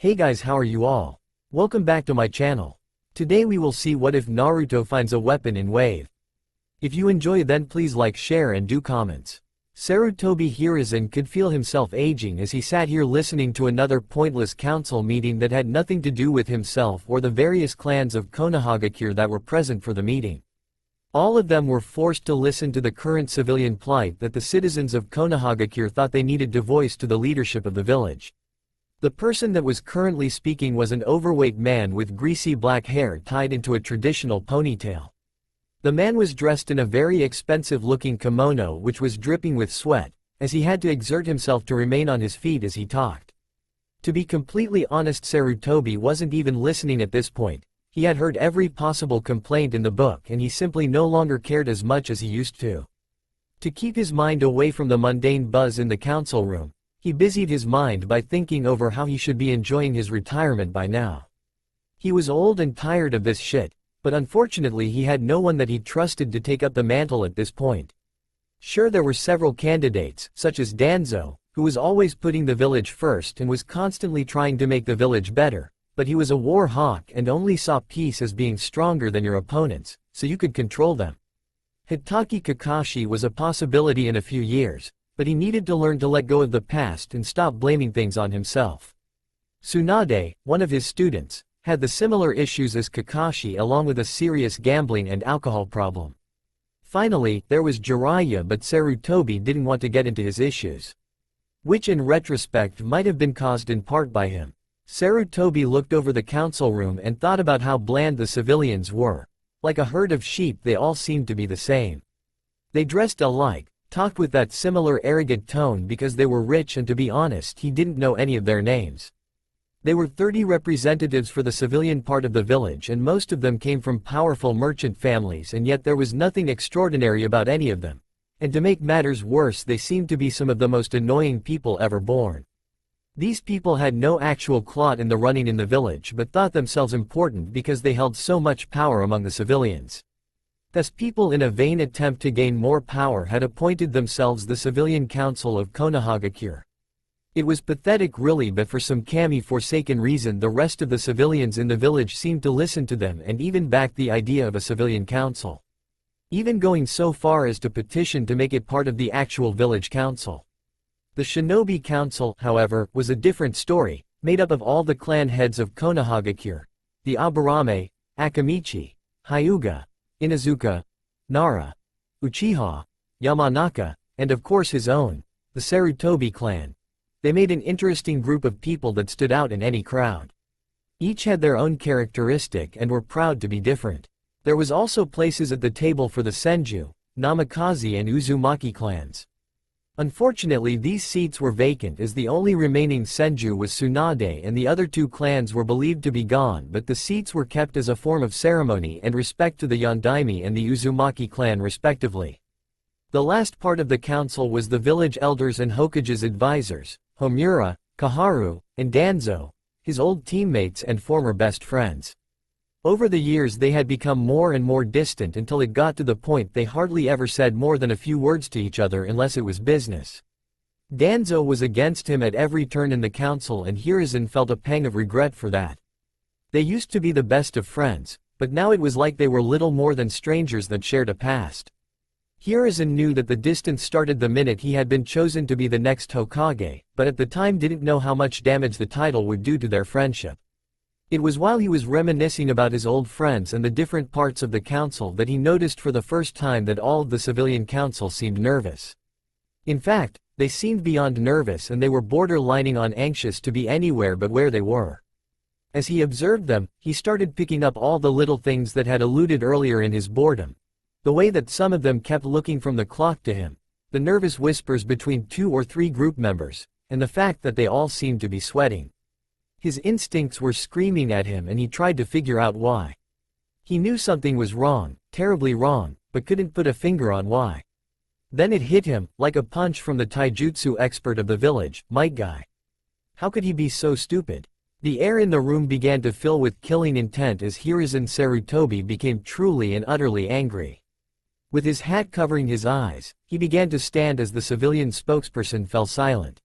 Hey guys, how are you all? Welcome back to my channel. Today we will see what if Naruto finds a weapon in Wave. If you enjoy then please like, share and do comments. Sarutobi Hiruzen could feel himself aging as he sat here listening to another pointless council meeting that had nothing to do with himself or the various clans of Konohagakure that were present for the meeting. All of them were forced to listen to the current civilian plight that the citizens of Konohagakure thought they needed to voice to the leadership of the village. The person that was currently speaking was an overweight man with greasy black hair tied into a traditional ponytail. The man was dressed in a very expensive-looking kimono which was dripping with sweat, as he had to exert himself to remain on his feet as he talked. To be completely honest, Sarutobi wasn't even listening at this point. He had heard every possible complaint in the book and he simply no longer cared as much as he used to. To keep his mind away from the mundane buzz in the council room, he busied his mind by thinking over how he should be enjoying his retirement by now. He was old and tired of this shit, but unfortunately he had no one that he trusted to take up the mantle at this point. Sure, there were several candidates, such as Danzo, who was always putting the village first and was constantly trying to make the village better, but he was a war hawk and only saw peace as being stronger than your opponents, so you could control them. Hitaki Kakashi was a possibility in a few years, but he needed to learn to let go of the past and stop blaming things on himself. Tsunade, one of his students, had the similar issues as Kakashi along with a serious gambling and alcohol problem. Finally, there was Jiraiya, but Sarutobi didn't want to get into his issues, which in retrospect might have been caused in part by him. Sarutobi looked over the council room and thought about how bland the civilians were. Like a herd of sheep, they all seemed to be the same. They dressed alike, talked with that similar arrogant tone because they were rich, and to be honest he didn't know any of their names. They were 30 representatives for the civilian part of the village and most of them came from powerful merchant families, and yet there was nothing extraordinary about any of them. And to make matters worse, they seemed to be some of the most annoying people ever born. These people had no actual clout in the running in the village but thought themselves important because they held so much power among the civilians. Thus people in a vain attempt to gain more power had appointed themselves the Civilian Council of Konohagakure. It was pathetic really, but for some kami-forsaken reason the rest of the civilians in the village seemed to listen to them and even backed the idea of a civilian council, even going so far as to petition to make it part of the actual village council. The Shinobi Council, however, was a different story, made up of all the clan heads of Konohagakure, the Aburame, Akamichi, Hyuga, Inazuka, Nara, Uchiha, Yamanaka, and of course his own, the Sarutobi clan. They made an interesting group of people that stood out in any crowd. Each had their own characteristic and were proud to be different. There was also places at the table for the Senju, Namikaze and Uzumaki clans. Unfortunately these seats were vacant as the only remaining Senju was Tsunade and the other two clans were believed to be gone, but the seats were kept as a form of ceremony and respect to the Yondaime and the Uzumaki clan respectively. The last part of the council was the village elders and Hokage's advisors, Homura, Kaharu, and Danzo, his old teammates and former best friends. Over the years they had become more and more distant until it got to the point they hardly ever said more than a few words to each other unless it was business. Danzo was against him at every turn in the council and Hiruzen felt a pang of regret for that. They used to be the best of friends, but now it was like they were little more than strangers that shared a past. Hiruzen knew that the distance started the minute he had been chosen to be the next Hokage, but at the time didn't know how much damage the title would do to their friendship. It was while he was reminiscing about his old friends and the different parts of the council that he noticed for the first time that all of the civilian council seemed nervous. In fact, they seemed beyond nervous and they were borderlining on anxious to be anywhere but where they were. As he observed them, he started picking up all the little things that had eluded earlier in his boredom. The way that some of them kept looking from the clock to him, the nervous whispers between 2 or 3 group members, and the fact that they all seemed to be sweating. His instincts were screaming at him and he tried to figure out why. He knew something was wrong, terribly wrong, but couldn't put a finger on why. Then it hit him, like a punch from the taijutsu expert of the village, Might Guy. How could he be so stupid? The air in the room began to fill with killing intent as Hiruzen Sarutobi became truly and utterly angry. With his hat covering his eyes, he began to stand as the civilian spokesperson fell silent.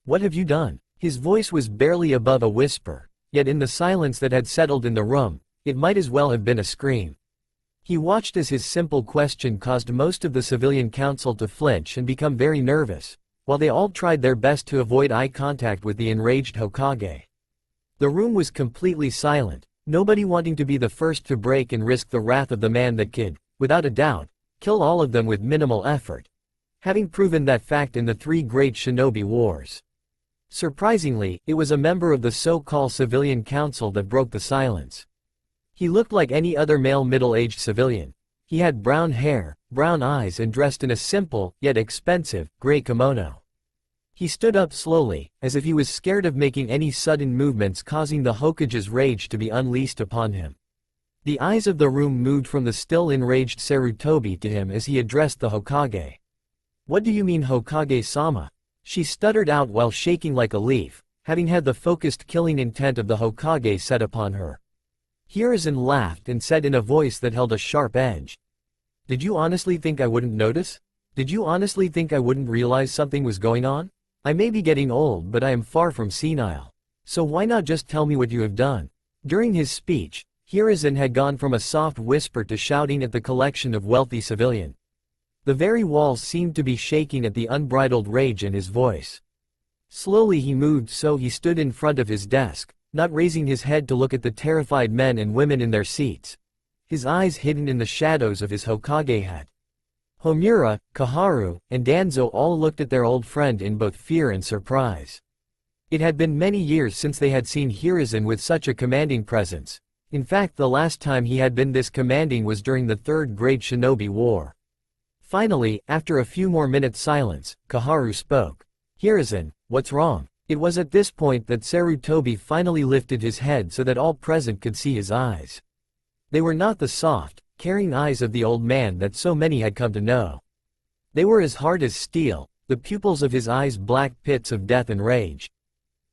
"What have you done?" His voice was barely above a whisper, yet in the silence that had settled in the room, it might as well have been a scream. He watched as his simple question caused most of the civilian council to flinch and become very nervous, while they all tried their best to avoid eye contact with the enraged Hokage. The room was completely silent, nobody wanting to be the first to break and risk the wrath of the man that could, without a doubt, kill all of them with minimal effort, having proven that fact in the 3 great shinobi wars. Surprisingly, it was a member of the so-called civilian council that broke the silence. He looked like any other male middle-aged civilian. He had brown hair, brown eyes and dressed in a simple, yet expensive, gray kimono. He stood up slowly, as if he was scared of making any sudden movements causing the Hokage's rage to be unleashed upon him. The eyes of the room moved from the still enraged Sarutobi to him as he addressed the Hokage. "What do you mean, Hokage-sama?" she stuttered out while shaking like a leaf, having had the focused killing intent of the Hokage set upon her. Hiruzen laughed and said in a voice that held a sharp edge. "Did you honestly think I wouldn't notice? Did you honestly think I wouldn't realize something was going on? I may be getting old, but I am far from senile. So why not just tell me what you have done?" During his speech, Hiruzen had gone from a soft whisper to shouting at the collection of wealthy civilians. The very walls seemed to be shaking at the unbridled rage in his voice. Slowly he moved so he stood in front of his desk, not raising his head to look at the terrified men and women in their seats, his eyes hidden in the shadows of his Hokage hat. Homura, Kaharu, and Danzo all looked at their old friend in both fear and surprise. It had been many years since they had seen Hiruzen with such a commanding presence. In fact, the last time he had been this commanding was during the 3rd Great Shinobi War. Finally, after a few more minutes' silence, Kaharu spoke. "Hiruzen, what's wrong?" It was at this point that Sarutobi finally lifted his head so that all present could see his eyes. They were not the soft, caring eyes of the old man that so many had come to know. They were as hard as steel, the pupils of his eyes black pits of death and rage.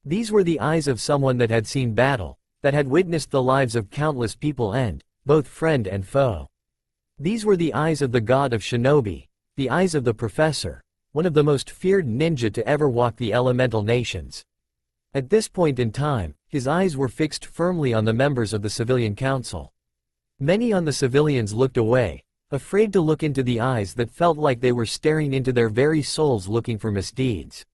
These were the eyes of someone that had seen battle, that had witnessed the lives of countless people end, both friend and foe. These were the eyes of the god of shinobi, the eyes of the professor, one of the most feared ninja to ever walk the elemental nations. At this point in time, his eyes were fixed firmly on the members of the civilian council. Many on the civilians looked away, afraid to look into the eyes that felt like they were staring into their very souls looking for misdeeds.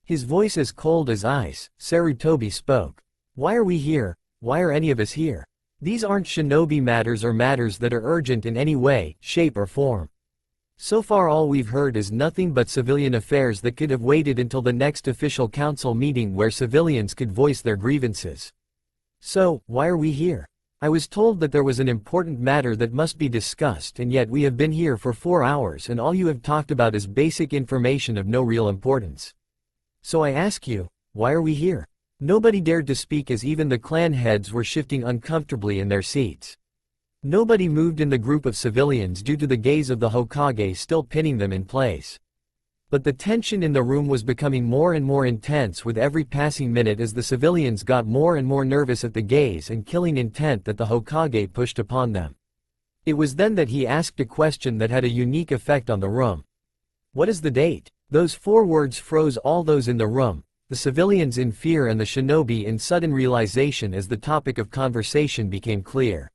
His voice as cold as ice, Sarutobi spoke. "Why are we here? Why are any of us here? These aren't shinobi matters or matters that are urgent in any way, shape or form. So far all we've heard is nothing but civilian affairs that could have waited until the next official council meeting where civilians could voice their grievances. So, why are we here? I was told that there was an important matter that must be discussed, and yet we have been here for 4 hours and all you have talked about is basic information of no real importance. So I ask you, why are we here?" Nobody dared to speak as even the clan heads were shifting uncomfortably in their seats. Nobody moved in the group of civilians due to the gaze of the Hokage still pinning them in place. But the tension in the room was becoming more and more intense with every passing minute as the civilians got more and more nervous at the gaze and killing intent that the Hokage pushed upon them. It was then that he asked a question that had a unique effect on the room. "What is the date?" Those 4 words froze all those in the room, the civilians in fear and the shinobi in sudden realization as the topic of conversation became clear.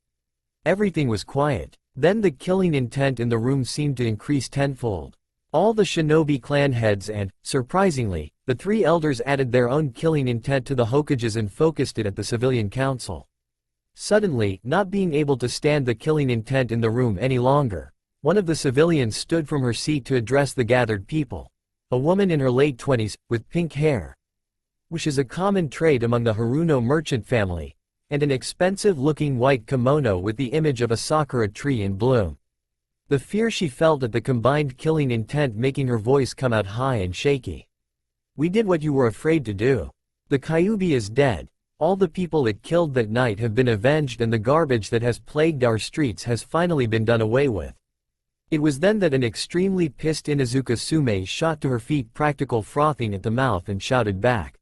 Everything was quiet. Then the killing intent in the room seemed to increase tenfold. All the shinobi clan heads and, surprisingly, the 3 elders added their own killing intent to the Hokages and focused it at the civilian council. Suddenly, not being able to stand the killing intent in the room any longer, one of the civilians stood from her seat to address the gathered people. A woman in her late 20s, with pink hair, which is a common trait among the Haruno merchant family, and an expensive-looking white kimono with the image of a sakura tree in bloom. The fear she felt at the combined killing intent making her voice come out high and shaky. "We did what you were afraid to do. The Kyuubi is dead, all the people it killed that night have been avenged and the garbage that has plagued our streets has finally been done away with." It was then that an extremely pissed Inuzuka Sume shot to her feet, practical frothing at the mouth, and shouted back.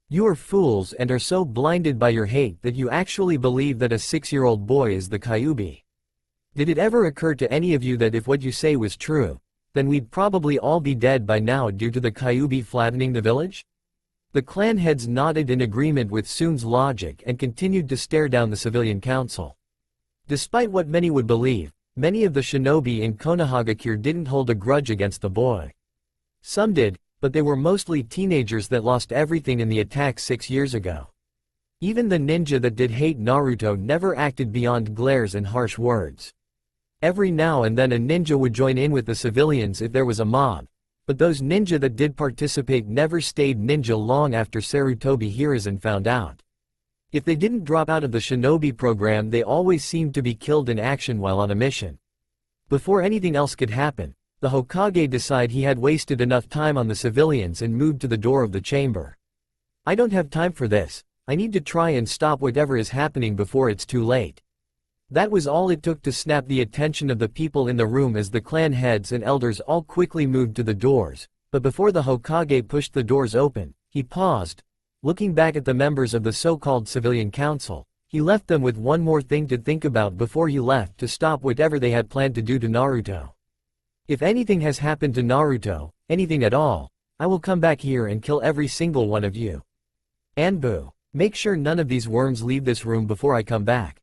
"You are fools and are so blinded by your hate that you actually believe that a 6-year-old boy is the Kyuubi. Did it ever occur to any of you that if what you say was true, then we'd probably all be dead by now due to the Kyuubi flattening the village? The clan heads nodded in agreement with Soon's logic and continued to stare down the civilian council. Despite what many would believe, many of the shinobi in Konohagakure didn't hold a grudge against the boy. Some did, but they were mostly teenagers that lost everything in the attack 6 years ago. Even the ninja that did hate Naruto never acted beyond glares and harsh words. Every now and then a ninja would join in with the civilians if there was a mob, but those ninja that did participate never stayed ninja long after Sarutobi Hiruzen found out. If they didn't drop out of the shinobi program, they always seemed to be killed in action while on a mission. Before anything else could happen, the Hokage decided he had wasted enough time on the civilians and moved to the door of the chamber. "I don't have time for this. I need to try and stop whatever is happening before it's too late." That was all it took to snap the attention of the people in the room as the clan heads and elders all quickly moved to the doors, but before the Hokage pushed the doors open, he paused. Looking back at the members of the so-called civilian council, he left them with one more thing to think about before he left to stop whatever they had planned to do to Naruto. "If anything has happened to Naruto, anything at all, I will come back here and kill every single one of you. Anbu, make sure none of these worms leave this room before I come back."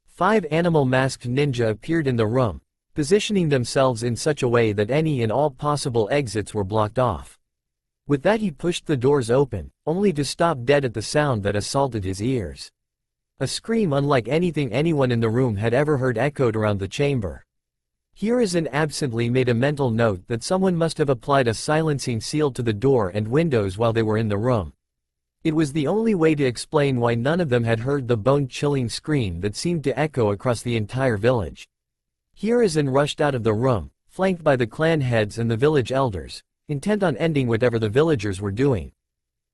5 animal-masked ninja appeared in the room, positioning themselves in such a way that any and all possible exits were blocked off. With that he pushed the doors open, only to stop dead at the sound that assaulted his ears. A scream unlike anything anyone in the room had ever heard echoed around the chamber. Hiruzen absently made a mental note that someone must have applied a silencing seal to the door and windows while they were in the room. It was the only way to explain why none of them had heard the bone-chilling scream that seemed to echo across the entire village. Hiruzen rushed out of the room, flanked by the clan heads and the village elders, intent on ending whatever the villagers were doing.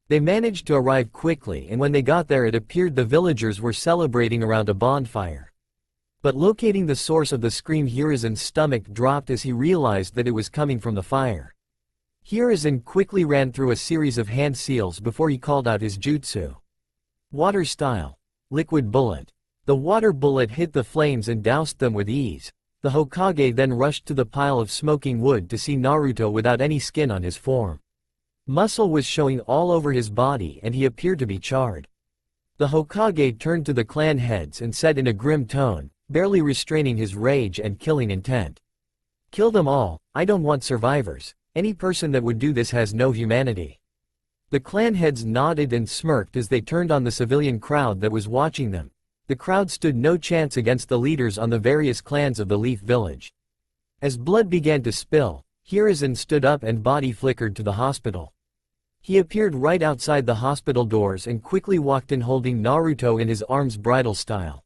They managed to arrive quickly, and when they got there it appeared the villagers were celebrating around a bonfire. But locating the source of the scream, Hiruzen's stomach dropped as he realized that it was coming from the fire. Hiruzen quickly ran through a series of hand seals before he called out his jutsu. Water style. Liquid bullet. The water bullet hit the flames and doused them with ease. The Hokage then rushed to the pile of smoking wood to see Naruto without any skin on his form. Muscle was showing all over his body and he appeared to be charred. The Hokage turned to the clan heads and said in a grim tone, barely restraining his rage and killing intent. "Kill them all, I don't want survivors. Any person that would do this has no humanity." The clan heads nodded and smirked as they turned on the civilian crowd that was watching them. The crowd stood no chance against the leaders on the various clans of the Leaf Village. As blood began to spill, Hiruzen stood up and body flickered to the hospital. He appeared right outside the hospital doors and quickly walked in holding Naruto in his arms bridal style.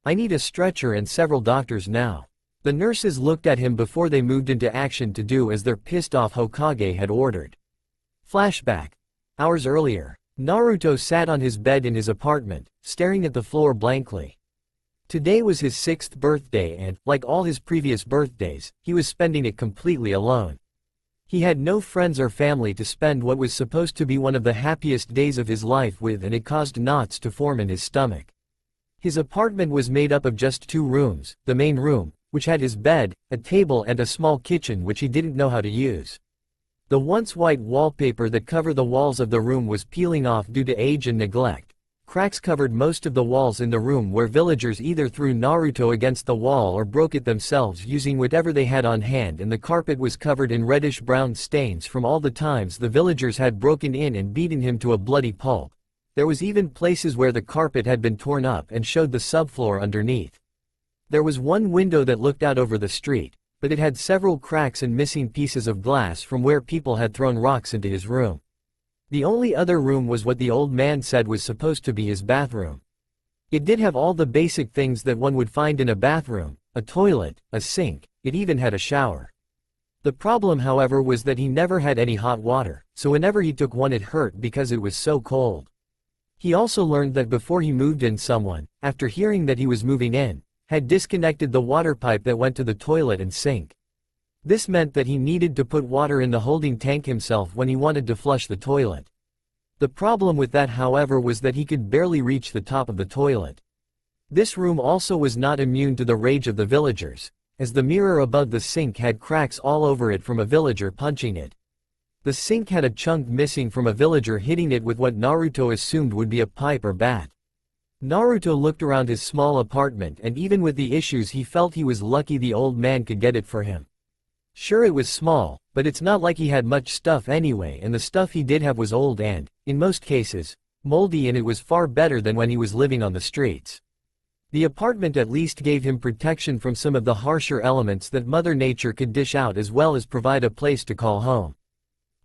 "I need a stretcher and several doctors now." The nurses looked at him before they moved into action to do as their pissed-off Hokage had ordered. Flashback. Hours earlier, Naruto sat on his bed in his apartment, staring at the floor blankly. Today was his 6th birthday and, like all his previous birthdays, he was spending it completely alone. He had no friends or family to spend what was supposed to be one of the happiest days of his life with, and it caused knots to form in his stomach. His apartment was made up of just 2 rooms, the main room, which had his bed, a table and a small kitchen which he didn't know how to use. The once white wallpaper that covered the walls of the room was peeling off due to age and neglect. Cracks covered most of the walls in the room where villagers either threw Naruto against the wall or broke it themselves using whatever they had on hand, and the carpet was covered in reddish-brown stains from all the times the villagers had broken in and beaten him to a bloody pulp. There was even places where the carpet had been torn up and showed the subfloor underneath. There was one window that looked out over the street, but it had several cracks and missing pieces of glass from where people had thrown rocks into his room. The only other room was what the old man said was supposed to be his bathroom. It did have all the basic things that one would find in a bathroom: a toilet, a sink, it even had a shower. The problem, however, was that he never had any hot water, so whenever he took one it hurt because it was so cold. He also learned that before he moved in, someone, after hearing that he was moving in, had disconnected the water pipe that went to the toilet and sink. This meant that he needed to put water in the holding tank himself when he wanted to flush the toilet. The problem with that, however, was that he could barely reach the top of the toilet. This room also was not immune to the rage of the villagers, as the mirror above the sink had cracks all over it from a villager punching it. The sink had a chunk missing from a villager hitting it with what Naruto assumed would be a pipe or bat. Naruto looked around his small apartment, and even with the issues he felt he was lucky the old man could get it for him. Sure, it was small, but it's not like he had much stuff anyway, and the stuff he did have was old and, in most cases, moldy, and it was far better than when he was living on the streets. The apartment at least gave him protection from some of the harsher elements that Mother Nature could dish out, as well as provide a place to call home.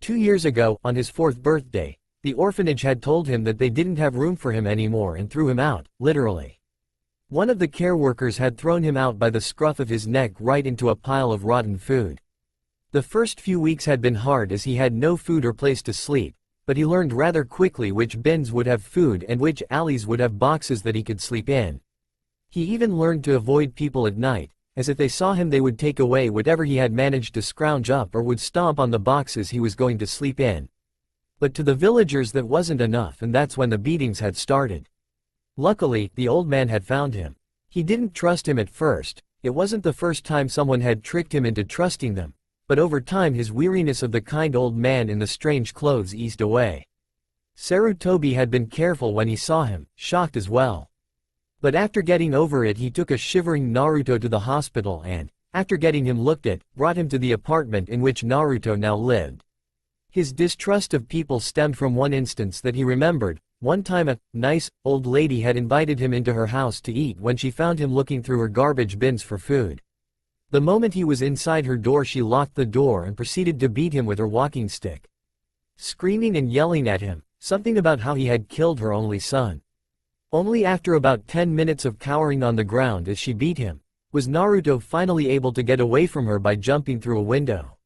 2 years ago, on his 4th birthday, the orphanage had told him that they didn't have room for him anymore and threw him out, literally. One of the care workers had thrown him out by the scruff of his neck right into a pile of rotten food. The first few weeks had been hard as he had no food or place to sleep, but he learned rather quickly which bins would have food and which alleys would have boxes that he could sleep in. He even learned to avoid people at night, as if they saw him they would take away whatever he had managed to scrounge up or would stomp on the boxes he was going to sleep in. But to the villagers that wasn't enough, and that's when the beatings had started. Luckily, the old man had found him. He didn't trust him at first. It wasn't the first time someone had tricked him into trusting them, but over time his weariness of the kind old man in the strange clothes eased away. Sarutobi had been careful when he saw him, shocked as well. But after getting over it, he took a shivering Naruto to the hospital and, after getting him looked at, brought him to the apartment in which Naruto now lived. His distrust of people stemmed from one instance that he remembered. One time a nice, old lady had invited him into her house to eat when she found him looking through her garbage bins for food. The moment he was inside her door, she locked the door and proceeded to beat him with her walking stick, screaming and yelling at him, something about how he had killed her only son. Only after about 10 minutes of cowering on the ground as she beat him, was Naruto finally able to get away from her by jumping through a window.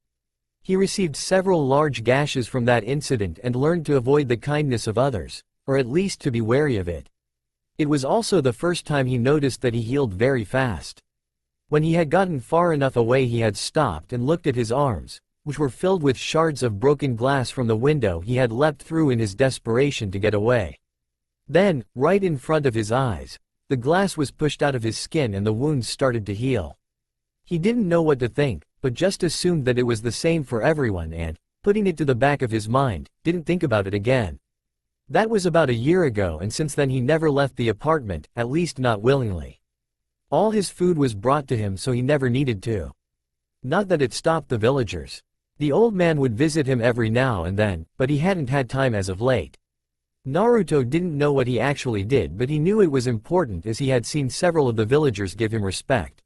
He received several large gashes from that incident and learned to avoid the kindness of others, or at least to be wary of it. It was also the first time he noticed that he healed very fast. When he had gotten far enough away, he had stopped and looked at his arms, which were filled with shards of broken glass from the window he had leapt through in his desperation to get away. Then, right in front of his eyes, the glass was pushed out of his skin and the wounds started to heal. He didn't know what to think, but just assumed that it was the same for everyone and, putting it to the back of his mind, didn't think about it again. That was about a year ago, and since then he never left the apartment, at least not willingly. All his food was brought to him, so he never needed to. Not that it stopped the villagers. The old man would visit him every now and then, but he hadn't had time as of late. Naruto didn't know what he actually did, but he knew it was important as he had seen several of the villagers give him respect.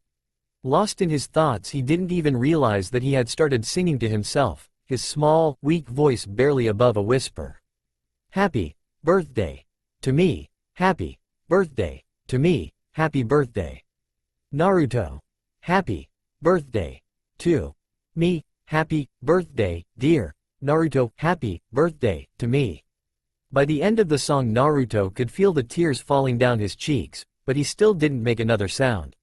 Lost in his thoughts, he didn't even realize that he had started singing to himself, his small, weak voice barely above a whisper. Happy birthday to me, happy birthday to me, happy birthday. Naruto. Happy birthday to me, happy birthday, dear Naruto, happy birthday to me. By the end of the song, Naruto could feel the tears falling down his cheeks, but he still didn't make another sound.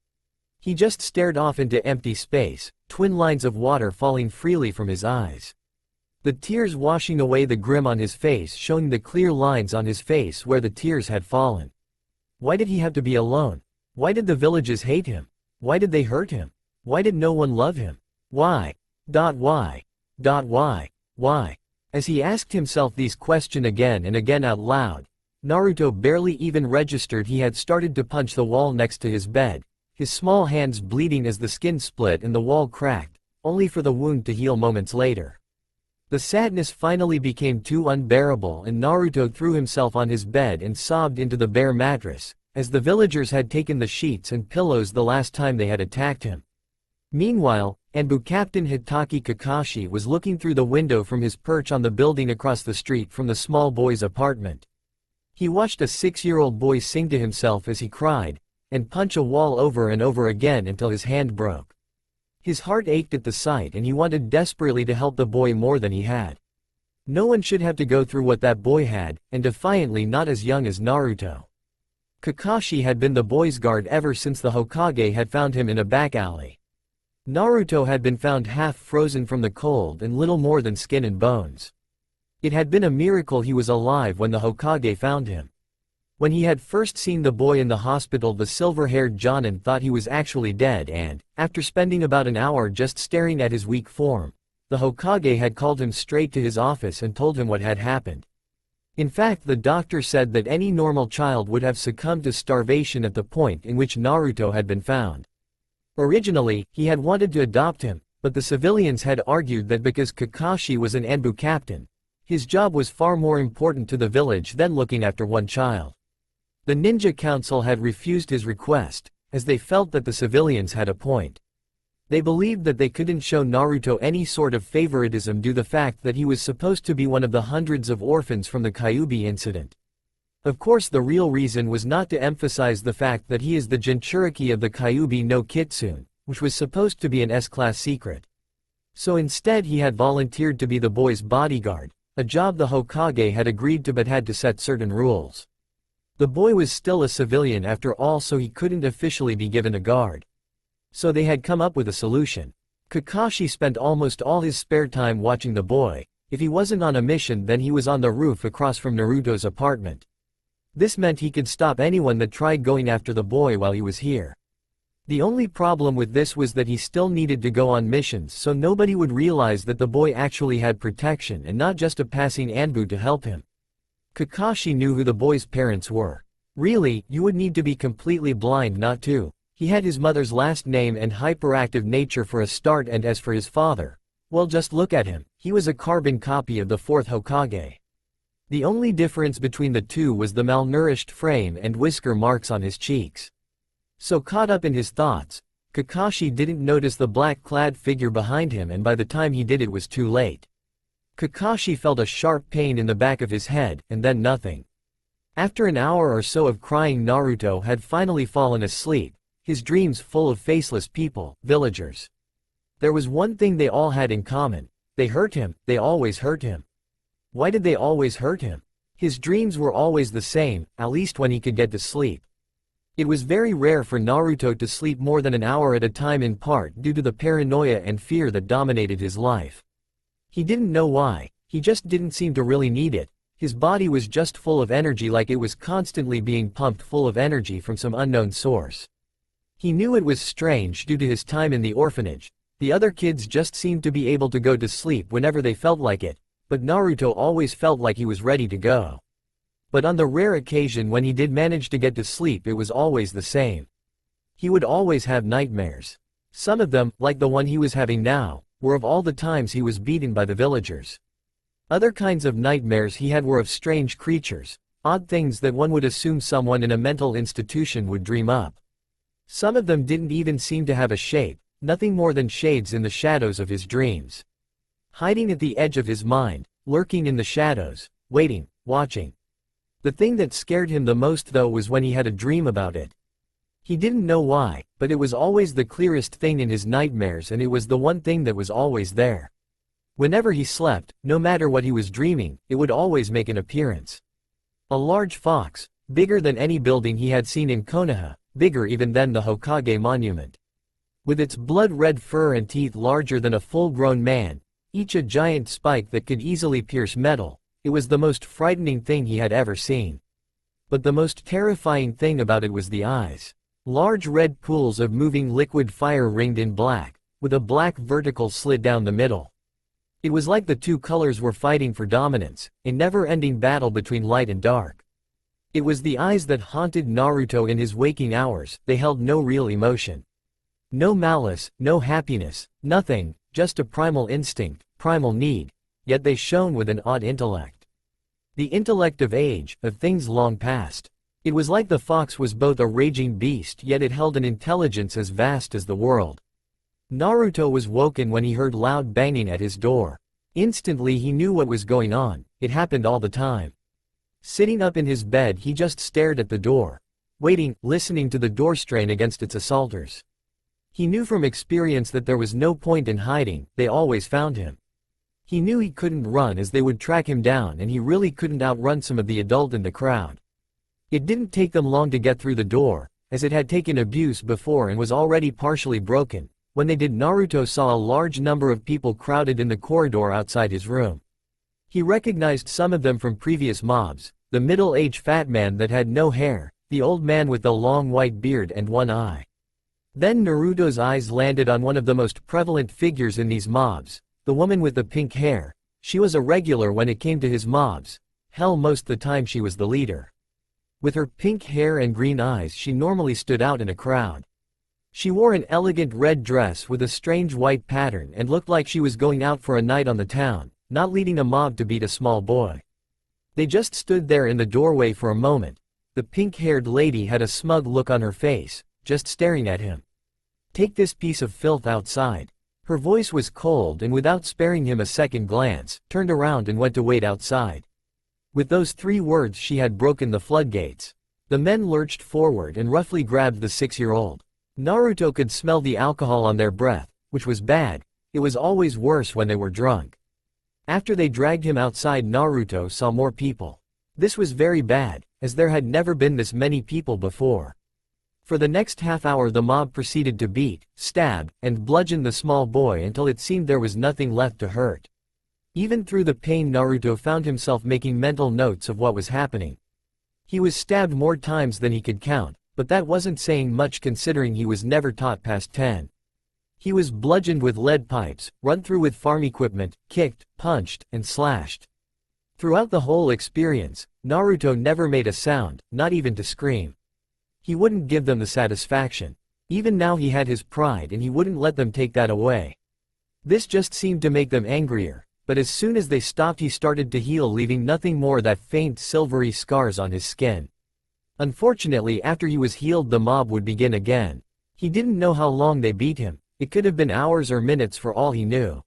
He just stared off into empty space, twin lines of water falling freely from his eyes. The tears washing away the grin on his face, showing the clear lines on his face where the tears had fallen. Why did he have to be alone? Why did the villages hate him? Why did they hurt him? Why did no one love him? Why? Why? Why? As he asked himself these questions again and again out loud, Naruto barely even registered he had started to punch the wall next to his bed, his small hands bleeding as the skin split and the wall cracked, only for the wound to heal moments later. The sadness finally became too unbearable, and Naruto threw himself on his bed and sobbed into the bare mattress, as the villagers had taken the sheets and pillows the last time they had attacked him. Meanwhile, Anbu Captain Hitaki Kakashi was looking through the window from his perch on the building across the street from the small boy's apartment. He watched a 6-year-old boy sing to himself as he cried, and punch a wall over and over again until his hand broke. His heart ached at the sight, and he wanted desperately to help the boy more than he had. No one should have to go through what that boy had, and defiantly not as young as Naruto. Kakashi had been the boy's guard ever since the Hokage had found him in a back alley. Naruto had been found half frozen from the cold and little more than skin and bones. It had been a miracle he was alive when the Hokage found him. When he had first seen the boy in the hospital, the silver-haired Jonin thought he was actually dead and, after spending about an hour just staring at his weak form, the Hokage had called him straight to his office and told him what had happened. In fact, the doctor said that any normal child would have succumbed to starvation at the point in which Naruto had been found. Originally, he had wanted to adopt him, but the civilians had argued that because Kakashi was an Anbu captain, his job was far more important to the village than looking after one child. The ninja council had refused his request, as they felt that the civilians had a point. They believed that they couldn't show Naruto any sort of favoritism due to the fact that he was supposed to be one of the hundreds of orphans from the Kyuubi incident. Of course, the real reason was not to emphasize the fact that he is the Jinchuriki of the Kyuubi no Kitsune, which was supposed to be an S-class secret. So instead he had volunteered to be the boy's bodyguard, a job the Hokage had agreed to but had to set certain rules. The boy was still a civilian after all, so he couldn't officially be given a guard. So they had come up with a solution. Kakashi spent almost all his spare time watching the boy. If he wasn't on a mission, then he was on the roof across from Naruto's apartment. This meant he could stop anyone that tried going after the boy while he was here. The only problem with this was that he still needed to go on missions so nobody would realize that the boy actually had protection and not just a passing Anbu to help him. Kakashi knew who the boy's parents were. Really, you would need to be completely blind not to. He had his mother's last name and hyperactive nature for a start, and as for his father, well, just look at him, he was a carbon copy of the fourth Hokage. The only difference between the two was the malnourished frame and whisker marks on his cheeks. So caught up in his thoughts, Kakashi didn't notice the black-clad figure behind him, and by the time he did it was too late. Kakashi felt a sharp pain in the back of his head, and then nothing. After an hour or so of crying, Naruto had finally fallen asleep, his dreams full of faceless people, villagers. There was one thing they all had in common: they hurt him, they always hurt him. Why did they always hurt him? His dreams were always the same, at least when he could get to sleep. It was very rare for Naruto to sleep more than an hour at a time, in part due to the paranoia and fear that dominated his life. He didn't know why, he just didn't seem to really need it. His body was just full of energy, like it was constantly being pumped full of energy from some unknown source. He knew it was strange due to his time in the orphanage. The other kids just seemed to be able to go to sleep whenever they felt like it, but Naruto always felt like he was ready to go. But on the rare occasion when he did manage to get to sleep, it was always the same. He would always have nightmares. Some of them, like the one he was having now, were of all the times he was beaten by the villagers. Other kinds of nightmares he had were of strange creatures, odd things that one would assume someone in a mental institution would dream up. Some of them didn't even seem to have a shape, nothing more than shades in the shadows of his dreams. Hiding at the edge of his mind, lurking in the shadows, waiting, watching. The thing that scared him the most, though, was when he had a dream about it. He didn't know why, but it was always the clearest thing in his nightmares, and it was the one thing that was always there. Whenever he slept, no matter what he was dreaming, it would always make an appearance. A large fox, bigger than any building he had seen in Konoha, bigger even than the Hokage monument. With its blood-red fur and teeth larger than a full-grown man, each a giant spike that could easily pierce metal, it was the most frightening thing he had ever seen. But the most terrifying thing about it was the eyes. Large red pools of moving liquid fire ringed in black, with a black vertical slit down the middle. It was like the two colors were fighting for dominance, a never-ending battle between light and dark. It was the eyes that haunted Naruto in his waking hours. They held no real emotion. No malice, no happiness, nothing, just a primal instinct, primal need, yet they shone with an odd intellect. The intellect of age, of things long past. It was like the fox was both a raging beast, yet it held an intelligence as vast as the world. Naruto was woken when he heard loud banging at his door. Instantly he knew what was going on. It happened all the time. Sitting up in his bed, he just stared at the door, waiting, listening to the door strain against its assaulters. He knew from experience that there was no point in hiding, they always found him. He knew he couldn't run, as they would track him down, and he really couldn't outrun some of the adult in the crowd. It didn't take them long to get through the door, as it had taken abuse before and was already partially broken. When they did, Naruto saw a large number of people crowded in the corridor outside his room. He recognized some of them from previous mobs: the middle-aged fat man that had no hair, the old man with the long white beard and one eye. Then Naruto's eyes landed on one of the most prevalent figures in these mobs, The woman with the pink hair. She was a regular when it came to his mobs. Hell, most the time she was the leader. With her pink hair and green eyes, she normally stood out in a crowd. She wore an elegant red dress with a strange white pattern and looked like she was going out for a night on the town, not leading a mob to beat a small boy. They just stood there in the doorway for a moment. The pink-haired lady had a smug look on her face, just staring at him. "Take this piece of filth outside." Her voice was cold, and without sparing him a second glance, turned around and went to wait outside. With those 3 words she had broken the floodgates. The men lurched forward and roughly grabbed the 6-year-old. Naruto could smell the alcohol on their breath, which was bad. It was always worse when they were drunk. After they dragged him outside, Naruto saw more people. This was very bad, as there had never been this many people before. For the next half hour the mob proceeded to beat, stab, and bludgeon the small boy until it seemed there was nothing left to hurt. Even through the pain, Naruto found himself making mental notes of what was happening. He was stabbed more times than he could count, but that wasn't saying much considering he was never taught past 10. He was bludgeoned with lead pipes, run through with farm equipment, kicked, punched, and slashed. Throughout the whole experience, Naruto never made a sound, not even to scream. He wouldn't give them the satisfaction. Even now he had his pride and he wouldn't let them take that away. This just seemed to make them angrier, but as soon as they stopped he started to heal, leaving nothing more than faint silvery scars on his skin. Unfortunately, after he was healed the mob would begin again. He didn't know how long they beat him. It could have been hours or minutes for all he knew.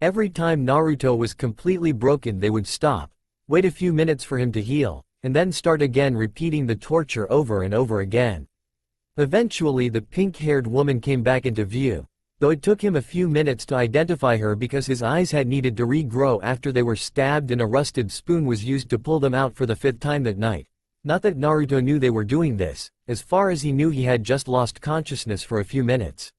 Every time Naruto was completely broken they would stop, wait a few minutes for him to heal, and then start again, repeating the torture over and over again. Eventually the pink-haired woman came back into view, though it took him a few minutes to identify her because his eyes had needed to regrow after they were stabbed and a rusted spoon was used to pull them out for the 5th time that night. Not that Naruto knew they were doing this. As far as he knew, he had just lost consciousness for a few minutes.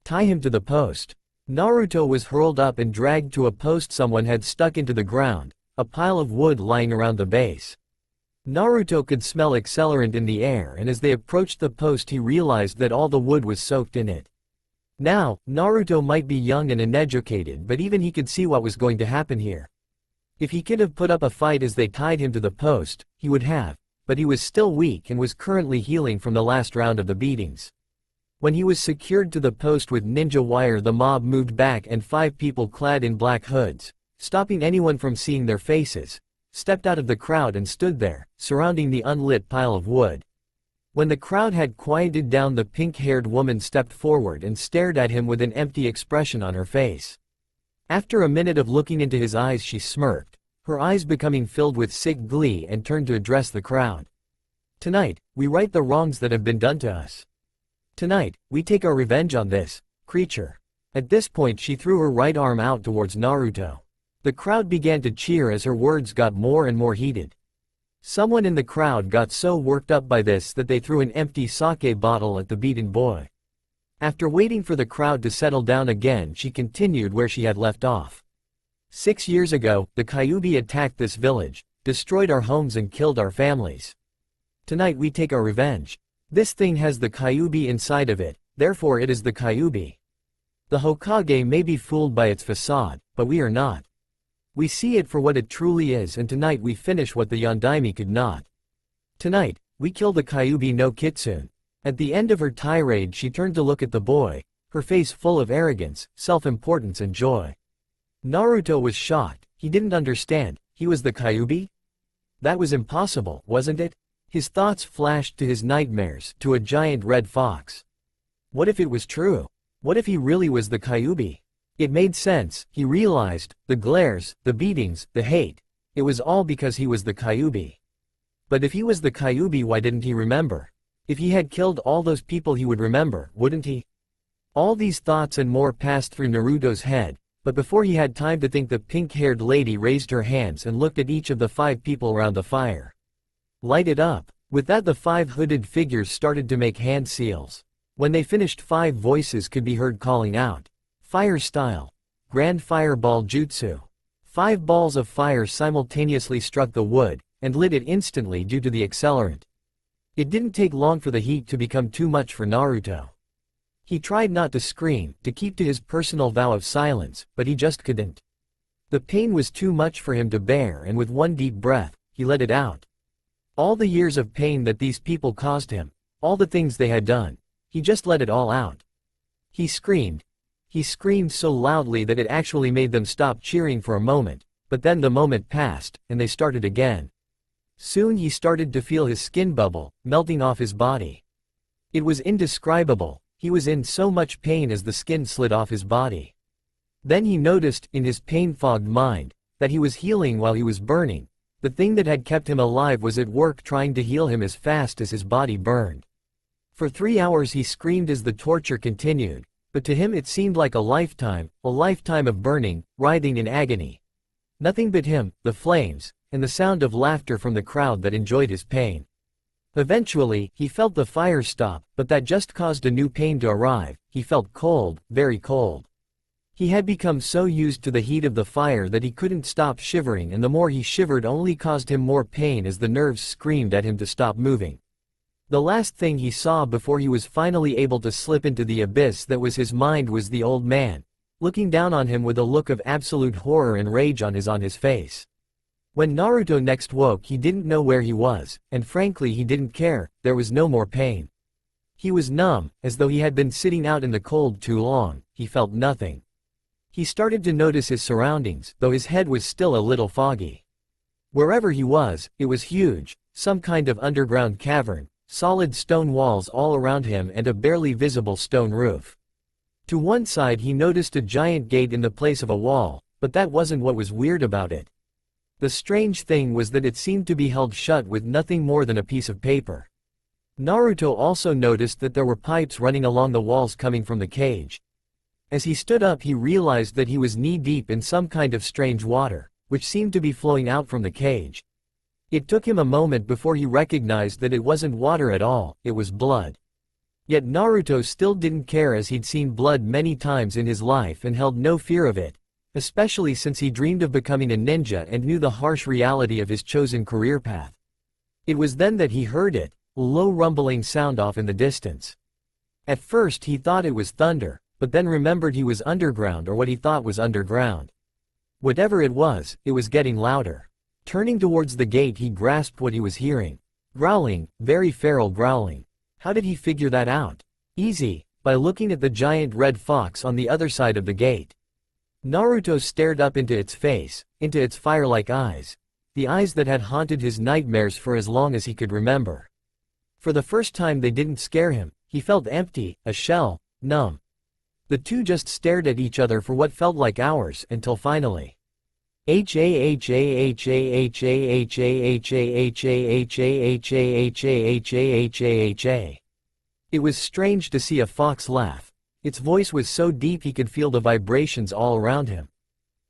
Tie him to the post. Naruto was hurled up and dragged to a post someone had stuck into the ground, a pile of wood lying around the base. Naruto could smell accelerant in the air, and as they approached the post he realized that all the wood was soaked in it. Now, Naruto might be young and uneducated, but even he could see what was going to happen here. If he could have put up a fight as they tied him to the post, he would have, but he was still weak and was currently healing from the last round of the beatings. When he was secured to the post with ninja wire, the mob moved back and 5 people clad in black hoods, stopping anyone from seeing their faces, stepped out of the crowd and stood there, surrounding the unlit pile of wood. When the crowd had quieted down, the pink-haired woman stepped forward and stared at him with an empty expression on her face. After a minute of looking into his eyes she smirked, her eyes becoming filled with sick glee, and turned to address the crowd. "Tonight, we right the wrongs that have been done to us. Tonight, we take our revenge on this creature." At this point she threw her right arm out towards Naruto. The crowd began to cheer as her words got more and more heated. Someone in the crowd got so worked up by this that they threw an empty sake bottle at the beaten boy. After waiting for the crowd to settle down again, she continued where she had left off. 6 years ago, the Kyuubi attacked this village, destroyed our homes and killed our families. Tonight we take our revenge. This thing has the Kyuubi inside of it, therefore it is the Kyuubi. The Hokage may be fooled by its facade, but we are not. We see it for what it truly is, and tonight we finish what the Yondaime could not. Tonight, we kill the Kyuubi no Kitsune. At the end of her tirade she turned to look at the boy, her face full of arrogance, self-importance and joy. Naruto was shocked. He didn't understand. He was the Kyuubi? That was impossible, wasn't it? His thoughts flashed to his nightmares, to a giant red fox. What if it was true? What if he really was the Kyuubi? It made sense. He realized, the glares, the beatings, the hate. It was all because he was the Kyuubi. But if he was the Kyuubi, why didn't he remember? If he had killed all those people he would remember, wouldn't he? All these thoughts and more passed through Naruto's head, but before he had time to think the pink-haired lady raised her hands and looked at each of the 5 people around the fire. Light it up. With that the 5 hooded figures started to make hand seals. When they finished 5 voices could be heard calling out. Fire style. Grand fireball jutsu. 5 balls of fire simultaneously struck the wood, and lit it instantly due to the accelerant. It didn't take long for the heat to become too much for Naruto. He tried not to scream, to keep to his personal vow of silence, but he just couldn't. The pain was too much for him to bear, and with one deep breath, he let it out. All the years of pain that these people caused him, all the things they had done, he just let it all out. He screamed. He screamed so loudly that it actually made them stop cheering for a moment, but then the moment passed, and they started again. Soon he started to feel his skin bubble, melting off his body. It was indescribable. He was in so much pain as the skin slid off his body. Then he noticed, in his pain-fogged mind, that he was healing while he was burning. The thing that had kept him alive was at work trying to heal him as fast as his body burned. For 3 hours he screamed as the torture continued, but to him it seemed like a lifetime of burning, writhing in agony. Nothing but him, the flames, and the sound of laughter from the crowd that enjoyed his pain. Eventually, he felt the fire stop, but that just caused a new pain to arrive. He felt cold, very cold. He had become so used to the heat of the fire that he couldn't stop shivering, and the more he shivered only caused him more pain as the nerves screamed at him to stop moving. The last thing he saw before he was finally able to slip into the abyss that was his mind was the old man, looking down on him with a look of absolute horror and rage on his face. When Naruto next woke, he didn't know where he was, and frankly he didn't care. There was no more pain. He was numb, as though he had been sitting out in the cold too long. He felt nothing. He started to notice his surroundings, though his head was still a little foggy. Wherever he was, it was huge, some kind of underground cavern, solid stone walls all around him and a barely visible stone roof. To one side he noticed a giant gate in the place of a wall, but that wasn't what was weird about it. The strange thing was that it seemed to be held shut with nothing more than a piece of paper. Naruto also noticed that there were pipes running along the walls coming from the cage. As he stood up, he realized that he was knee-deep in some kind of strange water, which seemed to be flowing out from the cage. It took him a moment before he recognized that it wasn't water at all, it was blood. Yet Naruto still didn't care, as he'd seen blood many times in his life and held no fear of it, especially since he dreamed of becoming a ninja and knew the harsh reality of his chosen career path. It was then that he heard it, a low rumbling sound off in the distance. At first he thought it was thunder, but then remembered he was underground, or what he thought was underground. Whatever it was getting louder. Turning towards the gate, he grasped what he was hearing. Growling, very feral growling. How did he figure that out? Easy, by looking at the giant red fox on the other side of the gate. Naruto stared up into its face, into its fire-like eyes. The eyes that had haunted his nightmares for as long as he could remember. For the first time they didn't scare him. He felt empty, a shell, numb. The two just stared at each other for what felt like hours, until finally. It was strange to see a fox laugh. Its voice was so deep he could feel the vibrations all around him.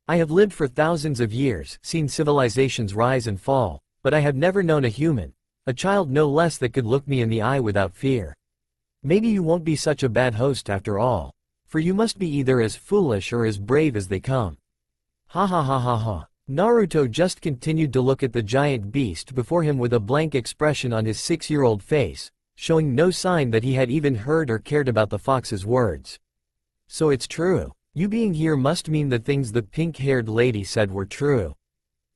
I have lived for thousands of years, seen civilizations rise and fall, but I have never known a human, a child no less, that could look me in the eye without fear. Maybe you won't be such a bad host after all. For you must be either as foolish or as brave as they come. Ha ha ha ha ha. Naruto just continued to look at the giant beast before him with a blank expression on his 6-year-old face, showing no sign that he had even heard or cared about the fox's words. So it's true. You being here must mean the things the pink-haired lady said were true.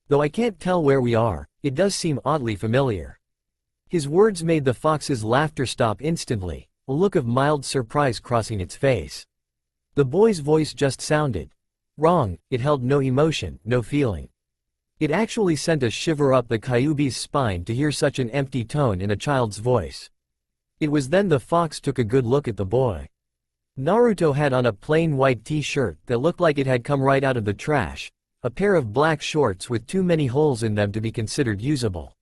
Though I can't tell where we are, it does seem oddly familiar. His words made the fox's laughter stop instantly, a look of mild surprise crossing its face. The boy's voice just sounded wrong. It held no emotion, no feeling. It actually sent a shiver up the Kyuubi's spine to hear such an empty tone in a child's voice. It was then the fox took a good look at the boy. Naruto had on a plain white t-shirt that looked like it had come right out of the trash, a pair of black shorts with too many holes in them to be considered usable.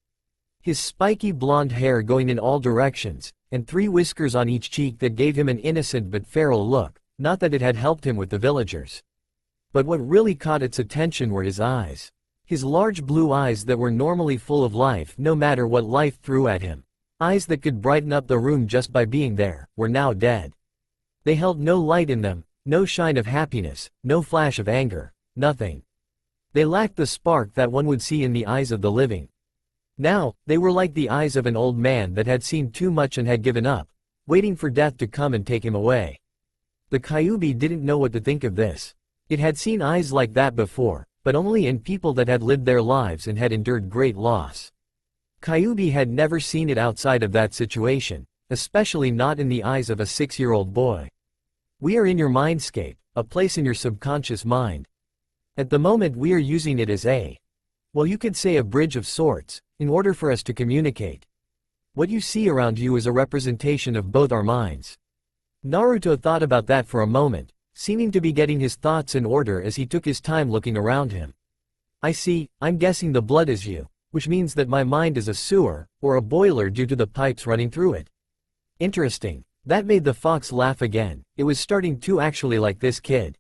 His spiky blonde hair going in all directions, and 3 whiskers on each cheek that gave him an innocent but feral look. Not that it had helped him with the villagers. But what really caught its attention were his eyes. His large blue eyes that were normally full of life no matter what life threw at him. Eyes that could brighten up the room just by being there, were now dead. They held no light in them, no shine of happiness, no flash of anger, nothing. They lacked the spark that one would see in the eyes of the living. Now, they were like the eyes of an old man that had seen too much and had given up, waiting for death to come and take him away. The Kyuubi didn't know what to think of this. It had seen eyes like that before, but only in people that had lived their lives and had endured great loss. Kyuubi had never seen it outside of that situation, especially not in the eyes of a 6-year-old boy. We are in your mindscape, a place in your subconscious mind. At the moment we are using it as well, you could say a bridge of sorts, in order for us to communicate. What you see around you is a representation of both our minds. Naruto thought about that for a moment, seeming to be getting his thoughts in order as he took his time looking around him. I see, I'm guessing the blood is you, which means that my mind is a sewer, or a boiler due to the pipes running through it. Interesting. That made the fox laugh again. It was starting to actually like this kid.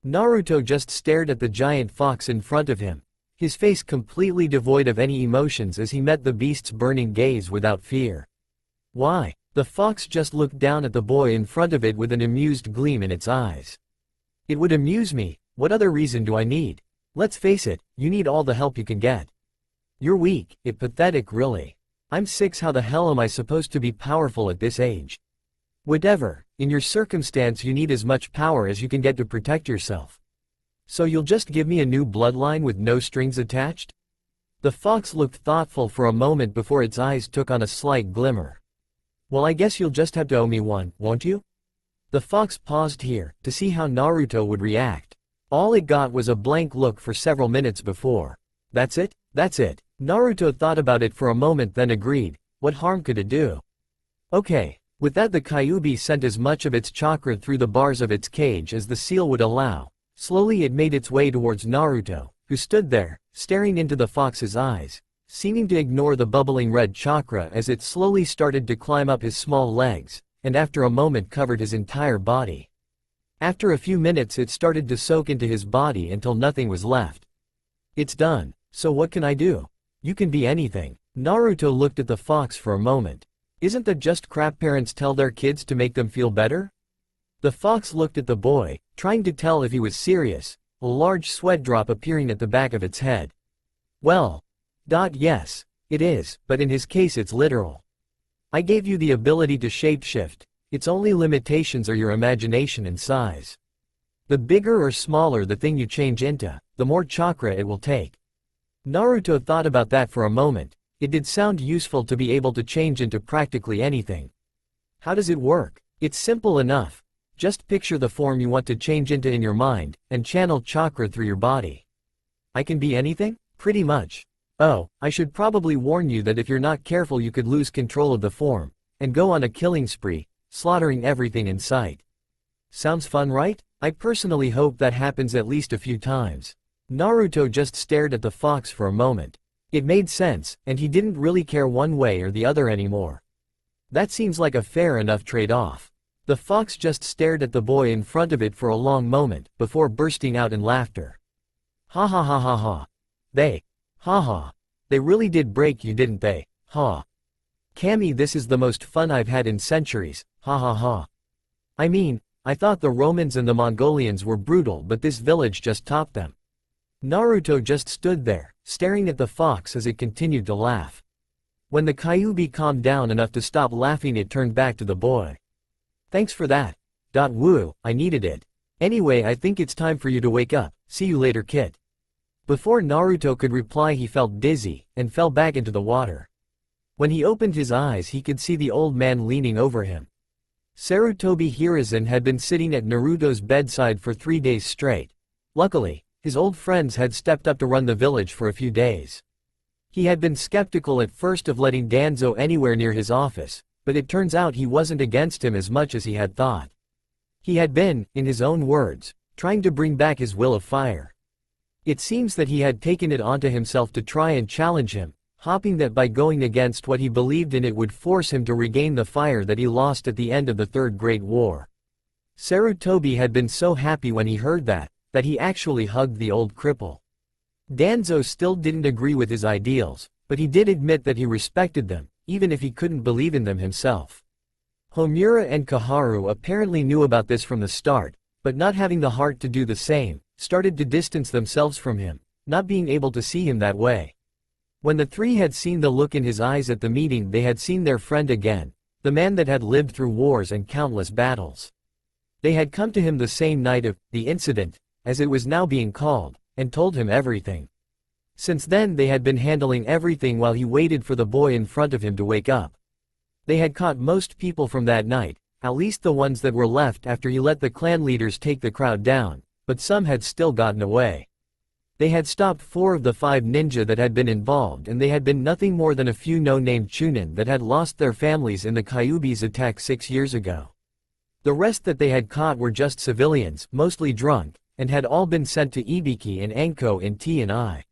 Naruto just stared at the giant fox in front of him, his face completely devoid of any emotions as he met the beast's burning gaze without fear. Why? The fox just looked down at the boy in front of it with an amused gleam in its eyes. It would amuse me, what other reason do I need? Let's face it, you need all the help you can get. You're weak, it's pathetic really. I'm 6, how the hell am I supposed to be powerful at this age? Whatever, in your circumstance you need as much power as you can get to protect yourself. So you'll just give me a new bloodline with no strings attached? The fox looked thoughtful for a moment before its eyes took on a slight glimmer. Well, I guess you'll just have to owe me one, won't you? The fox paused here, to see how Naruto would react. All it got was a blank look for several minutes before. That's it? That's it. Naruto thought about it for a moment then agreed, what harm could it do? Okay. With that the Kyuubi sent as much of its chakra through the bars of its cage as the seal would allow. Slowly it made its way towards Naruto, who stood there, staring into the fox's eyes, seeming to ignore the bubbling red chakra as it slowly started to climb up his small legs, and after a moment covered his entire body. After a few minutes it started to soak into his body until nothing was left. It's done, so what can I do? You can be anything. Naruto looked at the fox for a moment. Isn't that just crap parents tell their kids to make them feel better? The fox looked at the boy, trying to tell if he was serious, a large sweat drop appearing at the back of its head. Well, yes, it is, but in his case it's literal. I gave you the ability to shapeshift, its only limitations are your imagination and size. The bigger or smaller the thing you change into, the more chakra it will take. Naruto thought about that for a moment. It did sound useful to be able to change into practically anything. How does it work? It's simple enough. Just picture the form you want to change into in your mind, and channel chakra through your body. I can be anything? Pretty much. Oh, I should probably warn you that if you're not careful you could lose control of the form, and go on a killing spree, slaughtering everything in sight. Sounds fun, right? I personally hope that happens at least a few times. Naruto just stared at the fox for a moment. It made sense, and he didn't really care one way or the other anymore. That seems like a fair enough trade-off. The fox just stared at the boy in front of it for a long moment, before bursting out in laughter. Ha ha ha ha ha. They really did break you, didn't they? Ha. Kami, this is the most fun I've had in centuries, ha ha ha. I mean, I thought the Romans and the Mongolians were brutal but this village just topped them. Naruto just stood there, staring at the fox as it continued to laugh. When the Kyuubi calmed down enough to stop laughing it turned back to the boy. Thanks for that. Woo, I needed it. Anyway, I think it's time for you to wake up, see you later kid. Before Naruto could reply he felt dizzy, and fell back into the water. When he opened his eyes he could see the old man leaning over him. Sarutobi Hiruzen had been sitting at Naruto's bedside for 3 days straight. Luckily, his old friends had stepped up to run the village for a few days. He had been skeptical at first of letting Danzo anywhere near his office, but it turns out he wasn't against him as much as he had thought. He had been, in his own words, trying to bring back his will of fire. It seems that he had taken it onto himself to try and challenge him, hoping that by going against what he believed in it would force him to regain the fire that he lost at the end of the Third Great War. Sarutobi had been so happy when he heard that he actually hugged the old cripple. Danzo still didn't agree with his ideals, but he did admit that he respected them, even if he couldn't believe in them himself. Homura and Kaharu apparently knew about this from the start, but not having the heart to do the same, started to distance themselves from him, not being able to see him that way. When the three had seen the look in his eyes at the meeting they had seen their friend again, the man that had lived through wars and countless battles. They had come to him the same night of the incident, as it was now being called, and told him everything. Since then they had been handling everything while he waited for the boy in front of him to wake up. They had caught most people from that night, at least the ones that were left after he let the clan leaders take the crowd down, but some had still gotten away. They had stopped 4 of the 5 ninja that had been involved, and they had been nothing more than a few no-name chunin that had lost their families in the Kyuubi's attack 6 years ago. The rest that they had caught were just civilians, mostly drunk, and had all been sent to Ibiki and Anko in T&I.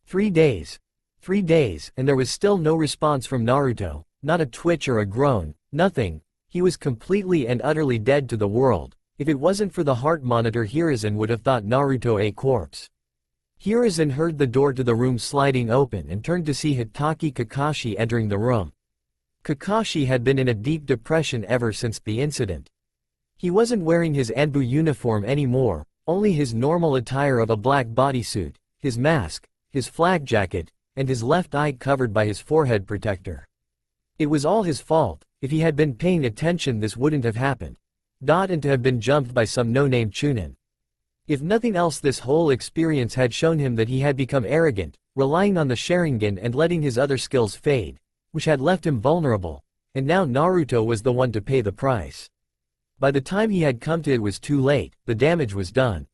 3 days. 3 days, and there was still no response from Naruto, not a twitch or a groan, nothing. He was completely and utterly dead to the world. If it wasn't for the heart monitor, Hiruzen would have thought Naruto a corpse. Hiruzen heard the door to the room sliding open and turned to see Hitaki Kakashi entering the room. Kakashi had been in a deep depression ever since the incident. He wasn't wearing his Anbu uniform anymore, only his normal attire of a black bodysuit, his mask, his flak jacket, and his left eye covered by his forehead protector. It was all his fault. If he had been paying attention, this wouldn't have happened. And to have been jumped by some no-name chunin. If nothing else, this whole experience had shown him that he had become arrogant, relying on the Sharingan and letting his other skills fade, which had left him vulnerable, and now Naruto was the one to pay the price. By the time he had come to it was too late, the damage was done.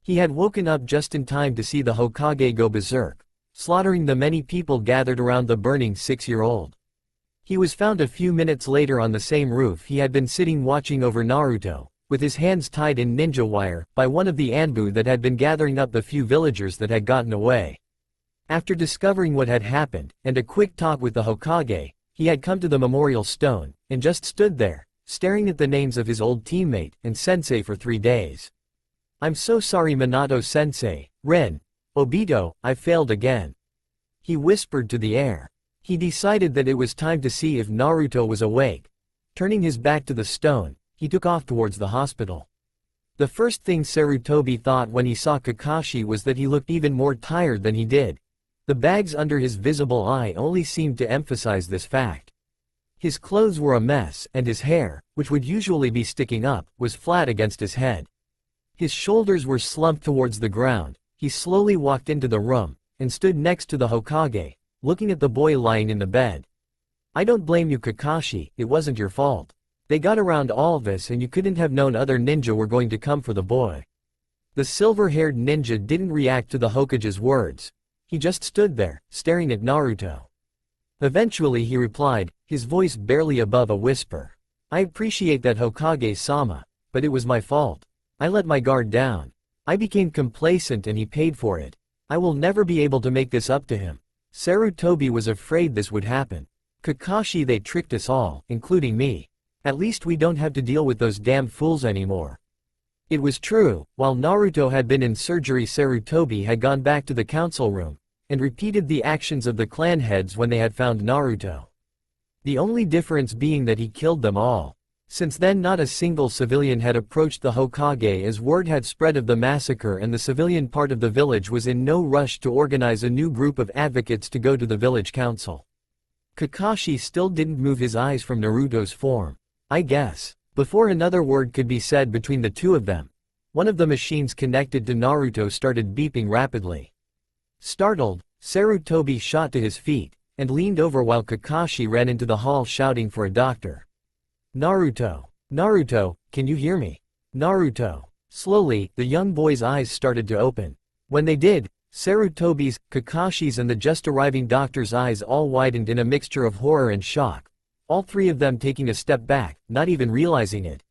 He had woken up just in time to see the Hokage go berserk, slaughtering the many people gathered around the burning 6-year-old. He was found a few minutes later on the same roof he had been sitting watching over Naruto, with his hands tied in ninja wire, by one of the Anbu that had been gathering up the few villagers that had gotten away. After discovering what had happened, and a quick talk with the Hokage, he had come to the memorial stone, and just stood there, staring at the names of his old teammate and sensei for 3 days. "I'm so sorry, Minato-sensei, Ren, Obito, I failed again," he whispered to the air. He decided that it was time to see if Naruto was awake. Turning his back to the stone, he took off towards the hospital. The first thing Sarutobi thought when he saw Kakashi was that he looked even more tired than he did. The bags under his visible eye only seemed to emphasize this fact. His clothes were a mess, and his hair, which would usually be sticking up, was flat against his head. His shoulders were slumped towards the ground. He slowly walked into the room, and stood next to the Hokage, looking at the boy lying in the bed. "I don't blame you, Kakashi, it wasn't your fault. They got around all this and you couldn't have known other ninja were going to come for the boy." The silver-haired ninja didn't react to the Hokage's words. He just stood there, staring at Naruto. Eventually he replied, his voice barely above a whisper. "I appreciate that, Hokage-sama, but it was my fault. I let my guard down. I became complacent and he paid for it. I will never be able to make this up to him." Sarutobi was afraid this would happen. "Kakashi, they tricked us all, including me. At least we don't have to deal with those damn fools anymore." It was true. While Naruto had been in surgery, Sarutobi had gone back to the council room, and repeated the actions of the clan heads when they had found Naruto. The only difference being that he killed them all. Since then not a single civilian had approached the Hokage, as word had spread of the massacre, and the civilian part of the village was in no rush to organize a new group of advocates to go to the village council. Kakashi still didn't move his eyes from Naruto's form. "I guess." Before another word could be said between the two of them, one of the machines connected to Naruto started beeping rapidly. Startled, Sarutobi shot to his feet, and leaned over while Kakashi ran into the hall shouting for a doctor. "Naruto! Naruto, can you hear me? Naruto!" Slowly, the young boy's eyes started to open. When they did, Sarutobi's, Kakashi's and the just arriving doctor's eyes all widened in a mixture of horror and shock, all 3 of them taking a step back, not even realizing it.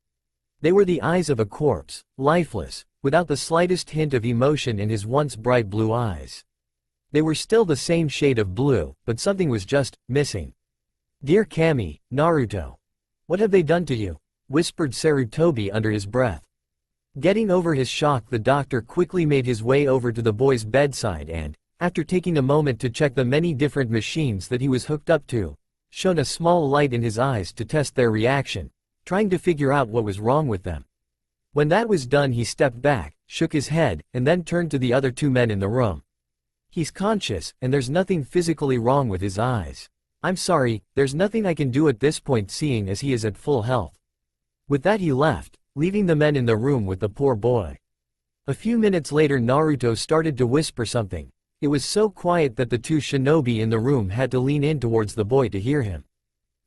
They were the eyes of a corpse, lifeless, without the slightest hint of emotion in his once bright blue eyes. They were still the same shade of blue, but something was just missing. "Dear Kami, Naruto. What have they done to you?" whispered Sarutobi under his breath. Getting over his shock, the doctor quickly made his way over to the boy's bedside and, after taking a moment to check the many different machines that he was hooked up to, shone a small light in his eyes to test their reaction, trying to figure out what was wrong with them. When that was done, he stepped back, shook his head, and then turned to the other 2 men in the room. "He's conscious, and there's nothing physically wrong with his eyes. I'm sorry, there's nothing I can do at this point, seeing as he is at full health." With that he left, leaving the men in the room with the poor boy. A few minutes later Naruto started to whisper something. It was so quiet that the two shinobi in the room had to lean in towards the boy to hear him.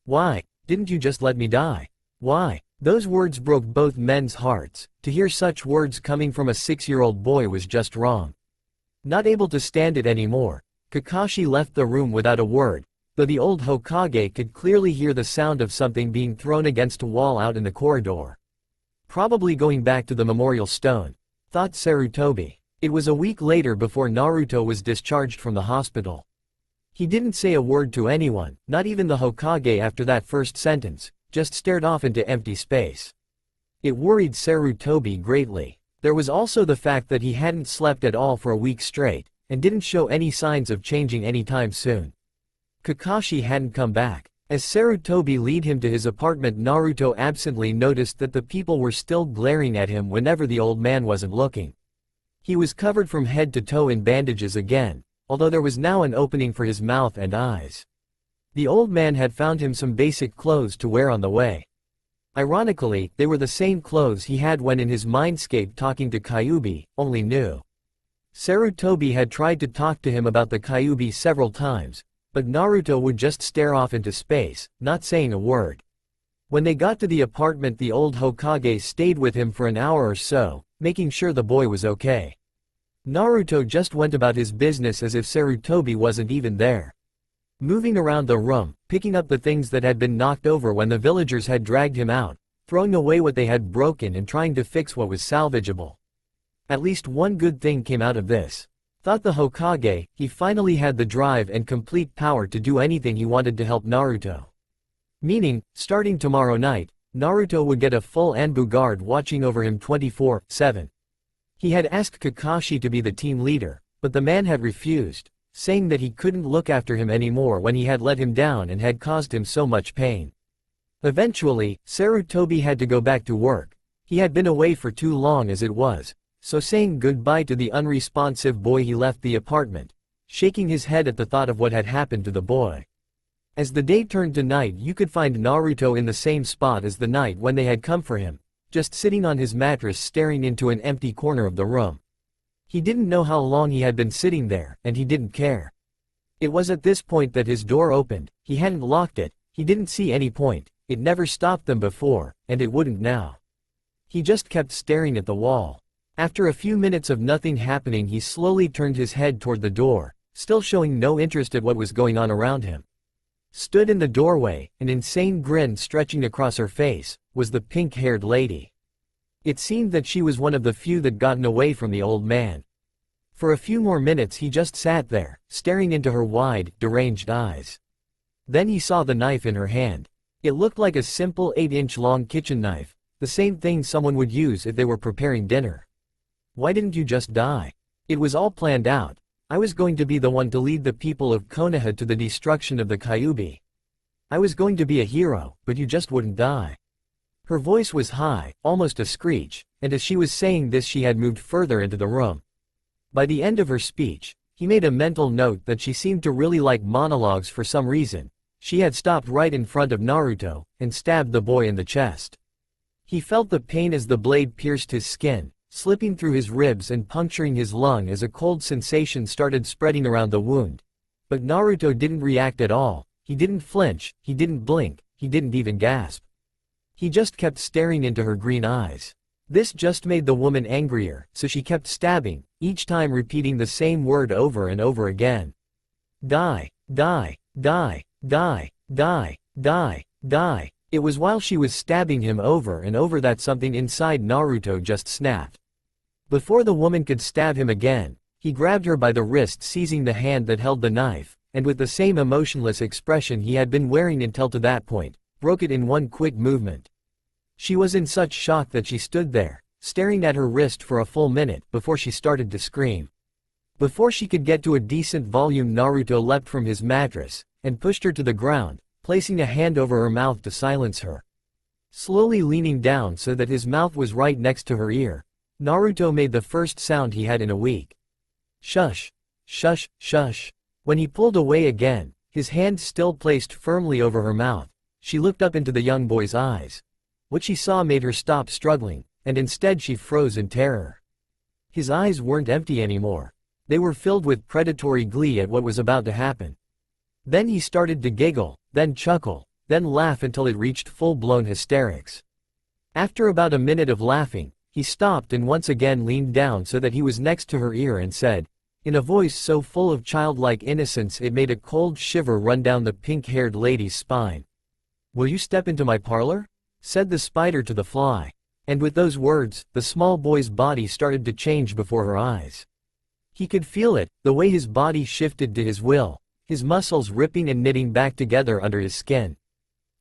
"Why, didn't you just let me die? Why?" Those words broke both men's hearts. To hear such words coming from a 6-year-old boy was just wrong. Not able to stand it anymore, Kakashi left the room without a word, though the old Hokage could clearly hear the sound of something being thrown against a wall out in the corridor. Probably going back to the memorial stone, thought Sarutobi. It was a week later before Naruto was discharged from the hospital. He didn't say a word to anyone, not even the Hokage after that first sentence, just stared off into empty space. It worried Sarutobi greatly. There was also the fact that he hadn't slept at all for a week straight, and didn't show any signs of changing anytime soon. Kakashi hadn't come back. As Sarutobi led him to his apartment, Naruto absently noticed that the people were still glaring at him whenever the old man wasn't looking. He was covered from head to toe in bandages again, although there was now an opening for his mouth and eyes. The old man had found him some basic clothes to wear on the way. Ironically, they were the same clothes he had when in his mindscape talking to Kyuubi, only new. Sarutobi had tried to talk to him about the Kyuubi several times, but Naruto would just stare off into space, not saying a word. When they got to the apartment, the old Hokage stayed with him for an hour or so, making sure the boy was okay. Naruto just went about his business as if Sarutobi wasn't even there. Moving around the room, picking up the things that had been knocked over when the villagers had dragged him out, throwing away what they had broken and trying to fix what was salvageable. At least one good thing came out of this, thought the Hokage. He finally had the drive and complete power to do anything he wanted to help Naruto. Meaning, starting tomorrow night, Naruto would get a full Anbu guard watching over him 24/7. He had asked Kakashi to be the team leader, but the man had refused, saying that he couldn't look after him anymore when he had let him down and had caused him so much pain. Eventually, Sarutobi had to go back to work. He had been away for too long as it was, so saying goodbye to the unresponsive boy, he left the apartment, shaking his head at the thought of what had happened to the boy. As the day turned to night, you could find Naruto in the same spot as the night when they had come for him, just sitting on his mattress staring into an empty corner of the room. He didn't know how long he had been sitting there, and he didn't care. It was at this point that his door opened. He hadn't locked it, he didn't see any point, it never stopped them before, and it wouldn't now. He just kept staring at the wall. After a few minutes of nothing happening, he slowly turned his head toward the door, still showing no interest at what was going on around him. Stood in the doorway, an insane grin stretching across her face, was the pink-haired lady. It seemed that she was one of the few that gotten away from the old man. For a few more minutes he just sat there, staring into her wide, deranged eyes. Then he saw the knife in her hand. It looked like a simple 8-inch-long kitchen knife, the same thing someone would use if they were preparing dinner. "Why didn't you just die? It was all planned out. I was going to be the one to lead the people of Konoha to the destruction of the Kyuubi. I was going to be a hero, but you just wouldn't die." Her voice was high, almost a screech, and as she was saying this she had moved further into the room. By the end of her speech, he made a mental note that she seemed to really like monologues for some reason. She had stopped right in front of Naruto, and stabbed the boy in the chest. He felt the pain as the blade pierced his skin, slipping through his ribs and puncturing his lung as a cold sensation started spreading around the wound. But Naruto didn't react at all, he didn't flinch, he didn't blink, he didn't even gasp. He just kept staring into her green eyes. This just made the woman angrier, so she kept stabbing, each time repeating the same word over and over again. Die, die, die, die, die, die, die. It was while she was stabbing him over and over that something inside Naruto just snapped. Before the woman could stab him again, he grabbed her by the wrist, seizing the hand that held the knife, and with the same emotionless expression he had been wearing until to that point, broke it in one quick movement. She was in such shock that she stood there, staring at her wrist for a full minute before she started to scream. Before she could get to a decent volume, Naruto leapt from his mattress, and pushed her to the ground, placing a hand over her mouth to silence her. Slowly leaning down so that his mouth was right next to her ear, Naruto made the first sound he had in a week. Shush. Shush, shush. When he pulled away again, his hand still placed firmly over her mouth, she looked up into the young boy's eyes. What she saw made her stop struggling, and instead she froze in terror. His eyes weren't empty anymore. They were filled with predatory glee at what was about to happen. Then he started to giggle, then chuckle, then laugh until it reached full-blown hysterics. After about a minute of laughing, he stopped and once again leaned down so that he was next to her ear and said, in a voice so full of childlike innocence it made a cold shiver run down the pink-haired lady's spine. "Will you step into my parlor?" said the spider to the fly. And with those words, the small boy's body started to change before her eyes. He could feel it, the way his body shifted to his will, his muscles ripping and knitting back together under his skin.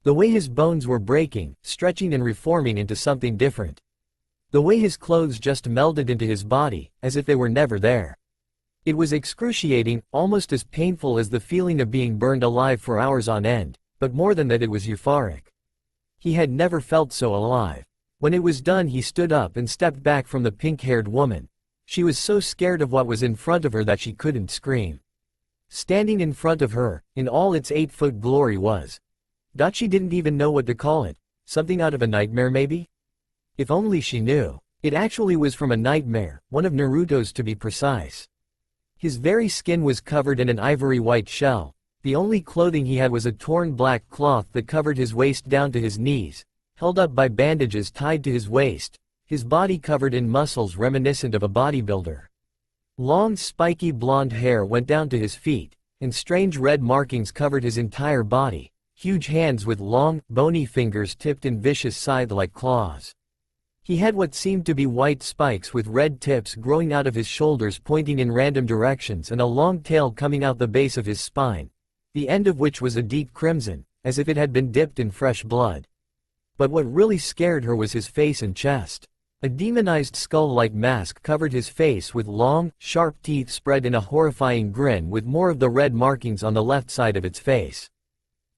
The way his bones were breaking, stretching and reforming into something different. The way his clothes just melded into his body, as if they were never there. It was excruciating, almost as painful as the feeling of being burned alive for hours on end, but more than that it was euphoric. He had never felt so alive. When it was done he stood up and stepped back from the pink-haired woman. She was so scared of what was in front of her that she couldn't scream. Standing in front of her, in all its 8-foot glory was. She didn't even know what to call it. Something out of a nightmare maybe? If only she knew. It actually was from a nightmare, one of Naruto's to be precise. His very skin was covered in an ivory white shell. The only clothing he had was a torn black cloth that covered his waist down to his knees, held up by bandages tied to his waist, his body covered in muscles reminiscent of a bodybuilder. Long spiky blonde hair went down to his feet, and strange red markings covered his entire body, huge hands with long, bony fingers tipped in vicious scythe-like claws. He had what seemed to be white spikes with red tips growing out of his shoulders pointing in random directions and a long tail coming out the base of his spine, the end of which was a deep crimson, as if it had been dipped in fresh blood. But what really scared her was his face and chest. A demonized skull-like mask covered his face with long, sharp teeth spread in a horrifying grin with more of the red markings on the left side of its face.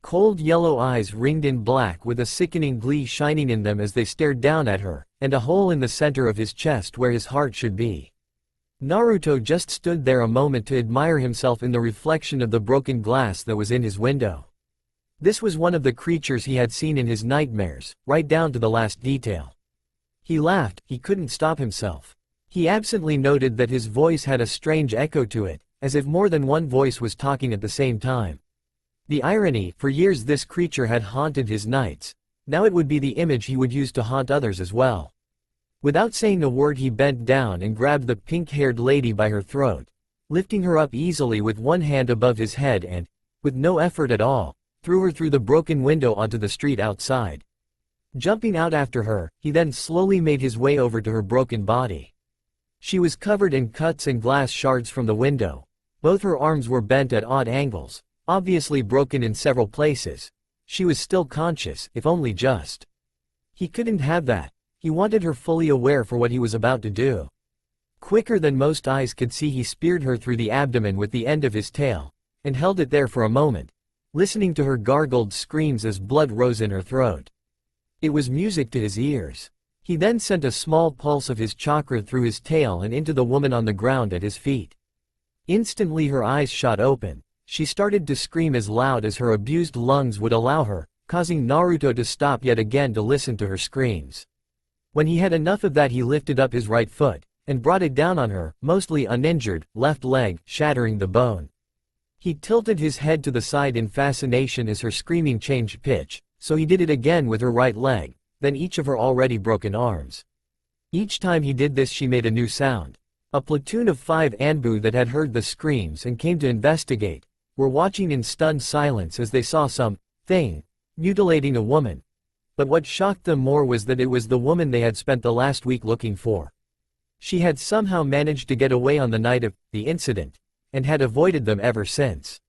Cold yellow eyes ringed in black with a sickening glee shining in them as they stared down at her, and a hole in the center of his chest where his heart should be. Naruto just stood there a moment to admire himself in the reflection of the broken glass that was in his window. This was one of the creatures he had seen in his nightmares, right down to the last detail. He laughed, he couldn't stop himself. He absently noted that his voice had a strange echo to it, as if more than one voice was talking at the same time. The irony, for years this creature had haunted his nights. Now it would be the image he would use to haunt others as well. Without saying a word he bent down and grabbed the pink-haired lady by her throat, lifting her up easily with one hand above his head and, with no effort at all, threw her through the broken window onto the street outside. Jumping out after her, he then slowly made his way over to her broken body. She was covered in cuts and glass shards from the window. Both her arms were bent at odd angles, obviously broken in several places. She was still conscious, if only just. He couldn't have that. He wanted her fully aware for what he was about to do. Quicker than most eyes could see he speared her through the abdomen with the end of his tail, and held it there for a moment, listening to her gargled screams as blood rose in her throat. It was music to his ears. He then sent a small pulse of his chakra through his tail and into the woman on the ground at his feet. Instantly her eyes shot open. She started to scream as loud as her abused lungs would allow her, causing Naruto to stop yet again to listen to her screams. When he had enough of that he lifted up his right foot, and brought it down on her, mostly uninjured, left leg, shattering the bone. He tilted his head to the side in fascination as her screaming changed pitch, so he did it again with her right leg, then each of her already broken arms. Each time he did this she made a new sound. A platoon of 5 Anbu that had heard the screams and came to investigate, were watching in stunned silence as they saw some thing mutilating a woman. But what shocked them more was that it was the woman they had spent the last week looking for. She had somehow managed to get away on the night of the incident, and had avoided them ever since.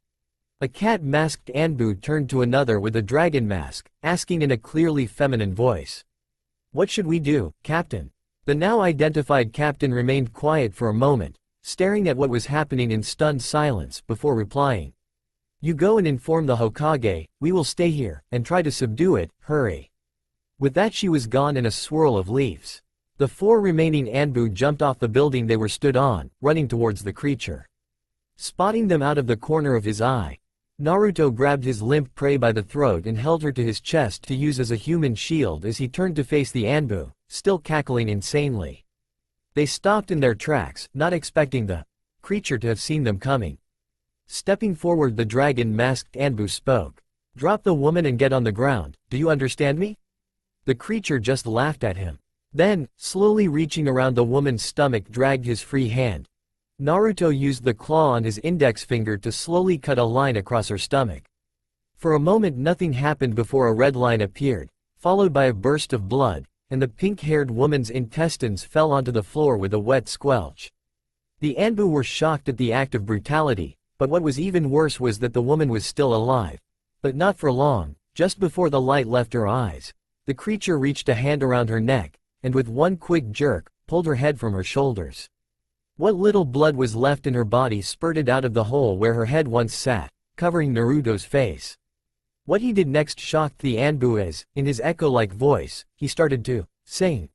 A cat-masked Anbu turned to another with a dragon mask, asking in a clearly feminine voice. "What should we do, Captain?" The now identified captain remained quiet for a moment, staring at what was happening in stunned silence before replying. "You go and inform the Hokage, we will stay here, and try to subdue it, hurry." With that she was gone in a swirl of leaves. The 4 remaining Anbu jumped off the building they were stood on, running towards the creature. Spotting them out of the corner of his eye, Naruto grabbed his limp prey by the throat and held her to his chest to use as a human shield as he turned to face the Anbu, still cackling insanely. They stopped in their tracks, not expecting the creature to have seen them coming. Stepping forward, the dragon-masked Anbu spoke. "Drop the woman and get on the ground, do you understand me?" The creature just laughed at him. Then, slowly reaching around the woman's stomach, dragged his free hand. Naruto used the claw on his index finger to slowly cut a line across her stomach. For a moment nothing happened before a red line appeared, followed by a burst of blood, and the pink-haired woman's intestines fell onto the floor with a wet squelch. The Anbu were shocked at the act of brutality, but what was even worse was that the woman was still alive. But not for long. Just before the light left her eyes, the creature reached a hand around her neck, and with one quick jerk, pulled her head from her shoulders. What little blood was left in her body spurted out of the hole where her head once sat, covering Naruto's face. What he did next shocked the Anbu as, in his echo-like voice, he started to sing.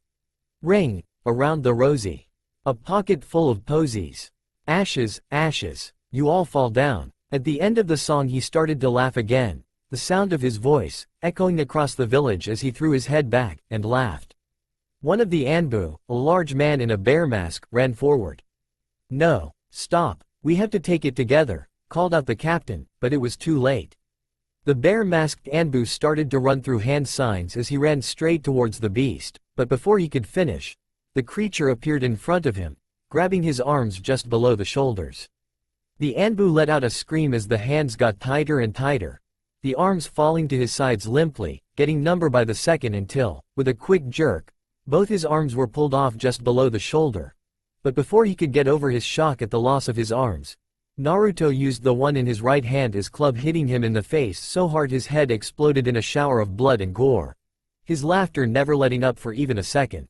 "Ring around the rosy. A pocket full of posies. Ashes, ashes, you all fall down." At the end of the song he started to laugh again, the sound of his voice, echoing across the village as he threw his head back, and laughed. One of the Anbu, a large man in a bear mask, ran forward. "No, stop, we have to take it together," called out the captain, but it was too late. The bear-masked Anbu started to run through hand signs as he ran straight towards the beast, but before he could finish, the creature appeared in front of him, grabbing his arms just below the shoulders. The Anbu let out a scream as the hands got tighter and tighter, the arms falling to his sides limply, getting number by the second until, with a quick jerk, both his arms were pulled off just below the shoulder. But before he could get over his shock at the loss of his arms, Naruto used the one in his right hand as club, hitting him in the face so hard his head exploded in a shower of blood and gore, his laughter never letting up for even a second.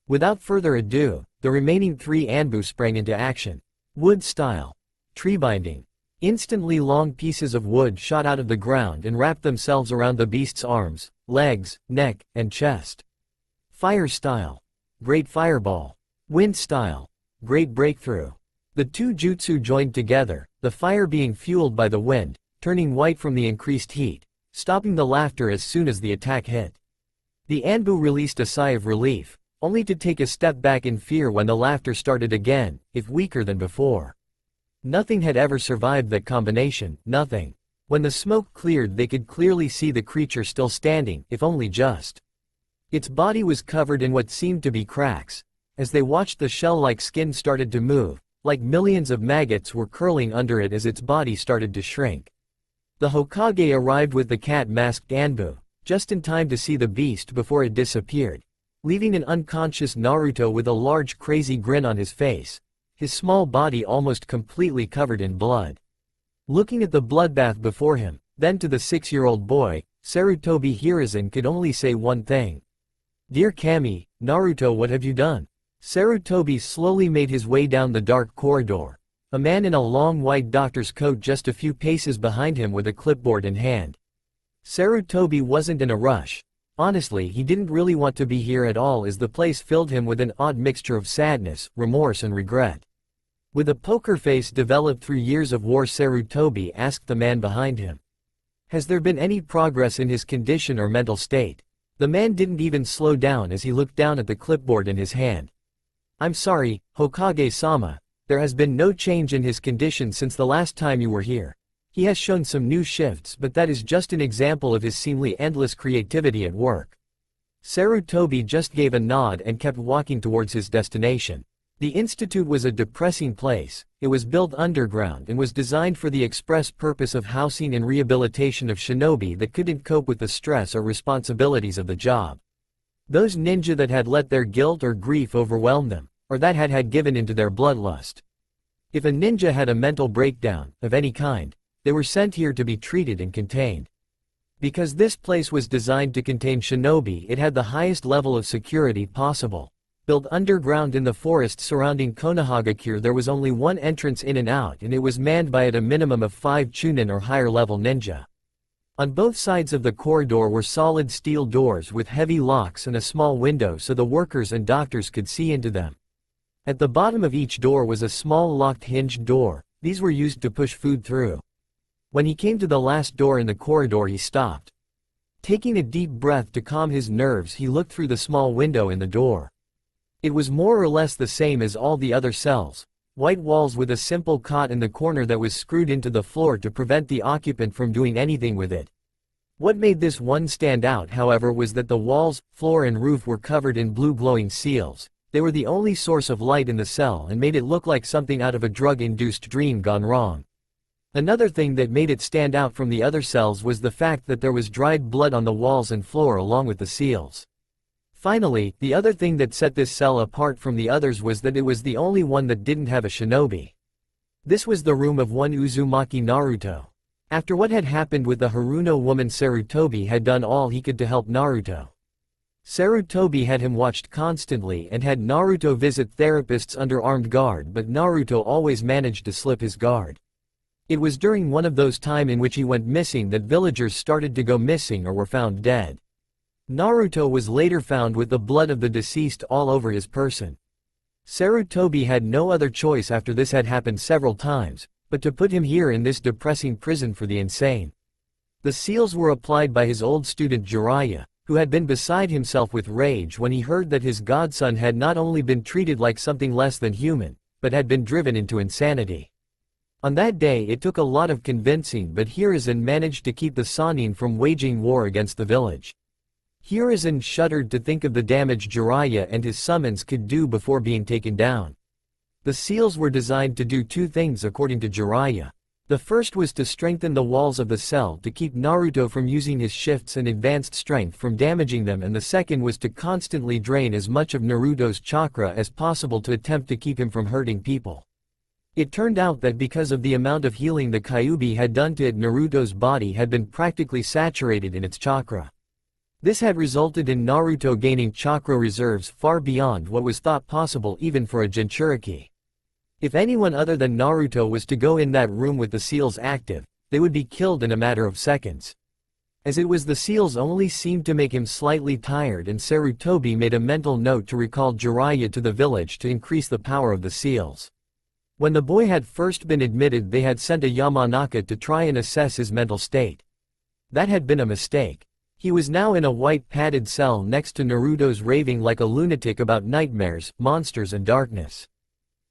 Without further ado, the remaining three Anbu sprang into action. Wood style. Tree binding. Instantly long pieces of wood shot out of the ground and wrapped themselves around the beast's arms, legs, neck, and chest. Fire style. Great fireball. Wind style. Great breakthrough. The two jutsu joined together, the fire being fueled by the wind, turning white from the increased heat, stopping the laughter as soon as the attack hit. The Anbu released a sigh of relief, only to take a step back in fear when the laughter started again, if weaker than before. Nothing had ever survived that combination, nothing. When the smoke cleared they could clearly see the creature still standing, if only just. Its body was covered in what seemed to be cracks. As they watched, the shell-like skin started to move, like millions of maggots were curling under it as its body started to shrink. The Hokage arrived with the cat-masked Anbu, just in time to see the beast before it disappeared, leaving an unconscious Naruto with a large crazy grin on his face, his small body almost completely covered in blood. Looking at the bloodbath before him, then to the 6-year-old boy, Sarutobi Hiruzen could only say one thing. "Dear Kami, Naruto, what have you done?" Sarutobi slowly made his way down the dark corridor, a man in a long white doctor's coat just a few paces behind him with a clipboard in hand. Sarutobi wasn't in a rush. Honestly, he didn't really want to be here at all as the place filled him with an odd mixture of sadness, remorse and regret. With a poker face developed through years of war, Sarutobi asked the man behind him. Has there been any progress in his condition or mental state? The man didn't even slow down as he looked down at the clipboard in his hand. I'm sorry, Hokage-sama, there has been no change in his condition since the last time you were here. He has shown some new shifts, but that is just an example of his seemingly endless creativity at work. Sarutobi just gave a nod and kept walking towards his destination. The institute was a depressing place. It was built underground and was designed for the express purpose of housing and rehabilitation of shinobi that couldn't cope with the stress or responsibilities of the job. Those ninja that had let their guilt or grief overwhelm them, or that had given into their bloodlust. If a ninja had a mental breakdown, of any kind, they were sent here to be treated and contained. Because this place was designed to contain shinobi, it had the highest level of security possible. Built underground in the forest surrounding Konohagakure, there was only one entrance in and out, and it was manned by at a minimum of 5 chunin or higher level ninja. On both sides of the corridor were solid steel doors with heavy locks and a small window so the workers and doctors could see into them. At the bottom of each door was a small locked hinged door. These were used to push food through. When he came to the last door in the corridor he stopped. Taking a deep breath to calm his nerves he looked through the small window in the door. It was more or less the same as all the other cells. White walls with a simple cot in the corner that was screwed into the floor to prevent the occupant from doing anything with it. What made this one stand out, however, was that the walls, floor and roof were covered in blue glowing seals. They were the only source of light in the cell and made it look like something out of a drug-induced dream gone wrong. Another thing that made it stand out from the other cells was the fact that there was dried blood on the walls and floor along with the seals. Finally, the other thing that set this cell apart from the others was that it was the only one that didn't have a shinobi. This was the room of one Uzumaki Naruto. After what had happened with the Haruno woman, Sarutobi had done all he could to help Naruto. Sarutobi had him watched constantly and had Naruto visit therapists under armed guard, but Naruto always managed to slip his guard. It was during one of those times in which he went missing that villagers started to go missing or were found dead. Naruto was later found with the blood of the deceased all over his person. Sarutobi had no other choice after this had happened several times, but to put him here in this depressing prison for the insane. The seals were applied by his old student Jiraiya, who had been beside himself with rage when he heard that his godson had not only been treated like something less than human, but had been driven into insanity. On that day it took a lot of convincing, but Hiruzen managed to keep the Sannin from waging war against the village. Hiruzen shuddered to think of the damage Jiraiya and his summons could do before being taken down. The seals were designed to do two things according to Jiraiya. The first was to strengthen the walls of the cell to keep Naruto from using his shifts and advanced strength from damaging them, and the second was to constantly drain as much of Naruto's chakra as possible to attempt to keep him from hurting people. It turned out that because of the amount of healing the Kyuubi had done to it, Naruto's body had been practically saturated in its chakra. This had resulted in Naruto gaining chakra reserves far beyond what was thought possible even for a Jinchuriki. If anyone other than Naruto was to go in that room with the seals active, they would be killed in a matter of seconds. As it was, the seals only seemed to make him slightly tired, and Sarutobi made a mental note to recall Jiraiya to the village to increase the power of the seals. When the boy had first been admitted, they had sent a Yamanaka to try and assess his mental state. That had been a mistake. He was now in a white padded cell next to Naruto's, raving like a lunatic about nightmares, monsters and darkness.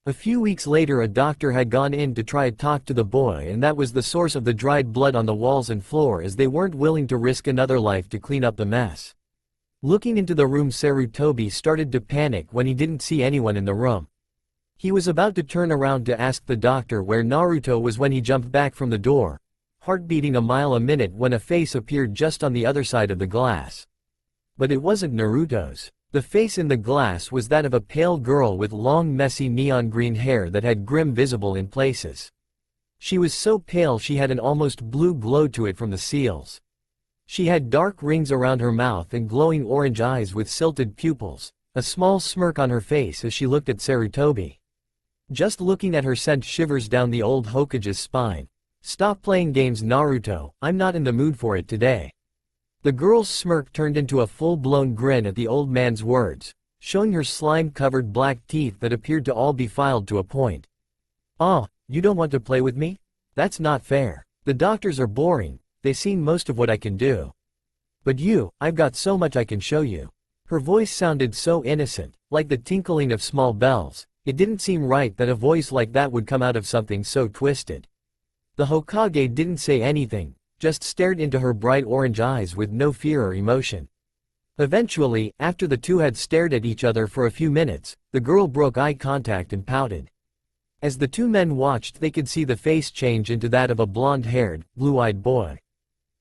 A few weeks later a doctor had gone in to try to talk to the boy, and that was the source of the dried blood on the walls and floor, as they weren't willing to risk another life to clean up the mess. Looking into the room, Sarutobi started to panic when he didn't see anyone in the room. He was about to turn around to ask the doctor where Naruto was when he jumped back from the door, heart beating a mile a minute, when a face appeared just on the other side of the glass. But it wasn't Naruto's. The face in the glass was that of a pale girl with long, messy neon green hair that had grim visible in places. She was so pale she had an almost blue glow to it from the seals. She had dark rings around her mouth and glowing orange eyes with silted pupils, a small smirk on her face as she looked at Sarutobi. Just looking at her sent shivers down the old Hokage's spine. "Stop playing games, Naruto, I'm not in the mood for it today." The girl's smirk turned into a full-blown grin at the old man's words, showing her slime-covered black teeth that appeared to all be filed to a point. "Oh, you don't want to play with me? That's not fair. The doctors are boring, they've seen most of what I can do. But you, I've got so much I can show you." Her voice sounded so innocent, like the tinkling of small bells. It didn't seem right that a voice like that would come out of something so twisted. The Hokage didn't say anything, just stared into her bright orange eyes with no fear or emotion. Eventually, after the two had stared at each other for a few minutes, the girl broke eye contact and pouted. As the two men watched, they could see the face change into that of a blonde-haired, blue-eyed boy.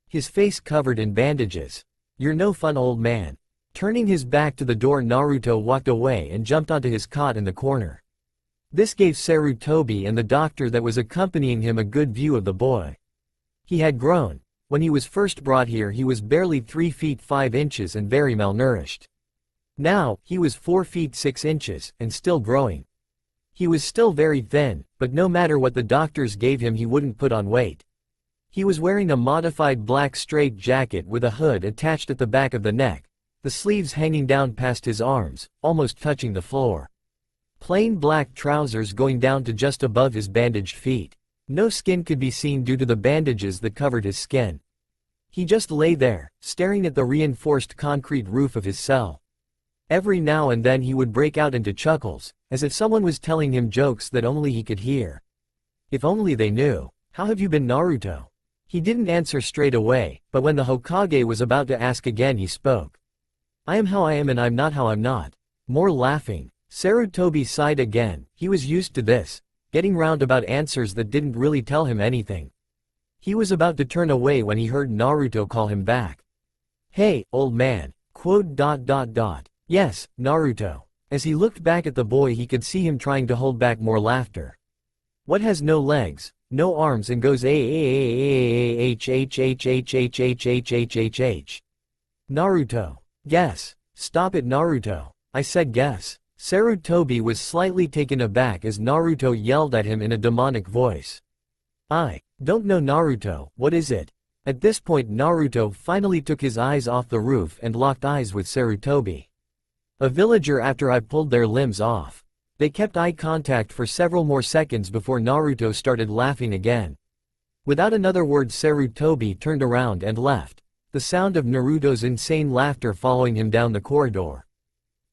His face covered in bandages. "You're no fun, old man." Turning his back to the door, Naruto walked away and jumped onto his cot in the corner. This gave Sarutobi and the doctor that was accompanying him a good view of the boy. He had grown. When he was first brought here he was barely 3 feet 5 inches and very malnourished. Now, he was 4 feet 6 inches, and still growing. He was still very thin, but no matter what the doctors gave him he wouldn't put on weight. He was wearing a modified black straight jacket with a hood attached at the back of the neck, the sleeves hanging down past his arms, almost touching the floor. Plain black trousers going down to just above his bandaged feet. No skin could be seen due to the bandages that covered his skin. He just lay there, staring at the reinforced concrete roof of his cell. Every now and then he would break out into chuckles, as if someone was telling him jokes that only he could hear. If only they knew. How have you been, Naruto? He didn't answer straight away, but when the Hokage was about to ask again he spoke. I am how I am and I'm not how I'm not. More laughing. Sarutobi sighed again. He was used to this, getting roundabout answers that didn't really tell him anything. He was about to turn away when he heard Naruto call him back. Hey, old man. Yes, Naruto. As he looked back at the boy he could see him trying to hold back more laughter. What has no legs, no arms and goes H. Naruto. Guess. Stop it, Naruto. I said guess. Sarutobi was slightly taken aback as Naruto yelled at him in a demonic voice. I don't know, Naruto, what is it? At this point Naruto finally took his eyes off the roof and locked eyes with Sarutobi. A villager after I pulled their limbs off. They kept eye contact for several more seconds before Naruto started laughing again. Without another word Sarutobi turned around and left, the sound of Naruto's insane laughter following him down the corridor.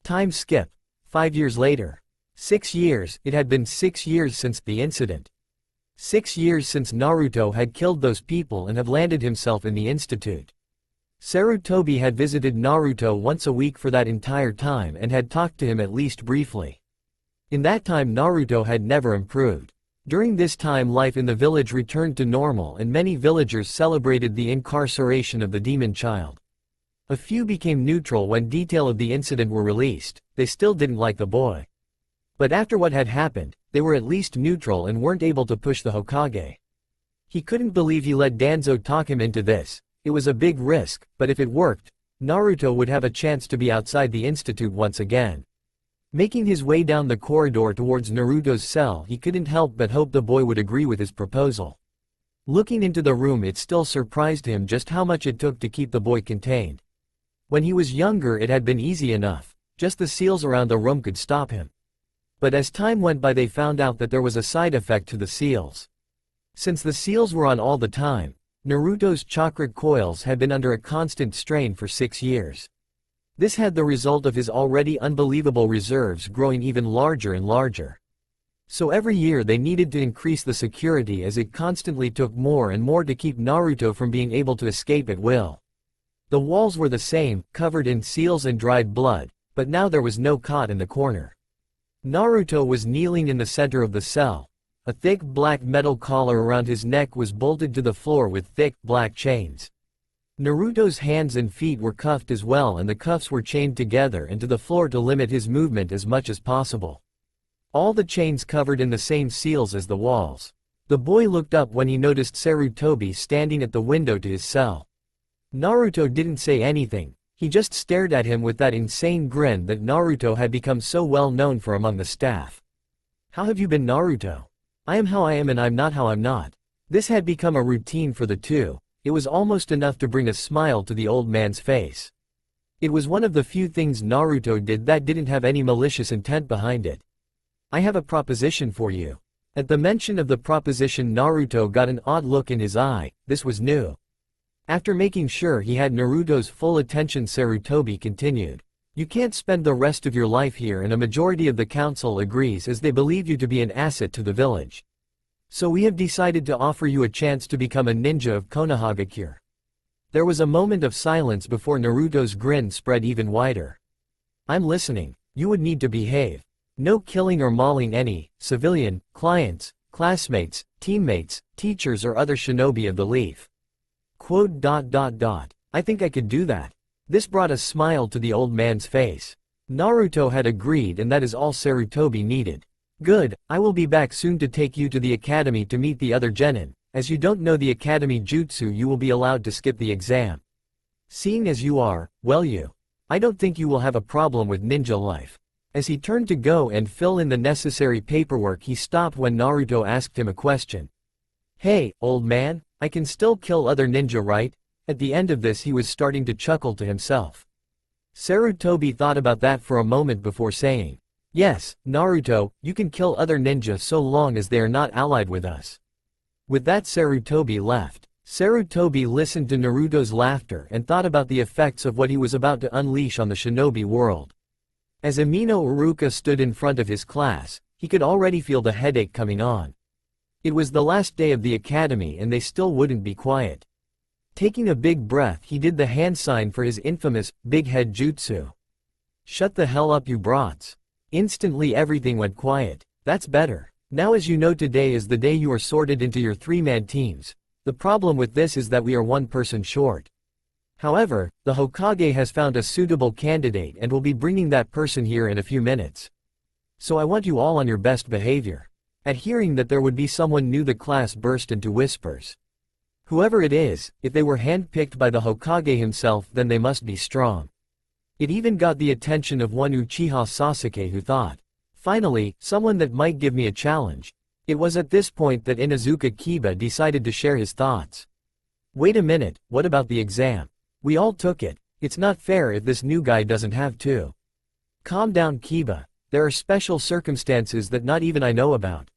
Time skip. 5 years later. 6 years, it had been 6 years since the incident. 6 years since Naruto had killed those people and have landed himself in the institute. Sarutobi had visited Naruto once a week for that entire time and had talked to him at least briefly. In that time Naruto had never improved. During this time life in the village returned to normal and many villagers celebrated the incarceration of the demon child. A few became neutral when details of the incident were released. They still didn't like the boy. But after what had happened, they were at least neutral and weren't able to push the Hokage. He couldn't believe he let Danzo talk him into this. It was a big risk, but if it worked, Naruto would have a chance to be outside the institute once again. Making his way down the corridor towards Naruto's cell, he couldn't help but hope the boy would agree with his proposal. Looking into the room, it still surprised him just how much it took to keep the boy contained. When he was younger it had been easy enough, just the seals around the room could stop him. But as time went by they found out that there was a side effect to the seals. Since the seals were on all the time, Naruto's chakra coils had been under a constant strain for 6 years. This had the result of his already unbelievable reserves growing even larger and larger. So every year they needed to increase the security as it constantly took more and more to keep Naruto from being able to escape at will. The walls were the same, covered in seals and dried blood, but now there was no cot in the corner. Naruto was kneeling in the center of the cell. A thick black metal collar around his neck was bolted to the floor with thick, black chains. Naruto's hands and feet were cuffed as well and the cuffs were chained together and to the floor to limit his movement as much as possible. All the chains covered in the same seals as the walls. The boy looked up when he noticed Sarutobi standing at the window to his cell. Naruto didn't say anything, he just stared at him with that insane grin that Naruto had become so well known for among the staff. How have you been, Naruto? I am how I am and I'm not how I'm not. This had become a routine for the two. It was almost enough to bring a smile to the old man's face. It was one of the few things Naruto did that didn't have any malicious intent behind it. I have a proposition for you. At the mention of the proposition Naruto got an odd look in his eye. This was new. After making sure he had Naruto's full attention Sarutobi continued. You can't spend the rest of your life here and a majority of the council agrees as they believe you to be an asset to the village. So we have decided to offer you a chance to become a ninja of Konohagakure. There was a moment of silence before Naruto's grin spread even wider. I'm listening. You would need to behave. No killing or mauling any civilian, clients, classmates, teammates, teachers or other shinobi of the leaf. I think I could do that. This brought a smile to the old man's face. Naruto had agreed and that is all Sarutobi needed. Good, I will be back soon to take you to the academy to meet the other genin. As you don't know the academy jutsu you will be allowed to skip the exam. Seeing as you are, I don't think you will have a problem with ninja life. As he turned to go and fill in the necessary paperwork he stopped when Naruto asked him a question. Hey, old man, I can still kill other ninja, right? At the end of this he was starting to chuckle to himself. Sarutobi thought about that for a moment before saying, yes, Naruto, you can kill other ninja so long as they are not allied with us. With that, Sarutobi left. Sarutobi listened to Naruto's laughter and thought about the effects of what he was about to unleash on the shinobi world. As Amino Iruka stood in front of his class, he could already feel the headache coming on. It was the last day of the academy and they still wouldn't be quiet. Taking a big breath, he did the hand sign for his infamous, big head jutsu. "Shut the hell up, you brats." Instantly everything went quiet. "That's better. Now, as you know, today is the day you are sorted into your 3-man teams. The problem with this is that we are one person short. However, the Hokage has found a suitable candidate and will be bringing that person here in a few minutes. So I want you all on your best behavior." At hearing that there would be someone new, the class burst into whispers. Whoever it is, if they were handpicked by the Hokage himself, then they must be strong. It even got the attention of one Uchiha Sasuke, who thought, "Finally, someone that might give me a challenge." It was at this point that Inuzuka Kiba decided to share his thoughts. "Wait a minute, what about the exam? We all took it. It's not fair if this new guy doesn't have to." "Calm down, Kiba. There are special circumstances that not even I know about.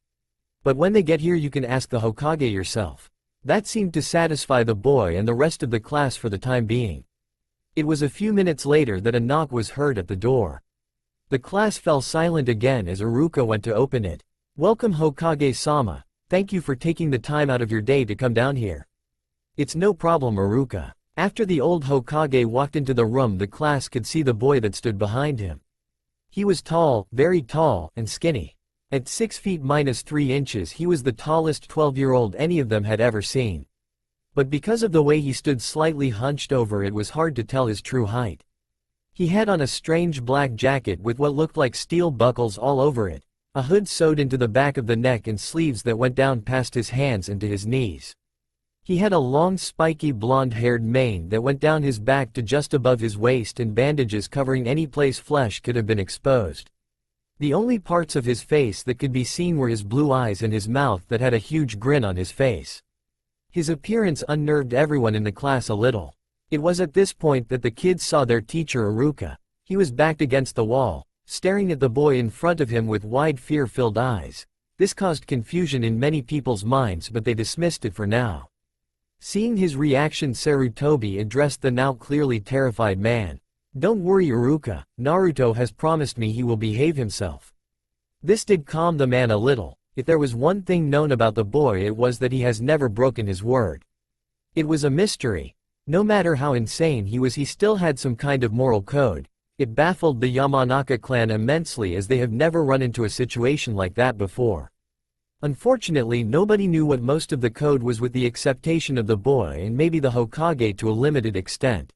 But when they get here you can ask the Hokage yourself." That seemed to satisfy the boy and the rest of the class for the time being. It was a few minutes later that a knock was heard at the door. The class fell silent again as Iruka went to open it. "Welcome, Hokage-sama. Thank you for taking the time out of your day to come down here." "It's no problem, Iruka." After the old Hokage walked into the room, the class could see the boy that stood behind him. He was tall, very tall, and skinny. At 6 feet minus 3 inches he was the tallest 12-year-old any of them had ever seen. But because of the way he stood slightly hunched over, it was hard to tell his true height. He had on a strange black jacket with what looked like steel buckles all over it, a hood sewed into the back of the neck and sleeves that went down past his hands and to his knees. He had a long spiky blonde-haired mane that went down his back to just above his waist and bandages covering any place flesh could have been exposed. The only parts of his face that could be seen were his blue eyes and his mouth that had a huge grin on his face. His appearance unnerved everyone in the class a little. It was at this point that the kids saw their teacher Iruka. He was backed against the wall, staring at the boy in front of him with wide fear-filled eyes. This caused confusion in many people's minds, but they dismissed it for now. Seeing his reaction, Sarutobi addressed the now clearly terrified man. "Don't worry, Iruka, Naruto has promised me he will behave himself." This did calm the man a little. If there was one thing known about the boy, it was that he has never broken his word. It was a mystery. No matter how insane he was, he still had some kind of moral code. It baffled the Yamanaka clan immensely, as they have never run into a situation like that before. Unfortunately, nobody knew what most of the code was, with the exception of the boy and maybe the Hokage to a limited extent.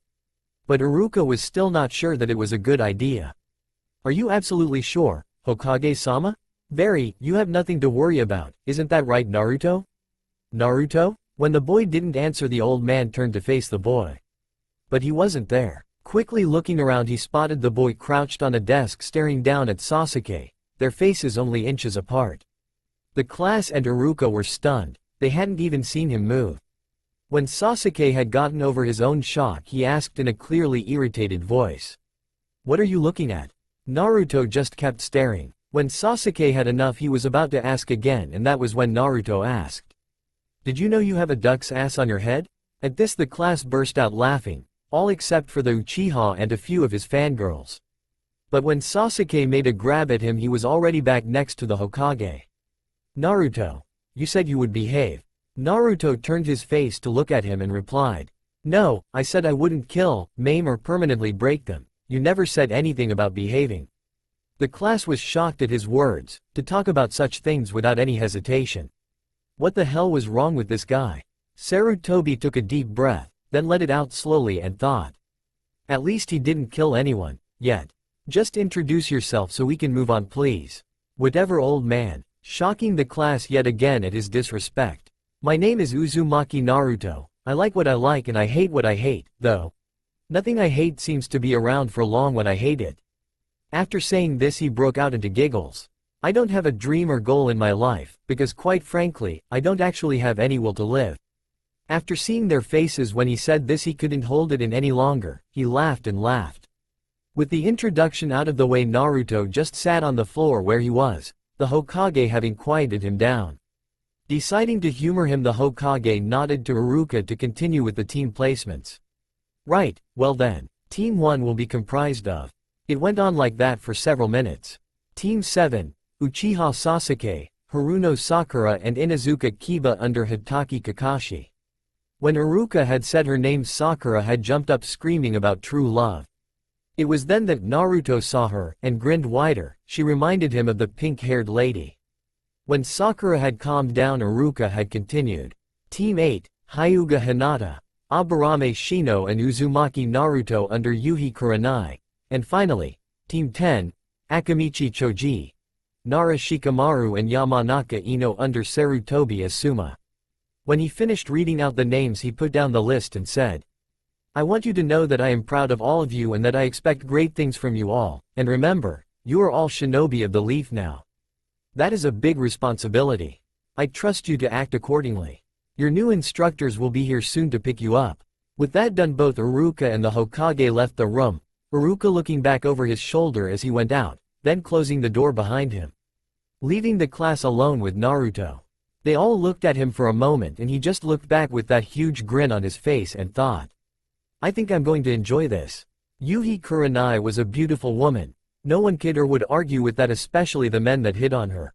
But Iruka was still not sure that it was a good idea. "Are you absolutely sure, Hokage-sama?" "Very, you have nothing to worry about, isn't that right, Naruto?" "Naruto?" When the boy didn't answer, the old man turned to face the boy. But he wasn't there. Quickly looking around, he spotted the boy crouched on a desk staring down at Sasuke, their faces only inches apart. The class and Iruka were stunned. They hadn't even seen him move. When Sasuke had gotten over his own shock, he asked in a clearly irritated voice, "What are you looking at?" Naruto just kept staring. When Sasuke had enough, he was about to ask again, and that was when Naruto asked, "Did you know you have a duck's ass on your head?" At this, the class burst out laughing, all except for the Uchiha and a few of his fangirls. But when Sasuke made a grab at him, he was already back next to the Hokage. "Naruto, you said you would behave." Naruto turned his face to look at him and replied, "No, I said I wouldn't kill, maim or permanently break them. You never said anything about behaving." The class was shocked at his words, to talk about such things without any hesitation. What the hell was wrong with this guy? Sarutobi took a deep breath, then let it out slowly and thought, "At least he didn't kill anyone, yet. Just introduce yourself so we can move on, please." "Whatever, old man," shocking the class yet again at his disrespect. "My name is Uzumaki Naruto. I like what I like and I hate what I hate, though. Nothing I hate seems to be around for long when I hate it." After saying this, he broke out into giggles. "I don't have a dream or goal in my life, because quite frankly, I don't actually have any will to live." After seeing their faces when he said this, he couldn't hold it in any longer. He laughed and laughed. With the introduction out of the way, Naruto just sat on the floor where he was, the Hokage having quieted him down. Deciding to humor him, the Hokage nodded to Iruka to continue with the team placements. Right, well then, Team 1 will be comprised of. It went on like that for several minutes. Team 7, Uchiha Sasuke, Haruno Sakura and Inuzuka Kiba under Hitaki Kakashi. When Iruka had said her name, Sakura had jumped up screaming about true love. It was then that Naruto saw her, and grinned wider. She reminded him of the pink-haired lady. When Sakura had calmed down, Iruka had continued. Team 8, Hyuga Hinata, Aburame Shino and Uzumaki Naruto under Yuhi Kurenai. And finally, Team 10, Akamichi Choji, Nara Shikamaru and Yamanaka Ino under Sarutobi Asuma. When he finished reading out the names, he put down the list and said, I want you to know that I am proud of all of you and that I expect great things from you all, and remember, you are all shinobi of the leaf now. That is a big responsibility. I trust you to act accordingly. Your new instructors will be here soon to pick you up. With that done, both Iruka and the Hokage left the room, Iruka looking back over his shoulder as he went out, then closing the door behind him. Leaving the class alone with Naruto. They all looked at him for a moment and he just looked back with that huge grin on his face and thought, I think I'm going to enjoy this. Yuhi Kurenai was a beautiful woman. No one could or would argue with that, especially the men that hit on her.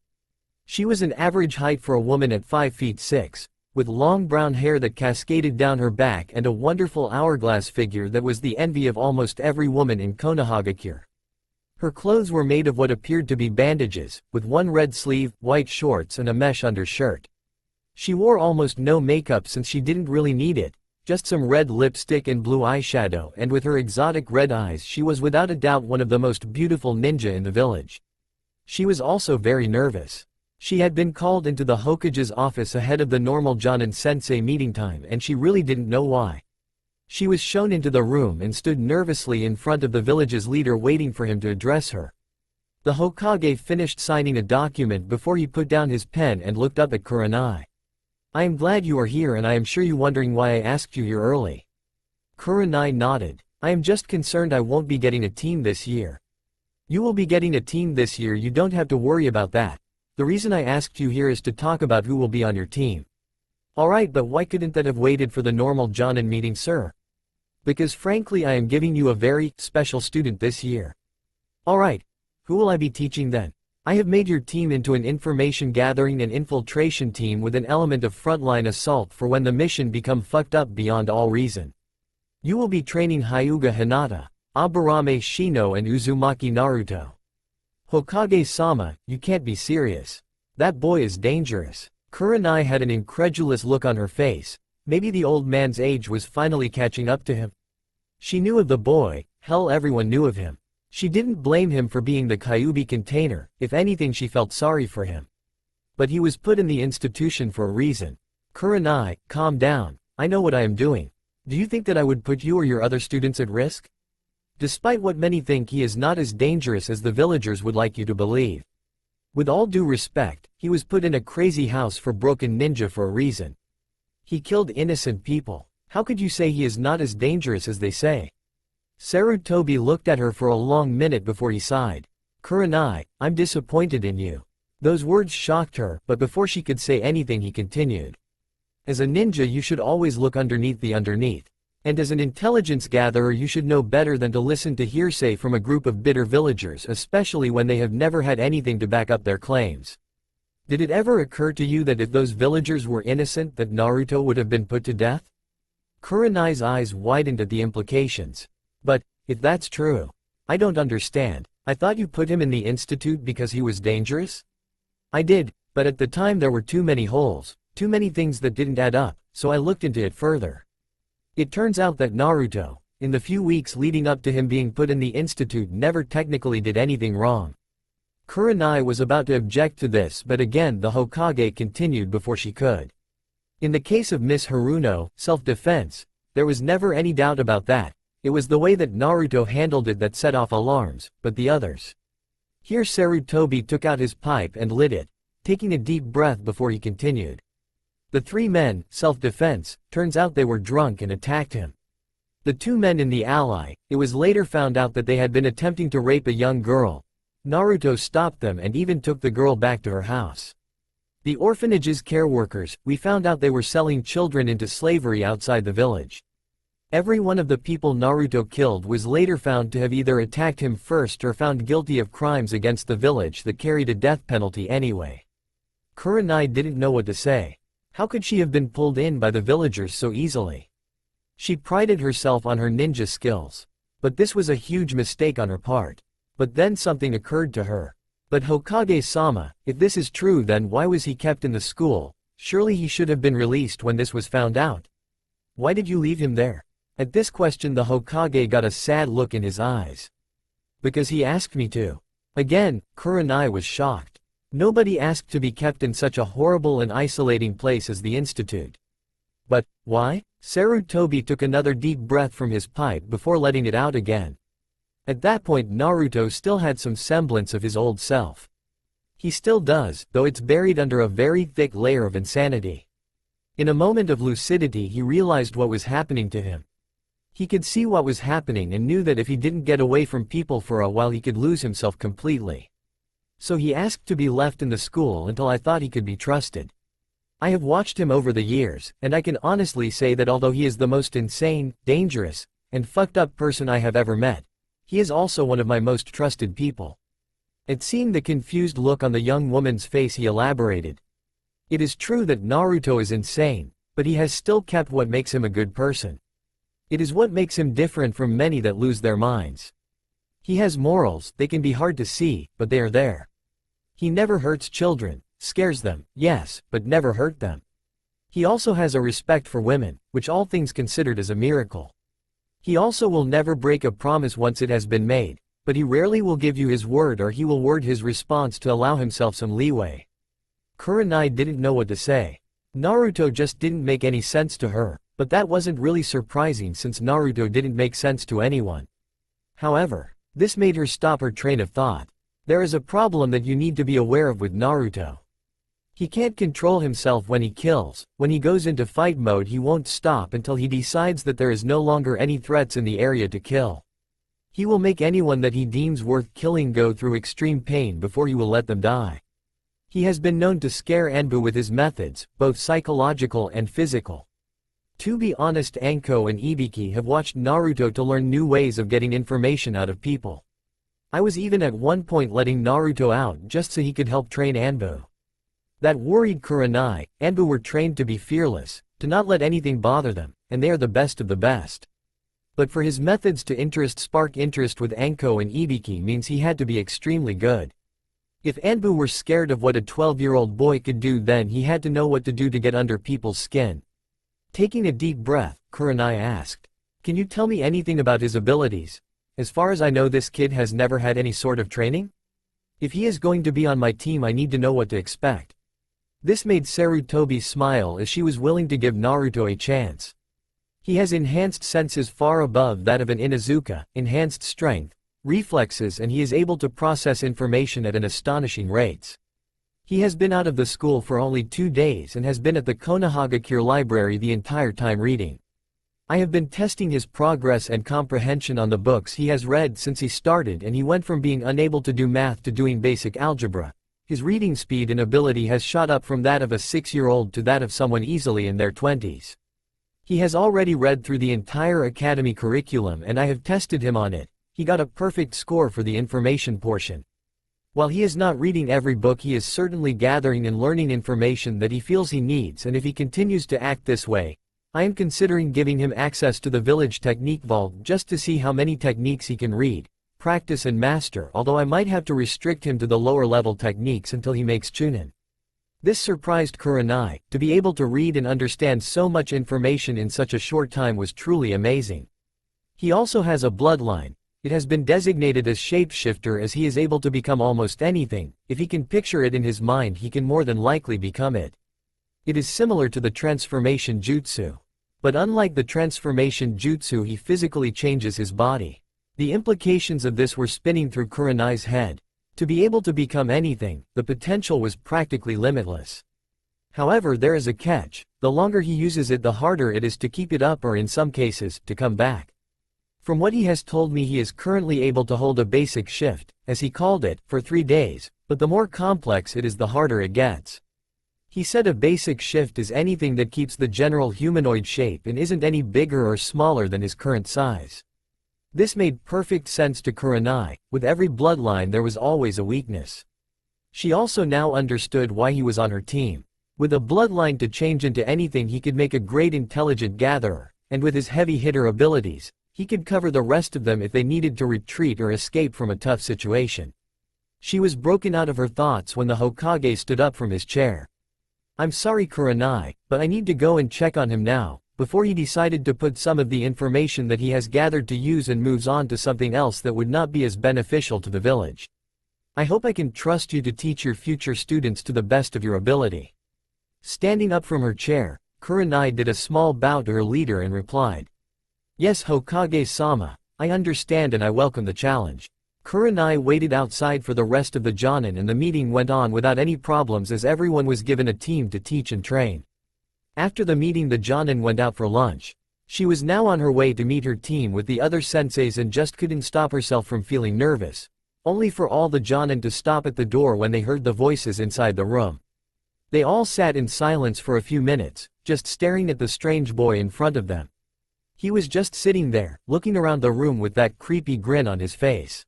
She was an average height for a woman at 5 feet 6, with long brown hair that cascaded down her back and a wonderful hourglass figure that was the envy of almost every woman in Konohagakure. Her clothes were made of what appeared to be bandages, with one red sleeve, white shorts and a mesh undershirt. She wore almost no makeup since she didn't really need it, just some red lipstick and blue eyeshadow, and with her exotic red eyes she was without a doubt one of the most beautiful ninja in the village. She was also very nervous. She had been called into the Hokage's office ahead of the normal Jonin Sensei meeting time and she really didn't know why. She was shown into the room and stood nervously in front of the village's leader waiting for him to address her. The Hokage finished signing a document before he put down his pen and looked up at Kurenai. I am glad you are here and I am sure you're wondering why I asked you here early. Kurenai nodded. I am just concerned I won't be getting a team this year. You will be getting a team this year, you don't have to worry about that. The reason I asked you here is to talk about who will be on your team. Alright, but why couldn't that have waited for the normal Jonin meeting, sir? Because frankly I am giving you a very special student this year. Alright, who will I be teaching then? I have made your team into an information gathering and infiltration team with an element of frontline assault for when the mission become fucked up beyond all reason. You will be training Hyuga Hinata, Aburame Shino and Uzumaki Naruto. Hokage-sama, you can't be serious. That boy is dangerous. Kurenai had an incredulous look on her face. Maybe the old man's age was finally catching up to him. She knew of the boy, hell everyone knew of him. She didn't blame him for being the Kyuubi container, if anything she felt sorry for him. But he was put in the institution for a reason. Kurenai, calm down, I know what I am doing. Do you think that I would put you or your other students at risk? Despite what many think, he is not as dangerous as the villagers would like you to believe. With all due respect, he was put in a crazy house for broken ninja for a reason. He killed innocent people. How could you say he is not as dangerous as they say? Sarutobi looked at her for a long minute before he sighed. Kurenai, I'm disappointed in you. Those words shocked her, but before she could say anything he continued. As a ninja you should always look underneath the underneath. And as an intelligence gatherer you should know better than to listen to hearsay from a group of bitter villagers, especially when they have never had anything to back up their claims. Did it ever occur to you that if those villagers were innocent that Naruto would have been put to death? Kurenai's eyes widened at the implications. But, if that's true, I don't understand. I thought you put him in the institute because he was dangerous? I did, but at the time there were too many holes, too many things that didn't add up, so I looked into it further. It turns out that Naruto, in the few weeks leading up to him being put in the institute, never technically did anything wrong. Kurenai was about to object to this, but again the Hokage continued before she could. In the case of Miss Haruno, self-defense, there was never any doubt about that. It was the way that Naruto handled it that set off alarms, but the others. Here Sarutobi took out his pipe and lit it, taking a deep breath before he continued. The three men, self-defense, turns out they were drunk and attacked him. The two men in the ally, it was later found out that they had been attempting to rape a young girl. Naruto stopped them and even took the girl back to her house. The orphanage's care workers, we found out they were selling children into slavery outside the village. Every one of the people Naruto killed was later found to have either attacked him first or found guilty of crimes against the village that carried a death penalty anyway. Kurenai didn't know what to say. How could she have been pulled in by the villagers so easily? She prided herself on her ninja skills. But this was a huge mistake on her part. But then something occurred to her. But Hokage-sama, if this is true, then why was he kept in the school? Surely he should have been released when this was found out. Why did you leave him there? At this question the Hokage got a sad look in his eyes. Because he asked me to. Again, Kurenai was shocked. Nobody asked to be kept in such a horrible and isolating place as the institute. But, why? Sarutobi took another deep breath from his pipe before letting it out again. At that point Naruto still had some semblance of his old self. He still does, though it's buried under a very thick layer of insanity. In a moment of lucidity he realized what was happening to him. He could see what was happening and knew that if he didn't get away from people for a while he could lose himself completely. So he asked to be left in the school until I thought he could be trusted. I have watched him over the years, and I can honestly say that although he is the most insane, dangerous, and fucked up person I have ever met, he is also one of my most trusted people. At seeing the confused look on the young woman's face he elaborated. It is true that Naruto is insane, but he has still kept what makes him a good person. It is what makes him different from many that lose their minds. He has morals, they can be hard to see, but they are there. He never hurts children, scares them, yes, but never hurt them. He also has a respect for women, which all things considered is a miracle. He also will never break a promise once it has been made, but he rarely will give you his word or he will word his response to allow himself some leeway. Kurenai didn't know what to say. Naruto just didn't make any sense to her, but that wasn't really surprising since Naruto didn't make sense to anyone. However, this made her stop her train of thought. There is a problem that you need to be aware of with Naruto. He can't control himself when he kills. When he goes into fight mode he won't stop until he decides that there is no longer any threats in the area to kill. He will make anyone that he deems worth killing go through extreme pain before he will let them die. He has been known to scare Anbu with his methods, both psychological and physical. To be honest, Anko and Ibiki have watched Naruto to learn new ways of getting information out of people. I was even at one point letting Naruto out just so he could help train Anbu. That worried Kurenai. Anbu were trained to be fearless, to not let anything bother them, and they are the best of the best. But for his methods to spark interest with Anko and Ibiki means he had to be extremely good. If Anbu were scared of what a 12-year-old boy could do, then he had to know what to do to get under people's skin. Taking a deep breath, Kurenai asked, "Can you tell me anything about his abilities? As far as I know this kid has never had any sort of training? If he is going to be on my team I need to know what to expect." This made Sarutobi smile as she was willing to give Naruto a chance. He has enhanced senses far above that of an Inuzuka, enhanced strength, reflexes, and he is able to process information at an astonishing rates. He has been out of the school for only 2 days and has been at the Konohagakure library the entire time reading. I have been testing his progress and comprehension on the books he has read since he started, and he went from being unable to do math to doing basic algebra. His reading speed and ability has shot up from that of a 6-year-old to that of someone easily in their 20s. He has already read through the entire academy curriculum and I have tested him on it. He got a perfect score for the information portion. While he is not reading every book, he is certainly gathering and learning information that he feels he needs, and if he continues to act this way, I am considering giving him access to the village technique vault just to see how many techniques he can read, practice and master, although I might have to restrict him to the lower level techniques until he makes Chunin. This surprised Kurenai. To be able to read and understand so much information in such a short time was truly amazing. He also has a bloodline. It has been designated as shapeshifter as he is able to become almost anything. If he can picture it in his mind he can more than likely become it. It is similar to the transformation jutsu. But unlike the transformation jutsu he physically changes his body. The implications of this were spinning through Kurenai's head. To be able to become anything, the potential was practically limitless. However, there is a catch. The longer he uses it the harder it is to keep it up, or in some cases, to come back. From what he has told me he is currently able to hold a basic shift, as he called it, for 3 days, but the more complex it is the harder it gets. He said a basic shift is anything that keeps the general humanoid shape and isn't any bigger or smaller than his current size. This made perfect sense to Kurenai. With every bloodline there was always a weakness. She also now understood why he was on her team. With a bloodline to change into anything, he could make a great intelligent gatherer, and with his heavy hitter abilities, he could cover the rest of them if they needed to retreat or escape from a tough situation. She was broken out of her thoughts when the Hokage stood up from his chair. "I'm sorry Kurenai, but I need to go and check on him now," before he decided to put some of the information that he has gathered to use and moves on to something else that would not be as beneficial to the village. "I hope I can trust you to teach your future students to the best of your ability." Standing up from her chair, Kurenai did a small bow to her leader and replied, "Yes Hokage-sama, I understand and I welcome the challenge." Kurenai waited outside for the rest of the Jonin and the meeting went on without any problems as everyone was given a team to teach and train. After the meeting the Jonin went out for lunch. She was now on her way to meet her team with the other senseis and just couldn't stop herself from feeling nervous, only for all the Jonin to stop at the door when they heard the voices inside the room. They all sat in silence for a few minutes, just staring at the strange boy in front of them. He was just sitting there, looking around the room with that creepy grin on his face.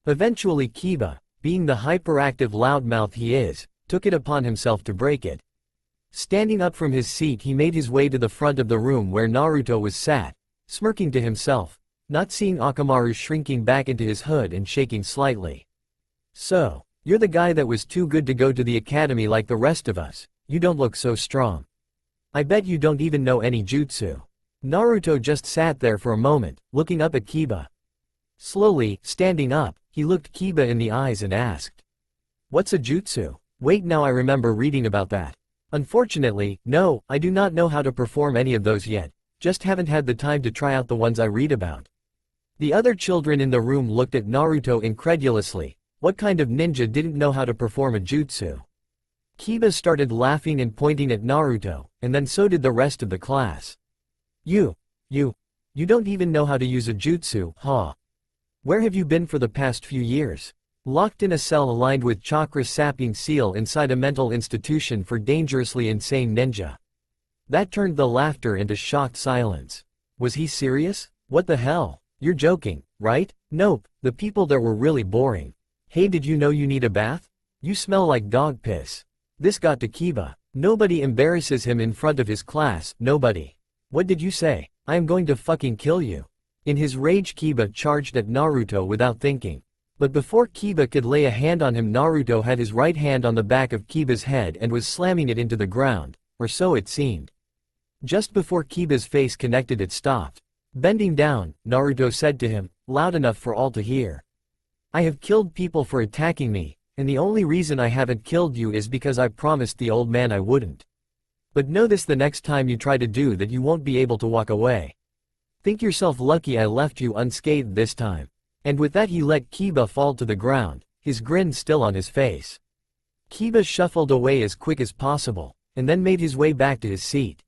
Eventually Kiba, being the hyperactive loudmouth he is, took it upon himself to break it. Standing up from his seat he made his way to the front of the room where Naruto was sat, smirking to himself, not seeing Akamaru shrinking back into his hood and shaking slightly. "So, you're the guy that was too good to go to the academy like the rest of us. You don't look so strong. I bet you don't even know any jutsu." Naruto just sat there for a moment, looking up at Kiba. Slowly, standing up, he looked Kiba in the eyes and asked, "What's a jutsu? Wait, now I remember reading about that. Unfortunately, no, I do not know how to perform any of those yet, just haven't had the time to try out the ones I read about." The other children in the room looked at Naruto incredulously. What kind of ninja didn't know how to perform a jutsu? Kiba started laughing and pointing at Naruto, and then so did the rest of the class. You don't even know how to use a jutsu, huh? Where have you been for the past few years? Locked in a cell aligned with chakra sapping seal inside a mental institution for dangerously insane ninja. That turned the laughter into shocked silence. Was he serious? What the hell? You're joking, right? Nope, the people there were really boring. Hey, did you know you need a bath? You smell like dog piss. This got to Kiba. Nobody embarrasses him in front of his class, nobody. What did you say? I am going to fucking kill you. In his rage Kiba charged at Naruto without thinking. But before Kiba could lay a hand on him, Naruto had his right hand on the back of Kiba's head and was slamming it into the ground, or so it seemed. Just before Kiba's face connected it stopped. Bending down, Naruto said to him, loud enough for all to hear. "I have killed people for attacking me, and the only reason I haven't killed you is because I promised the old man I wouldn't. But know this, the next time you try to do that you won't be able to walk away. Think yourself lucky I left you unscathed this time." And with that he let Kiba fall to the ground, his grin still on his face. Kiba shuffled away as quick as possible, and then made his way back to his seat.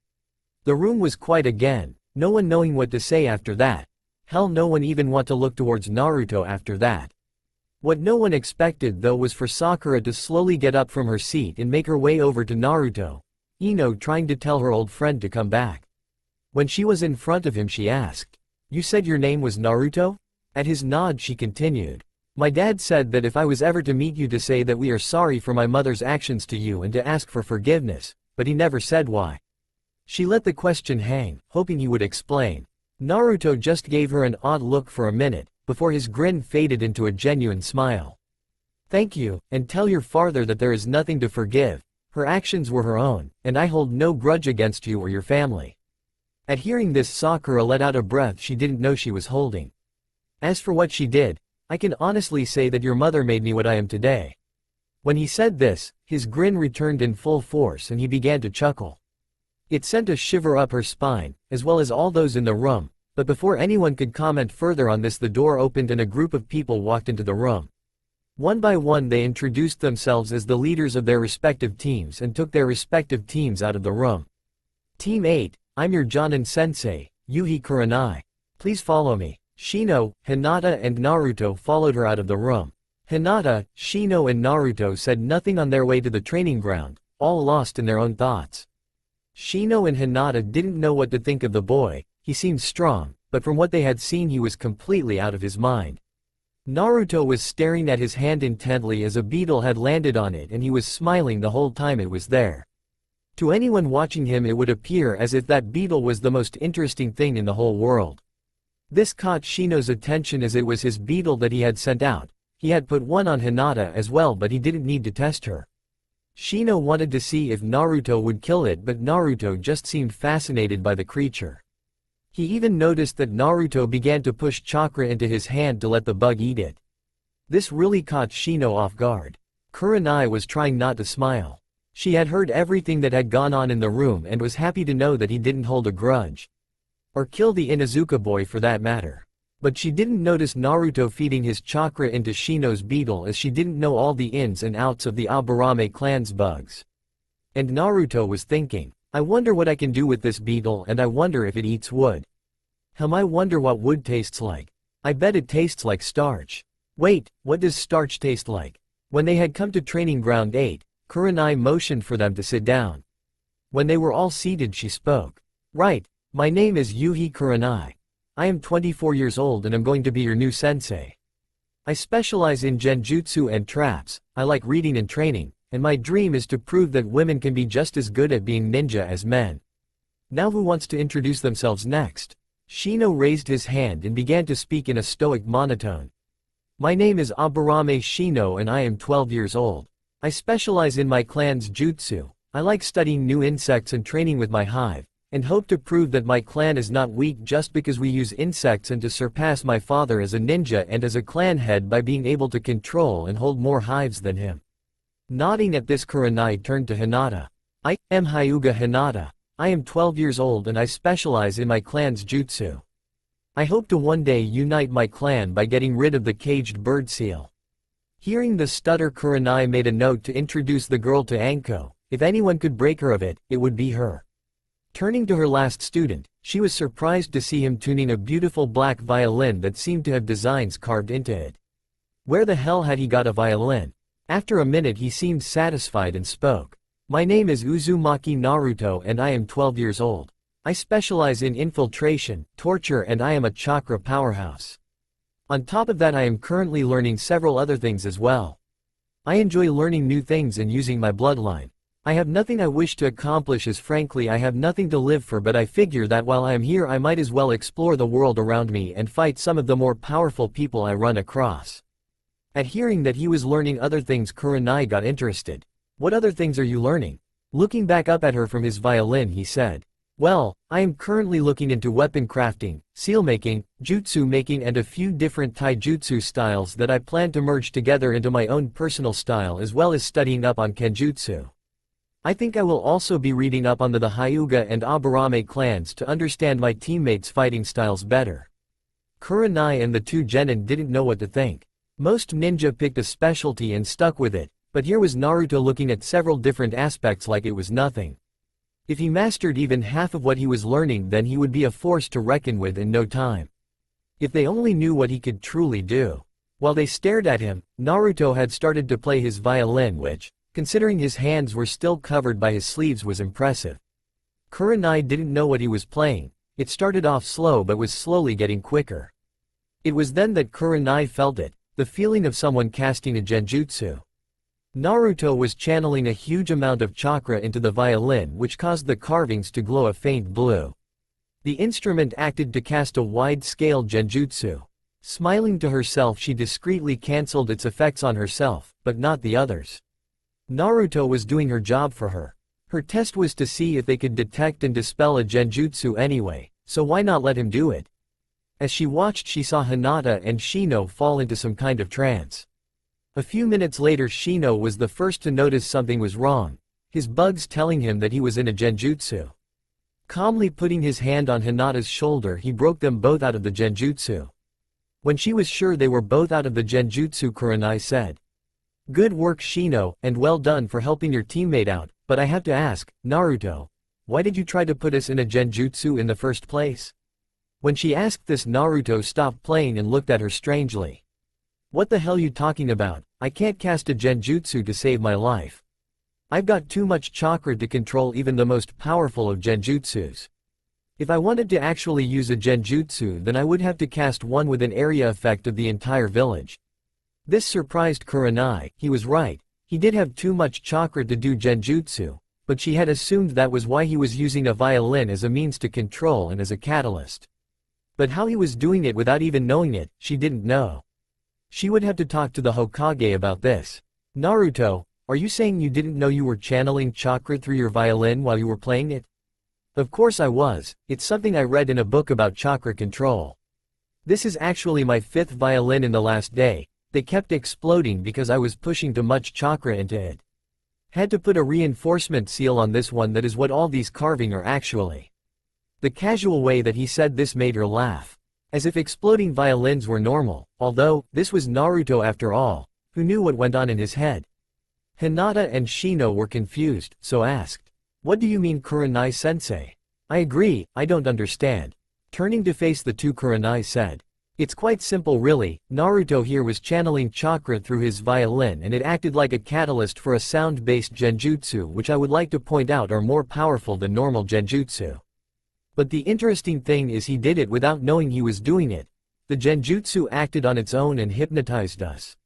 The room was quiet again, no one knowing what to say after that. Hell, no one even want to look towards Naruto after that. What no one expected though was for Sakura to slowly get up from her seat and make her way over to Naruto, Ino trying to tell her old friend to come back. When she was in front of him she asked, "You said your name was Naruto?" At his nod she continued, "My dad said that if I was ever to meet you to say that we are sorry for my mother's actions to you and to ask for forgiveness, but he never said why." She let the question hang, hoping he would explain. Naruto just gave her an odd look for a minute, before his grin faded into a genuine smile. "Thank you, and tell your father that there is nothing to forgive. Her actions were her own, and I hold no grudge against you or your family." At hearing this Sakura let out a breath she didn't know she was holding. "As for what she did, I can honestly say that your mother made me what I am today." When he said this, his grin returned in full force and he began to chuckle. It sent a shiver up her spine, as well as all those in the room, but before anyone could comment further on this the door opened and a group of people walked into the room. One by one they introduced themselves as the leaders of their respective teams and took their respective teams out of the room. "Team 8, I'm your Jonin sensei, Yuhi Kurenai. Please follow me." Shino, Hinata and Naruto followed her out of the room. Hinata, Shino and Naruto said nothing on their way to the training ground, all lost in their own thoughts. Shino and Hinata didn't know what to think of the boy. He seemed strong, but from what they had seen he was completely out of his mind. Naruto was staring at his hand intently as a beetle had landed on it, and he was smiling the whole time it was there. To anyone watching him it would appear as if that beetle was the most interesting thing in the whole world. This caught Shino's attention as it was his beetle that he had sent out. He had put one on Hinata as well, but he didn't need to test her. Shino wanted to see if Naruto would kill it, but Naruto just seemed fascinated by the creature. He even noticed that Naruto began to push chakra into his hand to let the bug eat it. This really caught Shino off guard. Kurenai was trying not to smile. She had heard everything that had gone on in the room and was happy to know that he didn't hold a grudge. Or kill the Inuzuka boy for that matter. But she didn't notice Naruto feeding his chakra into Shino's beetle, as she didn't know all the ins and outs of the Aburame clan's bugs. And Naruto was thinking, I wonder what I can do with this beetle, and I wonder if it eats wood. I wonder what wood tastes like. I bet it tastes like starch. Wait, what does starch taste like? When they had come to training ground 8, Kurenai motioned for them to sit down. When they were all seated she spoke. Right, my name is Yuhi Kurenai. I am 24 years old and I'm going to be your new sensei. I specialize in genjutsu and traps, I like reading and training, and my dream is to prove that women can be just as good at being ninja as men. Now who wants to introduce themselves next? Shino raised his hand and began to speak in a stoic monotone. My name is Aburame Shino and I am 12 years old. I specialize in my clan's jutsu. I like studying new insects and training with my hive, and hope to prove that my clan is not weak just because we use insects, and to surpass my father as a ninja and as a clan head by being able to control and hold more hives than him. Nodding at this, Kurenai turned to Hinata. I am Hyuga Hinata. I am 12 years old and I specialize in my clan's jutsu. I hope to one day unite my clan by getting rid of the caged bird seal. Hearing the stutter, Kurenai made a note to introduce the girl to Anko. If anyone could break her of it, it would be her. Turning to her last student, she was surprised to see him tuning a beautiful black violin that seemed to have designs carved into it. Where the hell had he got a violin? After a minute he seemed satisfied and spoke. My name is Uzumaki Naruto and I am 12 years old. I specialize in infiltration, torture, and I am a chakra powerhouse. On top of that I am currently learning several other things as well. I enjoy learning new things and using my bloodline. I have nothing I wish to accomplish, as frankly I have nothing to live for, but I figure that while I am here I might as well explore the world around me and fight some of the more powerful people I run across. At hearing that he was learning other things, Kurenai got interested. What other things are you learning? Looking back up at her from his violin he said. Well, I am currently looking into weapon crafting, seal making, jutsu making, and a few different taijutsu styles that I plan to merge together into my own personal style, as well as studying up on kenjutsu. I think I will also be reading up on the Hyuga and Aburame clans to understand my teammates' fighting styles better. Kurenai and the two genin didn't know what to think. Most ninja picked a specialty and stuck with it, but here was Naruto looking at several different aspects like it was nothing. If he mastered even half of what he was learning, then he would be a force to reckon with in no time. If they only knew what he could truly do. While they stared at him, Naruto had started to play his violin, which, considering his hands were still covered by his sleeves, was impressive. Kurenai didn't know what he was playing. It started off slow but was slowly getting quicker. It was then that Kurenai felt it, the feeling of someone casting a genjutsu. Naruto was channeling a huge amount of chakra into the violin, which caused the carvings to glow a faint blue. The instrument acted to cast a wide-scale genjutsu. Smiling to herself, she discreetly cancelled its effects on herself, but not the others. Naruto was doing her job for her. Her test was to see if they could detect and dispel a genjutsu anyway, so why not let him do it? As she watched, she saw Hinata and Shino fall into some kind of trance. A few minutes later, Shino was the first to notice something was wrong, his bugs telling him that he was in a genjutsu. Calmly putting his hand on Hinata's shoulder, he broke them both out of the genjutsu. When she was sure they were both out of the genjutsu, Kurenai said, "Good work, Shino, and well done for helping your teammate out, but I have to ask, Naruto, why did you try to put us in a genjutsu in the first place?" When she asked this, Naruto stopped playing and looked at her strangely. "What the hell you talking about? I can't cast a genjutsu to save my life." I've got too much chakra to control even the most powerful of genjutsus. If I wanted to actually use a genjutsu, then I would have to cast one with an area effect of the entire village. This surprised Kurenai. He was right. He did have too much chakra to do genjutsu, but she had assumed that was why he was using a violin as a means to control and as a catalyst. But how he was doing it without even knowing it, she didn't know. She would have to talk to the Hokage about this. Naruto, are you saying you didn't know you were channeling chakra through your violin while you were playing it? Of course I was. It's something I read in a book about chakra control. This is actually my 5th violin in the last day. They kept exploding because I was pushing too much chakra into it. Had to put a reinforcement seal on this one. That is what all these carving are actually. The casual way that he said this made her laugh. As if exploding violins were normal, although, this was Naruto after all, who knew what went on in his head. Hinata and Shino were confused, so asked, "What do you mean, Kurenai-sensei?" "I agree, I don't understand." Turning to face the two, Kurenai said, "It's quite simple really. Naruto here was channeling chakra through his violin and it acted like a catalyst for a sound-based genjutsu, which I would like to point out are more powerful than normal genjutsu. But the interesting thing is he did it without knowing he was doing it. The genjutsu acted on its own and hypnotized us."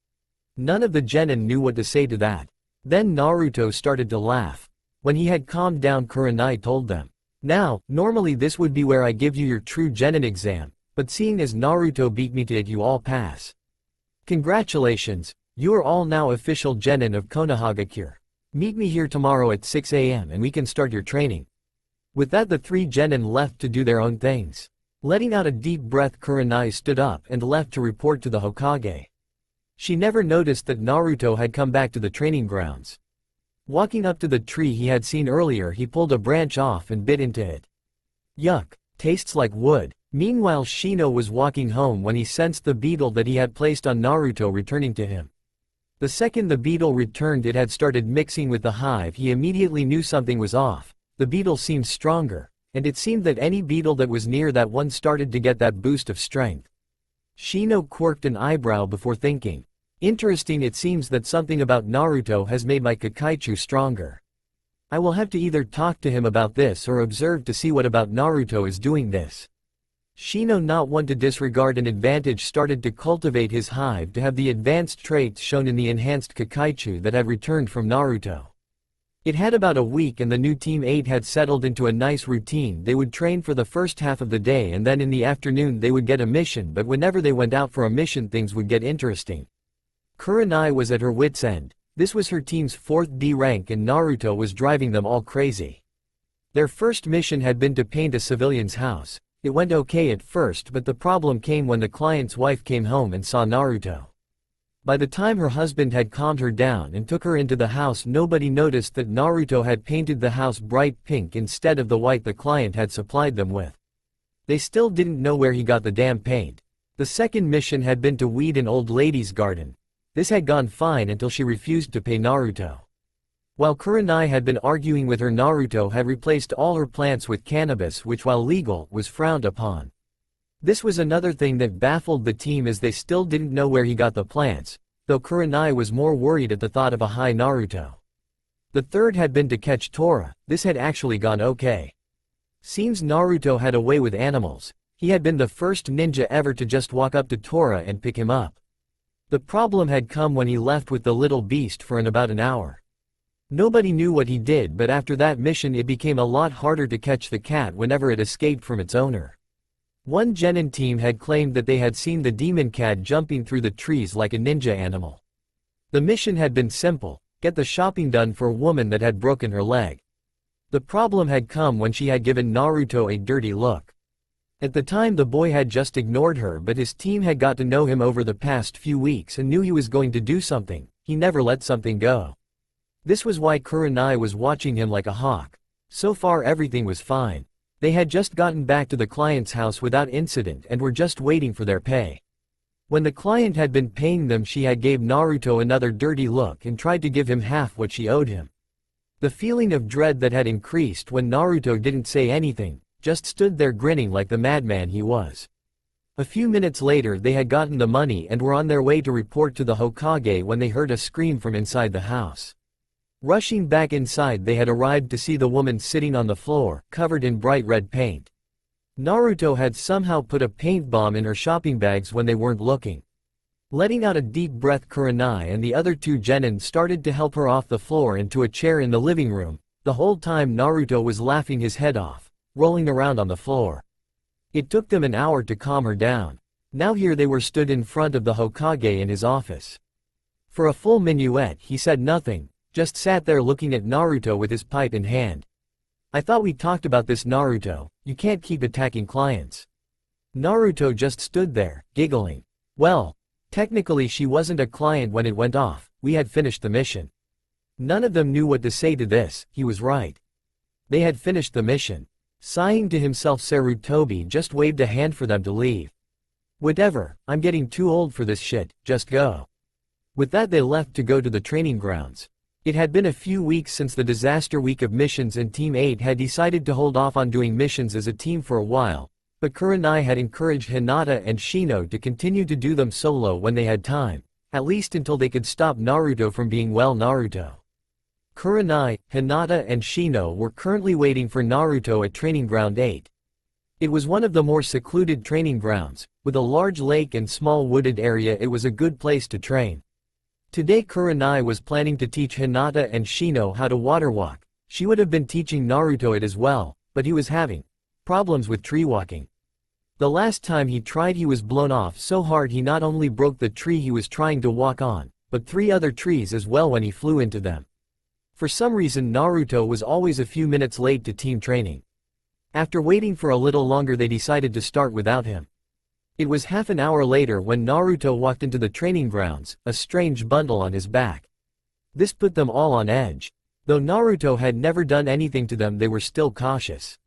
None of the genin knew what to say to that. Then Naruto started to laugh. When he had calmed down, Kurenai told them, "Now, normally this would be where I give you your true genin exam, but seeing as Naruto beat me to it, you all pass. Congratulations, you are all now official genin of Konohagakure. Meet me here tomorrow at 6 AM and we can start your training." With that, the 3 genin left to do their own things. Letting out a deep breath, Kurenai stood up and left to report to the Hokage. She never noticed that Naruto had come back to the training grounds. Walking up to the tree he had seen earlier, he pulled a branch off and bit into it. Yuck, tastes like wood. Meanwhile, Shino was walking home when he sensed the beetle that he had placed on Naruto returning to him. The second the beetle returned, it had started mixing with the hive. He immediately knew something was off. The beetle seemed stronger, and it seemed that any beetle that was near that one started to get that boost of strength. Shino quirked an eyebrow before thinking, "Interesting, it seems that something about Naruto has made my Kakaichu stronger. I will have to either talk to him about this or observe to see what about Naruto is doing this." Shino, not one to disregard an advantage, started to cultivate his hive to have the advanced traits shown in the enhanced Kakaichu that had returned from Naruto. It had about a week and the new Team 8 had settled into a nice routine. They would train for the first half of the day and then in the afternoon they would get a mission, but whenever they went out for a mission things would get interesting. Kurenai was at her wit's end. This was her team's 4th D rank and Naruto was driving them all crazy. Their first mission had been to paint a civilian's house. It went okay at first, but the problem came when the client's wife came home and saw Naruto. By the time her husband had calmed her down and took her into the house, nobody noticed that Naruto had painted the house bright pink instead of the white the client had supplied them with. They still didn't know where he got the damn paint. The second mission had been to weed an old lady's garden. This had gone fine until she refused to pay Naruto. While Kurenai had been arguing with her, Naruto had replaced all her plants with cannabis, which, while legal, was frowned upon. This was another thing that baffled the team, as they still didn't know where he got the plants, though Kurenai was more worried at the thought of a high Naruto. The third had been to catch Tora. This had actually gone okay. Seems Naruto had a way with animals. He had been the first ninja ever to just walk up to Tora and pick him up. The problem had come when he left with the little beast for about an hour. Nobody knew what he did, but after that mission it became a lot harder to catch the cat whenever it escaped from its owner. One genin team had claimed that they had seen the demon cat jumping through the trees like a ninja animal. The mission had been simple: get the shopping done for a woman that had broken her leg. The problem had come when she had given Naruto a dirty look. At the time the boy had just ignored her, but his team had got to know him over the past few weeks and knew he was going to do something. He never let something go. This was why Kurenai was watching him like a hawk. So far everything was fine. They had just gotten back to the client's house without incident and were just waiting for their pay. When the client had been paying them, she had gave Naruto another dirty look and tried to give him half what she owed him. The feeling of dread that had increased when Naruto didn't say anything, just stood there grinning like the madman he was. A few minutes later they had gotten the money and were on their way to report to the Hokage when they heard a scream from inside the house. Rushing back inside, they had arrived to see the woman sitting on the floor, covered in bright red paint. Naruto had somehow put a paint bomb in her shopping bags when they weren't looking. Letting out a deep breath, Kurenai and the other two genin started to help her off the floor into a chair in the living room. The whole time Naruto was laughing his head off, rolling around on the floor. It took them an hour to calm her down. Now here they were stood in front of the Hokage in his office. For a full minuet he said nothing, just sat there looking at Naruto with his pipe in hand. "I thought we talked about this, Naruto, you can't keep attacking clients." Naruto just stood there, giggling. Well, technically she wasn't a client when it went off, we had finished the mission. None of them knew what to say to this, he was right. They had finished the mission. Sighing to himself, Sarutobi just waved a hand for them to leave. "Whatever, I'm getting too old for this shit, just go." With that they left to go to the training grounds. It had been a few weeks since the disaster week of missions and Team 8 had decided to hold off on doing missions as a team for a while, but Kurenai had encouraged Hinata and Shino to continue to do them solo when they had time, at least until they could stop Naruto from being Naruto. Kurenai, Hinata and Shino were currently waiting for Naruto at Training Ground 8. It was one of the more secluded training grounds, with a large lake and small wooded area. It was a good place to train. Today Kurenai was planning to teach Hinata and Shino how to water walk. She would have been teaching Naruto it as well, but he was having problems with tree walking. The last time he tried he was blown off so hard he not only broke the tree he was trying to walk on, but 3 other trees as well when he flew into them. For some reason Naruto was always a few minutes late to team training. After waiting for a little longer they decided to start without him. It was half an hour later when Naruto walked into the training grounds, a strange bundle on his back. This put them all on edge. Though Naruto had never done anything to them, they were still cautious.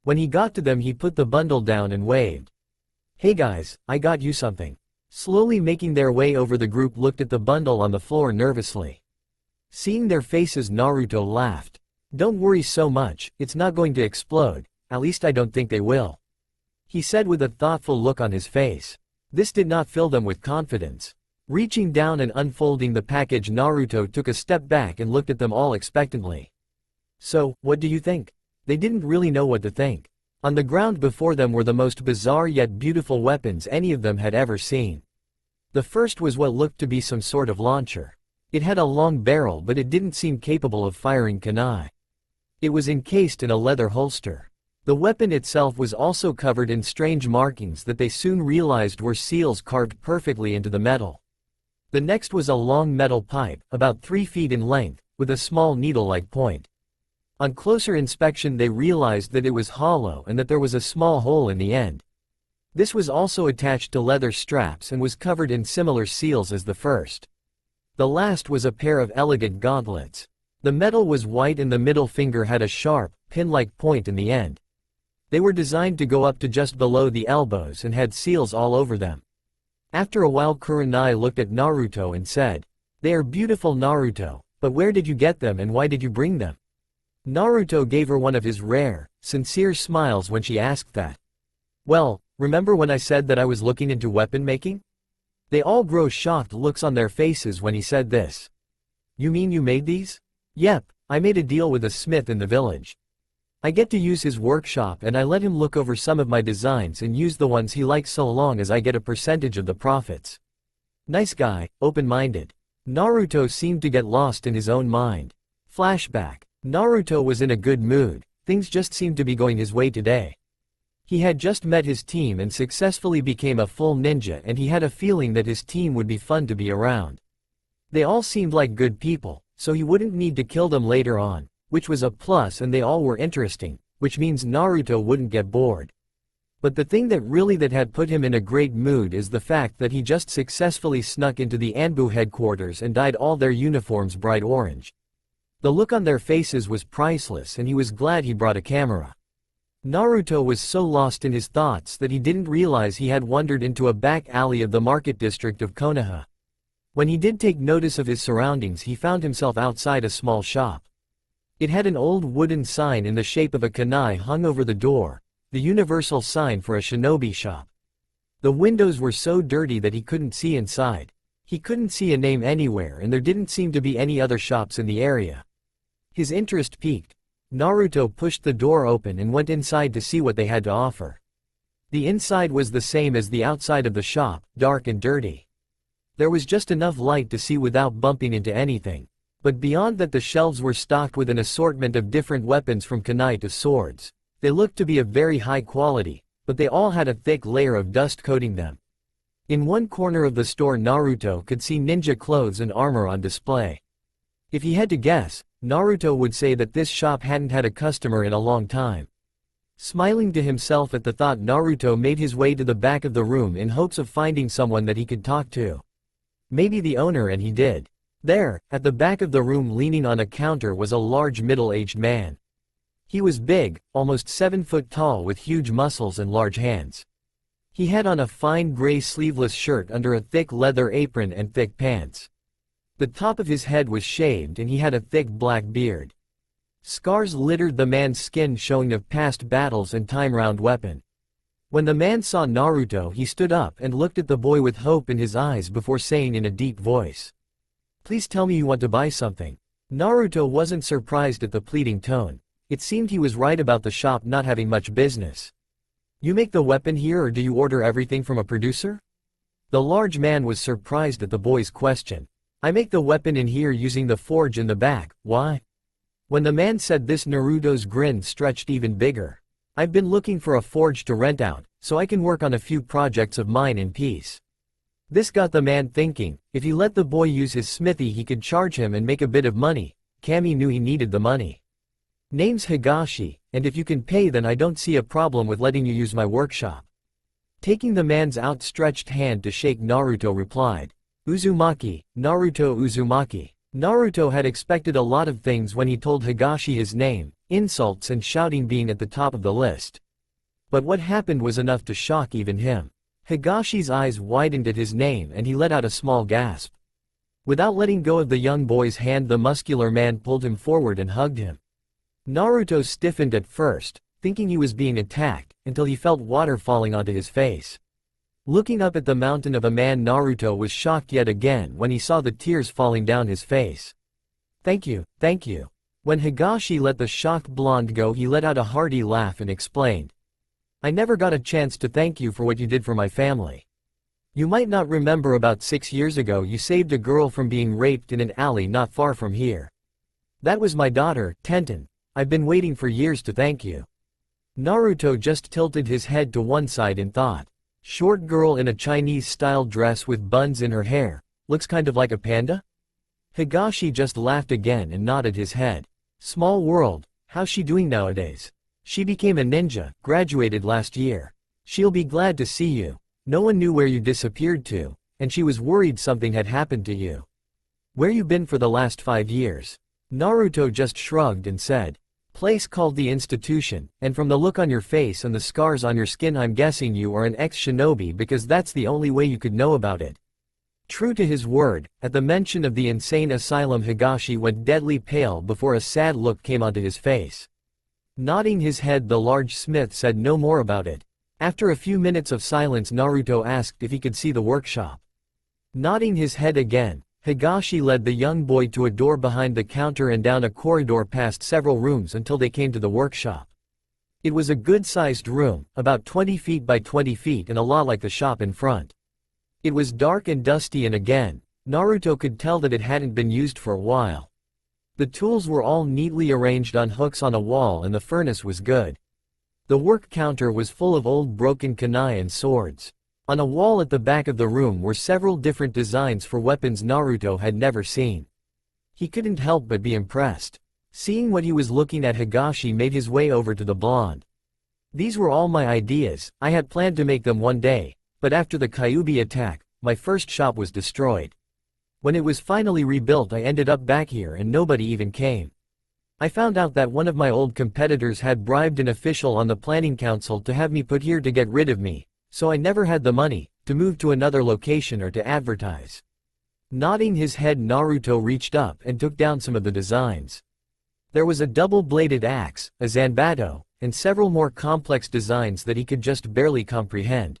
When he got to them he put the bundle down and waved. "Hey guys, I got you something." Slowly making their way over, the group looked at the bundle on the floor nervously. Seeing their faces, Naruto laughed. "Don't worry so much, it's not going to explode, at least I don't think they will," he said with a thoughtful look on his face. This did not fill them with confidence. Reaching down and unfolding the package, Naruto took a step back and looked at them all expectantly. "So, what do you think?" They didn't really know what to think. On the ground before them were the most bizarre yet beautiful weapons any of them had ever seen. The first was what looked to be some sort of launcher. It had a long barrel, but it didn't seem capable of firing kunai. It was encased in a leather holster. The weapon itself was also covered in strange markings that they soon realized were seals carved perfectly into the metal. The next was a long metal pipe, about 3 feet in length, with a small needle-like point. On closer inspection they realized that it was hollow and that there was a small hole in the end. This was also attached to leather straps and was covered in similar seals as the first. The last was a pair of elegant gauntlets. The metal was white and the middle finger had a sharp, pin-like point in the end. They were designed to go up to just below the elbows and had seals all over them. After a while Kurenai looked at Naruto and said, "They are beautiful, Naruto, but where did you get them and why did you bring them?" Naruto gave her one of his rare, sincere smiles when she asked that. "Well, remember when I said that I was looking into weapon making?" They all grow shocked looks on their faces when he said this. "You mean you made these?" "Yep, I made a deal with a smith in the village. I get to use his workshop and I let him look over some of my designs and use the ones he likes so long as I get a percentage of the profits." Nice guy, open-minded. Naruto seemed to get lost in his own mind. Flashback. Naruto was in a good mood, things just seemed to be going his way today. He had just met his team and successfully became a full ninja, and he had a feeling that his team would be fun to be around. They all seemed like good people, so he wouldn't need to kill them later on, which was a plus, and they all were interesting, which means Naruto wouldn't get bored. But the thing that had put him in a great mood is the fact that he just successfully snuck into the Anbu headquarters and dyed all their uniforms bright orange. The look on their faces was priceless and he was glad he brought a camera. Naruto was so lost in his thoughts that he didn't realize he had wandered into a back alley of the market district of Konoha. When he did take notice of his surroundings, he found himself outside a small shop. It had an old wooden sign in the shape of a kunai hung over the door, the universal sign for a shinobi shop. The windows were so dirty that he couldn't see inside. He couldn't see a name anywhere and there didn't seem to be any other shops in the area. His interest piqued. Naruto pushed the door open and went inside to see what they had to offer. The inside was the same as the outside of the shop, dark and dirty. There was just enough light to see without bumping into anything. But beyond that, the shelves were stocked with an assortment of different weapons from kunai to swords. They looked to be of very high quality, but they all had a thick layer of dust coating them. In one corner of the store, Naruto could see ninja clothes and armor on display. If he had to guess, Naruto would say that this shop hadn't had a customer in a long time. Smiling to himself at the thought, Naruto made his way to the back of the room in hopes of finding someone that he could talk to. Maybe the owner, and he did. There, at the back of the room leaning on a counter, was a large middle-aged man. He was big, almost 7 foot tall, with huge muscles and large hands. He had on a fine gray sleeveless shirt under a thick leather apron and thick pants. The top of his head was shaved and he had a thick black beard. Scars littered the man's skin, showing of past battles and time-round weapon. When the man saw Naruto, he stood up and looked at the boy with hope in his eyes before saying in a deep voice, "Please tell me you want to buy something." Naruto wasn't surprised at the pleading tone. It seemed he was right about the shop not having much business. "You make the weapon here, or do you order everything from a producer?" The large man was surprised at the boy's question. "I make the weapon in here using the forge in the back. Why?" When the man said this, Naruto's grin stretched even bigger. "I've been looking for a forge to rent out, so I can work on a few projects of mine in peace." This got the man thinking. If he let the boy use his smithy, he could charge him and make a bit of money. Kami knew he needed the money. "Name's Higashi, and if you can pay, then I don't see a problem with letting you use my workshop." Taking the man's outstretched hand to shake, Naruto replied, "Uzumaki, Naruto Uzumaki." Naruto had expected a lot of things when he told Higashi his name, insults and shouting being at the top of the list. But what happened was enough to shock even him. Higashi's eyes widened at his name and he let out a small gasp. Without letting go of the young boy's hand, the muscular man pulled him forward and hugged him. Naruto stiffened at first, thinking he was being attacked, until he felt water falling onto his face. Looking up at the mountain of a man, Naruto was shocked yet again when he saw the tears falling down his face. Thank you, thank you." When Higashi let the shocked blonde go, he let out a hearty laugh and explained, "I never got a chance to thank you for what you did for my family. You might not remember, about 6 years ago you saved a girl from being raped in an alley not far from here. That was my daughter, Tenten. I've been waiting for years to thank you." Naruto just tilted his head to one side in thought. Short girl in a Chinese-style dress with buns in her hair. Looks kind of like a panda? Higashi just laughed again and nodded his head. "Small world, how's she doing nowadays? She became a ninja, graduated last year. She'll be glad to see you. No one knew where you disappeared to, and she was worried something had happened to you. Where you been for the last 5 years? Naruto just shrugged and said, "Place called the Institution, and from the look on your face and the scars on your skin, I'm guessing you are an ex-shinobi, because that's the only way you could know about it." True to his word, at the mention of the insane asylum, Higashi went deadly pale before a sad look came onto his face. Nodding his head, the large smith said no more about it. After a few minutes of silence, Naruto asked if he could see the workshop. Nodding his head again, Higashi led the young boy to a door behind the counter and down a corridor past several rooms until they came to the workshop. It was a good-sized room, about 20 feet by 20 feet and a lot like the shop in front. It was dark and dusty, and again, Naruto could tell that it hadn't been used for a while. The tools were all neatly arranged on hooks on a wall and the furnace was good. The work counter was full of old broken kunai and swords. On a wall at the back of the room were several different designs for weapons Naruto had never seen. He couldn't help but be impressed. Seeing what he was looking at, Higashi made his way over to the blonde. "These were all my ideas. I had planned to make them one day, but after the Kyuubi attack, my first shop was destroyed. When it was finally rebuilt, I ended up back here and nobody even came. I found out that one of my old competitors had bribed an official on the planning council to have me put here to get rid of me, so I never had the money to move to another location or to advertise." Nodding his head, Naruto reached up and took down some of the designs. There was a double-bladed axe, a zanbato, and several more complex designs that he could just barely comprehend.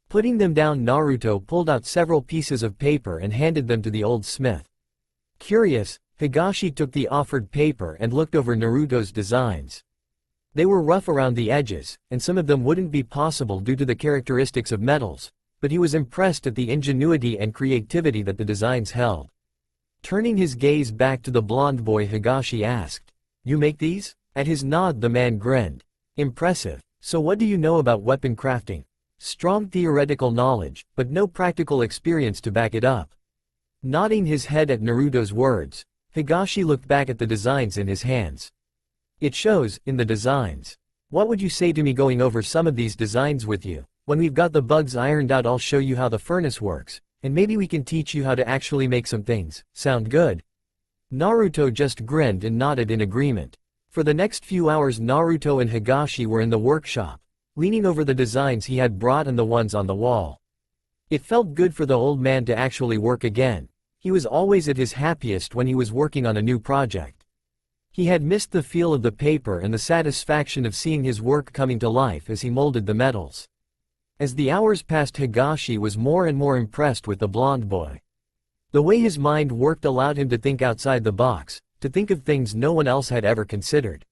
Putting them down, Naruto pulled out several pieces of paper and handed them to the old smith. Curious, Higashi took the offered paper and looked over Naruto's designs. They were rough around the edges, and some of them wouldn't be possible due to the characteristics of metals, but he was impressed at the ingenuity and creativity that the designs held. Turning his gaze back to the blonde boy, Higashi asked, "You make these?" At his nod the man grinned. "Impressive. So what do you know about weapon crafting?" "Strong theoretical knowledge, but no practical experience to back it up." Nodding his head at Naruto's words, Higashi looked back at the designs in his hands. "It shows, in the designs. What would you say to me going over some of these designs with you? When we've got the bugs ironed out, I'll show you how the furnace works, and maybe we can teach you how to actually make some things. Sound good?" Naruto just grinned and nodded in agreement. For the next few hours Naruto and Higashi were in the workshop, leaning over the designs he had brought and the ones on the wall. It felt good for the old man to actually work again. He was always at his happiest when he was working on a new project. He had missed the feel of the paper and the satisfaction of seeing his work coming to life as he molded the metals. As the hours passed, Higashi was more and more impressed with the blonde boy. The way his mind worked allowed him to think outside the box, to think of things no one else had ever considered.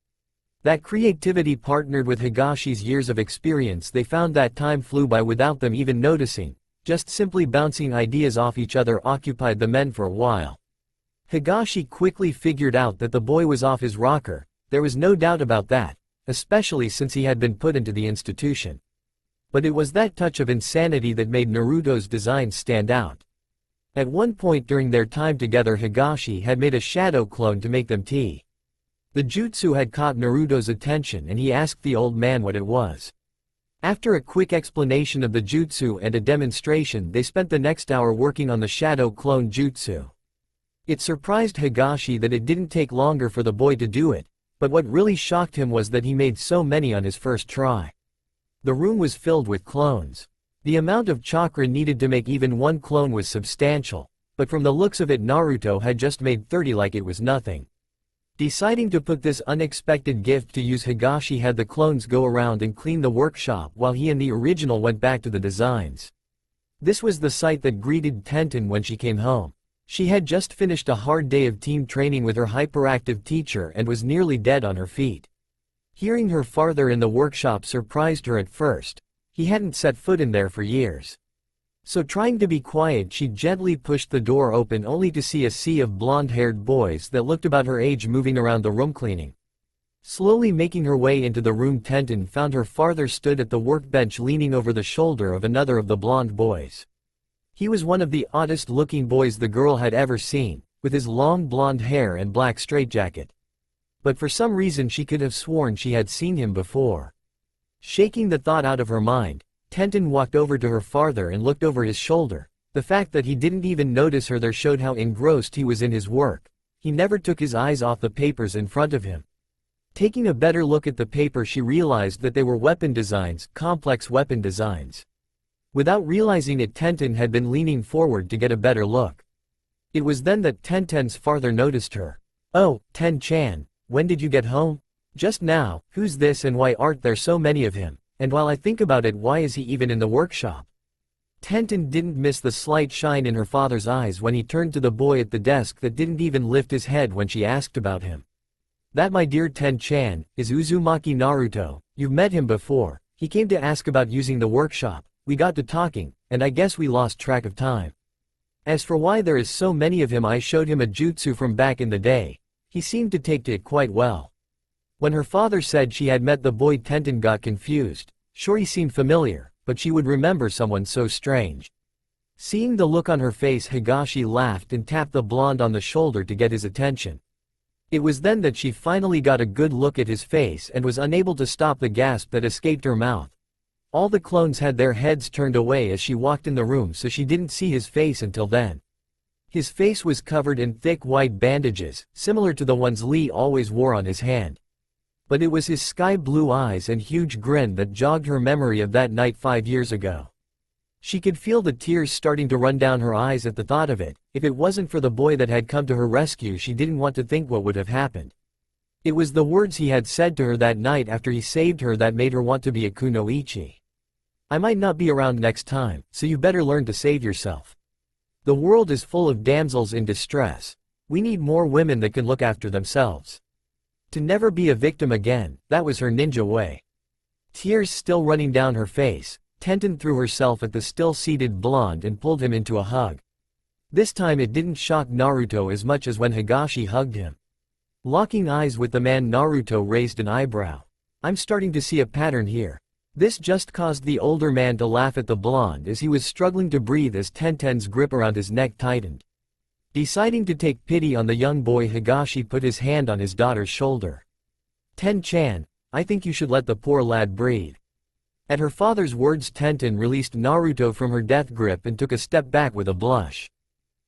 That creativity partnered with Higashi's years of experience, they found that time flew by without them even noticing. Just simply bouncing ideas off each other occupied the men for a while. Higashi quickly figured out that the boy was off his rocker. There was no doubt about that, especially since he had been put into the institution. But it was that touch of insanity that made Naruto's designs stand out. At one point during their time together, Higashi had made a shadow clone to make them tea. The jutsu had caught Naruto's attention and he asked the old man what it was. After a quick explanation of the jutsu and a demonstration, they spent the next hour working on the shadow clone jutsu. It surprised Higashi that it didn't take longer for the boy to do it, but what really shocked him was that he made so many on his first try. The room was filled with clones. The amount of chakra needed to make even one clone was substantial, but from the looks of it Naruto had just made 30 like it was nothing. Deciding to put this unexpected gift to use, Higashi had the clones go around and clean the workshop while he and the original went back to the designs. This was the sight that greeted Tenten when she came home. She had just finished a hard day of team training with her hyperactive teacher and was nearly dead on her feet. Hearing her father in the workshop surprised her at first. He hadn't set foot in there for years. So trying to be quiet, she gently pushed the door open only to see a sea of blonde-haired boys that looked about her age moving around the room cleaning. Slowly making her way into the room, Tenten found her father stood at the workbench leaning over the shoulder of another of the blonde boys. He was one of the oddest-looking boys the girl had ever seen, with his long blonde hair and black straitjacket. But for some reason she could have sworn she had seen him before. Shaking the thought out of her mind, Tenten walked over to her father and looked over his shoulder. The fact that he didn't even notice her there showed how engrossed he was in his work. He never took his eyes off the papers in front of him. Taking a better look at the paper, she realized that they were weapon designs, complex weapon designs. Without realizing it, Tenten had been leaning forward to get a better look. It was then that Tenten's father noticed her. "Oh, Ten-chan, when did you get home?" "Just now." "Who's this and why aren't there so many of him? And while I think about it, why is he even in the workshop?" Tenten didn't miss the slight shine in her father's eyes when he turned to the boy at the desk that didn't even lift his head when she asked about him. "That, my dear Ten-chan, is Uzumaki Naruto. You've met him before. He came to ask about using the workshop. We got to talking, and I guess we lost track of time. As for why there is so many of him, I showed him a jutsu from back in the day. He seemed to take to it quite well." When her father said she had met the boy, Tenten got confused. Sure, he seemed familiar, but she would remember someone so strange. Seeing the look on her face, Higashi laughed and tapped the blonde on the shoulder to get his attention. It was then that she finally got a good look at his face and was unable to stop the gasp that escaped her mouth. All the clones had their heads turned away as she walked in the room, so she didn't see his face until then. His face was covered in thick white bandages, similar to the ones Lee always wore on his hand. But it was his sky-blue eyes and huge grin that jogged her memory of that night 5 years ago. She could feel the tears starting to run down her eyes at the thought of it. If it wasn't for the boy that had come to her rescue, she didn't want to think what would have happened. It was the words he had said to her that night after he saved her that made her want to be a kunoichi. "I might not be around next time, so you better learn to save yourself. The world is full of damsels in distress. We need more women that can look after themselves. To never be a victim again, that was her ninja way. Tears still running down her face, Tenten threw herself at the still-seated blonde and pulled him into a hug. This time it didn't shock Naruto as much as when Higashi hugged him. Locking eyes with the man, Naruto raised an eyebrow. I'm starting to see a pattern here. This just caused the older man to laugh at the blonde as he was struggling to breathe as Tenten's grip around his neck tightened. Deciding to take pity on the young boy, Higashi put his hand on his daughter's shoulder. Ten-chan, I think you should let the poor lad breathe. At her father's words, Tenten released Naruto from her death grip and took a step back with a blush.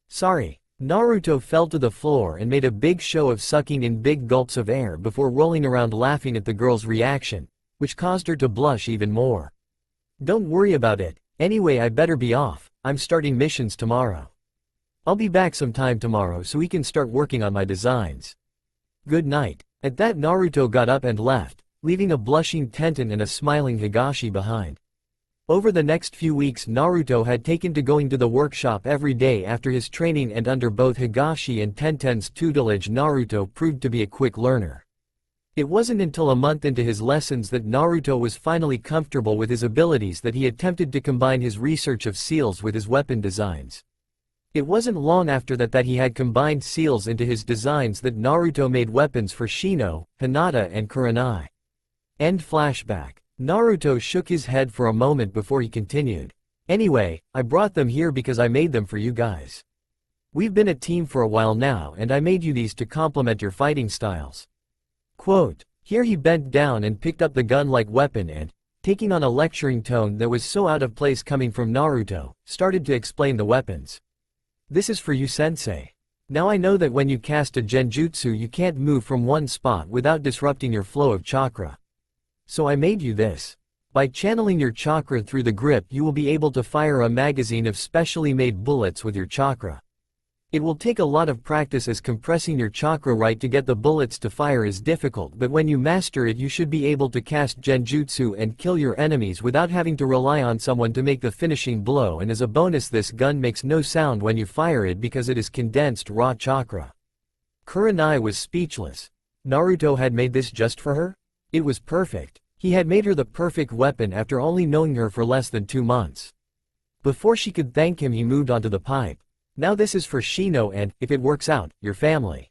Sorry. Naruto fell to the floor and made a big show of sucking in big gulps of air before rolling around laughing at the girl's reaction, which caused her to blush even more. Don't worry about it, anyway I better be off, I'm starting missions tomorrow. I'll be back sometime tomorrow so we can start working on my designs. Good night. At that, Naruto got up and left, leaving a blushing Tenten and a smiling Higashi behind. Over the next few weeks, Naruto had taken to going to the workshop every day after his training, and under both Higashi and Tenten's tutelage, Naruto proved to be a quick learner. It wasn't until a month into his lessons that Naruto was finally comfortable with his abilities that he attempted to combine his research of seals with his weapon designs. It wasn't long after that he had combined seals into his designs that Naruto made weapons for Shino, Hinata and Kurenai. End flashback. Naruto shook his head for a moment before he continued. Anyway, I brought them here because I made them for you guys. We've been a team for a while now and I made you these to complement your fighting styles. Quote. Here he bent down and picked up the gun-like weapon and, taking on a lecturing tone that was so out of place coming from Naruto, started to explain the weapons. This is for you, sensei. Now I know that when you cast a genjutsu you can't move from one spot without disrupting your flow of chakra. So I made you this. By channeling your chakra through the grip you will be able to fire a magazine of specially made bullets with your chakra. It will take a lot of practice as compressing your chakra right to get the bullets to fire is difficult, but when you master it you should be able to cast genjutsu and kill your enemies without having to rely on someone to make the finishing blow, and as a bonus this gun makes no sound when you fire it because it is condensed raw chakra. Kurenai was speechless. Naruto had made this just for her? It was perfect. He had made her the perfect weapon after only knowing her for less than 2 months. Before she could thank him he moved on to the pipe. Now this is for Shino and, if it works out, your family.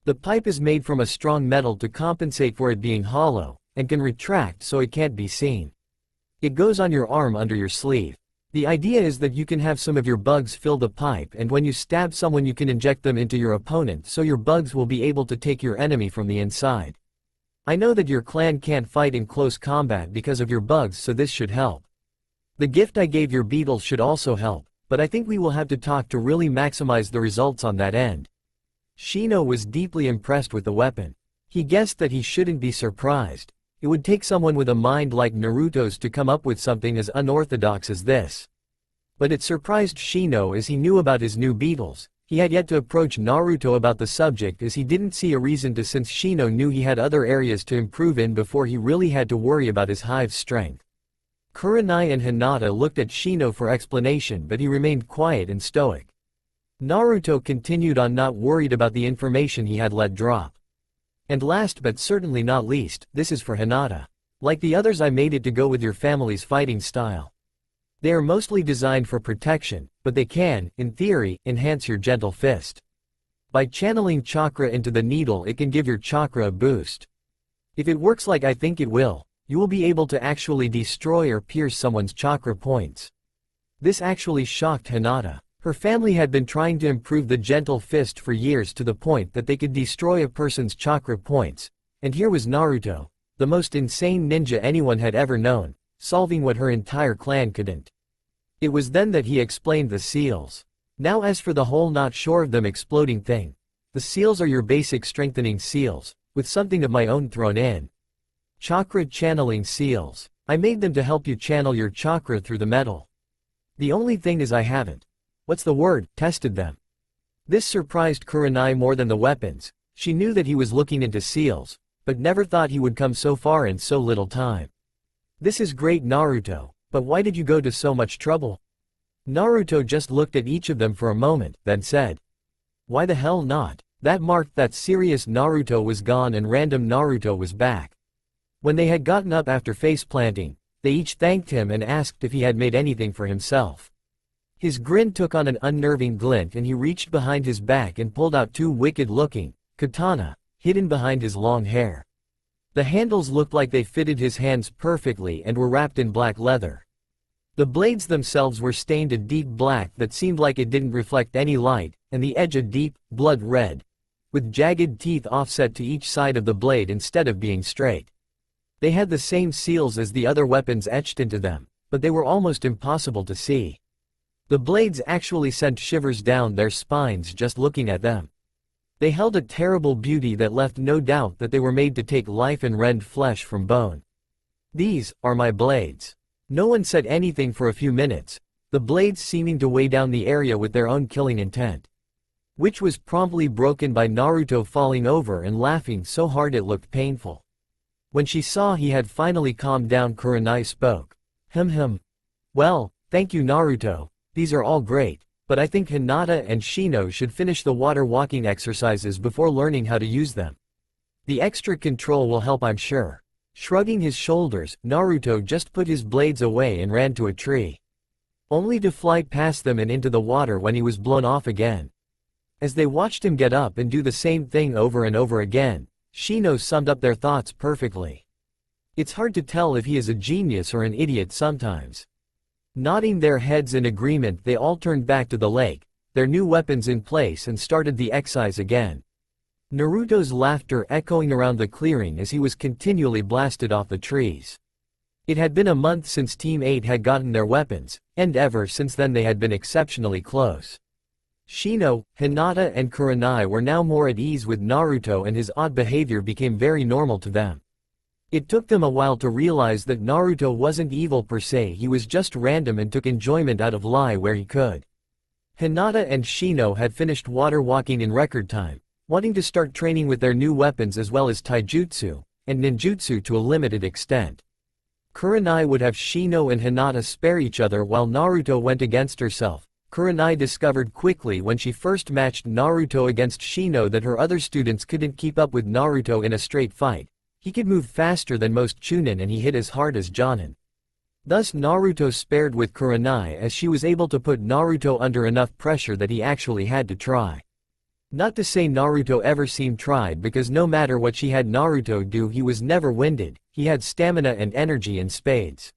The pipe is made from a strong metal to compensate for it being hollow, and can retract so it can't be seen. It goes on your arm under your sleeve. The idea is that you can have some of your bugs fill the pipe, and when you stab someone you can inject them into your opponent so your bugs will be able to take your enemy from the inside. I know that your clan can't fight in close combat because of your bugs, so this should help. The gift I gave your beetles should also help. But I think we will have to talk to really maximize the results on that end. Shino was deeply impressed with the weapon. He guessed that he shouldn't be surprised. It would take someone with a mind like Naruto's to come up with something as unorthodox as this. But it surprised Shino as he knew about his new beetles. He had yet to approach Naruto about the subject as he didn't see a reason to, since Shino knew he had other areas to improve in before he really had to worry about his hive's strength. Kurenai and Hinata looked at Shino for explanation, but he remained quiet and stoic. Naruto continued on, not worried about the information he had let drop. And last but certainly not least, this is for Hinata. Like the others I made it to go with your family's fighting style. They are mostly designed for protection, but they can, in theory, enhance your gentle fist. By channeling chakra into the needle it can give your chakra a boost. If it works like I think it will, you will be able to actually destroy or pierce someone's chakra points. This actually shocked Hinata. Her family had been trying to improve the gentle fist for years to the point that they could destroy a person's chakra points, and here was Naruto, the most insane ninja anyone had ever known, solving what her entire clan couldn't. It was then that he explained the seals. Now as for the whole not sure of them exploding thing, the seals are your basic strengthening seals, with something of my own thrown in. Chakra channeling seals. I made them to help you channel your chakra through the metal. The only thing is I haven't, tested them. This surprised Kurenai more than the weapons. She knew that he was looking into seals, but never thought he would come so far in so little time. This is great, Naruto, but why did you go to so much trouble? Naruto just looked at each of them for a moment, then said. Why the hell not? That marked that serious Naruto was gone and random Naruto was back. When they had gotten up after face planting, they each thanked him and asked if he had made anything for himself. His grin took on an unnerving glint and he reached behind his back and pulled out two wicked-looking katana, hidden behind his long hair. The handles looked like they fitted his hands perfectly and were wrapped in black leather. The blades themselves were stained a deep black that seemed like it didn't reflect any light, and the edge a deep, blood red, with jagged teeth offset to each side of the blade instead of being straight. They had the same seals as the other weapons etched into them, but they were almost impossible to see. The blades actually sent shivers down their spines just looking at them. They held a terrible beauty that left no doubt that they were made to take life and rend flesh from bone. "These are my blades." No one said anything for a few minutes, the blades seeming to weigh down the area with their own killing intent. Which was promptly broken by Naruto falling over and laughing so hard it looked painful. When she saw he had finally calmed down, Kurenai spoke. Well, thank you Naruto, these are all great, but I think Hinata and Shino should finish the water walking exercises before learning how to use them. The extra control will help, I'm sure. Shrugging his shoulders, Naruto just put his blades away and ran to a tree. Only to fly past them and into the water when he was blown off again. As they watched him get up and do the same thing over and over again, Shino summed up their thoughts perfectly. It's hard to tell if he is a genius or an idiot sometimes. Nodding their heads in agreement, they all turned back to the lake, their new weapons in place, and started the exercise again. Naruto's laughter echoing around the clearing as he was continually blasted off the trees. It had been a month since Team 8 had gotten their weapons, and ever since then they had been exceptionally close. Shino, Hinata and Kurenai were now more at ease with Naruto and his odd behavior became very normal to them. It took them a while to realize that Naruto wasn't evil per se, he was just random and took enjoyment out of life where he could. Hinata and Shino had finished water walking in record time, wanting to start training with their new weapons as well as taijutsu and ninjutsu to a limited extent. Kurenai would have Shino and Hinata spare each other while Naruto went against herself. Kurenai discovered quickly when she first matched Naruto against Shino that her other students couldn't keep up with Naruto in a straight fight. He could move faster than most Chunin and he hit as hard as Jonin. Thus Naruto spared with Kurenai as she was able to put Naruto under enough pressure that he actually had to try. Not to say Naruto ever seemed tried, because no matter what she had Naruto do he was never winded, he had stamina and energy in spades.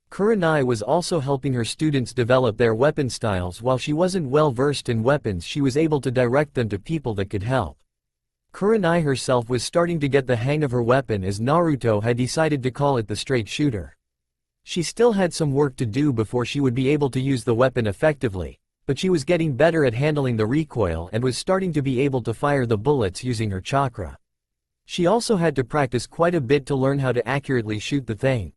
Kurenai was also helping her students develop their weapon styles. While she wasn't well versed in weapons, she was able to direct them to people that could help. Kurenai herself was starting to get the hang of her weapon as Naruto had decided to call it the straight shooter. She still had some work to do before she would be able to use the weapon effectively, but she was getting better at handling the recoil and was starting to be able to fire the bullets using her chakra. She also had to practice quite a bit to learn how to accurately shoot the thing.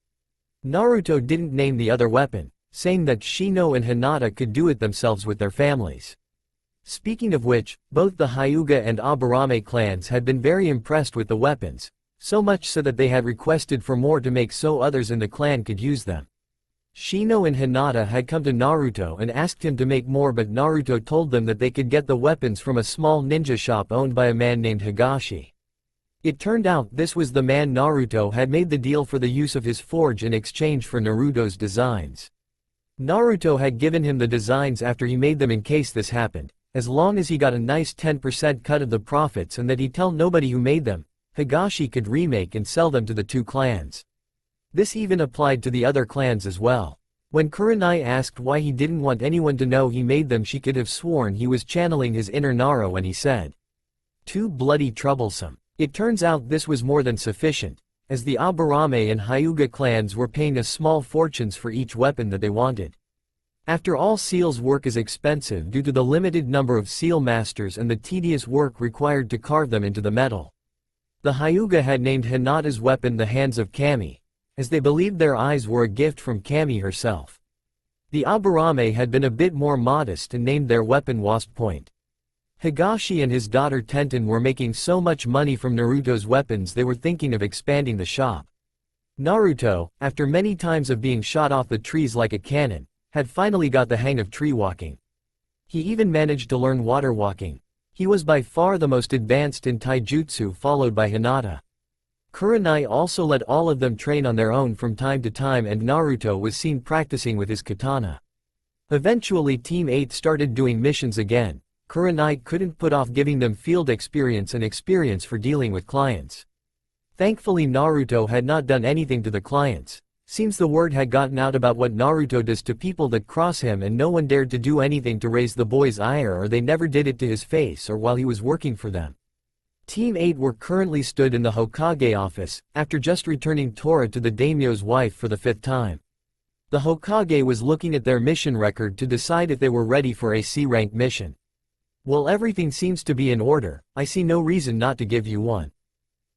Naruto didn't name the other weapon, saying that Shino and Hinata could do it themselves with their families. Speaking of which, both the Hyuga and Aburame clans had been very impressed with the weapons, so much so that they had requested for more to make so others in the clan could use them. Shino and Hinata had come to Naruto and asked him to make more, but Naruto told them that they could get the weapons from a small ninja shop owned by a man named Higashi. It turned out this was the man Naruto had made the deal for the use of his forge in exchange for Naruto's designs. Naruto had given him the designs after he made them in case this happened, as long as he got a nice 10% cut of the profits and that he'd tell nobody who made them, Higashi could remake and sell them to the two clans. This even applied to the other clans as well. When Kurenai asked why he didn't want anyone to know he made them, she could have sworn he was channeling his inner Naro when he said, "Too bloody troublesome." It turns out this was more than sufficient, as the Aburame and Hyuga clans were paying a small fortunes for each weapon that they wanted. After all, seal's work is expensive due to the limited number of seal masters and the tedious work required to carve them into the metal. The Hyuga had named Hinata's weapon the Hands of Kami, as they believed their eyes were a gift from Kami herself. The Aburame had been a bit more modest and named their weapon Wasp Point. Higashi and his daughter Tenten were making so much money from Naruto's weapons they were thinking of expanding the shop. Naruto, after many times of being shot off the trees like a cannon, had finally got the hang of tree walking. He even managed to learn water walking. He was by far the most advanced in taijutsu, followed by Hinata. Kurenai also let all of them train on their own from time to time, and Naruto was seen practicing with his katana. Eventually Team 8 started doing missions again. Kurenai couldn't put off giving them field experience and experience for dealing with clients. Thankfully Naruto had not done anything to the clients. Seems the word had gotten out about what Naruto does to people that cross him, and no one dared to do anything to raise the boy's ire, or they never did it to his face or while he was working for them. Team 8 were currently stood in the Hokage office, after just returning Tora to the daimyo's wife for the 5th time. The Hokage was looking at their mission record to decide if they were ready for a C-rank mission. Well, everything seems to be in order, I see no reason not to give you one.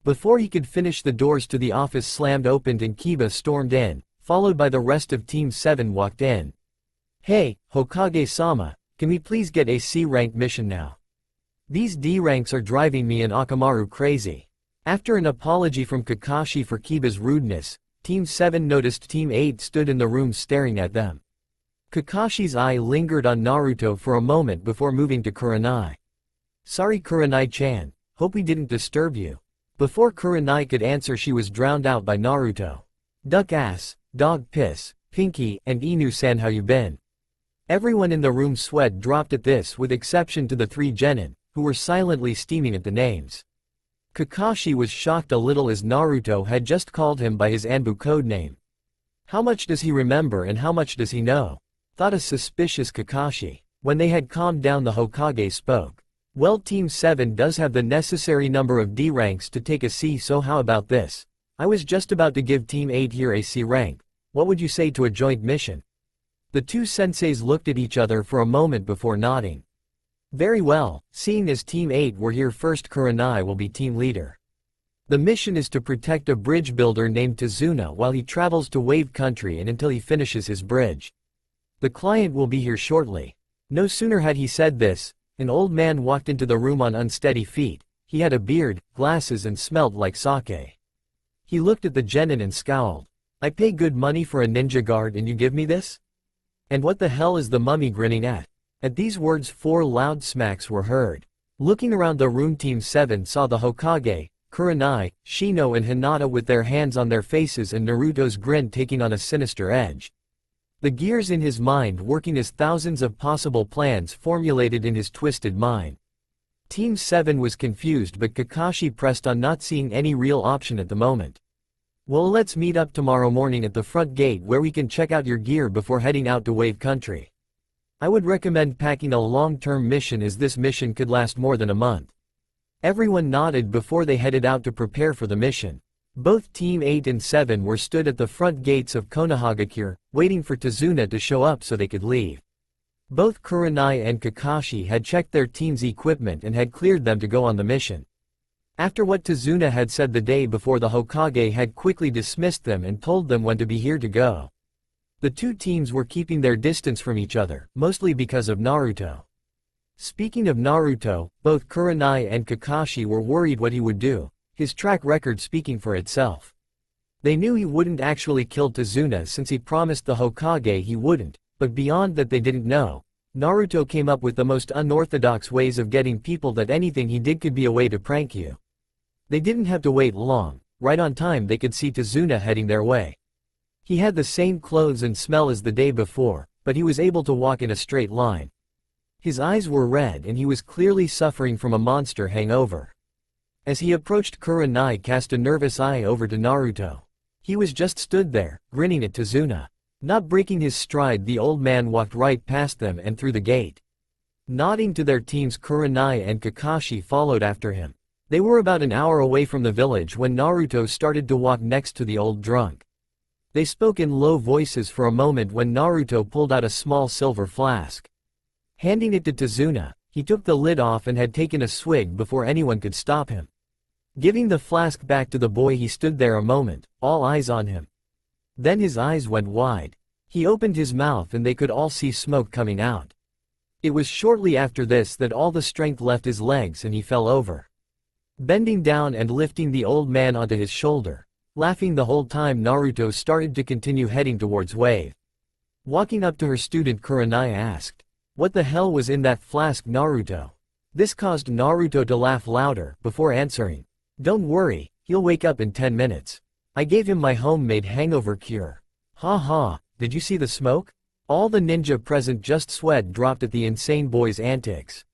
Before he could finish, the doors to the office slammed open and Kiba stormed in, followed by the rest of Team 7 walked in. Hey, Hokage-sama, can we please get a C-rank mission now? These D ranks are driving me and Akamaru crazy. After an apology from Kakashi for Kiba's rudeness, Team 7 noticed Team 8 stood in the room staring at them. Kakashi's eye lingered on Naruto for a moment before moving to Kurenai. Sorry Kurenai-chan, hope we didn't disturb you. Before Kurenai could answer, she was drowned out by Naruto. Duck ass, dog piss, Pinky, and Inu-san, how you been? Everyone in the room sweat dropped at this, with exception to the 3 genin, who were silently steaming at the names. Kakashi was shocked a little as Naruto had just called him by his Anbu codename. How much does he remember and how much does he know? Thought a suspicious Kakashi. When they had calmed down, the Hokage spoke. Well, Team 7 does have the necessary number of D ranks to take a C, so how about this? I was just about to give Team 8 here a C rank. What would you say to a joint mission? The 2 senseis looked at each other for a moment before nodding. Very well, seeing as Team 8 were here first, Kurenai will be team leader. The mission is to protect a bridge builder named Tazuna while he travels to Wave Country and until he finishes his bridge. The client will be here shortly. No sooner had he said this, an old man walked into the room on unsteady feet. He had a beard, glasses, and smelled like sake. He looked at the genin and scowled. I pay good money for a ninja guard and you give me this? And what the hell is the mummy grinning at? At these words 4 loud smacks were heard. Looking around the room, Team 7 saw the Hokage, Kurenai, Shino and Hinata with their hands on their faces and Naruto's grin taking on a sinister edge. The gears in his mind working as thousands of possible plans formulated in his twisted mind. Team 7 was confused, but Kakashi pressed on, not seeing any real option at the moment. Well, let's meet up tomorrow morning at the front gate where we can check out your gear before heading out to Wave Country. I would recommend packing a long-term mission, as this mission could last more than a month. Everyone nodded before they headed out to prepare for the mission. Both Team 8 and 7 were stood at the front gates of Konohagakure, waiting for Tazuna to show up so they could leave. Both Kurenai and Kakashi had checked their team's equipment and had cleared them to go on the mission. After what Tazuna had said the day before, the Hokage had quickly dismissed them and told them when to be here to go. The 2 teams were keeping their distance from each other, mostly because of Naruto. Speaking of Naruto, both Kurenai and Kakashi were worried what he would do, his track record speaking for itself. They knew he wouldn't actually kill Tazuna since he promised the Hokage he wouldn't, but beyond that they didn't know. Naruto came up with the most unorthodox ways of getting people that anything he did could be a way to prank you. They didn't have to wait long, right on time they could see Tazuna heading their way. He had the same clothes and smell as the day before, but he was able to walk in a straight line. His eyes were red and he was clearly suffering from a monster hangover. As he approached, Kurenai cast a nervous eye over to Naruto. He was just stood there, grinning at Tazuna. Not breaking his stride, the old man walked right past them and through the gate. Nodding to their teams, Kurenai and Kakashi followed after him. They were about an hour away from the village when Naruto started to walk next to the old drunk. They spoke in low voices for a moment when Naruto pulled out a small silver flask. Handing it to Tazuna, he took the lid off and had taken a swig before anyone could stop him. Giving the flask back to the boy, he stood there a moment, all eyes on him. Then his eyes went wide. He opened his mouth and they could all see smoke coming out. It was shortly after this that all the strength left his legs and he fell over. Bending down and lifting the old man onto his shoulder. Laughing the whole time, Naruto started to continue heading towards Wave. Walking up to her student, Kurenai asked, "What the hell was in that flask, Naruto?" This caused Naruto to laugh louder, before answering. Don't worry, he'll wake up in 10 minutes. I gave him my homemade hangover cure. Ha ha, did you see the smoke? All the ninja present just sweat dropped at the insane boy's antics.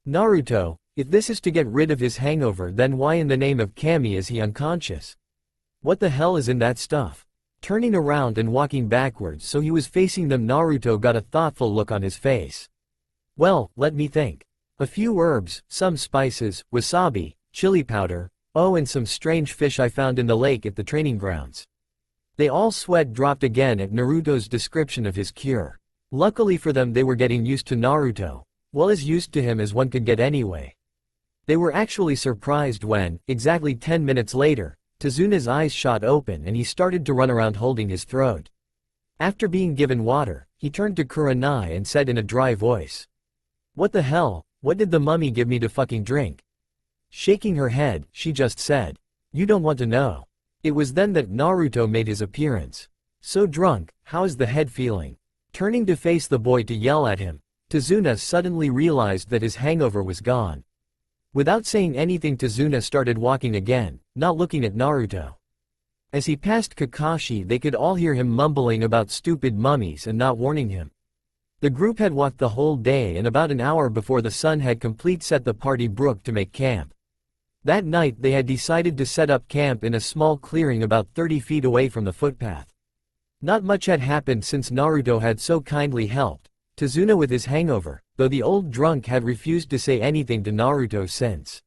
Naruto, if this is to get rid of his hangover, then why in the name of Kami is he unconscious? What the hell is in that stuff? Turning around and walking backwards so he was facing them, Naruto got a thoughtful look on his face. Well, let me think. A few herbs, some spices, wasabi, chili powder, oh, and some strange fish I found in the lake at the training grounds. They all sweat dropped again at Naruto's description of his cure. Luckily for them, they were getting used to Naruto, well as used to him as one could get anyway. They were actually surprised when, exactly 10 minutes later, Tazuna's eyes shot open and he started to run around holding his throat. After being given water, he turned to Kurenai and said in a dry voice. What the hell, what did the mummy give me to fucking drink? Shaking her head, she just said, you don't want to know. It was then that Naruto made his appearance. So drunk, how is the head feeling? Turning to face the boy to yell at him, Tazuna suddenly realized that his hangover was gone. Without saying anything, Tazuna started walking again, not looking at Naruto. As he passed Kakashi, they could all hear him mumbling about stupid mummies and not warning him. The group had walked the whole day, and about an hour before the sun had complete set the party brook to make camp. That night they had decided to set up camp in a small clearing about 30 feet away from the footpath. Not much had happened since Naruto had so kindly helped Tazuna with his hangover, though the old drunk had refused to say anything to Naruto since.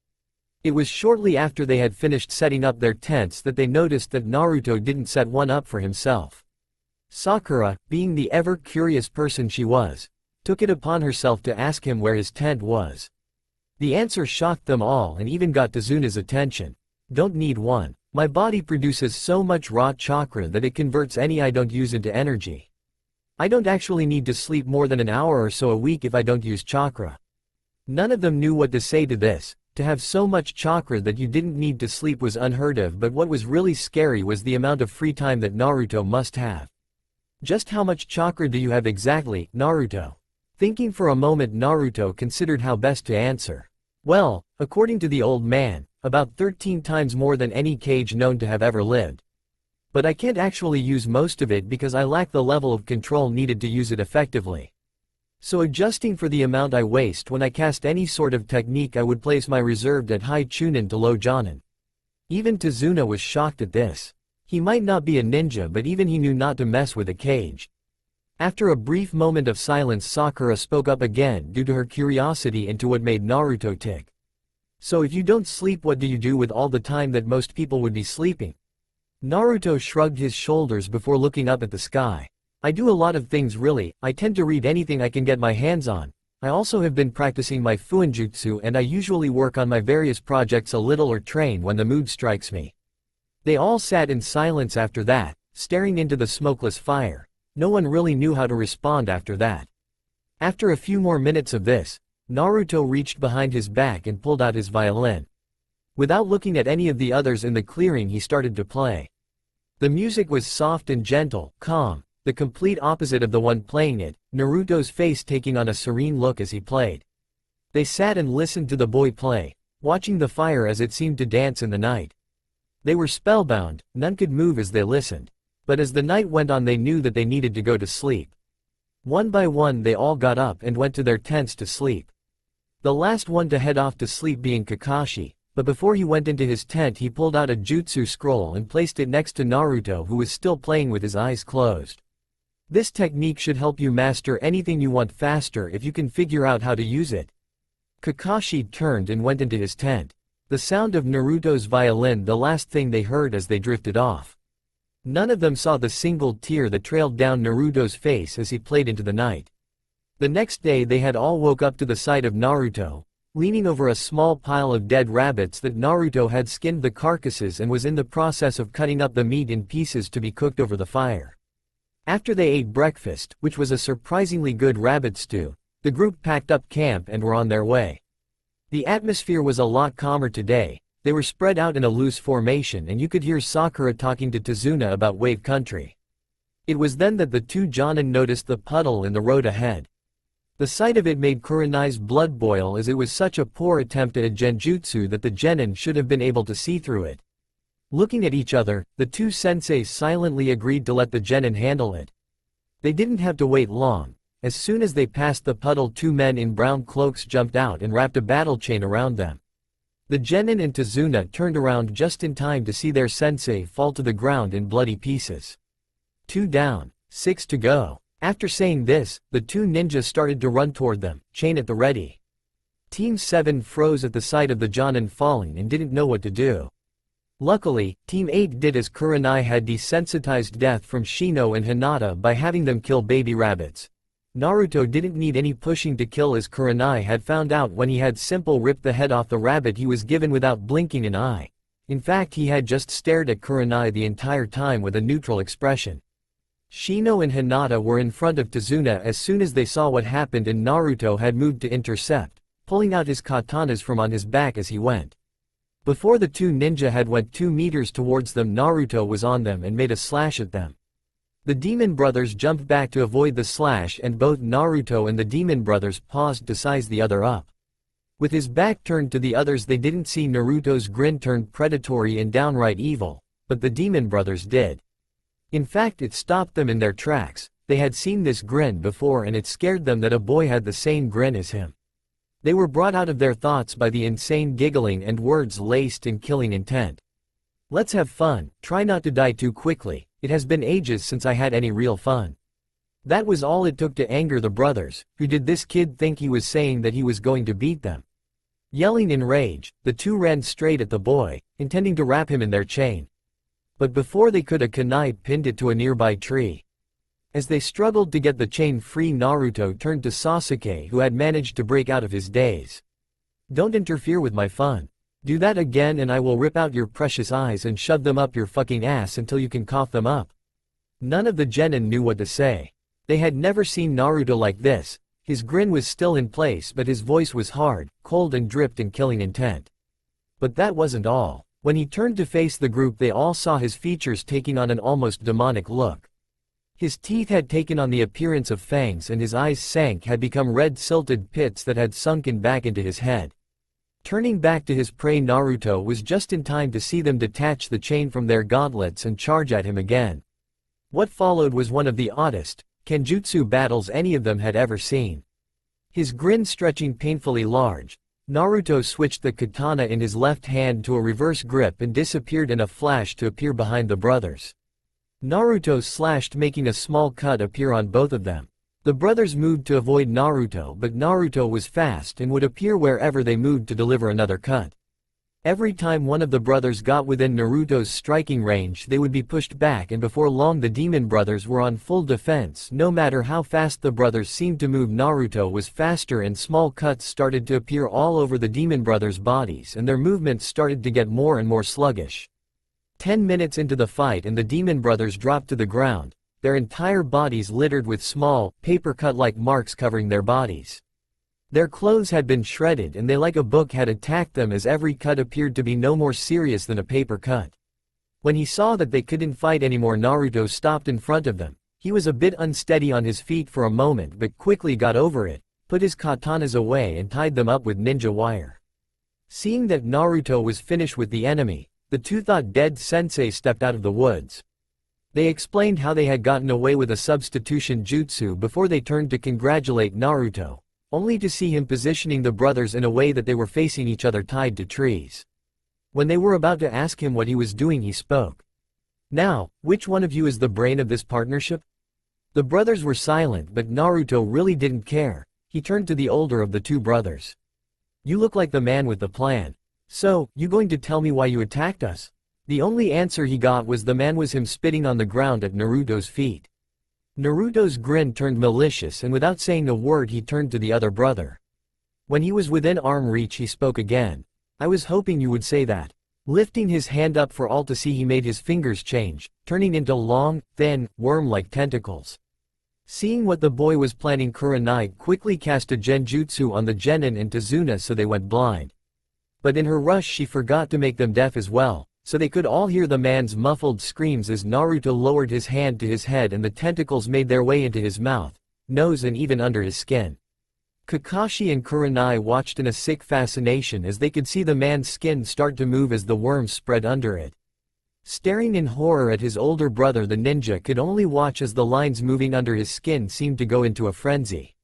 It was shortly after they had finished setting up their tents that they noticed that Naruto didn't set one up for himself. Sakura, being the ever-curious person she was, took it upon herself to ask him where his tent was. The answer shocked them all and even got Tazuna's attention. Don't need one. My body produces so much raw chakra that it converts any I don't use into energy. I don't actually need to sleep more than an hour or so a week if I don't use chakra. None of them knew what to say to this. To have so much chakra that you didn't need to sleep was unheard of, but what was really scary was the amount of free time that Naruto must have. Just how much chakra do you have exactly, Naruto? Thinking for a moment, Naruto considered how best to answer. Well, according to the old man, about 13 times more than any cage known to have ever lived. But I can't actually use most of it because I lack the level of control needed to use it effectively. So adjusting for the amount I waste when I cast any sort of technique, I would place my reserved at high chunin to low jonin. Even Tazuna was shocked at this. He might not be a ninja, but even he knew not to mess with a cage. After a brief moment of silence, Sakura spoke up again due to her curiosity into what made Naruto tick. So if you don't sleep, what do you do with all the time that most people would be sleeping? Naruto shrugged his shoulders before looking up at the sky. I do a lot of things really. I tend to read anything I can get my hands on. I also have been practicing my fuinjutsu, and I usually work on my various projects a little or train when the mood strikes me. They all sat in silence after that, staring into the smokeless fire. No one really knew how to respond after that. After a few more minutes of this, Naruto reached behind his back and pulled out his violin. Without looking at any of the others in the clearing, he started to play. The music was soft and gentle, calm, the complete opposite of the one playing it, Naruto's face taking on a serene look as he played. They sat and listened to the boy play, watching the fire as it seemed to dance in the night. They were spellbound, none could move as they listened. But as the night went on, they knew that they needed to go to sleep. One by one they all got up and went to their tents to sleep. The last one to head off to sleep being Kakashi, but before he went into his tent he pulled out a jutsu scroll and placed it next to Naruto, who was still playing with his eyes closed. This technique should help you master anything you want faster if you can figure out how to use it. Kakashi turned and went into his tent. The sound of Naruto's violin the last thing they heard as they drifted off. None of them saw the single tear that trailed down Naruto's face as he played into the night. The next day they had all woke up to the sight of Naruto, leaning over a small pile of dead rabbits that Naruto had skinned the carcasses and was in the process of cutting up the meat in pieces to be cooked over the fire. After they ate breakfast, which was a surprisingly good rabbit stew, the group packed up camp and were on their way. The atmosphere was a lot calmer today. They were spread out in a loose formation and you could hear Sakura talking to Tazuna about wave country. It was then that the two Jonin noticed the puddle in the road ahead. The sight of it made Kurenai's blood boil, as it was such a poor attempt at a genjutsu that the genin should have been able to see through it. Looking at each other, the two senseis silently agreed to let the genin handle it. They didn't have to wait long. As soon as they passed the puddle, two men in brown cloaks jumped out and wrapped a battle chain around them. The genin and Tazuna turned around just in time to see their sensei fall to the ground in bloody pieces. 2 down, 6 to go. After saying this, the two ninjas started to run toward them, chain at the ready. Team 7 froze at the sight of the Jonin falling and didn't know what to do. Luckily, Team 8 did as Kurenai had desensitized death from Shino and Hinata by having them kill baby rabbits. Naruto didn't need any pushing to kill, as Kurenai had found out when he had simply ripped the head off the rabbit he was given without blinking an eye. In fact, he had just stared at Kurenai the entire time with a neutral expression. Shino and Hinata were in front of Tazuna as soon as they saw what happened, and Naruto had moved to intercept, pulling out his katanas from on his back as he went. Before the two ninja had went 2 meters towards them, Naruto was on them and made a slash at them. The demon brothers jumped back to avoid the slash, and both Naruto and the demon brothers paused to size the other up. With his back turned to the others, they didn't see Naruto's grin turned predatory and downright evil, but the demon brothers did. In fact, it stopped them in their tracks. They had seen this grin before, and it scared them that a boy had the same grin as him. They were brought out of their thoughts by the insane giggling and words laced in killing intent. "Let's have fun, try not to die too quickly, it has been ages since I had any real fun." That was all it took to anger the brothers. Who did this kid think he was saying that he was going to beat them? Yelling in rage, the two ran straight at the boy, intending to wrap him in their chain. But before they could, a kunai pinned it to a nearby tree. As they struggled to get the chain free, Naruto turned to Sasuke, who had managed to break out of his daze. "Don't interfere with my fun. Do that again and I will rip out your precious eyes and shove them up your fucking ass until you can cough them up." None of the genin knew what to say. They had never seen Naruto like this. His grin was still in place, but his voice was hard, cold, and dripped in killing intent. But that wasn't all. When he turned to face the group, they all saw his features taking on an almost demonic look. His teeth had taken on the appearance of fangs, and his eyes had become red silted pits that had sunken back into his head. Turning back to his prey, Naruto was just in time to see them detach the chain from their gauntlets and charge at him again. What followed was one of the oddest kenjutsu battles any of them had ever seen. His grin stretching painfully large, Naruto switched the katana in his left hand to a reverse grip and disappeared in a flash to appear behind the brothers. Naruto slashed, making a small cut appear on both of them. The brothers moved to avoid Naruto, but Naruto was fast and would appear wherever they moved to deliver another cut. Every time one of the brothers got within Naruto's striking range, they would be pushed back, and before long the demon brothers were on full defense. No matter how fast the brothers seemed to move, Naruto was faster, and small cuts started to appear all over the demon brothers' bodies, and their movements started to get more and more sluggish. 10 minutes into the fight and the demon brothers dropped to the ground, their entire bodies littered with small, paper-cut-like marks covering their bodies. Their clothes had been shredded, and they like a book had attacked them, as every cut appeared to be no more serious than a paper cut. When he saw that they couldn't fight anymore, Naruto stopped in front of them. He was a bit unsteady on his feet for a moment, but quickly got over it, put his katanas away and tied them up with ninja wire. Seeing that Naruto was finished with the enemy, the two thought dead sensei stepped out of the woods. They explained how they had gotten away with a substitution jutsu before they turned to congratulate Naruto, only to see him positioning the brothers in a way that they were facing each other tied to trees. When they were about to ask him what he was doing, he spoke. "Now, which one of you is the brain of this partnership?" The brothers were silent, but Naruto really didn't care. He turned to the older of the two brothers. "You look like the man with the plan. So, you going to tell me why you attacked us?" The only answer he got was the man was him, spitting on the ground at Naruto's feet. Naruto's grin turned malicious, and without saying a word he turned to the other brother. When he was within arm reach, he spoke again. "I was hoping you would say that." Lifting his hand up for all to see, he made his fingers change, turning into long, thin, worm-like tentacles. Seeing what the boy was planning, Kurenai quickly cast a genjutsu on the genin and Tazuna so they went blind. But in her rush she forgot to make them deaf as well, so they could all hear the man's muffled screams as Naruto lowered his hand to his head and the tentacles made their way into his mouth, nose, and even under his skin. Kakashi and Kurenai watched in a sick fascination as they could see the man's skin start to move as the worms spread under it. Staring in horror at his older brother, the ninja could only watch as the lines moving under his skin seemed to go into a frenzy.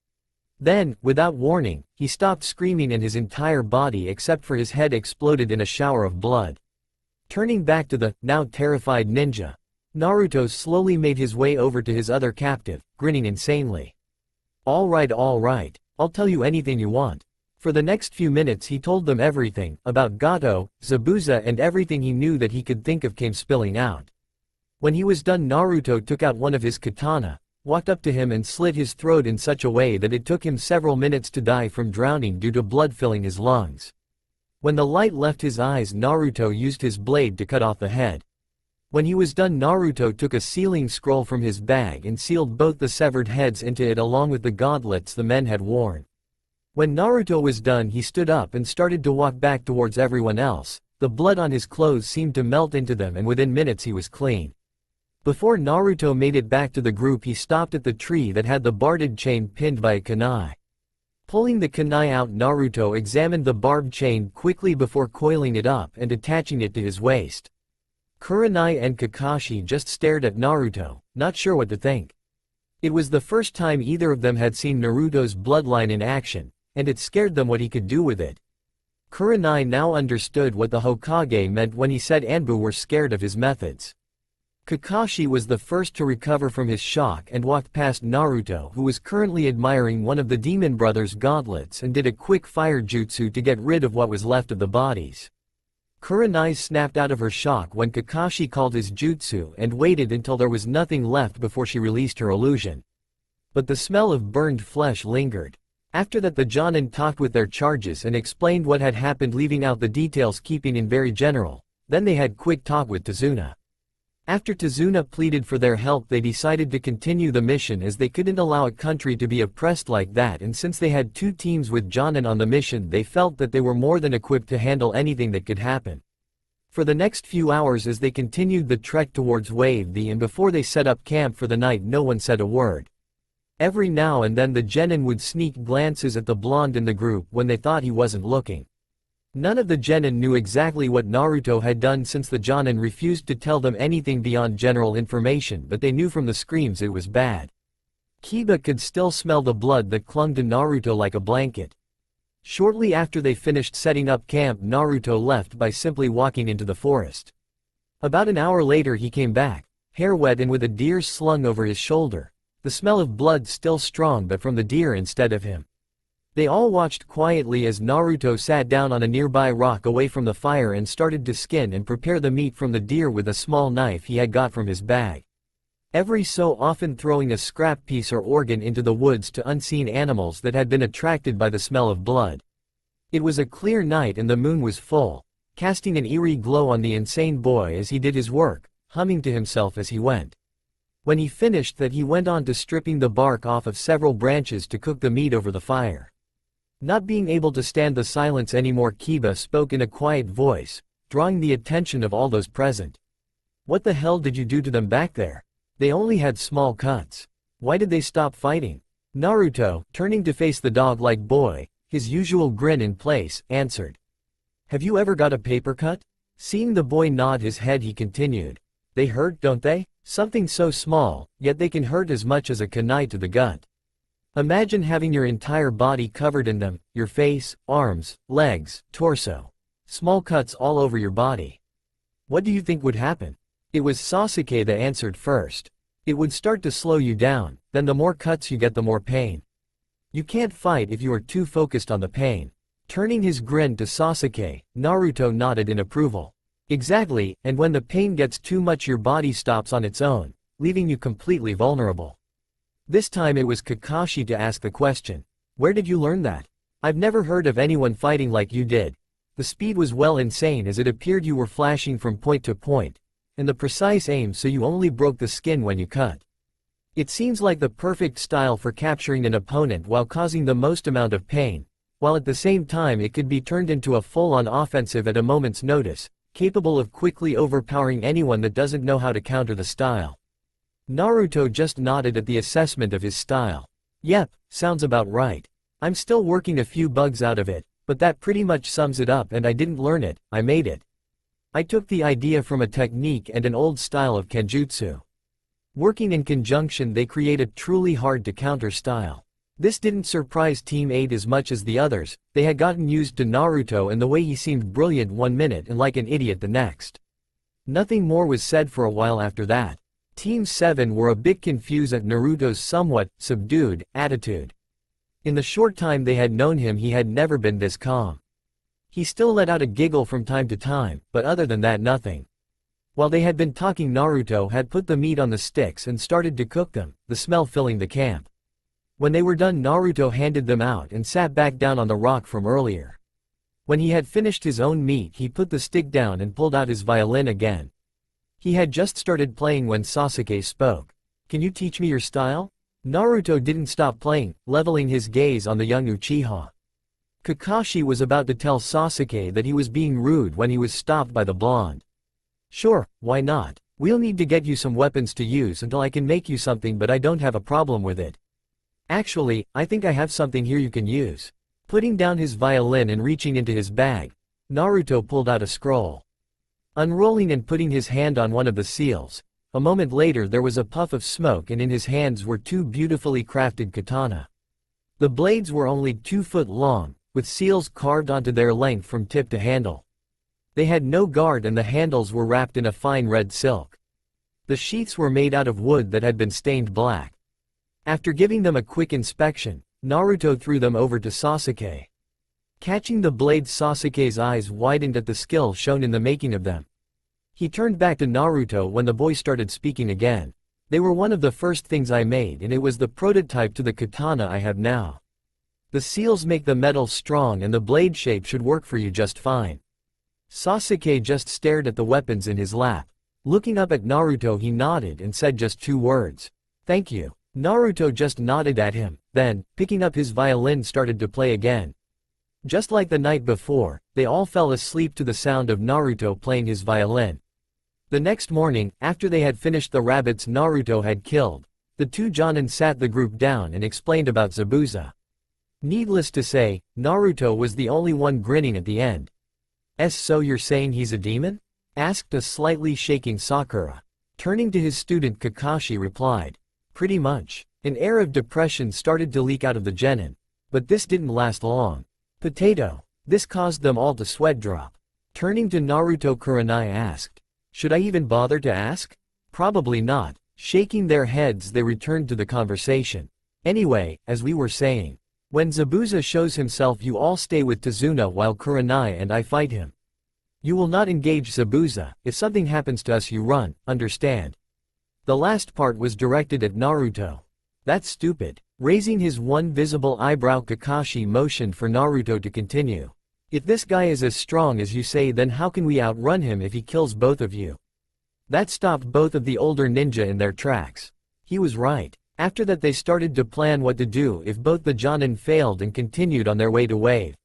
Then, without warning, he stopped screaming and his entire body except for his head exploded in a shower of blood. Turning back to the, now terrified ninja, Naruto slowly made his way over to his other captive, grinning insanely. All right, I'll tell you anything you want. For the next few minutes he told them everything, about Gato, Zabuza and everything he knew that he could think of came spilling out. When he was done, Naruto took out one of his katana, walked up to him and slit his throat in such a way that it took him several minutes to die from drowning due to blood filling his lungs. When the light left his eyes, Naruto used his blade to cut off the head. When he was done, Naruto took a sealing scroll from his bag and sealed both the severed heads into it along with the gauntlets the men had worn. When Naruto was done, he stood up and started to walk back towards everyone else. The blood on his clothes seemed to melt into them and within minutes he was clean. Before Naruto made it back to the group, he stopped at the tree that had the barbed chain pinned by a kunai. Pulling the kunai out, Naruto examined the barbed chain quickly before coiling it up and attaching it to his waist. Kurenai and Kakashi just stared at Naruto, not sure what to think. It was the first time either of them had seen Naruto's bloodline in action, and it scared them what he could do with it. Kurenai now understood what the Hokage meant when he said Anbu were scared of his methods. Kakashi was the first to recover from his shock and walked past Naruto, who was currently admiring one of the demon brothers' gauntlets, and did a quick fire jutsu to get rid of what was left of the bodies. Kurenai snapped out of her shock when Kakashi called his jutsu and waited until there was nothing left before she released her illusion. But the smell of burned flesh lingered. After that, the Jonin talked with their charges and explained what had happened, leaving out the details, keeping in very general. Then they had quick talk with Tazuna. After Tazuna pleaded for their help, they decided to continue the mission as they couldn't allow a country to be oppressed like that, and since they had two teams with Jonin on the mission, they felt that they were more than equipped to handle anything that could happen. For the next few hours as they continued the trek towards Wave B and before they set up camp for the night, no one said a word. Every now and then the genin would sneak glances at the blonde in the group when they thought he wasn't looking. None of the genin knew exactly what Naruto had done since the Jonin refused to tell them anything beyond general information, but they knew from the screams it was bad. Kiba could still smell the blood that clung to Naruto like a blanket. Shortly after they finished setting up camp, Naruto left by simply walking into the forest. About an hour later he came back, hair wet and with a deer slung over his shoulder. The smell of blood still strong, but from the deer instead of him. They all watched quietly as Naruto sat down on a nearby rock away from the fire and started to skin and prepare the meat from the deer with a small knife he had got from his bag. Every so often throwing a scrap piece or organ into the woods to unseen animals that had been attracted by the smell of blood. It was a clear night and the moon was full, casting an eerie glow on the insane boy as he did his work, humming to himself as he went. When he finished that, he went on to stripping the bark off of several branches to cook the meat over the fire. Not being able to stand the silence anymore, Kiba spoke in a quiet voice, drawing the attention of all those present. "What the hell did you do to them back there? They only had small cuts. Why did they stop fighting?" Naruto, turning to face the dog-like boy, his usual grin in place, answered. "Have you ever got a paper cut?" Seeing the boy nod his head, he continued. "They hurt, don't they? Something so small, yet they can hurt as much as a kunai to the gut. Imagine having your entire body covered in them, your face, arms, legs, torso. Small cuts all over your body. What do you think would happen?" It was Sasuke that answered first. "It would start to slow you down, then the more cuts you get the more pain. You can't fight if you are too focused on the pain." Turning his grin to Sasuke, Naruto nodded in approval. "Exactly, and when the pain gets too much your body stops on its own, leaving you completely vulnerable." This time it was Kakashi to ask the question. "Where did you learn that? I've never heard of anyone fighting like you did. The speed was well insane as it appeared you were flashing from point to point, and the precise aim so you only broke the skin when you cut. It seems like the perfect style for capturing an opponent while causing the most amount of pain, while at the same time it could be turned into a full-on offensive at a moment's notice, capable of quickly overpowering anyone that doesn't know how to counter the style." Naruto just nodded at the assessment of his style. "Yep, sounds about right. I'm still working a few bugs out of it, but that pretty much sums it up, and I didn't learn it, I made it. I took the idea from a technique and an old style of kenjutsu. Working in conjunction they create a truly hard to counter style. This didn't surprise Team 8 as much as the others. They had gotten used to Naruto and the way he seemed brilliant one minute and like an idiot the next. Nothing more was said for a while after that. Team 7 were a bit confused at Naruto's somewhat subdued attitude. In the short time they had known him he had never been this calm. He still let out a giggle from time to time, but other than that nothing. While they had been talking, Naruto had put the meat on the sticks and started to cook them, the smell filling the camp. When they were done, Naruto handed them out and sat back down on the rock from earlier. When he had finished his own meat he put the stick down and pulled out his violin again. He had just started playing when Sasuke spoke. "Can you teach me your style?" Naruto didn't stop playing, leveling his gaze on the young Uchiha. Kakashi was about to tell Sasuke that he was being rude when he was stopped by the blonde. "Sure, why not? We'll need to get you some weapons to use until I can make you something, but I don't have a problem with it. Actually, I think I have something here you can use." Putting down his violin and reaching into his bag, Naruto pulled out a scroll. Unrolling and putting his hand on one of the seals, a moment later there was a puff of smoke and in his hands were two beautifully crafted katana. The blades were only 2 foot long, with seals carved onto their length from tip to handle. They had no guard and the handles were wrapped in a fine red silk. The sheaths were made out of wood that had been stained black. After giving them a quick inspection, Naruto threw them over to Sasuke. Catching the blades, Sasuke's eyes widened at the skill shown in the making of them. He turned back to Naruto when the boy started speaking again. "They were one of the first things I made and it was the prototype to the katana I have now. The seals make the metal strong and the blade shape should work for you just fine." Sasuke just stared at the weapons in his lap. Looking up at Naruto he nodded and said just 2 words. "Thank you." Naruto just nodded at him, then, picking up his violin, started to play again. Just like the night before, they all fell asleep to the sound of Naruto playing his violin. The next morning, after they had finished the rabbits Naruto had killed, the 2 Jonin sat the group down and explained about Zabuza. Needless to say, Naruto was the only one grinning at the end. "So you're saying he's a demon?" asked a slightly shaking Sakura. Turning to his student Kakashi replied. "Pretty much." An air of depression started to leak out of the genin. But this didn't last long. "Potato." This caused them all to sweat drop. Turning to Naruto, Kurenai asked, "Should I even bother to ask?" "Probably not." Shaking their heads they returned to the conversation. "Anyway, as we were saying, when Zabuza shows himself you all stay with Tazuna while Kurenai and I fight him. You will not engage Zabuza. If something happens to us you run, understand?" The last part was directed at Naruto. "That's stupid." Raising his one visible eyebrow, Kakashi motioned for Naruto to continue. "If this guy is as strong as you say, then how can we outrun him if he kills both of you?" That stopped both of the older ninja in their tracks. He was right. After that they started to plan what to do if both the Jonin failed and continued on their way to Wave.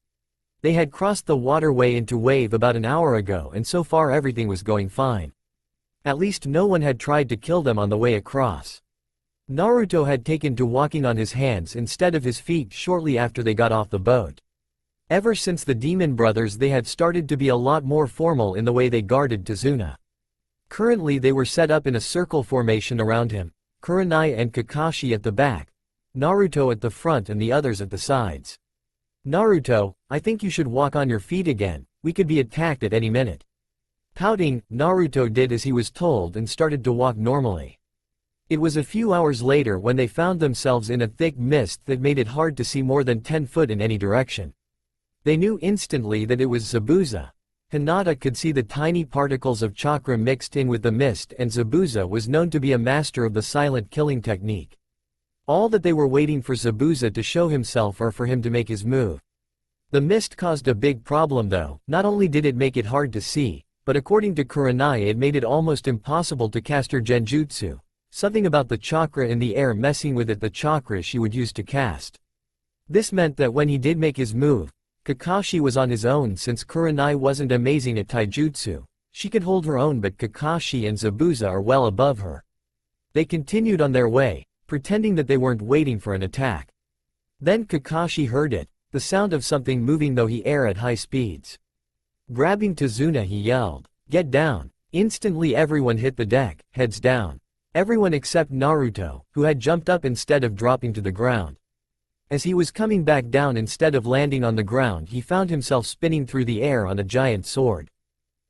They had crossed the waterway into Wave about an hour ago and so far everything was going fine. At least no one had tried to kill them on the way across. Naruto had taken to walking on his hands instead of his feet shortly after they got off the boat. Ever since the Demon Brothers they had started to be a lot more formal in the way they guarded Tazuna. Currently they were set up in a circle formation around him, Kurenai and Kakashi at the back, Naruto at the front and the others at the sides. "Naruto, I think you should walk on your feet again, we could be attacked at any minute." Pouting, Naruto did as he was told and started to walk normally. It was a few hours later when they found themselves in a thick mist that made it hard to see more than 10 foot in any direction. They knew instantly that it was Zabuza. Hinata could see the tiny particles of chakra mixed in with the mist, and Zabuza was known to be a master of the silent killing technique. All that they were waiting for Zabuza to show himself or for him to make his move. The mist caused a big problem though. Not only did it make it hard to see, but according to Kurenai it made it almost impossible to cast her genjutsu. Something about the chakra in the air messing with it, the chakra she would use to cast. This meant that when he did make his move, Kakashi was on his own since Kurenai wasn't amazing at taijutsu. She could hold her own, but Kakashi and Zabuza are well above her. They continued on their way, pretending that they weren't waiting for an attack. Then Kakashi heard it, the sound of something moving through the air at high speeds. Grabbing Tazuna he yelled, "Get down!" Instantly everyone hit the deck, heads down. Everyone except Naruto, who had jumped up instead of dropping to the ground. As he was coming back down instead of landing on the ground, he found himself spinning through the air on a giant sword.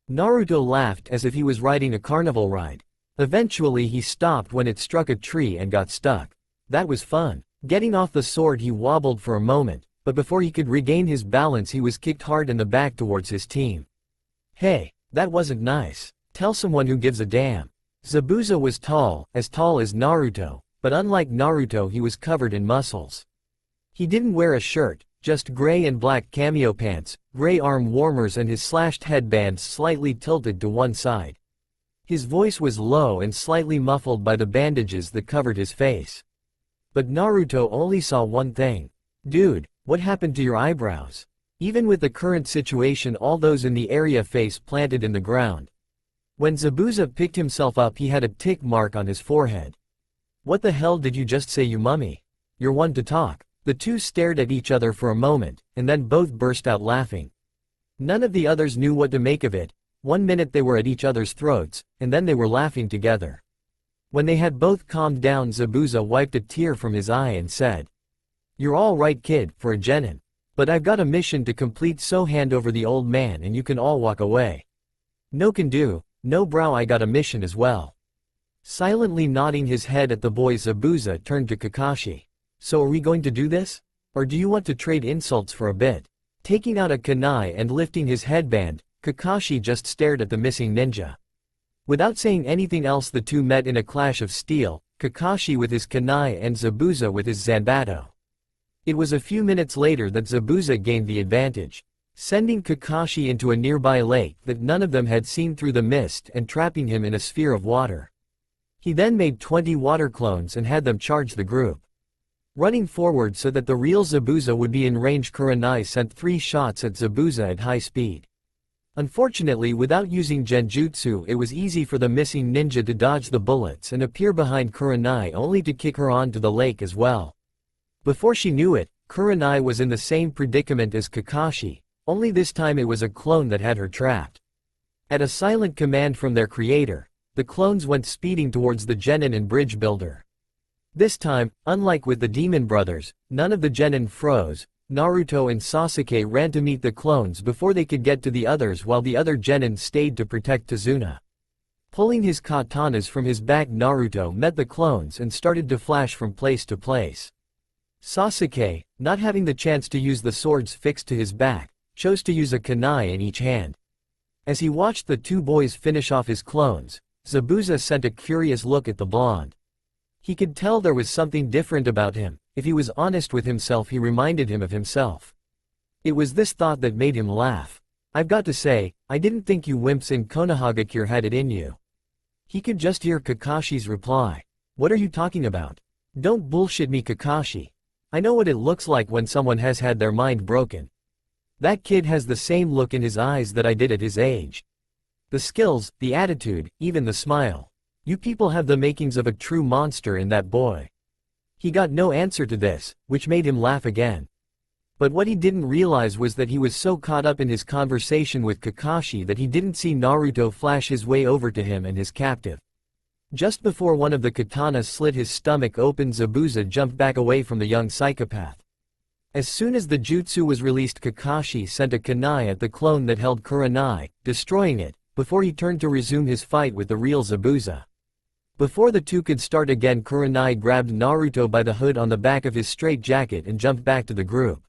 Naruto laughed as if he was riding a carnival ride. Eventually he stopped when it struck a tree and got stuck. That was fun. Getting off the sword he wobbled for a moment, but before he could regain his balance he was kicked hard in the back towards his team. "Hey, that wasn't nice. Tell someone who gives a damn." Zabuza was tall as Naruto, but unlike Naruto he was covered in muscles. He didn't wear a shirt, just gray and black cameo pants, gray arm warmers and his slashed headband slightly tilted to one side. His voice was low and slightly muffled by the bandages that covered his face. But Naruto only saw one thing. "Dude, what happened to your eyebrows?" Even with the current situation all those in the area face planted in the ground. When Zabuza picked himself up he had a tick mark on his forehead. "What the hell did you just say, you mummy? You're one to talk." The two stared at each other for a moment, and then both burst out laughing. None of the others knew what to make of it. One minute they were at each other's throats, and then they were laughing together. When they had both calmed down Zabuza wiped a tear from his eye and said, "You're all right kid, for a genin. But I've got a mission to complete, so hand over the old man and you can all walk away." "No can do, no bro, I got a mission as well." Silently nodding his head at the boy, Zabuza turned to Kakashi. "So are we going to do this? Or do you want to trade insults for a bit?" Taking out a kunai and lifting his headband, Kakashi just stared at the missing ninja. Without saying anything else the two met in a clash of steel, Kakashi with his kunai and Zabuza with his zanbato. It was a few minutes later that Zabuza gained the advantage, sending Kakashi into a nearby lake that none of them had seen through the mist and trapping him in a sphere of water. He then made 20 water clones and had them charge the group. Running forward so that the real Zabuza would be in range, Kurenai sent 3 shots at Zabuza at high speed. Unfortunately, without using genjutsu it was easy for the missing ninja to dodge the bullets and appear behind Kurenai only to kick her onto the lake as well. Before she knew it, Kurenai was in the same predicament as Kakashi, only this time it was a clone that had her trapped. At a silent command from their creator, the clones went speeding towards the genin and bridge builder. This time, unlike with the demon brothers, none of the genin froze. Naruto and Sasuke ran to meet the clones before they could get to the others, while the other genin stayed to protect Tazuna. Pulling his katanas from his back, Naruto met the clones and started to flash from place to place. Sasuke, not having the chance to use the swords fixed to his back, chose to use a kunai in each hand. As he watched the two boys finish off his clones, Zabuza sent a curious look at the blonde. He could tell there was something different about him. If he was honest with himself, he reminded him of himself. It was this thought that made him laugh. "I've got to say, I didn't think you wimps in Konohagakure had it in you." He could just hear Kakashi's reply. "What are you talking about? Don't bullshit me, Kakashi. I know what it looks like when someone has had their mind broken. That kid has the same look in his eyes that I did at his age. The skills, the attitude, even the smile. You people have the makings of a true monster in that boy." He got no answer to this, which made him laugh again. But what he didn't realize was that he was so caught up in his conversation with Kakashi that he didn't see Naruto flash his way over to him and his captive. Just before one of the katanas slit his stomach open, Zabuza jumped back away from the young psychopath. As soon as the jutsu was released, Kakashi sent a kunai at the clone that held Kurenai, destroying it, before he turned to resume his fight with the real Zabuza. Before the two could start again, Kurenai grabbed Naruto by the hood on the back of his straitjacket and jumped back to the group.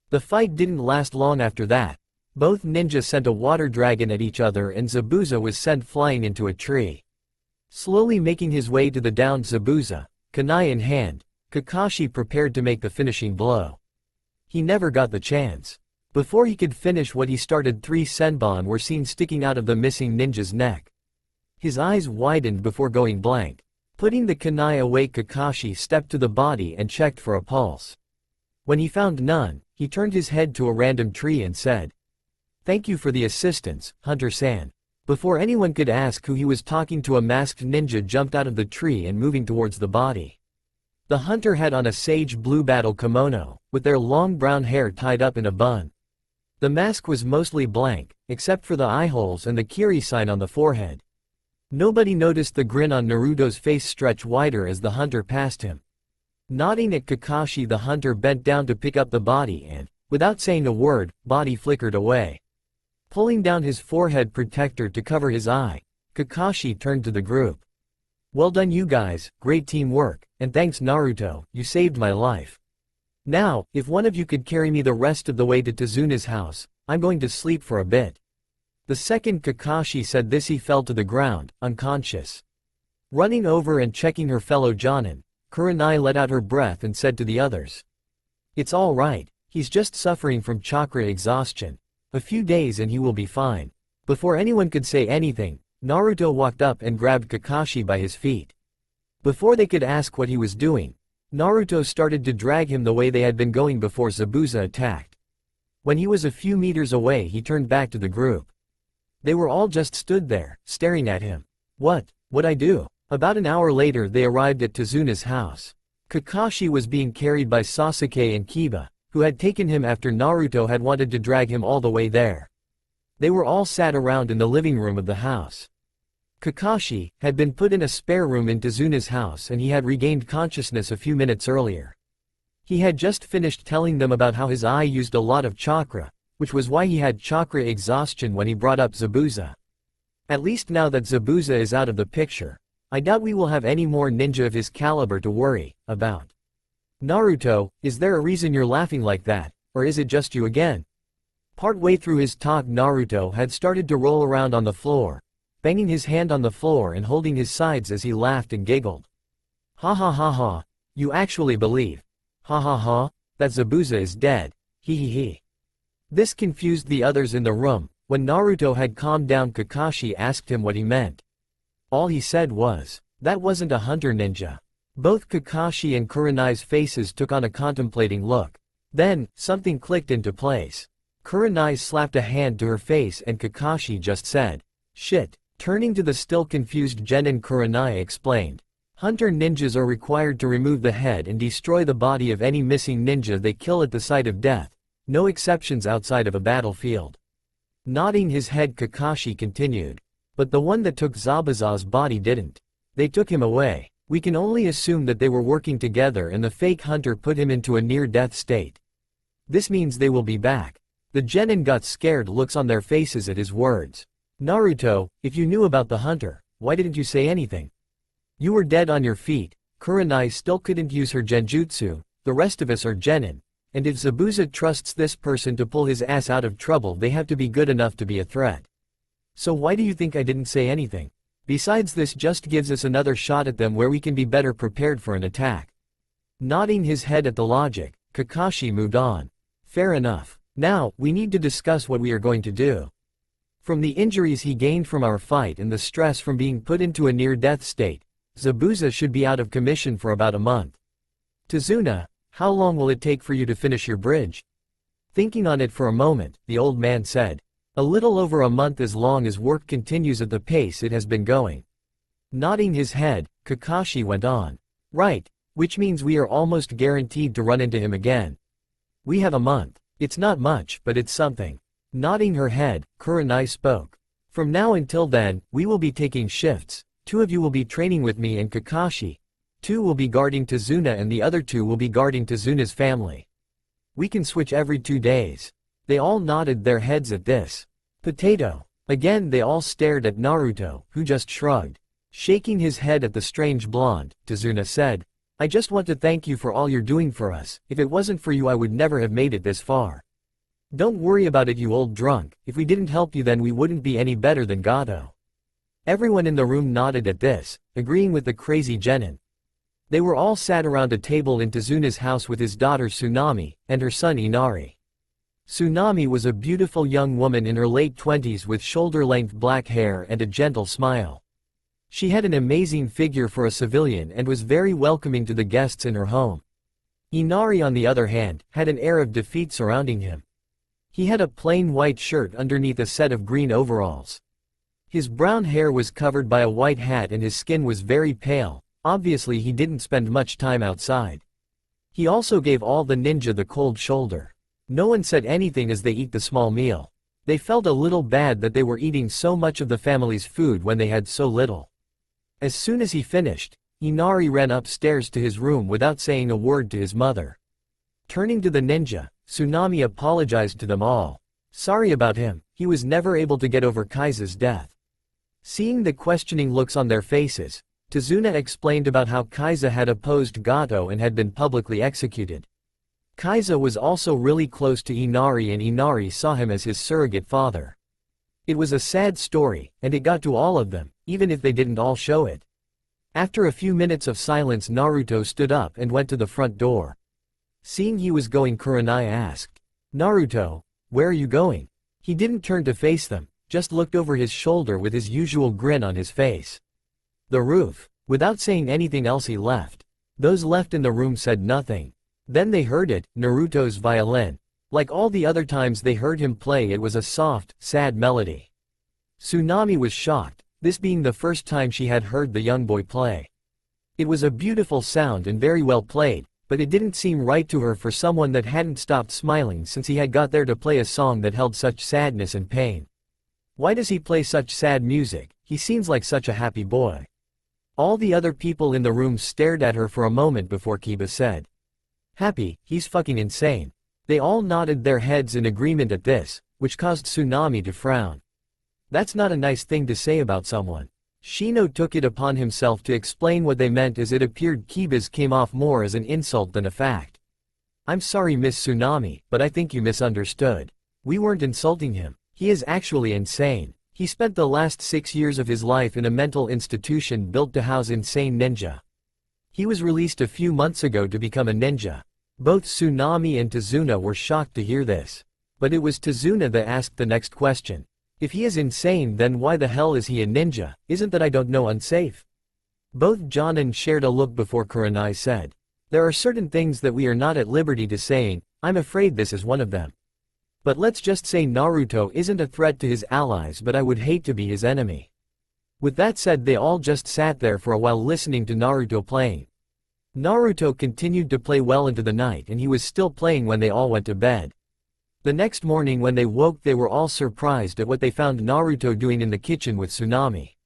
The fight didn't last long after that. Both ninjas sent a water dragon at each other and Zabuza was sent flying into a tree. Slowly making his way to the downed Zabuza, kunai in hand, Kakashi prepared to make the finishing blow. He never got the chance. Before he could finish what he started, 3 senbon were seen sticking out of the missing ninja's neck. His eyes widened before going blank. Putting the kunai away, Kakashi stepped to the body and checked for a pulse. When he found none, he turned his head to a random tree and said, "Thank you for the assistance, Hunter-san." Before anyone could ask who he was talking to, a masked ninja jumped out of the tree and moving towards the body. The hunter had on a sage blue battle kimono, with their long brown hair tied up in a bun. The mask was mostly blank, except for the eye holes and the Kiri sign on the forehead. Nobody noticed the grin on Naruto's face stretch wider as the hunter passed him. Nodding at Kakashi, the hunter bent down to pick up the body and, without saying a word, body flickered away. Pulling down his forehead protector to cover his eye, Kakashi turned to the group. "Well done you guys, great teamwork, and thanks Naruto, you saved my life. Now, if one of you could carry me the rest of the way to Tazuna's house, I'm going to sleep for a bit." The second Kakashi said this he fell to the ground, unconscious. Running over and checking her fellow Jonin, Kurenai let out her breath and said to the others, "It's all right, he's just suffering from chakra exhaustion. A few days and he will be fine." Before anyone could say anything, Naruto walked up and grabbed Kakashi by his feet. Before they could ask what he was doing, Naruto started to drag him the way they had been going before Zabuza attacked. When he was a few meters away he turned back to the group. They were all just stood there, staring at him. What'd I do? About an hour later they arrived at Tazuna's house. Kakashi was being carried by Sasuke and Kiba, who had taken him after Naruto had wanted to drag him all the way there. They were all sat around in the living room of the house. Kakashi had been put in a spare room in Tazuna's house and he had regained consciousness a few minutes earlier. He had just finished telling them about how his eye used a lot of chakra, which was why he had chakra exhaustion when he brought up Zabuza. At least now that Zabuza is out of the picture, I doubt we will have any more ninja of his caliber to worry about. "Naruto, is there a reason you're laughing like that, or is it just you again?" Partway through his talk Naruto had started to roll around on the floor, banging his hand on the floor and holding his sides as he laughed and giggled. "Ha ha ha ha, you actually believe, ha ha ha, that Zabuza is dead, he he he." This confused the others in the room. When Naruto had calmed down, Kakashi asked him what he meant. All he said was, "That wasn't a hunter ninja." Both Kakashi and Kurenai's faces took on a contemplating look. Then, something clicked into place. Kurenai slapped a hand to her face and Kakashi just said, "Shit." Turning to the still confused Genin, Kurenai explained, "Hunter ninjas are required to remove the head and destroy the body of any missing ninja they kill at the site of death, no exceptions outside of a battlefield." Nodding his head, Kakashi continued, "But the one that took Zabuza's body didn't. They took him away. We can only assume that they were working together and the fake hunter put him into a near-death state. This means they will be back." The Genin got scared looks on their faces at his words. "Naruto, if you knew about the hunter, why didn't you say anything? You were dead on your feet." Kurenai still couldn't use her genjutsu. "The rest of us are Genin, and if Zabuza trusts this person to pull his ass out of trouble they have to be good enough to be a threat. So why do you think I didn't say anything? Besides, this just gives us another shot at them where we can be better prepared for an attack." Nodding his head at the logic, Kakashi moved on. "Fair enough. Now, we need to discuss what we are going to do. From the injuries he gained from our fight and the stress from being put into a near-death state, Zabuza should be out of commission for about a month. Tazuna, how long will it take for you to finish your bridge?" Thinking on it for a moment, the old man said, "A little over a month as long as work continues at the pace it has been going." Nodding his head, Kakashi went on. "Right, which means we are almost guaranteed to run into him again. We have a month. It's not much, but it's something." Nodding her head, Kurenai spoke. "From now until then, we will be taking shifts. 2 of you will be training with me and Kakashi. 2 will be guarding Tazuna and the other 2 will be guarding Tazuna's family. We can switch every 2 days. They all nodded their heads at this. "Potato." Again they all stared at Naruto, who just shrugged. Shaking his head at the strange blonde, Tazuna said, "I just want to thank you for all you're doing for us. If it wasn't for you I would never have made it this far. Don't worry about it, you old drunk. If we didn't help you then we wouldn't be any better than Gato." Everyone in the room nodded at this, agreeing with the crazy Genin. They were all sat around a table in Tazuna's house with his daughter Tsunami, and her son Inari. Tsunami was a beautiful young woman in her late 20s with shoulder-length black hair and a gentle smile. She had an amazing figure for a civilian and was very welcoming to the guests in her home. Inari on the other hand, had an air of defeat surrounding him. He had a plain white shirt underneath a set of green overalls. His brown hair was covered by a white hat and his skin was very pale, Obviously he didn't spend much time outside. He also gave all the ninja the cold shoulder. No one said anything as they eat the small meal. They felt a little bad that they were eating so much of the family's food when they had so little. As soon as he finished, Inari ran upstairs to his room without saying a word to his mother. Turning to the ninja, Tsunami apologized to them all. Sorry about him, he was never able to get over Kaisa's death. Seeing the questioning looks on their faces, Tazuna explained about how Kaisa had opposed Gato and had been publicly executed. Kaisa was also really close to Inari and Inari saw him as his surrogate father. It was a sad story, and it got to all of them, even if they didn't all show it. After a few minutes of silence, Naruto stood up and went to the front door. Seeing he was going, Kurenai asked, "Naruto, where are you going?" He didn't turn to face them, just looked over his shoulder with his usual grin on his face. The roof. Without saying anything else he left. Those left in the room said nothing. Then they heard it, Naruto's violin. Like all the other times they heard him play, it was a soft, sad melody. Tsunami was shocked, this being the first time she had heard the young boy play. It was a beautiful sound and very well played, but it didn't seem right to her for someone that hadn't stopped smiling since he had got there to play a song that held such sadness and pain. Why does he play such sad music? He seems like such a happy boy. All the other people in the room stared at her for a moment before Kiba said, "Happy, he's fucking insane." They all nodded their heads in agreement at this, which caused Tsunami to frown. That's not a nice thing to say about someone. Shino took it upon himself to explain what they meant as it appeared Kiba's came off more as an insult than a fact. "I'm sorry Miss Tsunami, but I think you misunderstood. We weren't insulting him. He is actually insane. He spent the last 6 years of his life in a mental institution built to house insane ninja. He was released a few months ago to become a ninja." Both Tsunami and Tazuna were shocked to hear this. But it was Tazuna that asked the next question. "If he is insane, then why the hell is he a ninja? Isn't that, I don't know, unsafe?" Both Jonin shared a look before Kurenai said, "There are certain things that we are not at liberty to saying. I'm afraid this is one of them. But let's just say Naruto isn't a threat to his allies, but I would hate to be his enemy." With that said, they all just sat there for a while listening to Naruto playing. Naruto continued to play well into the night, and he was still playing when they all went to bed. The next morning when they woke, they were all surprised at what they found Naruto doing in the kitchen with Tsunami.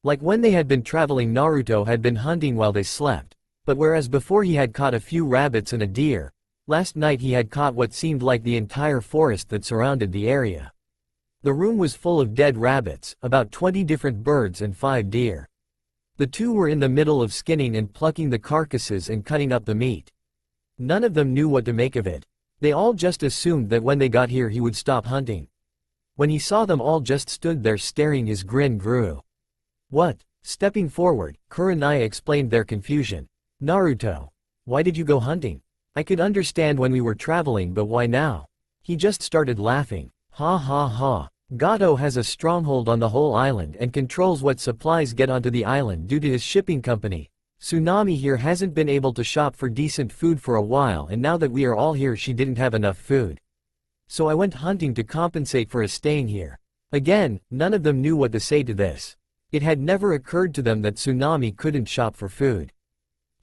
Like when they had been traveling, Naruto had been hunting while they slept, but whereas before he had caught a few rabbits and a deer, last night he had caught what seemed like the entire forest that surrounded the area. The room was full of dead rabbits, about 20 different birds and 5 deer. The two were in the middle of skinning and plucking the carcasses and cutting up the meat. None of them knew what to make of it. They all just assumed that when they got here he would stop hunting. When he saw them all just stood there staring, his grin grew. "What?" Stepping forward, Kurenai explained their confusion. "Naruto, why did you go hunting? I could understand when we were traveling, but why now?" He just started laughing. "Ha ha ha. Gato has a stronghold on the whole island and controls what supplies get onto the island due to his shipping company. Tsunami here hasn't been able to shop for decent food for a while, and now that we are all here she didn't have enough food. So I went hunting to compensate for us staying here." Again, none of them knew what to say to this. It had never occurred to them that Tsunami couldn't shop for food.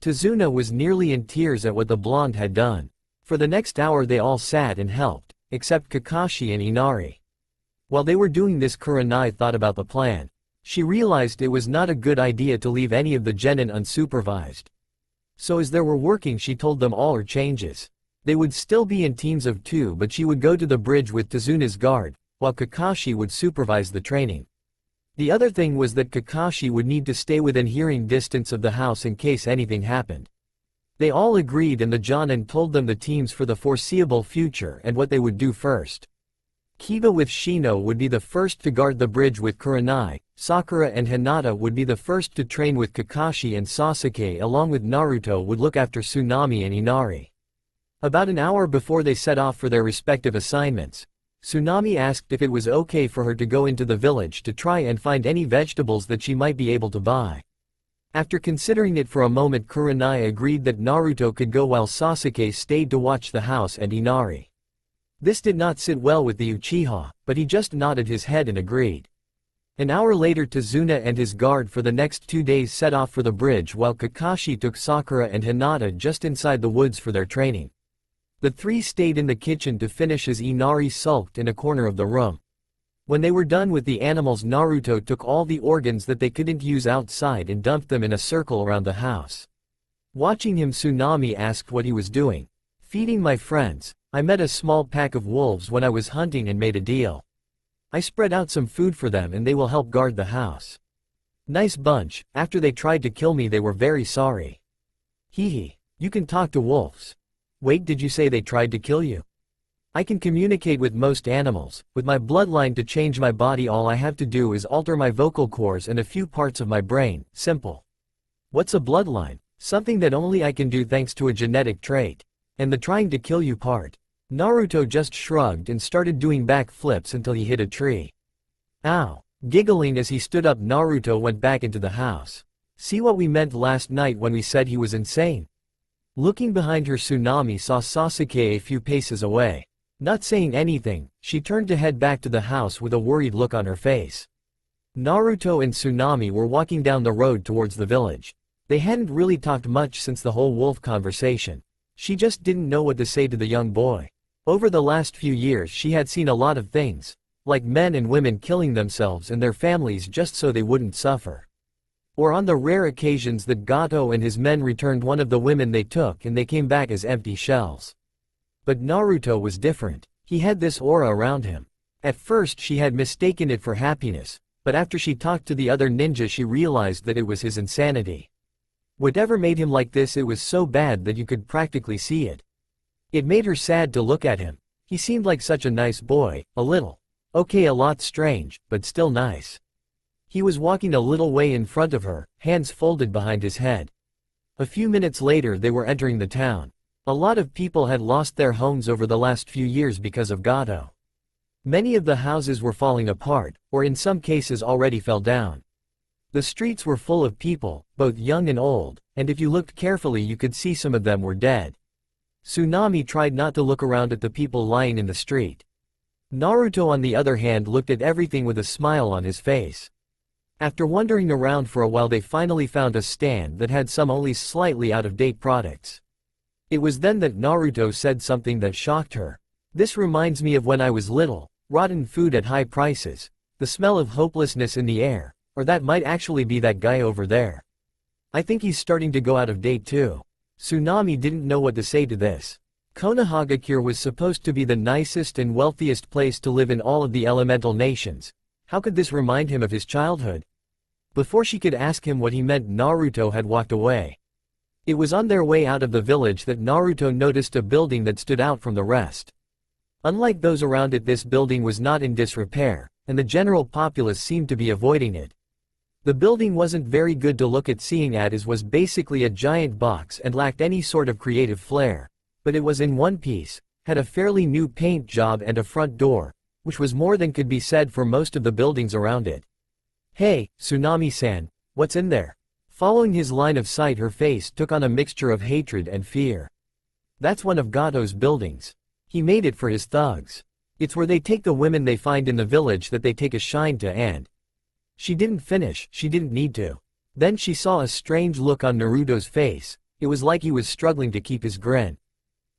Tazuna was nearly in tears at what the blonde had done. For the next hour they all sat and helped, except Kakashi and Inari. While they were doing this, Kurenai thought about the plan. She realized it was not a good idea to leave any of the genin unsupervised. So as they were working, she told them all her changes. They would still be in teams of 2, but she would go to the bridge with Tazuna's guard, while Kakashi would supervise the training. The other thing was that Kakashi would need to stay within hearing distance of the house in case anything happened. They all agreed, and the Jonin told them the teams for the foreseeable future and what they would do first. Kiba with Shino would be the first to guard the bridge with Kurenai, Sakura and Hinata would be the first to train with Kakashi, and Sasuke along with Naruto would look after Tsunami and Inari. About an hour before they set off for their respective assignments, Tsunami asked if it was okay for her to go into the village to try and find any vegetables that she might be able to buy. After considering it for a moment, Kurenai agreed that Naruto could go while Sasuke stayed to watch the house and Inari. This did not sit well with the Uchiha, but he just nodded his head and agreed. An hour later Tazuna and his guard for the next 2 days set off for the bridge while Kakashi took Sakura and Hinata just inside the woods for their training. The three stayed in the kitchen to finish as Inari sulked in a corner of the room. When they were done with the animals, Naruto took all the organs that they couldn't use outside and dumped them in a circle around the house. Watching him, Tsunami asked what he was doing. "Feeding my friends. I met a small pack of wolves when I was hunting and made a deal. I spread out some food for them and they will help guard the house. Nice bunch. After they tried to kill me they were very sorry." "Hee. You can talk to wolves." "Wait, did you say they tried to kill you?" "I can communicate with most animals. With my bloodline to change my body all I have to do is alter my vocal cords and a few parts of my brain. Simple." "What's a bloodline?" "Something that only I can do thanks to a genetic trait." "And the trying to kill you part?" Naruto just shrugged and started doing backflips until he hit a tree. "Ow." Giggling as he stood up, Naruto went back into the house. "See what we meant last night when we said he was insane?" Looking behind her, Tsunami saw Sasuke a few paces away. Not saying anything, she turned to head back to the house with a worried look on her face. Naruto and Tsunami were walking down the road towards the village. They hadn't really talked much since the whole wolf conversation. She just didn't know what to say to the young boy. Over the last few years she had seen a lot of things, like men and women killing themselves and their families just so they wouldn't suffer. Or on the rare occasions that Gato and his men returned one of the women they took and they came back as empty shells. But Naruto was different. He had this aura around him. At first she had mistaken it for happiness, but after she talked to the other ninja she realized that it was his insanity. Whatever made him like this, it was so bad that you could practically see it. It made her sad to look at him. He seemed like such a nice boy, a little. Okay, a lot strange, but still nice. He was walking a little way in front of her, hands folded behind his head. A few minutes later they were entering the town. A lot of people had lost their homes over the last few years because of Gato. Many of the houses were falling apart, or in some cases already fell down. The streets were full of people, both young and old, and if you looked carefully you could see some of them were dead. Tsunami tried not to look around at the people lying in the street. Naruto on the other hand looked at everything with a smile on his face. After wandering around for a while they finally found a stand that had some only slightly out-of-date products. It was then that Naruto said something that shocked her. "This reminds me of when I was little, rotten food at high prices, the smell of hopelessness in the air, or that might actually be that guy over there. I think he's starting to go out of date too." Tsunami didn't know what to say to this. Konohagakure was supposed to be the nicest and wealthiest place to live in all of the elemental nations. How could this remind him of his childhood? Before she could ask him what he meant, Naruto had walked away. It was on their way out of the village that Naruto noticed a building that stood out from the rest. Unlike those around it, this building was not in disrepair, and the general populace seemed to be avoiding it. The building wasn't very good to look at, seeing as was basically a giant box and lacked any sort of creative flair, but it was in one piece, had a fairly new paint job and a front door, which was more than could be said for most of the buildings around it. "Hey, Tsunami-san, what's in there?" Following his line of sight, her face took on a mixture of hatred and fear. "That's one of Gato's buildings. He made it for his thugs. It's where they take the women they find in the village that they take a shine to." And she didn't finish, she didn't need to. Then she saw a strange look on Naruto's face. It was like he was struggling to keep his grin.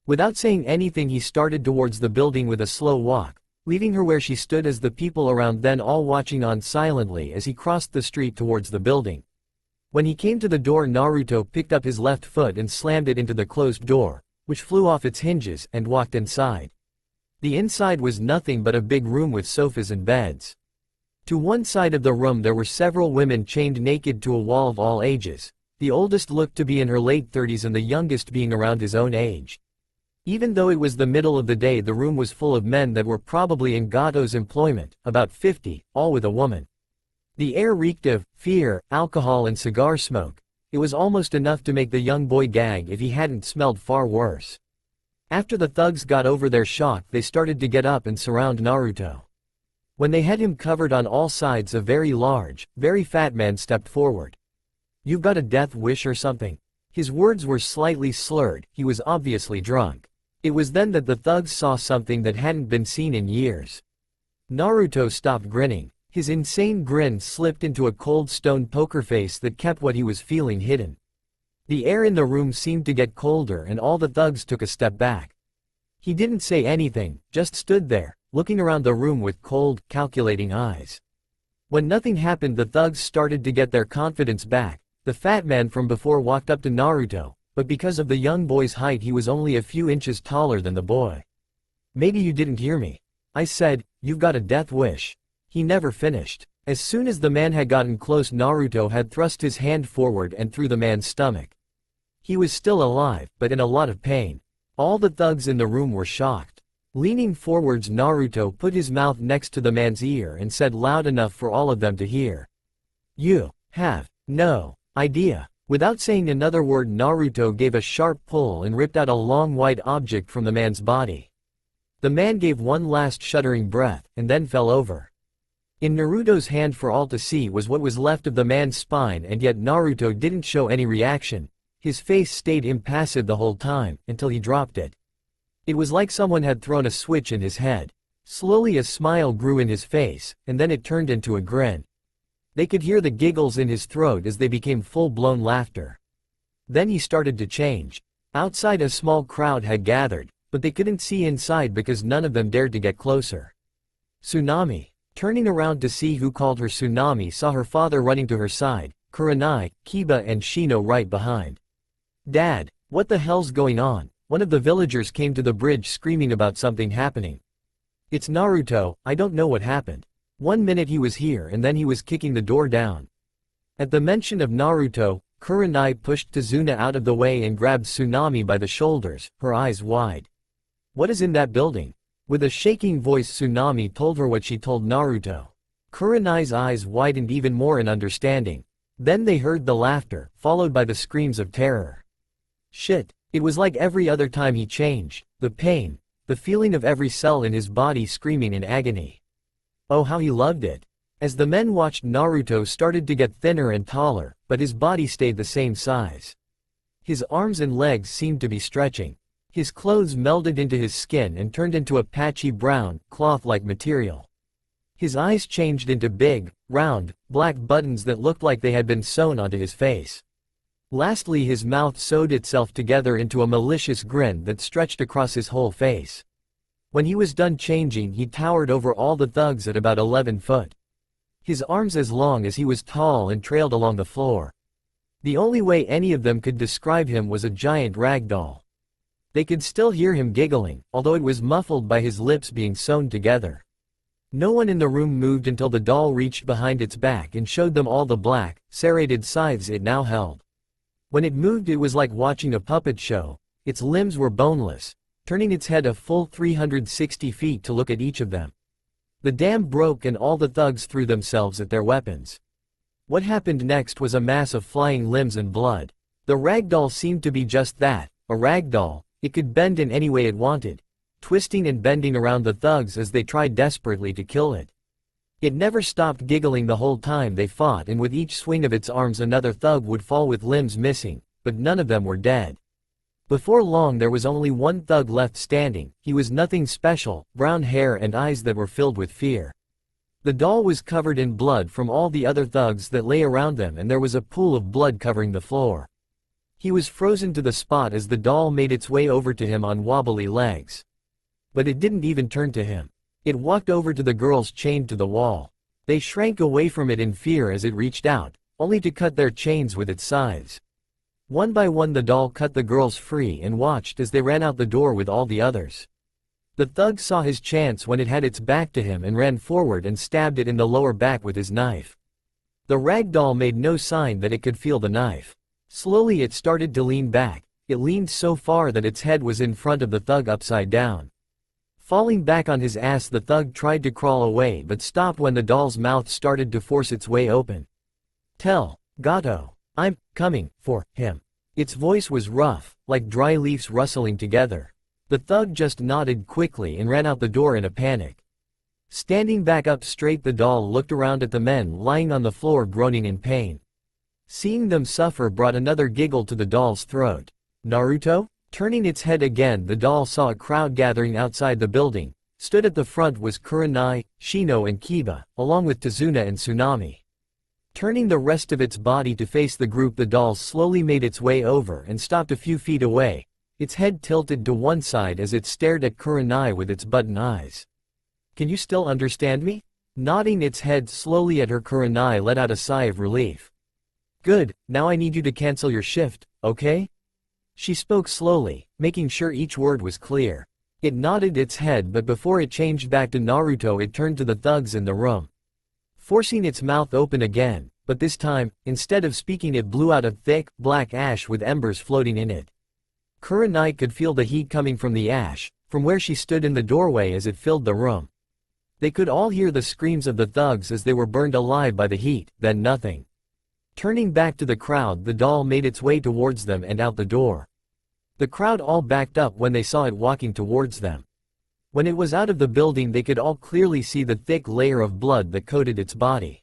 Without saying anything he started towards the building with a slow walk, leaving her where she stood as the people around then all watching on silently as he crossed the street towards the building. When he came to the door, Naruto picked up his left foot and slammed it into the closed door, which flew off its hinges, and walked inside. The inside was nothing but a big room with sofas and beds. To one side of the room there were several women chained naked to a wall of all ages. The oldest looked to be in her late 30s and the youngest being around his own age. Even though it was the middle of the day, the room was full of men that were probably in Gato's employment, about 50, all with a woman. The air reeked of fear, alcohol and cigar smoke. It was almost enough to make the young boy gag if he hadn't smelled far worse. After the thugs got over their shock, they started to get up and surround Naruto. When they had him covered on all sides, a very large, very fat man stepped forward. "You've got a death wish or something?" His words were slightly slurred, he was obviously drunk. It was then that the thugs saw something that hadn't been seen in years. Naruto stopped grinning. His insane grin slipped into a cold stone poker face that kept what he was feeling hidden. The air in the room seemed to get colder and all the thugs took a step back. He didn't say anything, just stood there, looking around the room with cold, calculating eyes. When nothing happened, the thugs started to get their confidence back. The fat man from before walked up to Naruto, but because of the young boy's height he was only a few inches taller than the boy. "Maybe you didn't hear me. I said, you've got a death wish." He never finished. As soon as the man had gotten close, Naruto had thrust his hand forward and through the man's stomach. He was still alive, but in a lot of pain. All the thugs in the room were shocked. Leaning forwards, Naruto put his mouth next to the man's ear and said loud enough for all of them to hear, "You have no idea." Without saying another word, Naruto gave a sharp pull and ripped out a long white object from the man's body. The man gave one last shuddering breath, and then fell over. In Naruto's hand for all to see was what was left of the man's spine, and yet Naruto didn't show any reaction. His face stayed impassive the whole time, until he dropped it. It was like someone had thrown a switch in his head. Slowly a smile grew in his face, and then it turned into a grin. They could hear the giggles in his throat as they became full-blown laughter. Then he started to change. Outside a small crowd had gathered, but they couldn't see inside because none of them dared to get closer. Tsunami. Turning around to see who called her Tsunami, saw her father running to her side, Kurenai, Kiba and Shino right behind. "Dad, what the hell's going on?" One of the villagers came to the bridge screaming about something happening. "It's Naruto, I don't know what happened. 1 minute he was here and then he was kicking the door down." At the mention of Naruto, Kurenai pushed Tazuna out of the way and grabbed Tsunami by the shoulders, her eyes wide. "What is in that building?" With a shaking voice, Tsunami told her what she told Naruto. Kurenai's eyes widened even more in understanding. Then they heard the laughter, followed by the screams of terror. Shit. It was like every other time he changed, the pain, the feeling of every cell in his body screaming in agony. Oh, how he loved it. As the men watched, Naruto started to get thinner and taller, but his body stayed the same size. His arms and legs seemed to be stretching. His clothes melded into his skin and turned into a patchy brown, cloth-like material. His eyes changed into big, round, black buttons that looked like they had been sewn onto his face. Lastly, his mouth sewed itself together into a malicious grin that stretched across his whole face. When he was done changing, he towered over all the thugs at about 11 foot. His arms as long as he was tall and trailed along the floor. The only way any of them could describe him was a giant rag doll. They could still hear him giggling, although it was muffled by his lips being sewn together. No one in the room moved until the doll reached behind its back and showed them all the black, serrated scythes it now held. When it moved, it was like watching a puppet show. Its limbs were boneless, turning its head a full 360 feet to look at each of them. The dam broke and all the thugs threw themselves at their weapons. What happened next was a mass of flying limbs and blood. The ragdoll seemed to be just that, a ragdoll. It could bend in any way it wanted, twisting and bending around the thugs as they tried desperately to kill it. It never stopped giggling the whole time they fought, and with each swing of its arms another thug would fall with limbs missing, but none of them were dead. Before long there was only one thug left standing. He was nothing special, brown hair and eyes that were filled with fear. The doll was covered in blood from all the other thugs that lay around them, and there was a pool of blood covering the floor. He was frozen to the spot as the doll made its way over to him on wobbly legs. But it didn't even turn to him. It walked over to the girls chained to the wall. They shrank away from it in fear as it reached out, only to cut their chains with its scythes. One by one the doll cut the girls free and watched as they ran out the door with all the others. The thug saw his chance when it had its back to him and ran forward and stabbed it in the lower back with his knife. The rag doll made no sign that it could feel the knife. Slowly it started to lean back. It leaned so far that its head was in front of the thug upside down. Falling back on his ass, the thug tried to crawl away but stopped when the doll's mouth started to force its way open. "Tell Gato, I'm coming for him." Its voice was rough, like dry leaves rustling together. The thug just nodded quickly and ran out the door in a panic. Standing back up straight, the doll looked around at the men lying on the floor groaning in pain. Seeing them suffer brought another giggle to the doll's throat. "Naruto?" Turning its head again, the doll saw a crowd gathering outside the building. Stood at the front was Kurenai, Shino and Kiba, along with Tazuna and Tsunami. Turning the rest of its body to face the group, the doll slowly made its way over and stopped a few feet away, its head tilted to one side as it stared at Kurenai with its button eyes. "Can you still understand me?" Nodding its head slowly at her, Kurenai let out a sigh of relief. "Good, now I need you to cancel your shift, okay?" She spoke slowly, making sure each word was clear. It nodded its head, but before it changed back to Naruto it turned to the thugs in the room, forcing its mouth open again, but this time, instead of speaking, it blew out a thick, black ash with embers floating in it. Kurenai could feel the heat coming from the ash, from where she stood in the doorway as it filled the room. They could all hear the screams of the thugs as they were burned alive by the heat, then nothing. Turning back to the crowd, the doll made its way towards them and out the door. The crowd all backed up when they saw it walking towards them. When it was out of the building, they could all clearly see the thick layer of blood that coated its body.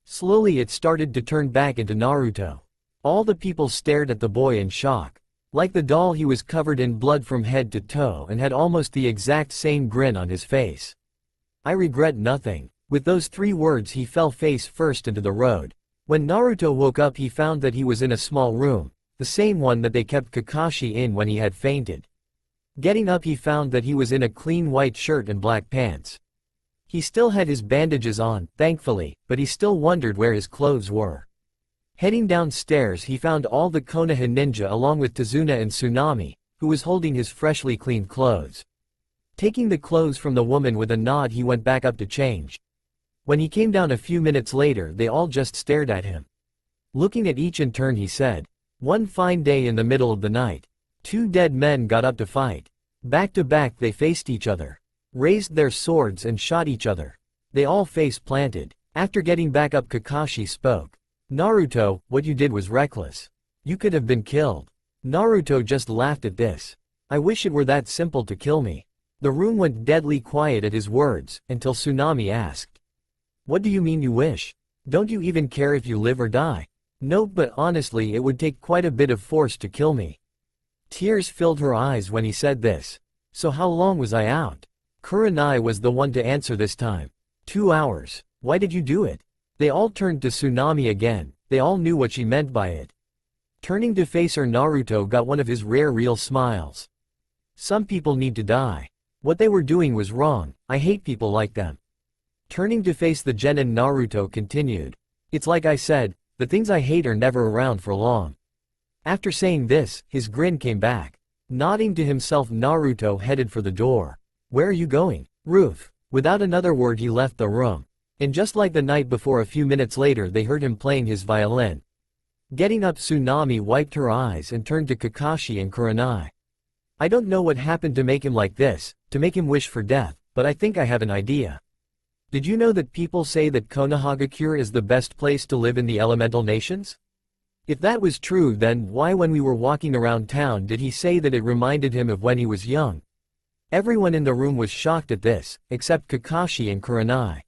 Slowly it started to turn back into Naruto. All the people stared at the boy in shock. Like the doll, he was covered in blood from head to toe and had almost the exact same grin on his face. "I regret nothing." With those 3 words he fell face first into the road. When Naruto woke up, he found that he was in a small room, the same one that they kept Kakashi in when he had fainted. Getting up, he found that he was in a clean white shirt and black pants. He still had his bandages on, thankfully, but he still wondered where his clothes were. Heading downstairs, he found all the Konoha ninja along with Tazuna and Tsunami, who was holding his freshly cleaned clothes. Taking the clothes from the woman with a nod, he went back up to change. When he came down a few minutes later, they all just stared at him. Looking at each in turn, he said, "One fine day in the middle of the night, 2 dead men got up to fight. Back to back they faced each other, raised their swords and shot each other. They all face planted." After getting back up, Kakashi spoke. "Naruto, what you did was reckless. You could have been killed." Naruto just laughed at this. "I wish it were that simple to kill me." The room went deadly quiet at his words, until Tsunami asked, "What do you mean you wish? Don't you even care if you live or die?" "No, but honestly it would take quite a bit of force to kill me." Tears filled her eyes when he said this. "So how long was I out?" Kurenai was the one to answer this time. 2 hours. "Why did you do it?" They all turned to Tsunami again. They all knew what she meant by it. Turning to face her, Naruto got one of his rare real smiles. "Some people need to die. What they were doing was wrong. I hate people like them." Turning to face the genin, Naruto continued, "It's like I said, the things I hate are never around for long." After saying this, his grin came back. Nodding to himself, Naruto headed for the door. "Where are you going?" "Roof." Without another word he left the room. And just like the night before, a few minutes later they heard him playing his violin. Getting up, Tsunami wiped her eyes and turned to Kakashi and Kurenai. "I don't know what happened to make him like this, to make him wish for death, but I think I have an idea. Did you know that people say that Konohagakure is the best place to live in the elemental nations? If that was true, then why when we were walking around town did he say that it reminded him of when he was young?" Everyone in the room was shocked at this, except Kakashi and Kurenai.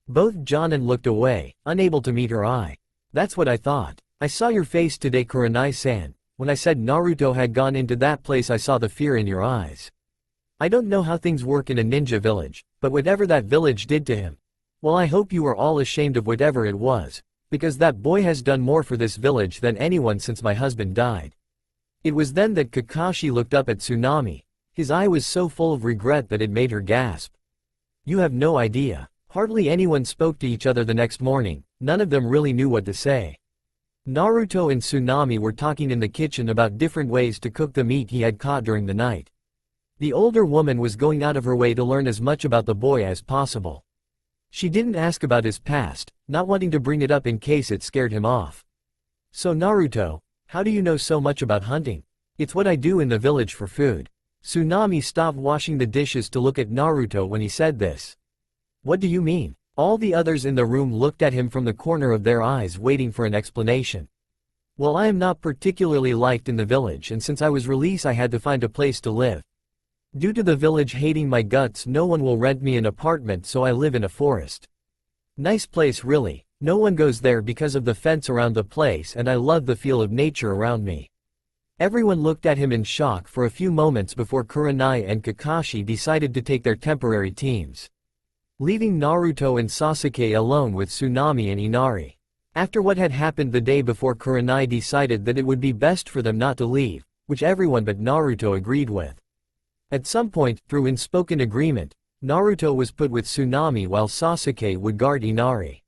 Both Jonin looked away, unable to meet her eye. "That's what I thought. I saw your face today, Kurenai-san. When I said Naruto had gone into that place, I saw the fear in your eyes. I don't know how things work in a ninja village, but whatever that village did to him, well, I hope you are all ashamed of whatever it was, because that boy has done more for this village than anyone since my husband died." It was then that Kakashi looked up at Tsunami. His eye was so full of regret that it made her gasp. "You have no idea." Hardly anyone spoke to each other the next morning. None of them really knew what to say. Naruto and Tsunami were talking in the kitchen about different ways to cook the meat he had caught during the night. The older woman was going out of her way to learn as much about the boy as possible. She didn't ask about his past, not wanting to bring it up in case it scared him off. "So Naruto, how do you know so much about hunting?" "It's what I do in the village for food." Tsunami stopped washing the dishes to look at Naruto when he said this. "What do you mean?" All the others in the room looked at him from the corner of their eyes, waiting for an explanation. "Well, I am not particularly liked in the village, and since I was released I had to find a place to live. Due to the village hating my guts, no one will rent me an apartment, so I live in a forest. Nice place really. No one goes there because of the fence around the place, and I love the feel of nature around me. Everyone looked at him in shock for a few moments before Kurenai and Kakashi decided to take their temporary teams, leaving Naruto and Sasuke alone with Tsunami and Inari. After what had happened the day before, Kurenai decided that it would be best for them not to leave, which everyone but Naruto agreed with. At some point, through unspoken agreement, Naruto was put with Tsunami while Sasuke would guard Inari.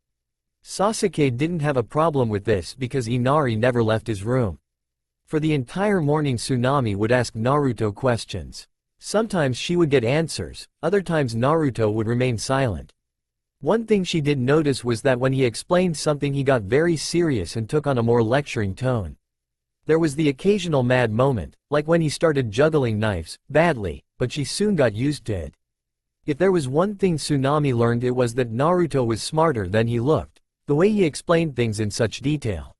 Sasuke didn't have a problem with this because Inari never left his room. For the entire morning, Tsunami would ask Naruto questions. Sometimes she would get answers, other times Naruto would remain silent. One thing she did notice was that when he explained something he got very serious and took on a more lecturing tone. There was the occasional mad moment, like when he started juggling knives, badly, but she soon got used to it. If there was one thing Tsunami learned, it was that Naruto was smarter than he looked, the way he explained things in such detail.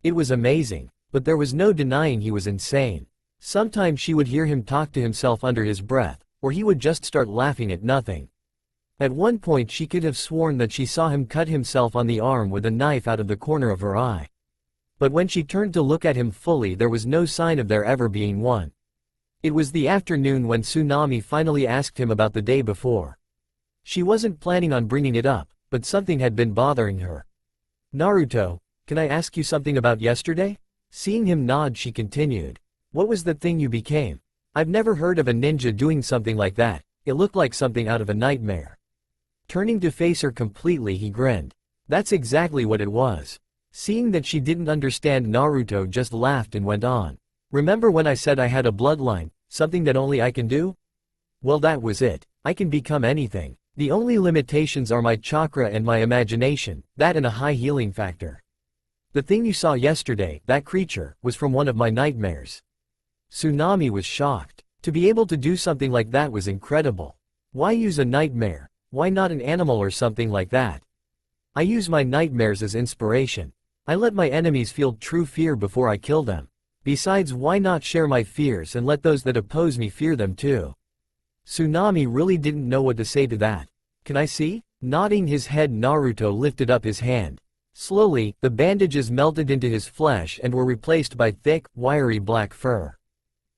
It was amazing, but there was no denying he was insane. Sometimes she would hear him talk to himself under his breath, or he would just start laughing at nothing. At one point she could have sworn that she saw him cut himself on the arm with a knife out of the corner of her eye. But when she turned to look at him fully, there was no sign of there ever being one. It was the afternoon when Tsunami finally asked him about the day before. She wasn't planning on bringing it up, but something had been bothering her. "Naruto, can I ask you something about yesterday?" Seeing him nod, she continued. "What was the thing you became? I've never heard of a ninja doing something like that. It looked like something out of a nightmare." Turning to face her completely, he grinned. That's exactly what it was. Seeing that she didn't understand, Naruto just laughed and went on. "Remember when I said I had a bloodline, something that only I can do? Well, that was it. I can become anything. The only limitations are my chakra and my imagination, that and a high healing factor. The thing you saw yesterday, that creature, was from one of my nightmares." Tsunami was shocked. To be able to do something like that was incredible. Why use a nightmare? Why not an animal or something like that? "I use my nightmares as inspiration. I let my enemies feel true fear before I kill them. Besides, why not share my fears and let those that oppose me fear them too?" Tsunami really didn't know what to say to that. "Can I see?" Nodding his head, Naruto lifted up his hand. Slowly, the bandages melted into his flesh and were replaced by thick, wiry black fur.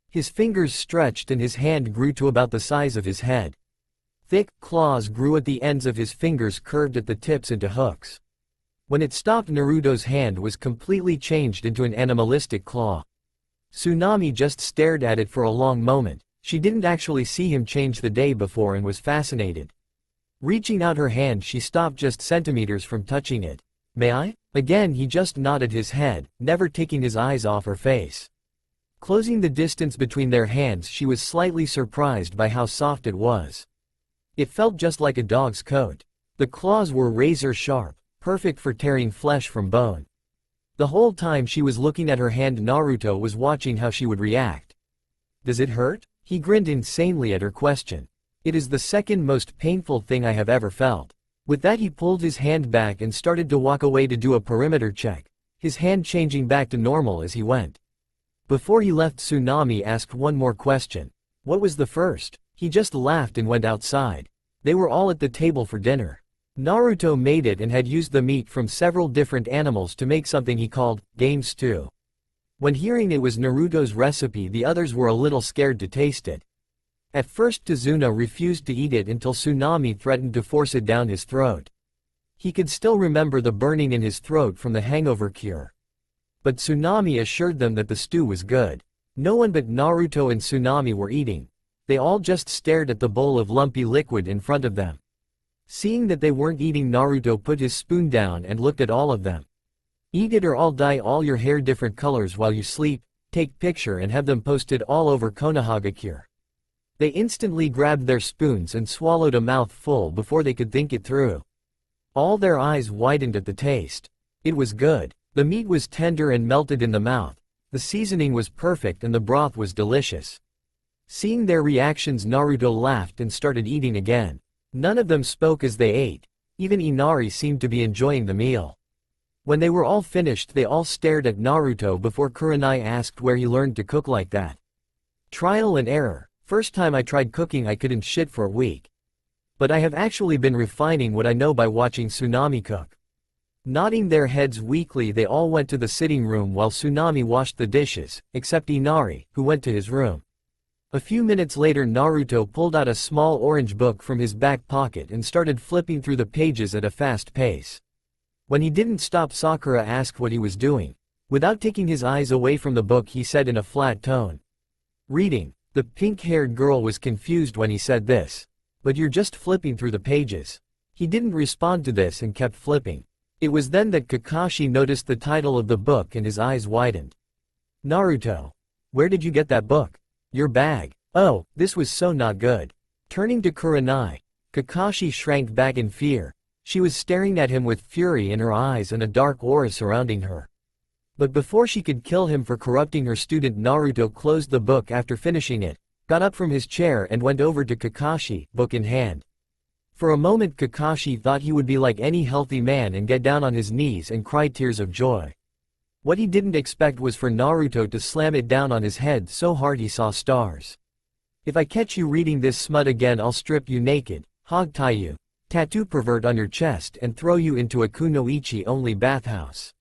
His fingers stretched and his hand grew to about the size of his head. Thick claws grew at the ends of his fingers, curved at the tips into hooks. When it stopped, Naruto's hand was completely changed into an animalistic claw. Tsunami just stared at it for a long moment. She didn't actually see him change the day before and was fascinated. Reaching out her hand, she stopped just centimeters from touching it. "May I?" Again he just nodded his head, never taking his eyes off her face. Closing the distance between their hands, she was slightly surprised by how soft it was. It felt just like a dog's coat. The claws were razor sharp, perfect for tearing flesh from bone. The whole time she was looking at her hand, Naruto was watching how she would react. "Does it hurt?" He grinned insanely at her question. "It is the second most painful thing I have ever felt." With that, he pulled his hand back and started to walk away to do a perimeter check, his hand changing back to normal as he went. Before he left, Tsunami asked one more question. "What was the first?" He just laughed and went outside. They were all at the table for dinner. Naruto made it and had used the meat from several different animals to make something he called game stew. When hearing it was Naruto's recipe, the others were a little scared to taste it. At first Tazuna refused to eat it until Tsunami threatened to force it down his throat. He could still remember the burning in his throat from the hangover cure. But Tsunami assured them that the stew was good. No one but Naruto and Tsunami were eating. They all just stared at the bowl of lumpy liquid in front of them. Seeing that they weren't eating, Naruto put his spoon down and looked at all of them. "Eat it or I'll dye all your hair different colors while you sleep, take picture and have them posted all over Konohagakure." They instantly grabbed their spoons and swallowed a mouthful before they could think it through. All their eyes widened at the taste. It was good. The meat was tender and melted in the mouth. The seasoning was perfect and the broth was delicious. Seeing their reactions, Naruto laughed and started eating again. None of them spoke as they ate. Even Inari seemed to be enjoying the meal. When they were all finished, they all stared at Naruto before Kurenai asked where he learned to cook like that. "Trial and error. First time I tried cooking I couldn't shit for a week. But I have actually been refining what I know by watching Tsunami cook." Nodding their heads weakly, they all went to the sitting room while Tsunami washed the dishes, except Inari, who went to his room. A few minutes later, Naruto pulled out a small orange book from his back pocket and started flipping through the pages at a fast pace. When he didn't stop, Sakura asked what he was doing. Without taking his eyes away from the book, he said in a flat tone, "Reading." The pink-haired girl was confused when he said this. "But you're just flipping through the pages." He didn't respond to this and kept flipping. It was then that Kakashi noticed the title of the book and his eyes widened. "Naruto. Where did you get that book?" "Your bag." Oh, this was so not good. Turning to Kurenai, Kakashi shrank back in fear. She was staring at him with fury in her eyes and a dark aura surrounding her. But before she could kill him for corrupting her student, Naruto closed the book after finishing it, got up from his chair and went over to Kakashi, book in hand. For a moment Kakashi thought he would be like any healthy man and get down on his knees and cry tears of joy. What he didn't expect was for Naruto to slam it down on his head so hard he saw stars. "If I catch you reading this smut again, I'll strip you naked, hog-tie you, tattoo pervert on your chest and throw you into a kunoichi only bathhouse.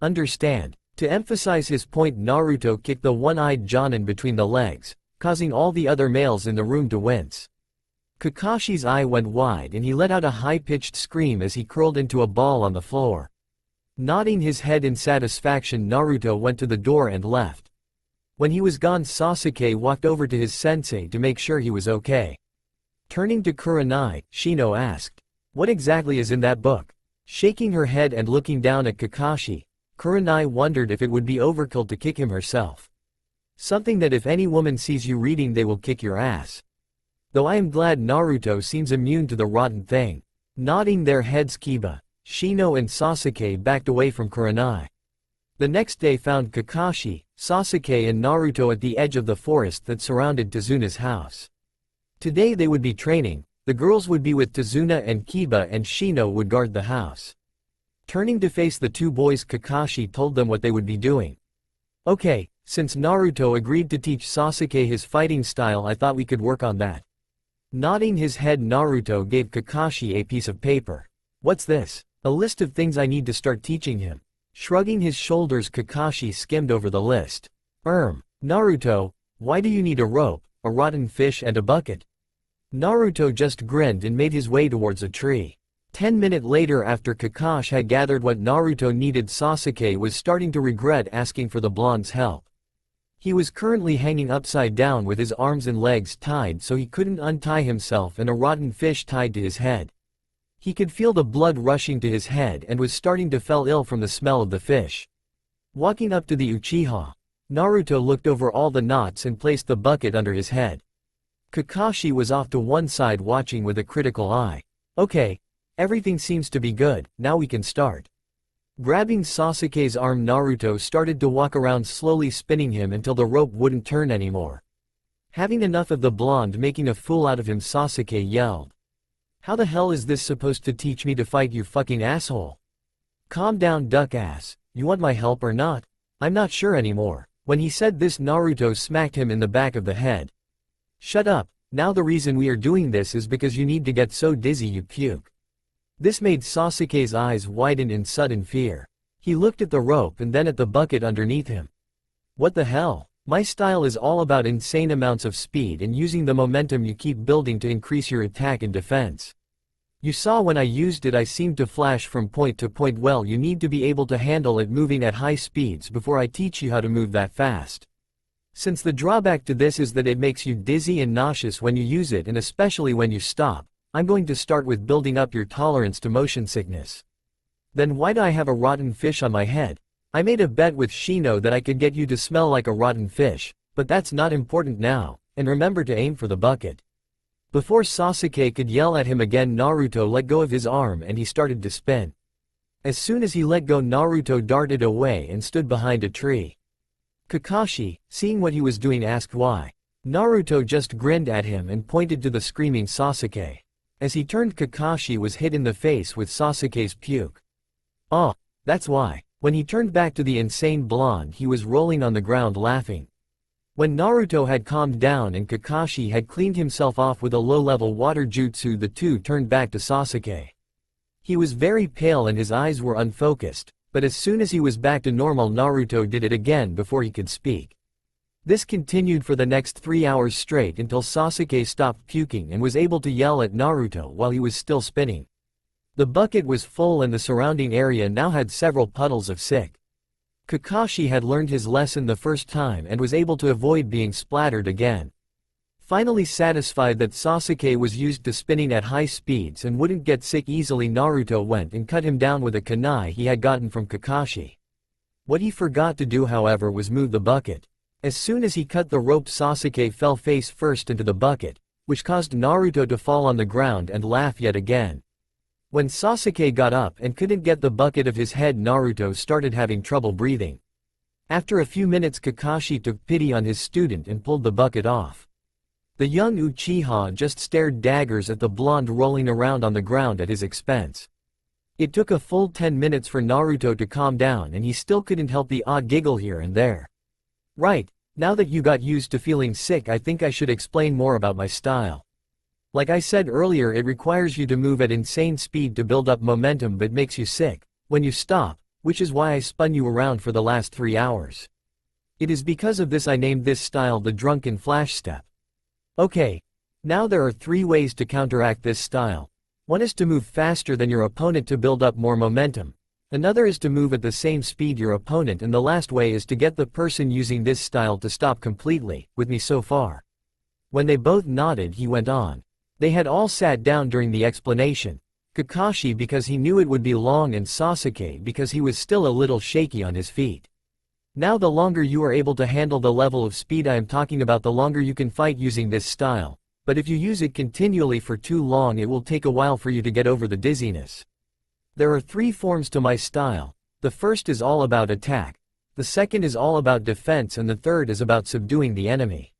Understand?" To emphasize his point, Naruto kicked the one-eyed Jonin between the legs, causing all the other males in the room to wince. Kakashi's eye went wide and he let out a high-pitched scream as he curled into a ball on the floor. Nodding his head in satisfaction, Naruto went to the door and left. When he was gone, Sasuke walked over to his sensei to make sure he was okay. Turning to Kurenai, Shino asked, "What exactly is in that book?" Shaking her head and looking down at Kakashi, Kurenai wondered if it would be overkill to kick him herself. "Something that if any woman sees you reading, they will kick your ass. Though I am glad Naruto seems immune to the rotten thing." Nodding their heads, Kiba, Shino and Sasuke backed away from Kurenai. The next day found Kakashi, Sasuke and Naruto at the edge of the forest that surrounded Tazuna's house. Today they would be training, the girls would be with Tazuna and Kiba and Shino would guard the house. Turning to face the two boys, Kakashi told them what they would be doing. "Okay, since Naruto agreed to teach Sasuke his fighting style, I thought we could work on that." Nodding his head, Naruto gave Kakashi a piece of paper. "What's this?" "A list of things I need to start teaching him." Shrugging his shoulders, Kakashi skimmed over the list. Naruto, why do you need a rope, a rotten fish and a bucket?" Naruto just grinned and made his way towards a tree. 10 minutes later, after Kakashi had gathered what Naruto needed, Sasuke was starting to regret asking for the blonde's help. He was currently hanging upside down with his arms and legs tied so he couldn't untie himself and a rotten fish tied to his head. He could feel the blood rushing to his head and was starting to fall ill from the smell of the fish. Walking up to the Uchiha, Naruto looked over all the knots and placed the bucket under his head. Kakashi was off to one side watching with a critical eye. "Okay, everything seems to be good, now we can start." Grabbing Sasuke's arm, Naruto started to walk around, slowly spinning him until the rope wouldn't turn anymore. Having enough of the blonde making a fool out of him, Sasuke yelled, "How the hell is this supposed to teach me to fight, you fucking asshole? Calm down, duck ass, you want my help or not? I'm not sure anymore." When he said this, Naruto smacked him in the back of the head. "Shut up, now the reason we are doing this is because you need to get so dizzy you puke." This made Sasuke's eyes widen in sudden fear. He looked at the rope and then at the bucket underneath him. "What the hell? My style is all about insane amounts of speed and using the momentum you keep building to increase your attack and defense. You saw when I used it, I seemed to flash from point to point. Well, you need to be able to handle it moving at high speeds before I teach you how to move that fast. Since the drawback to this is that it makes you dizzy and nauseous when you use it, and especially when you stop, I'm going to start with building up your tolerance to motion sickness." "Then why do I have a rotten fish on my head? I made a bet with Shino that I could get you to smell like a rotten fish, but that's not important now, and remember to aim for the bucket." Before Sasuke could yell at him again, Naruto let go of his arm and he started to spin. As soon as he let go, Naruto darted away and stood behind a tree. Kakashi, seeing what he was doing, asked why. Naruto just grinned at him and pointed to the screaming Sasuke. As he turned, Kakashi was hit in the face with Sasuke's puke. "Oh, that's why." When he turned back to the insane blonde, he was rolling on the ground laughing. When Naruto had calmed down and Kakashi had cleaned himself off with a low-level water jutsu, the two turned back to Sasuke. He was very pale and his eyes were unfocused, but as soon as he was back to normal Naruto did it again before he could speak. This continued for the next 3 hours straight until Sasuke stopped puking and was able to yell at Naruto while he was still spinning. The bucket was full and the surrounding area now had several puddles of sick. Kakashi had learned his lesson the first time and was able to avoid being splattered again. Finally satisfied that Sasuke was used to spinning at high speeds and wouldn't get sick easily, Naruto went and cut him down with a kunai he had gotten from Kakashi. What he forgot to do however was move the bucket. As soon as he cut the rope, Sasuke fell face first into the bucket, which caused Naruto to fall on the ground and laugh yet again. When Sasuke got up and couldn't get the bucket of his head, Naruto started having trouble breathing. After a few minutes, Kakashi took pity on his student and pulled the bucket off. The young Uchiha just stared daggers at the blonde rolling around on the ground at his expense. It took a full 10 minutes for Naruto to calm down and he still couldn't help the odd giggle here and there. Right, now that you got used to feeling sick, I think I should explain more about my style. Like I said earlier, it requires you to move at insane speed to build up momentum but makes you sick when you stop, which is why I spun you around for the last 3 hours. It is because of this I named this style the drunken flash step. Okay, now there are 3 ways to counteract this style. One is to move faster than your opponent to build up more momentum. Another is to move at the same speed your opponent, and the last way is to get the person using this style to stop completely, with me so far. When they both nodded, he went on. They had all sat down during the explanation. Kakashi because he knew it would be long and Sasuke because he was still a little shaky on his feet. Now the longer you are able to handle the level of speed I am talking about, the longer you can fight using this style, but if you use it continually for too long it will take a while for you to get over the dizziness. There are 3 forms to my style. The first is all about attack, the second is all about defense, and the third is about subduing the enemy.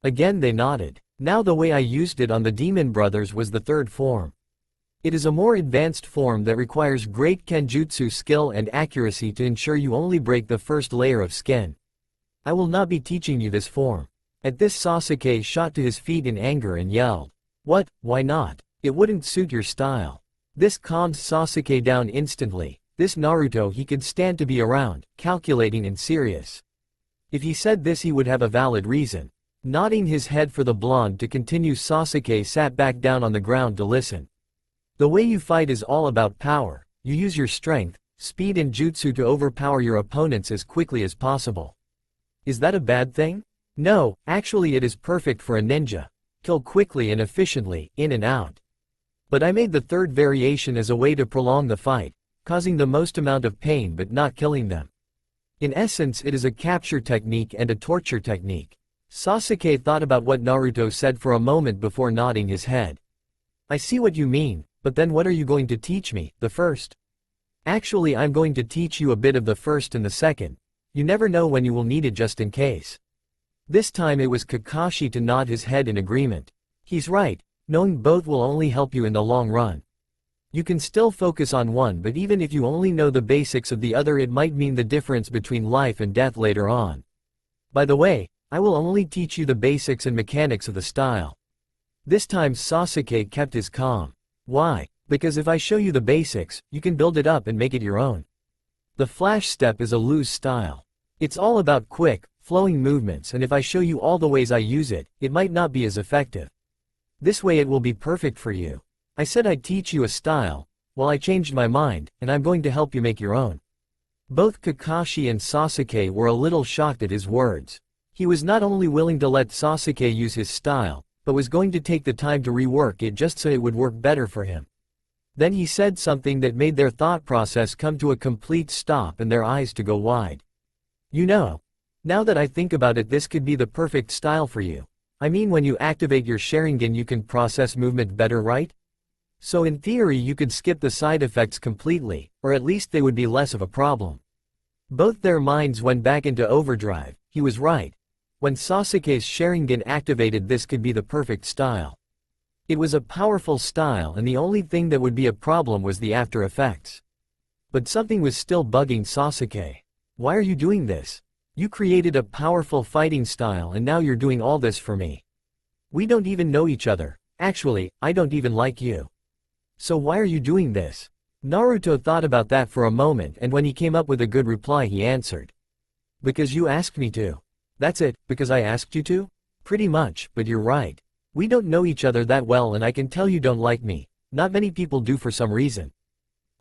Again they nodded. Now the way I used it on the Demon Brothers was the third form. It is a more advanced form that requires great kenjutsu skill and accuracy to ensure you only break the first layer of skin. I will not be teaching you this form. At this, Sasuke shot to his feet in anger and yelled. What, why not? It wouldn't suit your style. This calmed Sasuke down instantly. This Naruto he could stand to be around, calculating and serious. If he said this he would have a valid reason. Nodding his head for the blonde to continue, Sasuke sat back down on the ground to listen. The way you fight is all about power. You use your strength, speed and jutsu to overpower your opponents as quickly as possible. Is that a bad thing? No, actually it is perfect for a ninja. Kill quickly and efficiently, in and out. But I made the third variation as a way to prolong the fight, causing the most amount of pain but not killing them. In essence, it is a capture technique and a torture technique. Sasuke thought about what Naruto said for a moment before nodding his head. I see what you mean, but then what are you going to teach me, the first? Actually, I'm going to teach you a bit of the first and the second. You never know when you will need it, just in case. This time it was Kakashi to nod his head in agreement. He's right, knowing both will only help you in the long run. You can still focus on one, but even if you only know the basics of the other, it might mean the difference between life and death later on. By the way, I will only teach you the basics and mechanics of the style. This time Sasuke kept his calm. Why? Because if I show you the basics, you can build it up and make it your own. The flash step is a loose style. It's all about quick, flowing movements, and if I show you all the ways I use it, it might not be as effective. This way it will be perfect for you. I said I'd teach you a style, well I changed my mind, and I'm going to help you make your own. Both Kakashi and Sasuke were a little shocked at his words. He was not only willing to let Sasuke use his style, but was going to take the time to rework it just so it would work better for him. Then he said something that made their thought process come to a complete stop and their eyes to go wide. You know, now that I think about it, this could be the perfect style for you. I mean, when you activate your Sharingan you can process movement better, right? So in theory you could skip the side effects completely, or at least they would be less of a problem. Both their minds went back into overdrive. He was right. When Sasuke's Sharingan activated, this could be the perfect style. It was a powerful style, and the only thing that would be a problem was the after effects. But something was still bugging Sasuke. Why are you doing this? You created a powerful fighting style and now you're doing all this for me. We don't even know each other. Actually, I don't even like you. So why are you doing this? Naruto thought about that for a moment, and when he came up with a good reply he answered. Because you asked me to. That's it, because I asked you to? Pretty much, but you're right. We don't know each other that well and I can tell you don't like me. Not many people do for some reason.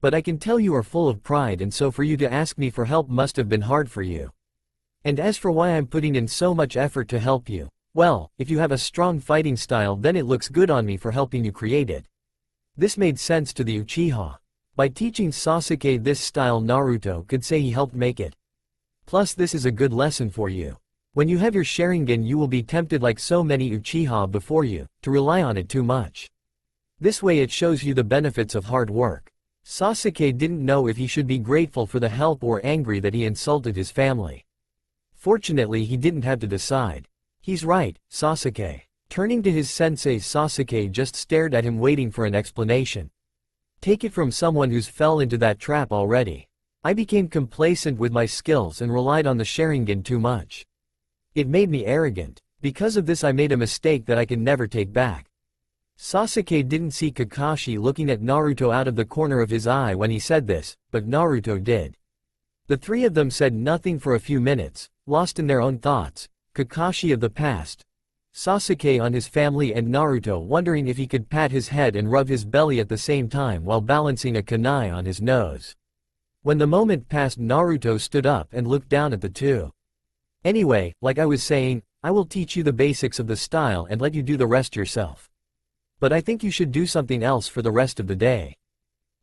But I can tell you are full of pride, and so for you to ask me for help must have been hard for you. And as for why I'm putting in so much effort to help you, well, if you have a strong fighting style then it looks good on me for helping you create it. This made sense to the Uchiha. By teaching Sasuke this style, Naruto could say he helped make it. Plus this is a good lesson for you. When you have your Sharingan you will be tempted, like so many Uchiha before you, to rely on it too much. This way it shows you the benefits of hard work. Sasuke didn't know if he should be grateful for the help or angry that he insulted his family. Fortunately he didn't have to decide. He's right, Sasuke. Turning to his sensei, Sasuke just stared at him, waiting for an explanation. Take it from someone who's fell into that trap already. I became complacent with my skills and relied on the Sharingan too much. It made me arrogant. Because of this I made a mistake that I can never take back. Sasuke didn't see Kakashi looking at Naruto out of the corner of his eye when he said this, but Naruto did. The three of them said nothing for a few minutes, lost in their own thoughts. Kakashi of the past, Sasuke on his family, and Naruto wondering if he could pat his head and rub his belly at the same time while balancing a kunai on his nose. When the moment passed, Naruto stood up and looked down at the two. Anyway, like I was saying, I will teach you the basics of the style and let you do the rest yourself. But I think you should do something else for the rest of the day.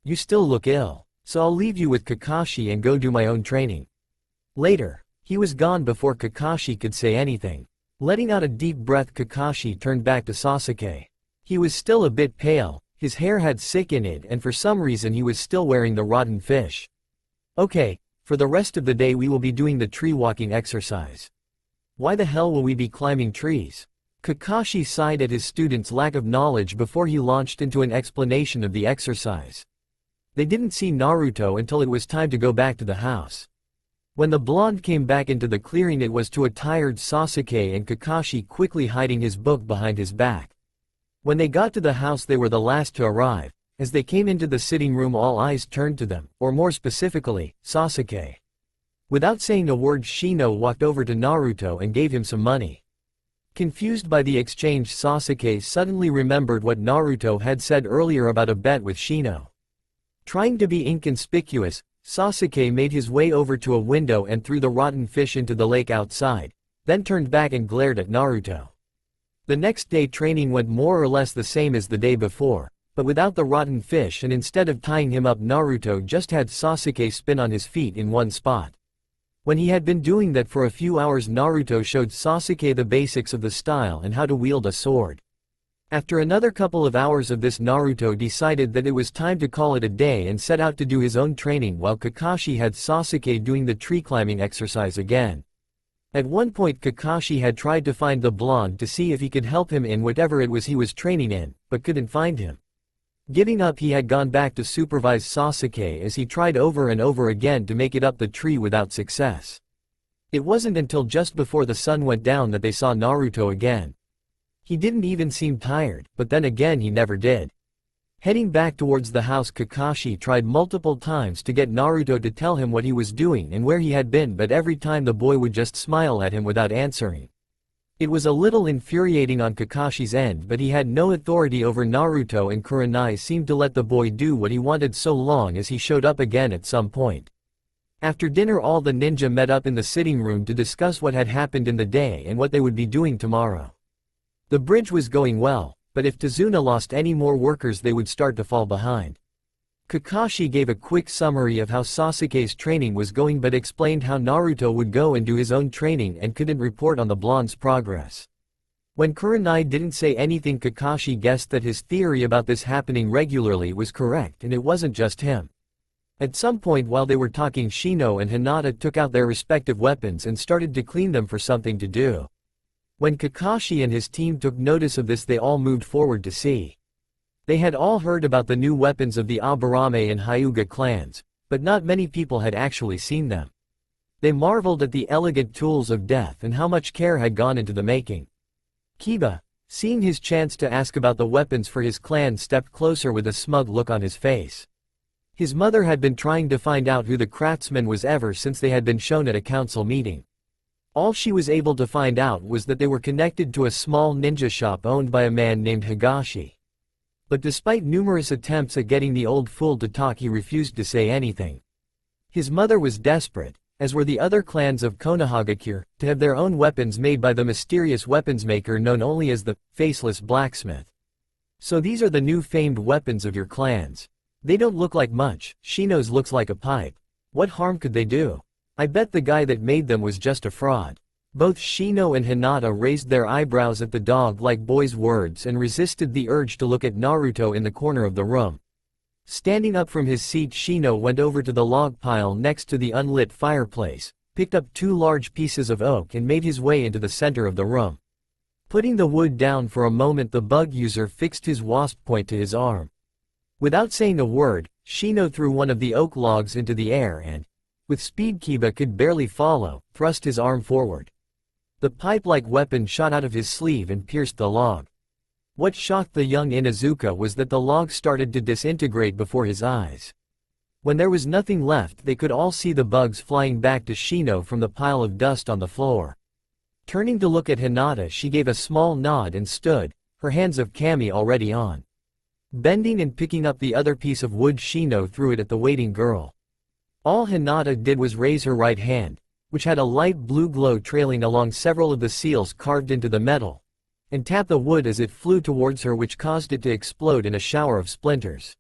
You still look ill, so I'll leave you with Kakashi and go do my own training. Later, he was gone before Kakashi could say anything. Letting out a deep breath, Kakashi turned back to Sasuke. He was still a bit pale, his hair had sick in it, and for some reason he was still wearing the rotten fish. Okay, for the rest of the day we will be doing the tree walking exercise. Why the hell will we be climbing trees? Kakashi sighed at his students' lack of knowledge before he launched into an explanation of the exercise. They didn't see Naruto until it was time to go back to the house. When the blonde came back into the clearing it was to a tired Sasuke and Kakashi quickly hiding his book behind his back. When they got to the house they were the last to arrive. As they came into the sitting room all eyes turned to them, or more specifically, Sasuke. Without saying a word, Shino walked over to Naruto and gave him some money. Confused by the exchange, Sasuke suddenly remembered what Naruto had said earlier about a bet with Shino. Trying to be inconspicuous, Sasuke made his way over to a window and threw the rotten fish into the lake outside, then turned back and glared at Naruto. The next day training went more or less the same as the day before, but without the rotten fish, and instead of tying him up Naruto just had Sasuke spin on his feet in one spot. When he had been doing that for a few hours, Naruto showed Sasuke the basics of the style and how to wield a sword. After another couple of hours of this, Naruto decided that it was time to call it a day and set out to do his own training while Kakashi had Sasuke doing the tree climbing exercise again. At one point Kakashi had tried to find the blonde to see if he could help him in whatever it was he was training in, but couldn't find him. Giving up, he had gone back to supervise Sasuke as he tried over and over again to make it up the tree without success. It wasn't until just before the sun went down that they saw Naruto again. He didn't even seem tired, but then again he never did. Heading back towards the house, Kakashi tried multiple times to get Naruto to tell him what he was doing and where he had been, but every time the boy would just smile at him without answering. It was a little infuriating on Kakashi's end, but he had no authority over Naruto, and Kurenai seemed to let the boy do what he wanted so long as he showed up again at some point. After dinner all the ninja met up in the sitting room to discuss what had happened in the day and what they would be doing tomorrow. The bridge was going well, but if Tazuna lost any more workers they would start to fall behind. Kakashi gave a quick summary of how Sasuke's training was going but explained how Naruto would go and do his own training and couldn't report on the blonde's progress. When Kurenai didn't say anything, Kakashi guessed that his theory about this happening regularly was correct, and it wasn't just him. At some point while they were talking, Shino and Hinata took out their respective weapons and started to clean them for something to do. When Kakashi and his team took notice of this they all moved forward to see. They had all heard about the new weapons of the Aburame and Hyuga clans, but not many people had actually seen them. They marveled at the elegant tools of death and how much care had gone into the making. Kiba, seeing his chance to ask about the weapons for his clan, stepped closer with a smug look on his face. His mother had been trying to find out who the craftsman was ever since they had been shown at a council meeting. All she was able to find out was that they were connected to a small ninja shop owned by a man named Higashi. But despite numerous attempts at getting the old fool to talk, he refused to say anything. His mother was desperate, as were the other clans of Konohagakure, to have their own weapons made by the mysterious weapons maker known only as the Faceless Blacksmith. So these are the new famed weapons of your clans. They don't look like much. Shino's looks like a pipe. What harm could they do? I bet the guy that made them was just a fraud. Both Shino and Hinata raised their eyebrows at the dog-like boy's words and resisted the urge to look at Naruto in the corner of the room. Standing up from his seat, Shino went over to the log pile next to the unlit fireplace, picked up 2 large pieces of oak and made his way into the center of the room. Putting the wood down for a moment, the bug user fixed his wasp point to his arm. Without saying a word, Shino threw one of the oak logs into the air and, with speed Kiba could barely follow, thrust his arm forward. The pipe-like weapon shot out of his sleeve and pierced the log. What shocked the young Inuzuka was that the log started to disintegrate before his eyes. When there was nothing left, they could all see the bugs flying back to Shino from the pile of dust on the floor. Turning to look at Hinata, she gave a small nod and stood, her hands of kami already on. Bending and picking up the other piece of wood, Shino threw it at the waiting girl. All Hinata did was raise her right hand, which had a light blue glow trailing along several of the seals carved into the metal, and tap the wood as it flew towards her, which caused it to explode in a shower of splinters.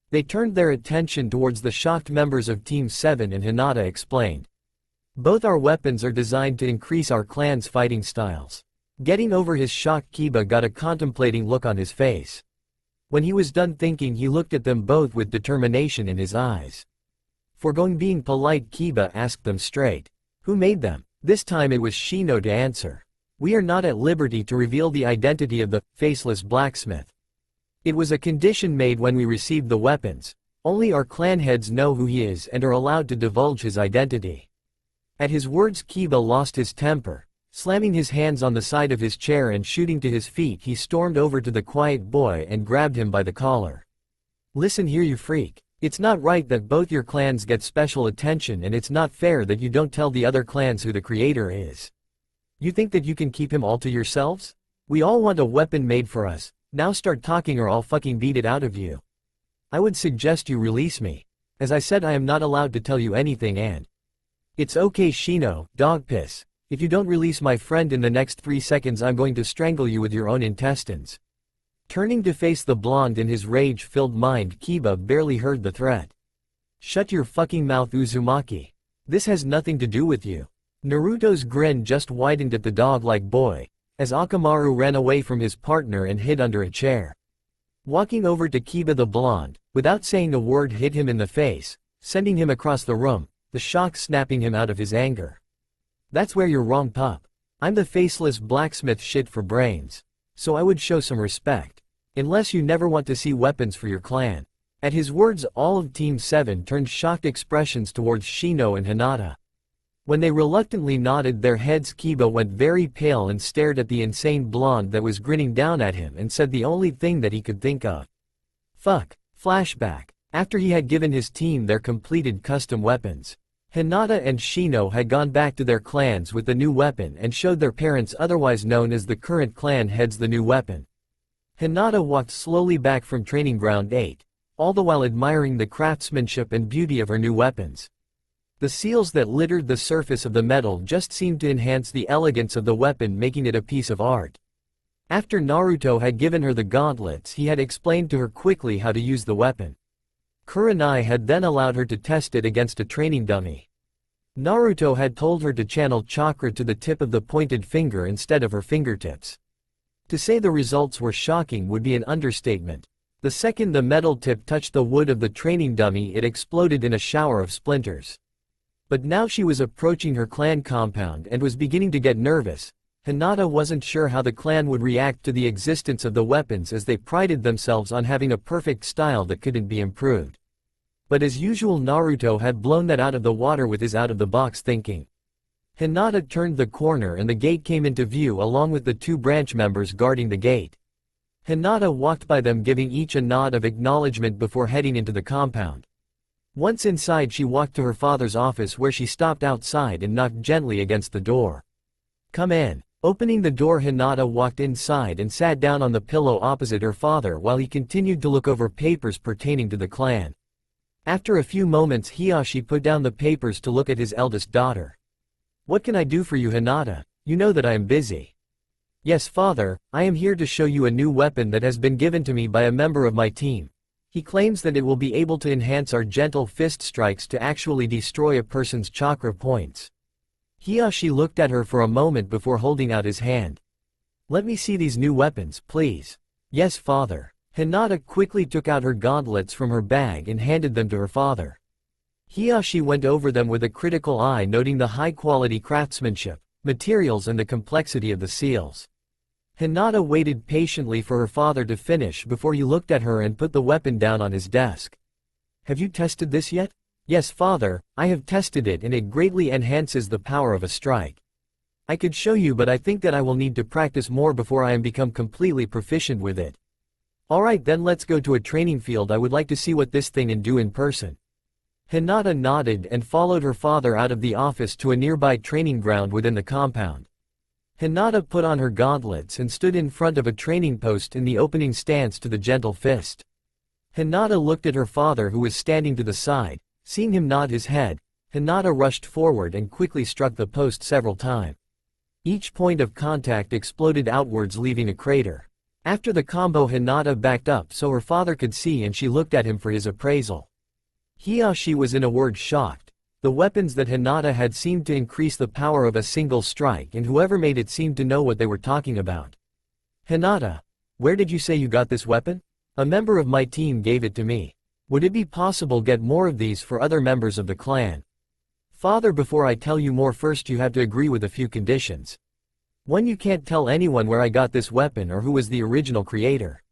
They turned their attention towards the shocked members of Team 7 and Hinata explained. Both our weapons are designed to increase our clan's fighting styles. Getting over his shock, Kiba got a contemplating look on his face. When he was done thinking, he looked at them both with determination in his eyes. Foregoing being polite, Kiba asked them straight. Who made them? This time it was Shino to answer. We are not at liberty to reveal the identity of the Faceless Blacksmith. It was a condition made when we received the weapons. Only our clan heads know who he is and are allowed to divulge his identity. At his words, Kiba lost his temper. Slamming his hands on the side of his chair and shooting to his feet, he stormed over to the quiet boy and grabbed him by the collar. Listen here, you freak. It's not right that both your clans get special attention, and it's not fair that you don't tell the other clans who the creator is. You think that you can keep him all to yourselves? We all want a weapon made for us. Now start talking or I'll fucking beat it out of you. I would suggest you release me. As I said, I am not allowed to tell you anything, and it's okay, Shino, dog piss. If you don't release my friend in the next 3 seconds, I'm going to strangle you with your own intestines. Turning to face the blonde in his rage-filled mind, Kiba barely heard the threat. Shut your fucking mouth, Uzumaki. This has nothing to do with you. Naruto's grin just widened at the dog-like boy, as Akamaru ran away from his partner and hid under a chair. Walking over to Kiba, the blonde, without saying a word, hit him in the face, sending him across the room, the shock snapping him out of his anger. That's where you're wrong, pup. I'm the Faceless Blacksmith, shit for brains. So I would show some respect. Unless you never want to see weapons for your clan. At his words, all of Team 7 turned shocked expressions towards Shino and Hinata. When they reluctantly nodded their heads, Kiba went very pale and stared at the insane blonde that was grinning down at him and said the only thing that he could think of. Fuck. Flashback. After he had given his team their completed custom weapons, Hinata and Shino had gone back to their clans with the new weapon and showed their parents, otherwise known as the current clan heads, the new weapon. Hinata walked slowly back from Training Ground 8, all the while admiring the craftsmanship and beauty of her new weapons. The seals that littered the surface of the metal just seemed to enhance the elegance of the weapon, making it a piece of art. After Naruto had given her the gauntlets, he had explained to her quickly how to use the weapon. Kurenai had then allowed her to test it against a training dummy. Naruto had told her to channel chakra to the tip of the pointed finger instead of her fingertips. To say the results were shocking would be an understatement. The second the metal tip touched the wood of the training dummy, it exploded in a shower of splinters. But now she was approaching her clan compound and was beginning to get nervous. Hinata wasn't sure how the clan would react to the existence of the weapons, as they prided themselves on having a perfect style that couldn't be improved. But as usual, Naruto had blown that out of the water with his out-of-the-box thinking. Hinata turned the corner and the gate came into view along with the 2 branch members guarding the gate. Hinata walked by them, giving each a nod of acknowledgement before heading into the compound. Once inside, she walked to her father's office, where she stopped outside and knocked gently against the door. "Come in." Opening the door, Hinata walked inside and sat down on the pillow opposite her father while he continued to look over papers pertaining to the clan. After a few moments, Hiyashi put down the papers to look at his eldest daughter. "What can I do for you, Hinata? You know that I am busy." "Yes, father, I am here to show you a new weapon that has been given to me by a member of my team. He claims that it will be able to enhance our gentle fist strikes to actually destroy a person's chakra points." Hiyashi looked at her for a moment before holding out his hand. "Let me see these new weapons, please." "Yes, father." Hinata quickly took out her gauntlets from her bag and handed them to her father. Hiyashi went over them with a critical eye, noting the high-quality craftsmanship, materials and the complexity of the seals. Hinata waited patiently for her father to finish before he looked at her and put the weapon down on his desk. "Have you tested this yet?" "Yes, father, I have tested it and it greatly enhances the power of a strike. I could show you, but I think that I will need to practice more before I am become completely proficient with it." "Alright, then let's go to a training field. I would like to see what this thing and do in person." Hinata nodded and followed her father out of the office to a nearby training ground within the compound. Hinata put on her gauntlets and stood in front of a training post in the opening stance to the gentle fist. Hinata looked at her father, who was standing to the side. Seeing him nod his head, Hinata rushed forward and quickly struck the post several times. Each point of contact exploded outwards, leaving a crater. After the combo, Hinata backed up so her father could see, and she looked at him for his appraisal. Hiyashi was in a word shocked. The weapons that Hinata had seemed to increase the power of a single strike, and whoever made it seemed to know what they were talking about. "Hinata, where did you say you got this weapon?" "A member of my team gave it to me." "Would it be possible get more of these for other members of the clan?" "Father, before I tell you more, first you have to agree with a few conditions. One, you can't tell anyone where I got this weapon or who was the original creator.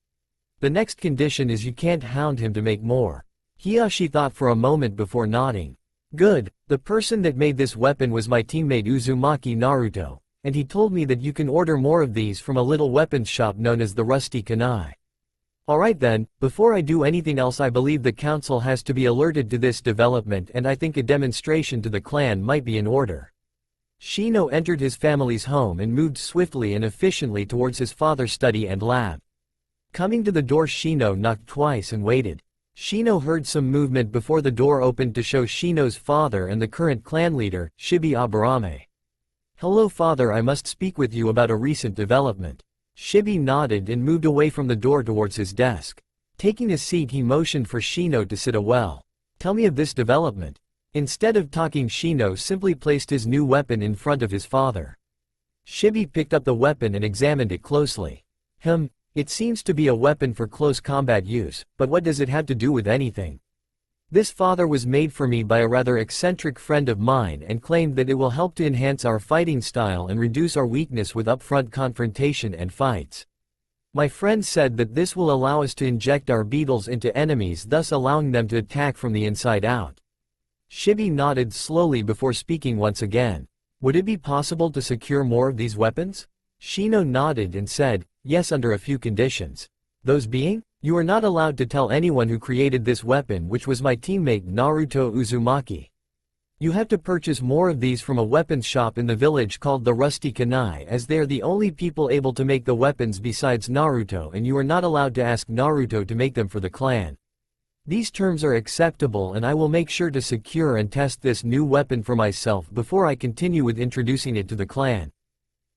The next condition is you can't hound him to make more." Hiyashi thought for a moment before nodding. "Good, the person that made this weapon was my teammate Uzumaki Naruto, and he told me that you can order more of these from a little weapons shop known as the Rusty Kunai." "Alright then, before I do anything else, I believe the council has to be alerted to this development, and I think a demonstration to the clan might be in order." Shino entered his family's home and moved swiftly and efficiently towards his father's study and lab. Coming to the door, Shino knocked twice and waited. Shino heard some movement before the door opened to show Shino's father and the current clan leader, Shibi Aburame. "Hello father, I must speak with you about a recent development." Shibi nodded and moved away from the door towards his desk. Taking a seat, he motioned for Shino to sit well. "Tell me of this development." Instead of talking, Shino simply placed his new weapon in front of his father. Shibi picked up the weapon and examined it closely. It seems to be a weapon for close combat use, but what does it have to do with anything? This father was made for me by a rather eccentric friend of mine and claimed that it will help to enhance our fighting style and reduce our weakness with upfront confrontation and fights. My friend said that this will allow us to inject our beetles into enemies, thus allowing them to attack from the inside out. Shibi nodded slowly before speaking once again. "Would it be possible to secure more of these weapons?" Shino nodded and said, "Yes, under a few conditions." "Those being?" "You are not allowed to tell anyone who created this weapon, which was my teammate Naruto Uzumaki. You have to purchase more of these from a weapons shop in the village called the Rusty Kunai, as they are the only people able to make the weapons besides Naruto, and you are not allowed to ask Naruto to make them for the clan. These terms are acceptable, and I will make sure to secure and test this new weapon for myself before I continue with introducing it to the clan."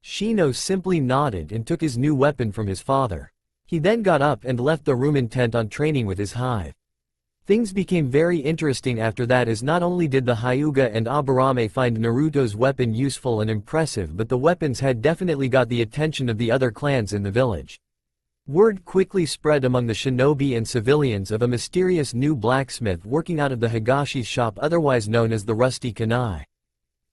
Shino simply nodded and took his new weapon from his father. He then got up and left the room, intent on training with his hive. Things became very interesting after that, as not only did the Hyuga and Aburame find Naruto's weapon useful and impressive, but the weapons had definitely got the attention of the other clans in the village. Word quickly spread among the shinobi and civilians of a mysterious new blacksmith working out of the Higashi's shop, otherwise known as the Rusty Kunai.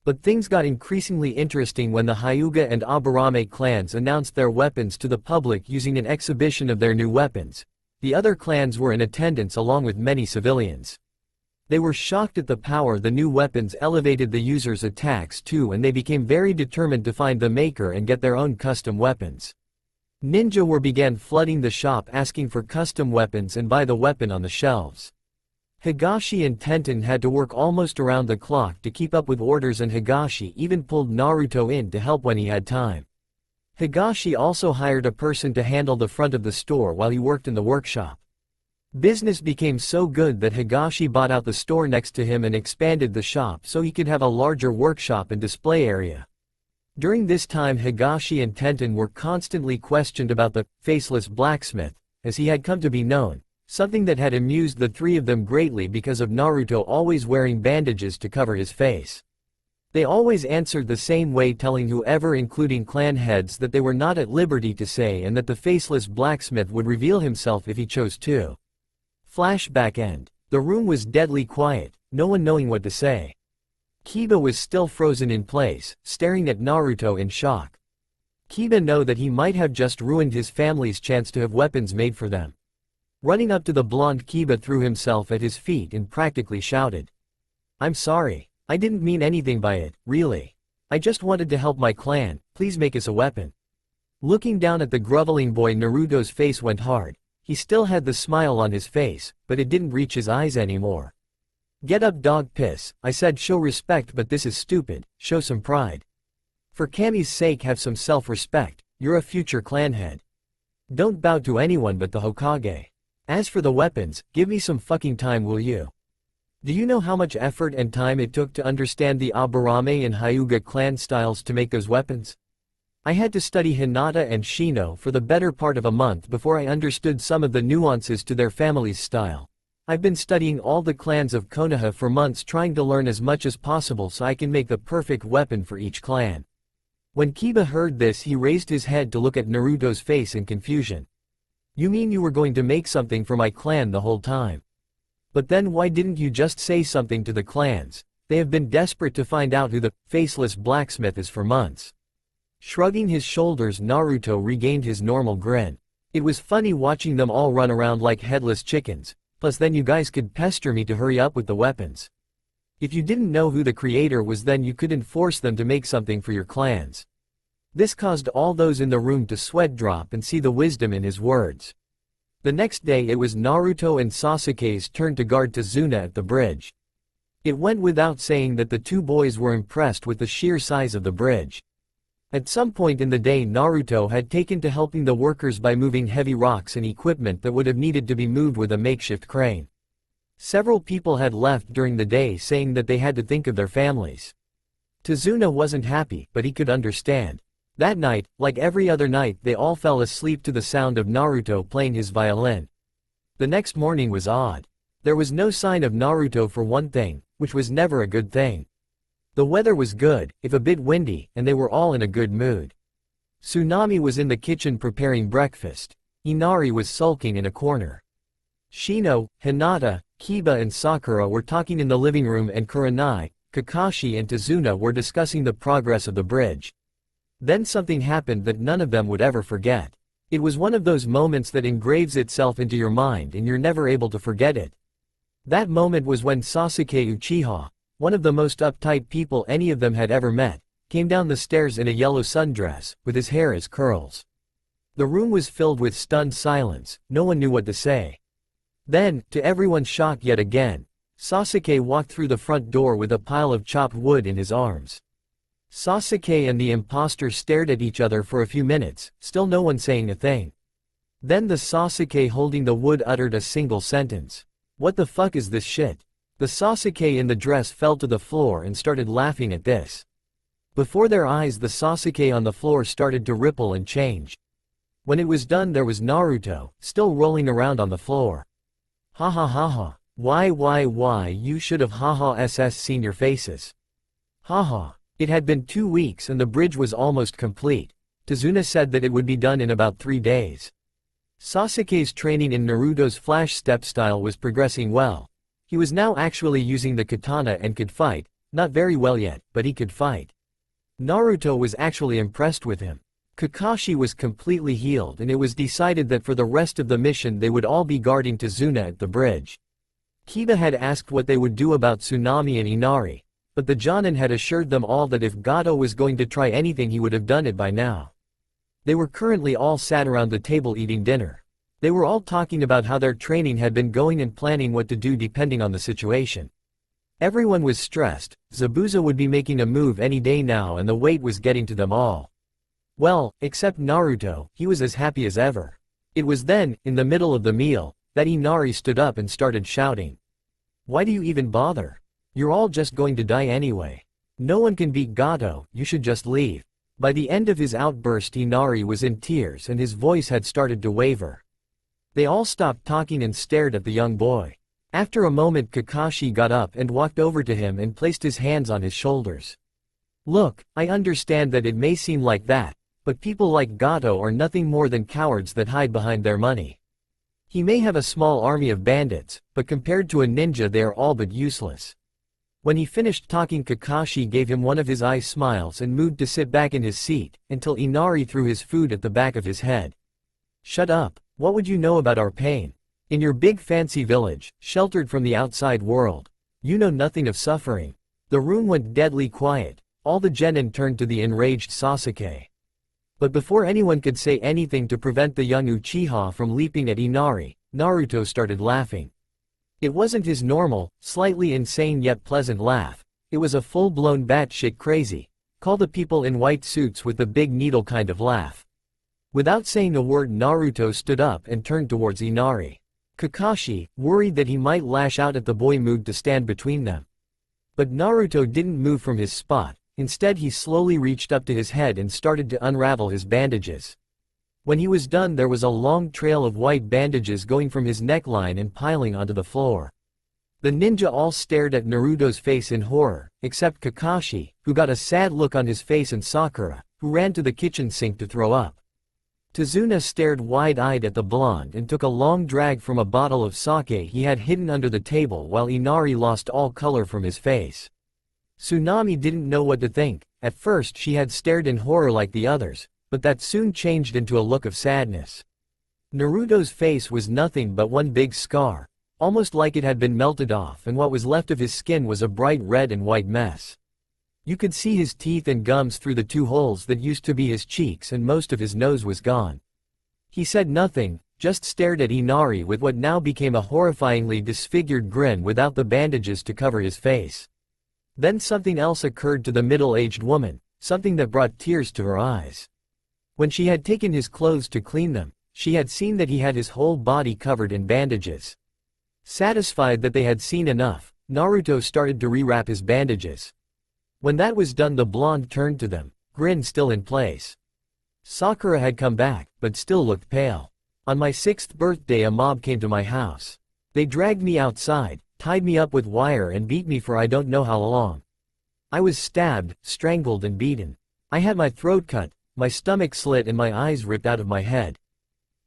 But things got increasingly interesting when the Hyuga and Aburame clans announced their weapons to the public using an exhibition of their new weapons. The other clans were in attendance along with many civilians. They were shocked at the power the new weapons elevated the users' attacks to, and they became very determined to find the maker and get their own custom weapons. Began flooding the shop asking for custom weapons and buy the weapon on the shelves. Higashi and Tenten had to work almost around the clock to keep up with orders, and Higashi even pulled Naruto in to help when he had time. Higashi also hired a person to handle the front of the store while he worked in the workshop. Business became so good that Higashi bought out the store next to him and expanded the shop so he could have a larger workshop and display area. During this time, Higashi and Tenten were constantly questioned about the faceless blacksmith, as he had come to be known, something that had amused the three of them greatly because of Naruto always wearing bandages to cover his face. They always answered the same way, telling whoever, including clan heads, that they were not at liberty to say and that the faceless blacksmith would reveal himself if he chose to. Flashback end. The room was deadly quiet, no one knowing what to say. Kiba was still frozen in place, staring at Naruto in shock. Kiba knew that he might have just ruined his family's chance to have weapons made for them. Running up to the blonde, Kiba threw himself at his feet and practically shouted, "I'm sorry. I didn't mean anything by it, really. I just wanted to help my clan, please make us a weapon." Looking down at the groveling boy, Naruto's face went hard. He still had the smile on his face, but it didn't reach his eyes anymore. "Get up, dog piss," I said. "Show respect, but this is stupid, show some pride. For Kami's sake, have some self-respect, you're a future clan head. Don't bow to anyone but the Hokage. As for the weapons, give me some fucking time, will you? Do you know how much effort and time it took to understand the Aburame and Hyuga clan styles to make those weapons? I had to study Hinata and Shino for the better part of a month before I understood some of the nuances to their family's style. I've been studying all the clans of Konoha for months, trying to learn as much as possible so I can make the perfect weapon for each clan." When Kiba heard this, he raised his head to look at Naruto's face in confusion. "You mean you were going to make something for my clan the whole time? But then why didn't you just say something to the clans? They have been desperate to find out who the faceless blacksmith is for months." Shrugging his shoulders, Naruto regained his normal grin. "It was funny watching them all run around like headless chickens, plus then you guys could pester me to hurry up with the weapons. If you didn't know who the creator was, then you couldn't force them to make something for your clans." This caused all those in the room to sweat drop and see the wisdom in his words. The next day it was Naruto and Sasuke's turn to guard Tazuna at the bridge. It went without saying that the two boys were impressed with the sheer size of the bridge. At some point in the day, Naruto had taken to helping the workers by moving heavy rocks and equipment that would have needed to be moved with a makeshift crane. Several people had left during the day, saying that they had to think of their families. Tazuna wasn't happy, but he could understand. That night, like every other night, they all fell asleep to the sound of Naruto playing his violin. The next morning was odd. There was no sign of Naruto for one thing, which was never a good thing. The weather was good, if a bit windy, and they were all in a good mood. Tsunami was in the kitchen preparing breakfast. Inari was sulking in a corner. Shino, Hinata, Kiba and Sakura were talking in the living room, and Kurenai, Kakashi and Tazuna were discussing the progress of the bridge. Then something happened that none of them would ever forget. It was one of those moments that engraves itself into your mind and you're never able to forget it. That moment was when Sasuke Uchiha, one of the most uptight people any of them had ever met, came down the stairs in a yellow sundress, with his hair as curls. The room was filled with stunned silence, no one knew what to say. Then, to everyone's shock yet again, Sasuke walked through the front door with a pile of chopped wood in his arms. Sasuke and the imposter stared at each other for a few minutes, still no one saying a thing. Then the Sasuke holding the wood uttered a single sentence. "What the fuck is this shit?" The Sasuke in the dress fell to the floor and started laughing at this. Before their eyes, the Sasuke on the floor started to ripple and change. When it was done, there was Naruto, still rolling around on the floor. "Ha ha ha ha. Why, you should have seen your faces. Ha ha." It had been 2 weeks and the bridge was almost complete. Tazuna said that it would be done in about 3 days. Sasuke's training in Naruto's flash step style was progressing well. He was now actually using the katana and could fight, not very well yet, but he could fight. Naruto was actually impressed with him. Kakashi was completely healed, and it was decided that for the rest of the mission they would all be guarding Tazuna at the bridge. Kiba had asked what they would do about Tsunami and Inari, but the Jonin had assured them all that if Gato was going to try anything he would have done it by now. They were currently all sat around the table eating dinner. They were all talking about how their training had been going and planning what to do depending on the situation. Everyone was stressed. Zabuza would be making a move any day now and the weight was getting to them all. Well, except Naruto, he was as happy as ever. It was then, in the middle of the meal, that Inari stood up and started shouting. "Why do you even bother? You're all just going to die anyway. No one can beat Gato, you should just leave." By the end of his outburst Inari was in tears and his voice had started to waver. They all stopped talking and stared at the young boy. After a moment Kakashi got up and walked over to him and placed his hands on his shoulders. "Look, I understand that it may seem like that, but people like Gato are nothing more than cowards that hide behind their money. He may have a small army of bandits, but compared to a ninja they are all but useless." When he finished talking Kakashi gave him one of his eye smiles and moved to sit back in his seat, until Inari threw his food at the back of his head. "Shut up, what would you know about our pain? In your big fancy village, sheltered from the outside world, you know nothing of suffering." The room went deadly quiet, all the genin turned to the enraged Sasuke. But before anyone could say anything to prevent the young Uchiha from leaping at Inari, Naruto started laughing. It wasn't his normal, slightly insane yet pleasant laugh, it was a full-blown batshit crazy, call the people in white suits with the big needle kind of laugh. Without saying a word Naruto stood up and turned towards Inari. Kakashi, worried that he might lash out at the boy, moved to stand between them. But Naruto didn't move from his spot, instead he slowly reached up to his head and started to unravel his bandages. When he was done there was a long trail of white bandages going from his neckline and piling onto the floor. The ninja all stared at Naruto's face in horror, except Kakashi, who got a sad look on his face, and Sakura, who ran to the kitchen sink to throw up. Tazuna stared wide-eyed at the blonde and took a long drag from a bottle of sake he had hidden under the table, while Inari lost all color from his face. Tsunami didn't know what to think. At first she had stared in horror like the others, but that soon changed into a look of sadness. Naruto's face was nothing but one big scar, almost like it had been melted off, and what was left of his skin was a bright red and white mess. You could see his teeth and gums through the two holes that used to be his cheeks, and most of his nose was gone. He said nothing, just stared at Inari with what now became a horrifyingly disfigured grin without the bandages to cover his face. Then something else occurred to the middle-aged woman, something that brought tears to her eyes. When she had taken his clothes to clean them, she had seen that he had his whole body covered in bandages. Satisfied that they had seen enough, Naruto started to rewrap his bandages. When that was done the blonde turned to them, grin still in place. Sakura had come back, but still looked pale. "On my 6th birthday a mob came to my house. They dragged me outside, tied me up with wire and beat me for I don't know how long. I was stabbed, strangled and beaten. I had my throat cut, my stomach slit and my eyes ripped out of my head.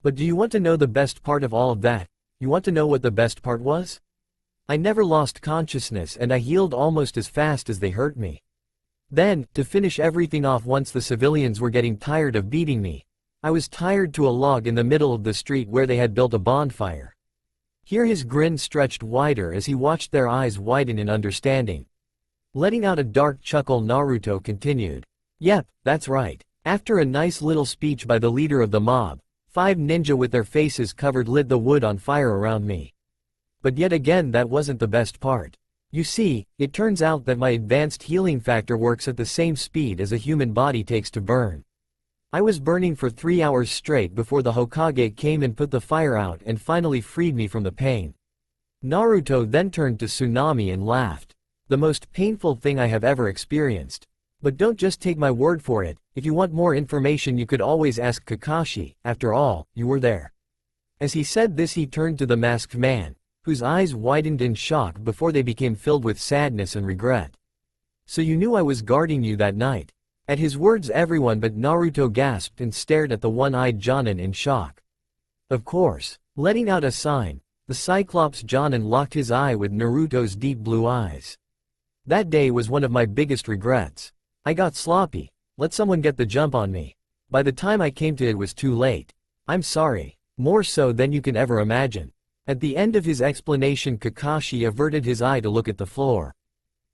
But do you want to know the best part of all of that? You want to know what the best part was? I never lost consciousness and I healed almost as fast as they hurt me. Then, to finish everything off, once the civilians were getting tired of beating me, I was tied to a log in the middle of the street where they had built a bonfire." Here his grin stretched wider as he watched their eyes widen in understanding. Letting out a dark chuckle Naruto continued. "Yep, that's right. After a nice little speech by the leader of the mob, 5 ninja with their faces covered lit the wood on fire around me. But yet again that wasn't the best part. You see, it turns out that my advanced healing factor works at the same speed as a human body takes to burn. I was burning for 3 hours straight before the Hokage came and put the fire out and finally freed me from the pain." Naruto then turned to Tsunami and laughed. "The most painful thing I have ever experienced. But don't just take my word for it, if you want more information you could always ask Kakashi, after all, you were there." As he said this he turned to the masked man, whose eyes widened in shock before they became filled with sadness and regret. "So you knew I was guarding you that night?" At his words everyone but Naruto gasped and stared at the one-eyed Jonin in shock. Of course. Letting out a sign, the Cyclops Jonin locked his eye with Naruto's deep blue eyes. "That day was one of my biggest regrets. I got sloppy, let someone get the jump on me. By the time I came to it was too late. I'm sorry, more so than you can ever imagine." At the end of his explanation Kakashi averted his eye to look at the floor.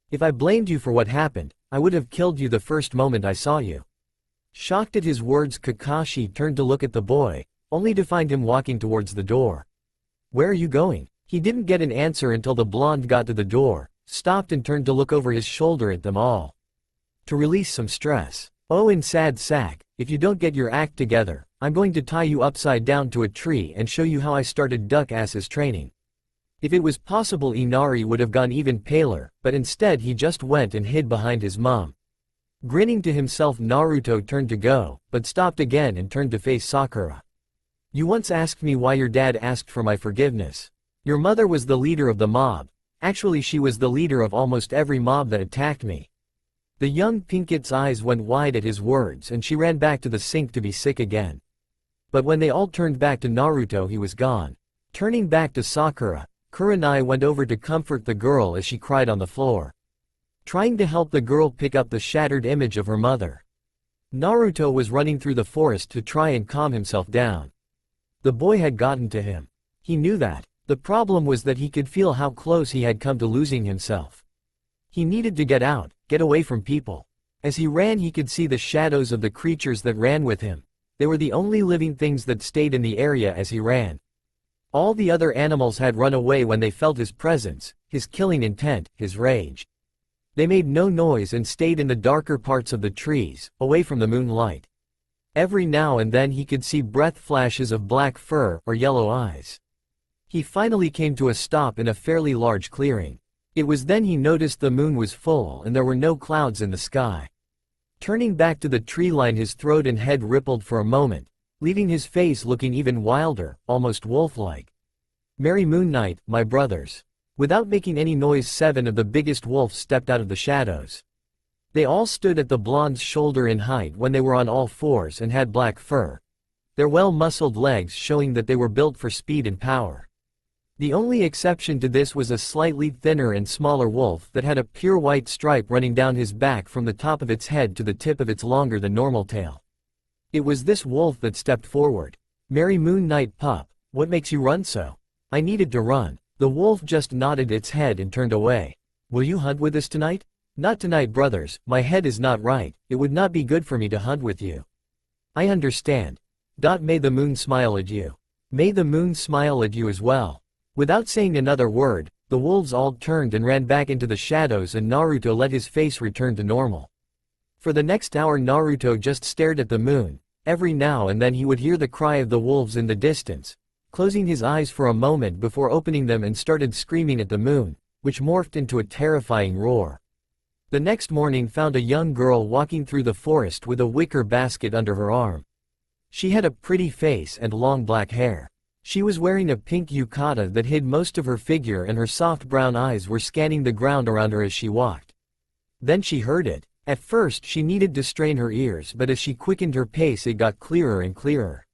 "If I blamed you for what happened, I would have killed you the first moment I saw you." Shocked at his words Kakashi turned to look at the boy, only to find him walking towards the door. "Where are you going?" He didn't get an answer until the blonde got to the door, stopped and turned to look over his shoulder at them all. To release some stress. "Oh, in sad sack, if you don't get your act together, I'm going to tie you upside down to a tree and show you how I started duck asses training." If it was possible, Inari would have gone even paler, but instead he just went and hid behind his mom. Grinning to himself, Naruto turned to go, but stopped again and turned to face Sakura. "You once asked me why your dad asked for my forgiveness. Your mother was the leader of the mob. Actually, she was the leader of almost every mob that attacked me." The young Pinket's eyes went wide at his words and she ran back to the sink to be sick again. But when they all turned back to Naruto, he was gone. Turning back to Sakura, Kurenai went over to comfort the girl as she cried on the floor, trying to help the girl pick up the shattered image of her mother. Naruto was running through the forest to try and calm himself down. The boy had gotten to him. He knew that. The problem was that he could feel how close he had come to losing himself. He needed to get out, get away from people. As he ran, he could see the shadows of the creatures that ran with him. They were the only living things that stayed in the area as he ran. All the other animals had run away when they felt his presence, his killing intent, his rage. They made no noise and stayed in the darker parts of the trees, away from the moonlight. Every now and then he could see breath flashes of black fur or yellow eyes. He finally came to a stop in a fairly large clearing. It was then he noticed the moon was full and there were no clouds in the sky. Turning back to the tree line, his throat and head rippled for a moment, leaving his face looking even wilder, almost wolf-like. "Merry Moon Night, my brothers." Without making any noise, 7 of the biggest wolves stepped out of the shadows. They all stood at the blonde's shoulder in height when they were on all fours and had black fur. Their well-muscled legs showing that they were built for speed and power. The only exception to this was a slightly thinner and smaller wolf that had a pure white stripe running down his back from the top of its head to the tip of its longer than normal tail. It was this wolf that stepped forward. "Merry Moon Night, pup, what makes you run so?" "I needed to run." The wolf just nodded its head and turned away. "Will you hunt with us tonight?" "Not tonight, brothers, my head is not right, it would not be good for me to hunt with you." "I understand. May the moon smile at you." "May the moon smile at you as well." Without saying another word, the wolves all turned and ran back into the shadows and Naruto let his face return to normal. For the next hour Naruto just stared at the moon. Every now and then he would hear the cry of the wolves in the distance, closing his eyes for a moment before opening them and started screaming at the moon, which morphed into a terrifying roar. The next morning found a young girl walking through the forest with a wicker basket under her arm. She had a pretty face and long black hair. She was wearing a pink yukata that hid most of her figure and her soft brown eyes were scanning the ground around her as she walked. Then she heard it. At first she needed to strain her ears, but as she quickened her pace it got clearer and clearer.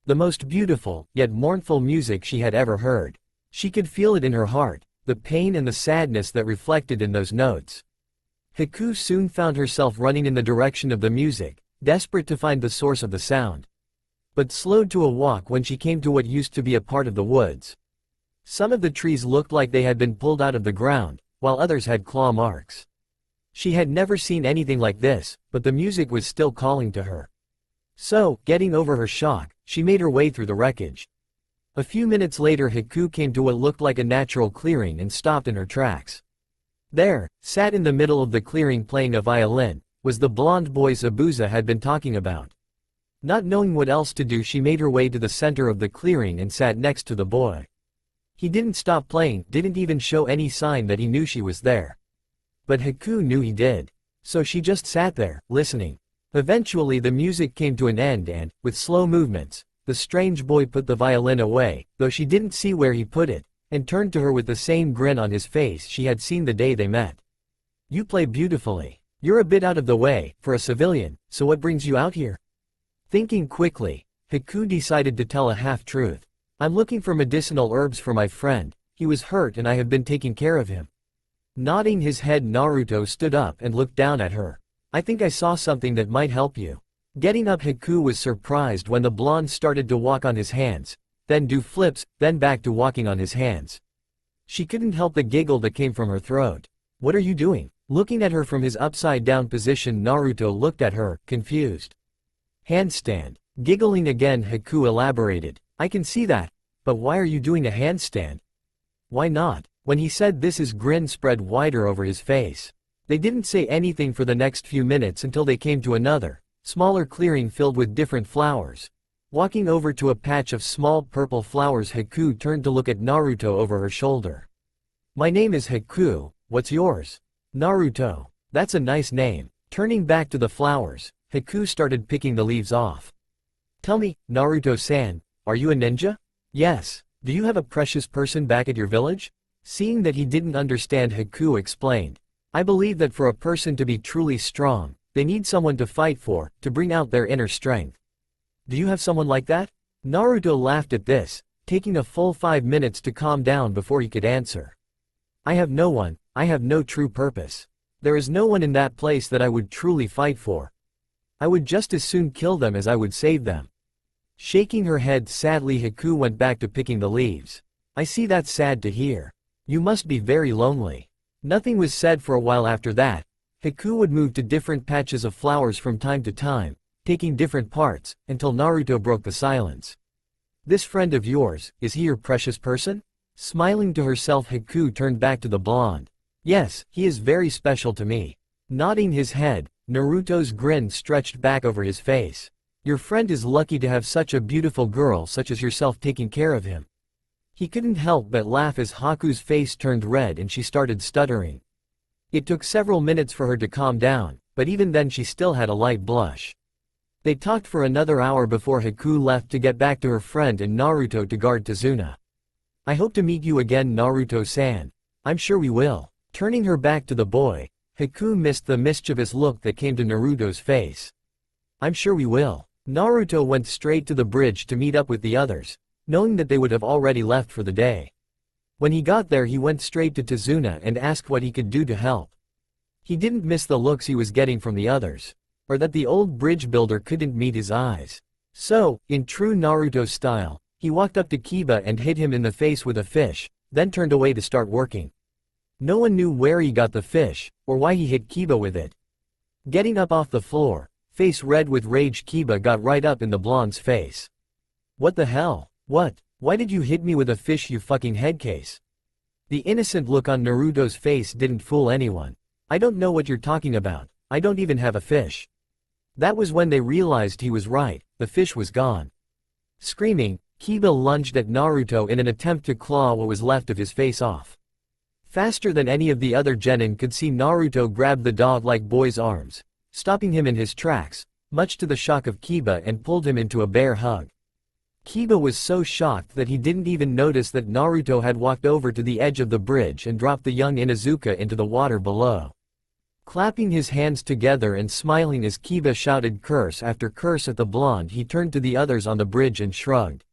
The most beautiful, yet mournful music she had ever heard. She could feel it in her heart, the pain and the sadness that reflected in those notes. Haku soon found herself running in the direction of the music, desperate to find the source of the sound. But slowed to a walk when she came to what used to be a part of the woods. Some of the trees looked like they had been pulled out of the ground, while others had claw marks. She had never seen anything like this, but the music was still calling to her. So, getting over her shock, she made her way through the wreckage. A few minutes later Haku came to what looked like a natural clearing and stopped in her tracks. There, sat in the middle of the clearing playing a violin, was the blonde boy Zabuza had been talking about. Not knowing what else to do, she made her way to the center of the clearing and sat next to the boy. He didn't stop playing, didn't even show any sign that he knew she was there. But Haku knew he did. So she just sat there, listening. Eventually the music came to an end and, with slow movements, the strange boy put the violin away, though she didn't see where he put it, and turned to her with the same grin on his face she had seen the day they met. "You play beautifully. You're a bit out of the way, for a civilian, so what brings you out here?" Thinking quickly, Haku decided to tell a half-truth. "I'm looking for medicinal herbs for my friend. He was hurt and I have been taking care of him." Nodding his head, Naruto stood up and looked down at her. "I think I saw something that might help you." Getting up, Haku was surprised when the blonde started to walk on his hands, then do flips, then back to walking on his hands. She couldn't help the giggle that came from her throat. "What are you doing?" Looking at her from his upside-down position, Naruto looked at her, confused. "Handstand." Giggling again, Haku elaborated. I can see that. But why are you doing a handstand? Why not? When he said this, his grin spread wider over his face. They didn't say anything for the next few minutes until they came to another, smaller clearing filled with different flowers. Walking over to a patch of small purple flowers, Haku turned to look at Naruto over her shoulder. My name is Haku, what's yours? Naruto. That's a nice name. Turning back to the flowers, Haku started picking the leaves off. Tell me, Naruto-san, are you a ninja? Yes. Do you have a precious person back at your village? Seeing that he didn't understand, Haku explained. I believe that for a person to be truly strong, they need someone to fight for, to bring out their inner strength. Do you have someone like that? Naruto laughed at this, taking a full 5 minutes to calm down before he could answer. I have no one, I have no true purpose. There is no one in that place that I would truly fight for. I would just as soon kill them as I would save them. Shaking her head sadly, Haku went back to picking the leaves. I see, that's sad to hear. You must be very lonely. Nothing was said for a while after that. Haku would move to different patches of flowers from time to time, taking different parts, until Naruto broke the silence. This friend of yours, is he your precious person? Smiling to herself, Haku turned back to the blonde. Yes, he is very special to me. Nodding his head, Naruto's grin stretched back over his face. Your friend is lucky to have such a beautiful girl such as yourself taking care of him. He couldn't help but laugh as Haku's face turned red and she started stuttering. It took several minutes for her to calm down, but even then she still had a light blush. They talked for another hour before Haku left to get back to her friend and Naruto to guard Tazuna. I hope to meet you again, Naruto-san. I'm sure we will. Turning her back to the boy, Haku missed the mischievous look that came to Naruto's face. I'm sure we will. Naruto went straight to the bridge to meet up with the others, knowing that they would have already left for the day. When he got there, he went straight to Tazuna and asked what he could do to help. He didn't miss the looks he was getting from the others, or that the old bridge builder couldn't meet his eyes. So, in true Naruto style, he walked up to Kiba and hit him in the face with a fish, then turned away to start working. No one knew where he got the fish, or why he hit Kiba with it. Getting up off the floor, face red with rage, Kiba got right up in the blonde's face. What the hell? What? Why did you hit me with a fish, you fucking headcase? The innocent look on Naruto's face didn't fool anyone. I don't know what you're talking about, I don't even have a fish. That was when they realized he was right, the fish was gone. Screaming, Kiba lunged at Naruto in an attempt to claw what was left of his face off. Faster than any of the other genin could see, Naruto grabbed the dog-like boy's arms, stopping him in his tracks, much to the shock of Kiba, and pulled him into a bear hug. Kiba was so shocked that he didn't even notice that Naruto had walked over to the edge of the bridge and dropped the young Inuzuka into the water below. Clapping his hands together and smiling as Kiba shouted curse after curse at the blonde, he turned to the others on the bridge and shrugged.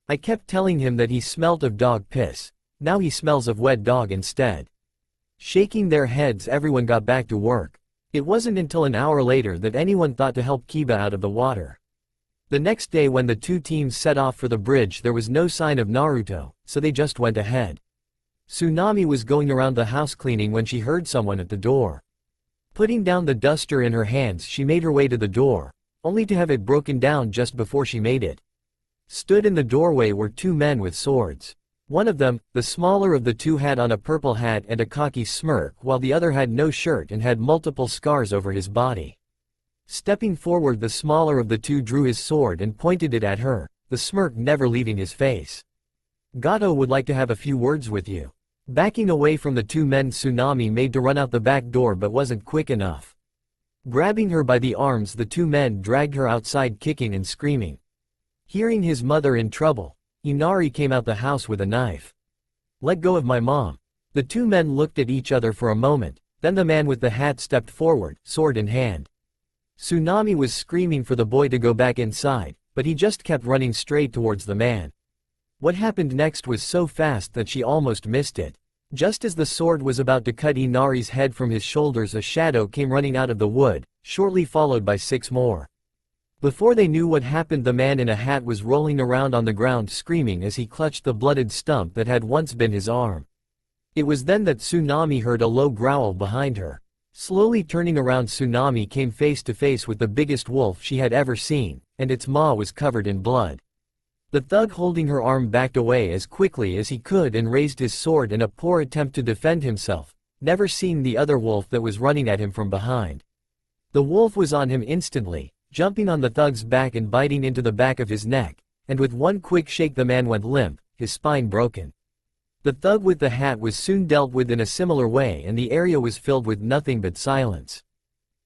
I kept telling him that he smelt of dog piss, now he smells of wet dog instead. Shaking their heads, everyone got back to work. It wasn't until an hour later that anyone thought to help Kiba out of the water. The next day when the two teams set off for the bridge, there was no sign of Naruto, so they just went ahead. Tsunami was going around the house cleaning when she heard someone at the door. Putting down the duster in her hands, she made her way to the door, only to have it broken down just before she made it. Stood in the doorway were two men with swords. One of them, the smaller of the two, had on a purple hat and a cocky smirk, while the other had no shirt and had multiple scars over his body. Stepping forward, the smaller of the two drew his sword and pointed it at her, the smirk never leaving his face. Gato would like to have a few words with you. Backing away from the two men, Tsunami made to run out the back door but wasn't quick enough. Grabbing her by the arms, the two men dragged her outside, kicking and screaming. Hearing his mother in trouble, Inari came out the house with a knife. Let go of my mom. The two men looked at each other for a moment, then the man with the hat stepped forward, sword in hand. Tsunami was screaming for the boy to go back inside, but he just kept running straight towards the man. What happened next was so fast that she almost missed it. Just as the sword was about to cut Inari's head from his shoulders, a shadow came running out of the wood, shortly followed by 6 more. Before they knew what happened, the man in a hat was rolling around on the ground screaming as he clutched the blooded stump that had once been his arm. It was then that Tsunami heard a low growl behind her. Slowly turning around, Tsunami came face to face with the biggest wolf she had ever seen, and its maw was covered in blood. The thug holding her arm backed away as quickly as he could and raised his sword in a poor attempt to defend himself, never seeing the other wolf that was running at him from behind. The wolf was on him instantly, jumping on the thug's back and biting into the back of his neck, and with one quick shake the man went limp, his spine broken. The thug with the hat was soon dealt with in a similar way and the area was filled with nothing but silence.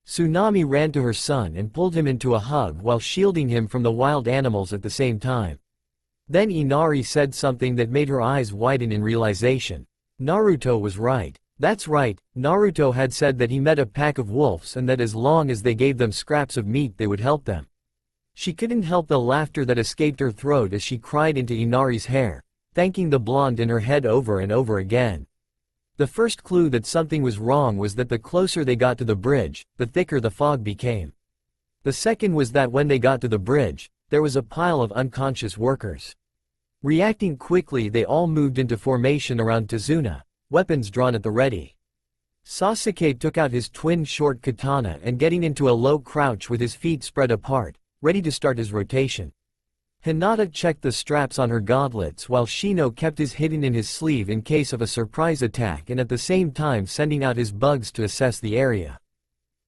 Tsunami ran to her son and pulled him into a hug while shielding him from the wild animals at the same time. Then Inari said something that made her eyes widen in realization. Naruto was right. That's right, Naruto had said that he met a pack of wolves and that as long as they gave them scraps of meat they would help them. She couldn't help the laughter that escaped her throat as she cried into Inari's hair, thanking the blonde in her head over and over again. The first clue that something was wrong was that the closer they got to the bridge, the thicker the fog became. The second was that when they got to the bridge, there was a pile of unconscious workers. Reacting quickly they all moved into formation around Tazuna, weapons drawn at the ready. Sasuke took out his twin short katana and getting into a low crouch with his feet spread apart, ready to start his rotation. Hinata checked the straps on her gauntlets while Shino kept his hidden in his sleeve in case of a surprise attack and at the same time sending out his bugs to assess the area.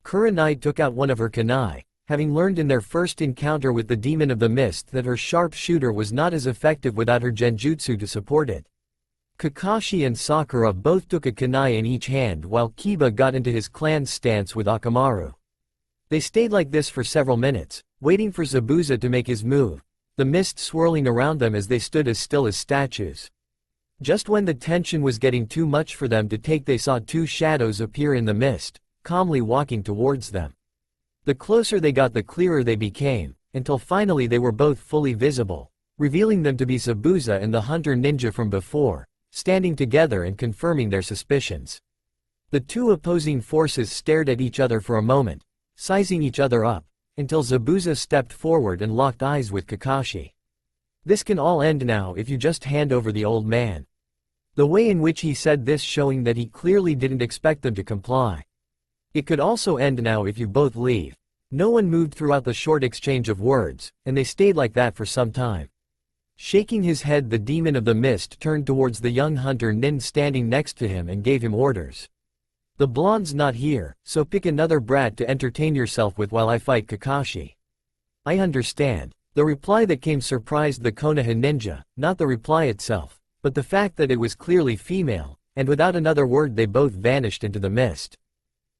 Kurenai took out one of her kunai, having learned in their first encounter with the Demon of the Mist that her sharpshooter was not as effective without her genjutsu to support it. Kakashi and Sakura both took a kunai in each hand while Kiba got into his clan's stance with Akamaru. They stayed like this for several minutes, waiting for Zabuza to make his move, the mist swirling around them as they stood as still as statues. Just when the tension was getting too much for them to take they saw two shadows appear in the mist, calmly walking towards them. The closer they got the clearer they became, until finally they were both fully visible, revealing them to be Zabuza and the hunter ninja from before, standing together and confirming their suspicions. The two opposing forces stared at each other for a moment, sizing each other up, until Zabuza stepped forward and locked eyes with Kakashi. This can all end now if you just hand over the old man. The way in which he said this showing that he clearly didn't expect them to comply. It could also end now if you both leave. No one moved throughout the short exchange of words, and they stayed like that for some time. Shaking his head, the Demon of the Mist turned towards the young hunter nin standing next to him and gave him orders. The blonde's not here, so pick another brat to entertain yourself with while I fight Kakashi. I understand. The reply that came surprised the Konoha ninja, not the reply itself, but the fact that it was clearly female, and without another word they both vanished into the mist.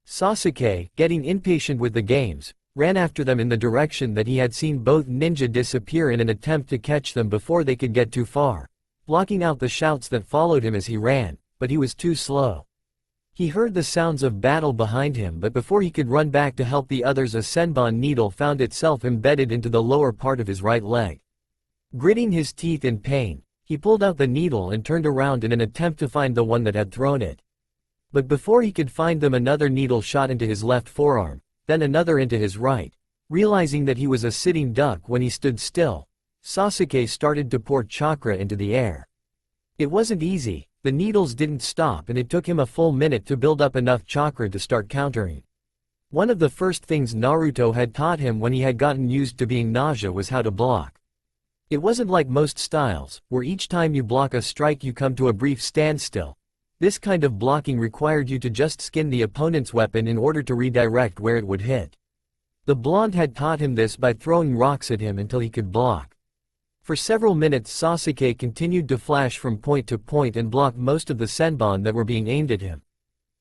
Sasuke, getting impatient with the games, ran after them in the direction that he had seen both ninja disappear in an attempt to catch them before they could get too far, blocking out the shouts that followed him as he ran, but he was too slow. He heard the sounds of battle behind him, but before he could run back to help the others a senbon needle found itself embedded into the lower part of his right leg. Gritting his teeth in pain, he pulled out the needle and turned around in an attempt to find the one that had thrown it. But before he could find them, another needle shot into his left forearm, then another into his right. Realizing that he was a sitting duck when he stood still, Sasuke started to pour chakra into the air. It wasn't easy. The needles didn't stop and it took him a full minute to build up enough chakra to start countering. One of the first things Naruto had taught him when he had gotten used to being ninja was how to block. It wasn't like most styles, where each time you block a strike you come to a brief standstill. This kind of blocking required you to just skin the opponent's weapon in order to redirect where it would hit. The blonde had taught him this by throwing rocks at him until he could block. For several minutes Sasuke continued to flash from point to point and block most of the senbon that were being aimed at him.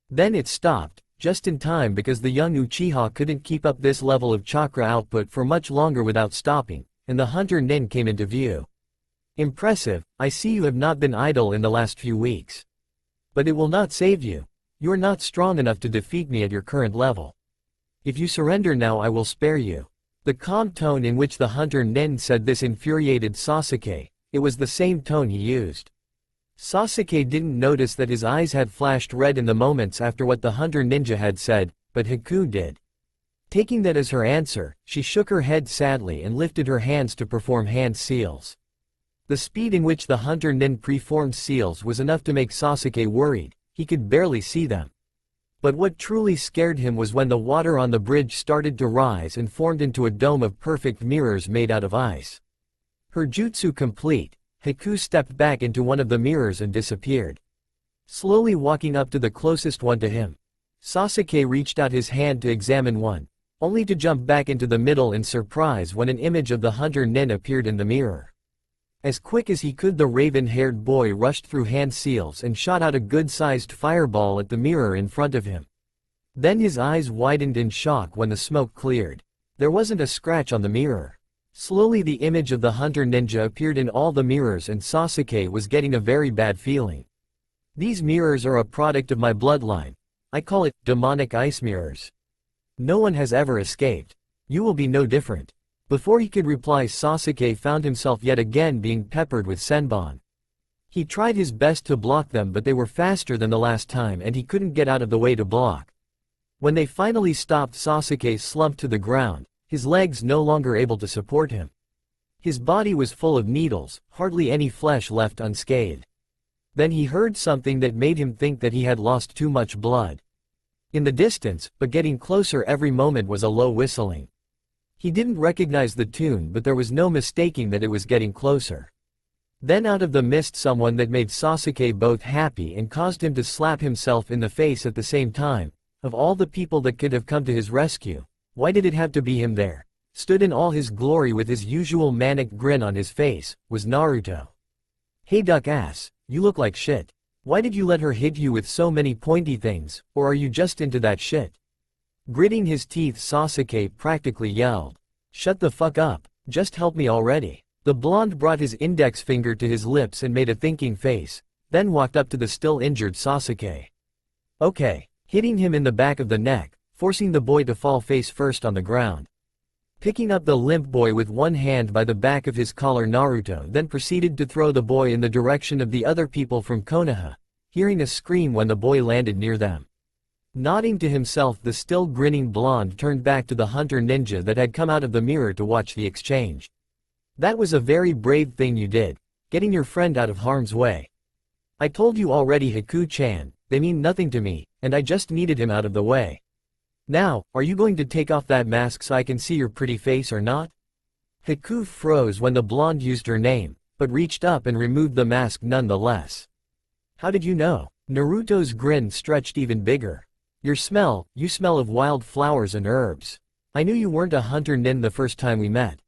Then it stopped, just in time because the young Uchiha couldn't keep up this level of chakra output for much longer without stopping, and the hunter nin came into view. Impressive, I see you have not been idle in the last few weeks. But it will not save you. You are not strong enough to defeat me at your current level. If you surrender now I will spare you. The calm tone in which the hunter nin said this infuriated Sasuke. It was the same tone he used. Sasuke didn't notice that his eyes had flashed red in the moments after what the hunter ninja had said, but Haku did. Taking that as her answer, she shook her head sadly and lifted her hands to perform hand seals. The speed in which the hunter nin preformed seals was enough to make Sasuke worried. He could barely see them. But what truly scared him was when the water on the bridge started to rise and formed into a dome of perfect mirrors made out of ice. Her jutsu complete, Haku stepped back into one of the mirrors and disappeared. Slowly walking up to the closest one to him, Sasuke reached out his hand to examine one, only to jump back into the middle in surprise when an image of the hunter Nin appeared in the mirror. As quick as he could, the raven-haired boy rushed through hand seals and shot out a good-sized fireball at the mirror in front of him. Then his eyes widened in shock when the smoke cleared. There wasn't a scratch on the mirror. Slowly the image of the hunter ninja appeared in all the mirrors and Sasuke was getting a very bad feeling. These mirrors are a product of my bloodline. I call it demonic ice mirrors. No one has ever escaped. You will be no different. Before he could reply, Sasuke found himself yet again being peppered with senbon. He tried his best to block them, but they were faster than the last time and he couldn't get out of the way to block. When they finally stopped, Sasuke slumped to the ground, his legs no longer able to support him. His body was full of needles, hardly any flesh left unscathed. Then he heard something that made him think that he had lost too much blood. In the distance, but getting closer every moment, was a low whistling. He didn't recognize the tune, but there was no mistaking that it was getting closer. Then out of the mist, someone that made Sasuke both happy and caused him to slap himself in the face at the same time. Of all the people that could have come to his rescue, why did it have to be him there? Stood in all his glory with his usual manic grin on his face, was Naruto. Hey duck ass, you look like shit. Why did you let her hit you with so many pointy things, or are you just into that shit? Gritting his teeth, Sasuke practically yelled. Shut the fuck up, just help me already. The blonde brought his index finger to his lips and made a thinking face, then walked up to the still injured Sasuke. Okay, hitting him in the back of the neck, forcing the boy to fall face first on the ground. Picking up the limp boy with one hand by the back of his collar, Naruto then proceeded to throw the boy in the direction of the other people from Konoha, hearing a scream when the boy landed near them. Nodding to himself, the still grinning blonde turned back to the hunter ninja that had come out of the mirror to watch the exchange. That was a very brave thing you did, getting your friend out of harm's way. I told you already, Haku-chan, they mean nothing to me, and I just needed him out of the way. Now, are you going to take off that mask so I can see your pretty face or not? Haku froze when the blonde used her name, but reached up and removed the mask nonetheless. How did you know? Naruto's grin stretched even bigger. You smell of wild flowers and herbs. I knew you weren't a hunter nin the first time we met.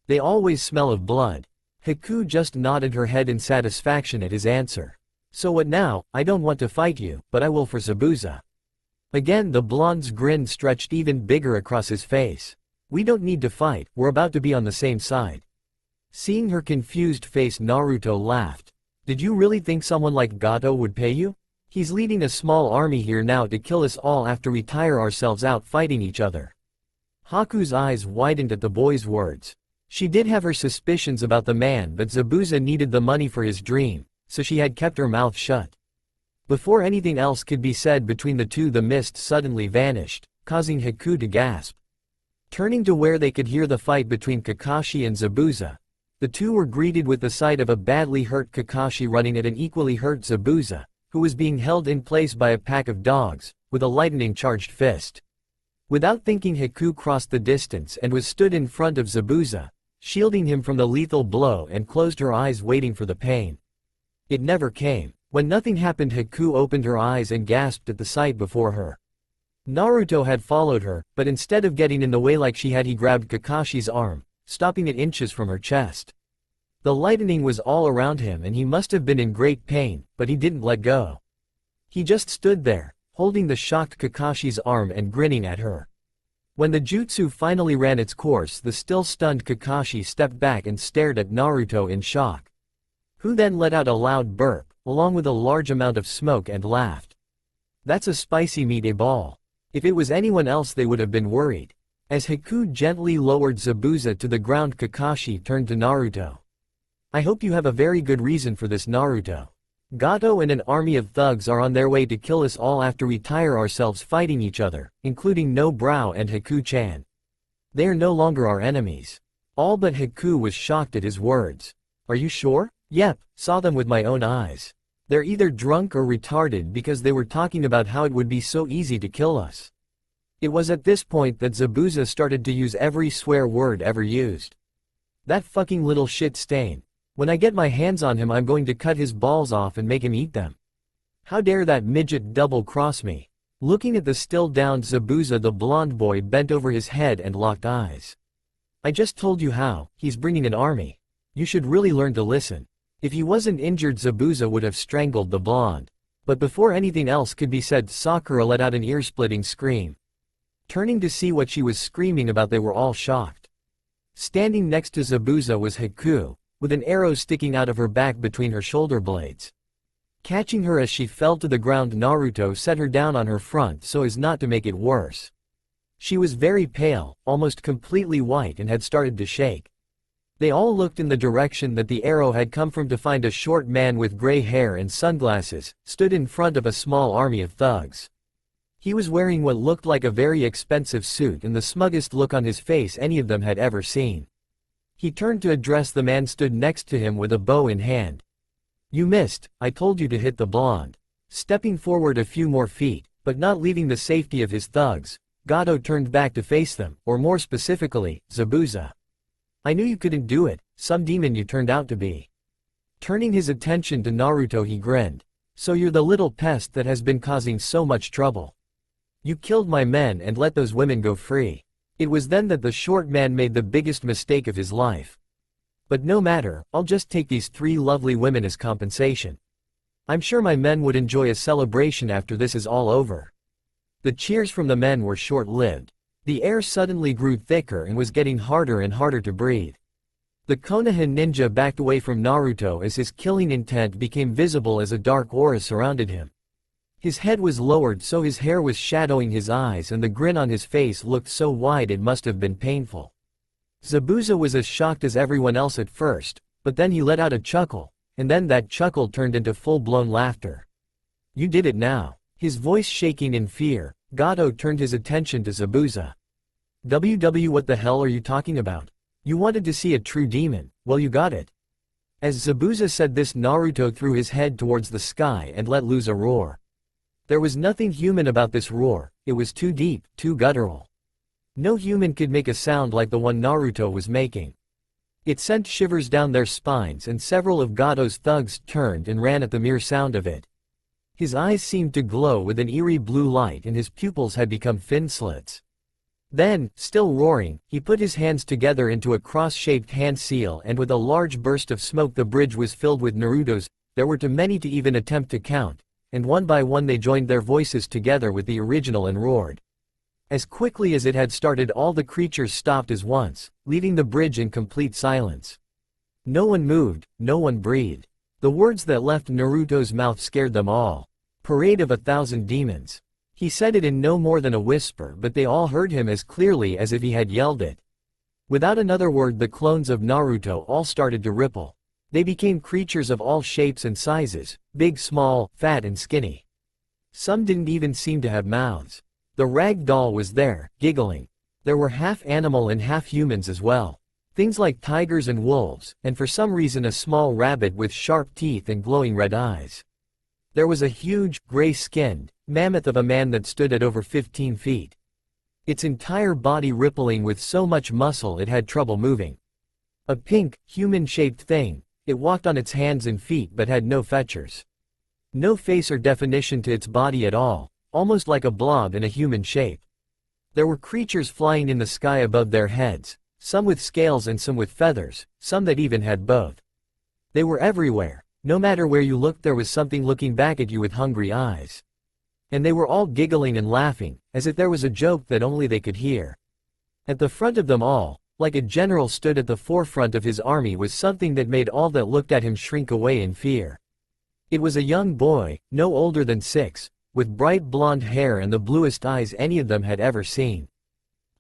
They always smell of blood. Haku just nodded her head in satisfaction at his answer. So what now? I don't want to fight you, but I will for Zabuza. Again the blonde's grin stretched even bigger across his face. We don't need to fight, we're about to be on the same side. Seeing her confused face, Naruto laughed. Did you really think someone like Gato would pay you? He's leading a small army here now to kill us all after we tire ourselves out fighting each other. Haku's eyes widened at the boy's words. She did have her suspicions about the man, but Zabuza needed the money for his dream, so she had kept her mouth shut. Before anything else could be said between the two, the mist suddenly vanished, causing Haku to gasp. Turning to where they could hear the fight between Kakashi and Zabuza, the two were greeted with the sight of a badly hurt Kakashi running at an equally hurt Zabuza, who was being held in place by a pack of dogs, with a lightning-charged fist. Without thinking, Haku crossed the distance and was stood in front of Zabuza, shielding him from the lethal blow, and closed her eyes waiting for the pain. It never came. When nothing happened, Haku opened her eyes and gasped at the sight before her. Naruto had followed her, but instead of getting in the way like she had, he grabbed Kakashi's arm, stopping it inches from her chest. The lightning was all around him and he must have been in great pain, but he didn't let go. He just stood there, holding the shocked Kakashi's arm and grinning at her. When the jutsu finally ran its course, the still stunned Kakashi stepped back and stared at Naruto in shock. Who then let out a loud burp, along with a large amount of smoke, and laughed. That's a spicy meatball. If it was anyone else they would have been worried. As Haku gently lowered Zabuza to the ground, Kakashi turned to Naruto. I hope you have a very good reason for this, Naruto. Gato and an army of thugs are on their way to kill us all after we tire ourselves fighting each other, including No Brow and Haku-chan. They are no longer our enemies. All but Haku was shocked at his words. Are you sure? Yep, saw them with my own eyes. They're either drunk or retarded because they were talking about how it would be so easy to kill us. It was at this point that Zabuza started to use every swear word ever used. That fucking little shit stain. When I get my hands on him I'm going to cut his balls off and make him eat them. How dare that midget double-cross me. Looking at the still-downed Zabuza, the blonde boy bent over his head and locked eyes. I just told you how, he's bringing an army. You should really learn to listen. If he wasn't injured Zabuza would have strangled the blonde. But before anything else could be said Sakura let out an ear-splitting scream. Turning to see what she was screaming about they were all shocked. Standing next to Zabuza was Haku, with an arrow sticking out of her back between her shoulder blades. Catching her as she fell to the ground, Naruto set her down on her front so as not to make it worse. She was very pale, almost completely white, and had started to shake. They all looked in the direction that the arrow had come from to find a short man with gray hair and sunglasses, stood in front of a small army of thugs. He was wearing what looked like a very expensive suit and the smuggest look on his face any of them had ever seen. He turned to address the man stood next to him with a bow in hand. You missed, I told you to hit the blonde. Stepping forward a few more feet, but not leaving the safety of his thugs, Gato turned back to face them, or more specifically, Zabuza. I knew you couldn't do it, some demon you turned out to be. Turning his attention to Naruto he grinned. So you're the little pest that has been causing so much trouble. You killed my men and let those women go free. It was then that the short man made the biggest mistake of his life. But no matter, I'll just take these 3 lovely women as compensation. I'm sure my men would enjoy a celebration after this is all over. The cheers from the men were short-lived. The air suddenly grew thicker and was getting harder and harder to breathe. The Konoha ninja backed away from Naruto as his killing intent became visible as a dark aura surrounded him. His head was lowered so his hair was shadowing his eyes and the grin on his face looked so wide it must have been painful. Zabuza was as shocked as everyone else at first, but then he let out a chuckle, and then that chuckle turned into full-blown laughter. You did it now. His voice shaking in fear, Gato turned his attention to Zabuza. What the hell are you talking about? You wanted to see a true demon, well you got it. As Zabuza said this Naruto threw his head towards the sky and let loose a roar. There was nothing human about this roar, it was too deep, too guttural. No human could make a sound like the one Naruto was making. It sent shivers down their spines and several of Gato's thugs turned and ran at the mere sound of it. His eyes seemed to glow with an eerie blue light and his pupils had become fin slits. Then, still roaring, he put his hands together into a cross-shaped hand seal and with a large burst of smoke the bridge was filled with Narutos. There were too many to even attempt to count, and one by one they joined their voices together with the original and roared. As quickly as it had started all the creatures stopped as once, leaving the bridge in complete silence. No one moved, no one breathed. The words that left Naruto's mouth scared them all. Parade of 1,000 demons. He said it in no more than a whisper but they all heard him as clearly as if he had yelled it. Without another word the clones of Naruto all started to ripple. They became creatures of all shapes and sizes, big, small, fat and skinny. Some didn't even seem to have mouths. The rag doll was there, giggling. There were half animal and half humans as well. Things like tigers and wolves, and for some reason a small rabbit with sharp teeth and glowing red eyes. There was a huge, gray-skinned, mammoth of a man that stood at over 15 feet. Its entire body rippling with so much muscle it had trouble moving. A pink, human-shaped thing, it walked on its hands and feet but had no features. No face or definition to its body at all. Almost like a blob in a human shape. There were creatures flying in the sky above their heads, some with scales and some with feathers, some that even had both. They were everywhere. No matter where you looked there was something looking back at you with hungry eyes. And they were all giggling and laughing, as if there was a joke that only they could hear. At the front of them all, like a general stood at the forefront of his army was something that made all that looked at him shrink away in fear. It was a young boy, no older than 6, with bright blonde hair and the bluest eyes any of them had ever seen.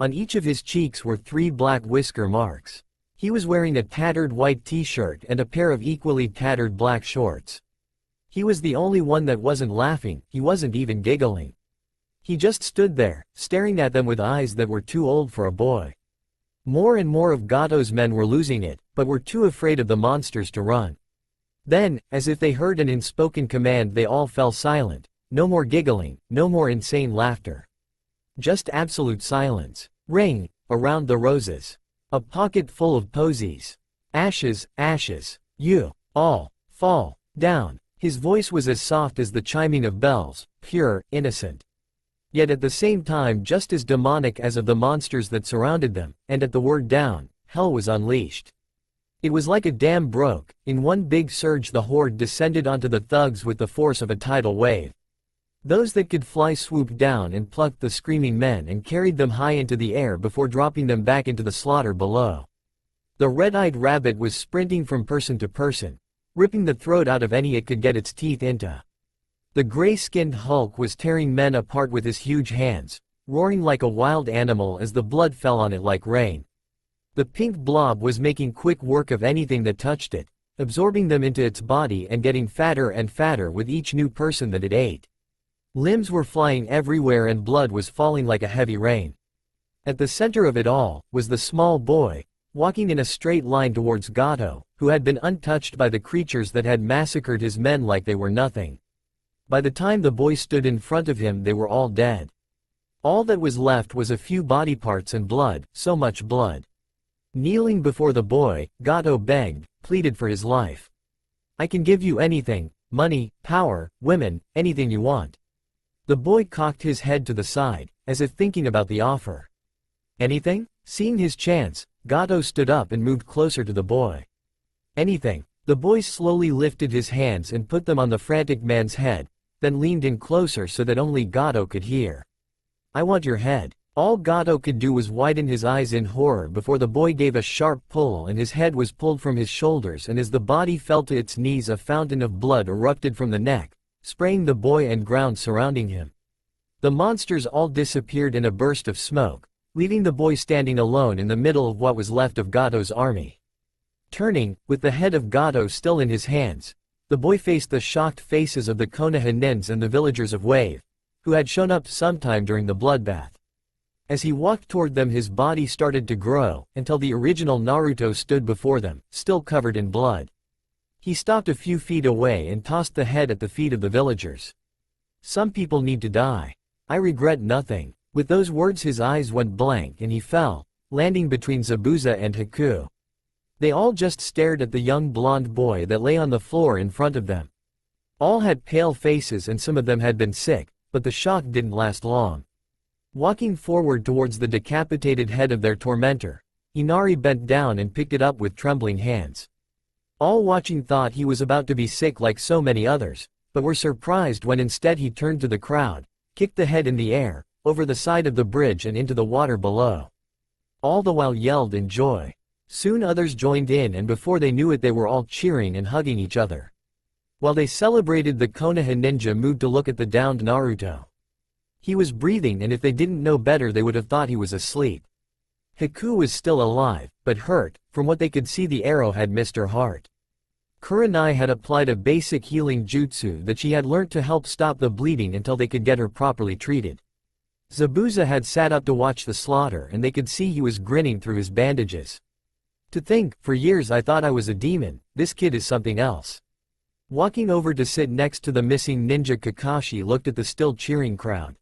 On each of his cheeks were 3 black whisker marks. He was wearing a tattered white t-shirt and a pair of equally tattered black shorts. He was the only one that wasn't laughing, he wasn't even giggling. He just stood there, staring at them with eyes that were too old for a boy. More and more of Gato's men were losing it, but were too afraid of the monsters to run. Then, as if they heard an unspoken command, they all fell silent. No more giggling, no more insane laughter. Just absolute silence. Ring around the roses. A pocket full of posies. Ashes, ashes. You all fall down. His voice was as soft as the chiming of bells, pure, innocent. Yet at the same time just as demonic as of the monsters that surrounded them, and at the word down, hell was unleashed. It was like a dam broke. In one big surge the horde descended onto the thugs with the force of a tidal wave. Those that could fly swooped down and plucked the screaming men and carried them high into the air before dropping them back into the slaughter below. The red-eyed rabbit was sprinting from person to person, ripping the throat out of any it could get its teeth into. The gray-skinned Hulk was tearing men apart with his huge hands, roaring like a wild animal as the blood fell on it like rain. The pink blob was making quick work of anything that touched it, absorbing them into its body and getting fatter and fatter with each new person that it ate. Limbs were flying everywhere and blood was falling like a heavy rain. At the center of it all was the small boy, walking in a straight line towards Gato, who had been untouched by the creatures that had massacred his men like they were nothing. By the time the boy stood in front of him they were all dead. All that was left was a few body parts and blood, so much blood. Kneeling before the boy, Gato begged, pleaded for his life. "I can give you anything, money, power, women, anything you want." The boy cocked his head to the side, as if thinking about the offer. "Anything?" Seeing his chance, Gato stood up and moved closer to the boy. "Anything." The boy slowly lifted his hands and put them on the frantic man's head, then leaned in closer so that only Gato could hear. "I want your head." All Gato could do was widen his eyes in horror before the boy gave a sharp pull and his head was pulled from his shoulders, and as the body fell to its knees a fountain of blood erupted from the neck, spraying the boy and ground surrounding him. The monsters all disappeared in a burst of smoke, leaving the boy standing alone in the middle of what was left of Gato's army. Turning, with the head of Gato still in his hands, the boy faced the shocked faces of the Konohanins and the villagers of Wave, who had shown up sometime during the bloodbath. As he walked toward them his body started to grow, until the original Naruto stood before them, still covered in blood. He stopped a few feet away and tossed the head at the feet of the villagers. "Some people need to die. I regret nothing." With those words his eyes went blank and he fell, landing between Zabuza and Haku. They all just stared at the young blonde boy that lay on the floor in front of them. All had pale faces and some of them had been sick, but the shock didn't last long. Walking forward towards the decapitated head of their tormentor, Inari bent down and picked it up with trembling hands. All watching thought he was about to be sick like so many others, but were surprised when instead he turned to the crowd, kicked the head in the air, over the side of the bridge and into the water below. All the while yelled in joy. Soon others joined in and before they knew it they were all cheering and hugging each other. While they celebrated, the Konoha ninja moved to look at the downed Naruto. He was breathing and if they didn't know better they would have thought he was asleep. Haku was still alive, but hurt. From what they could see the arrow had missed her heart. Kurenai had applied a basic healing jutsu that she had learnt to help stop the bleeding until they could get her properly treated. Zabuza had sat up to watch the slaughter and they could see he was grinning through his bandages. "To think, for years I thought I was a demon, this kid is something else." Walking over to sit next to the missing ninja, Kakashi looked at the still cheering crowd.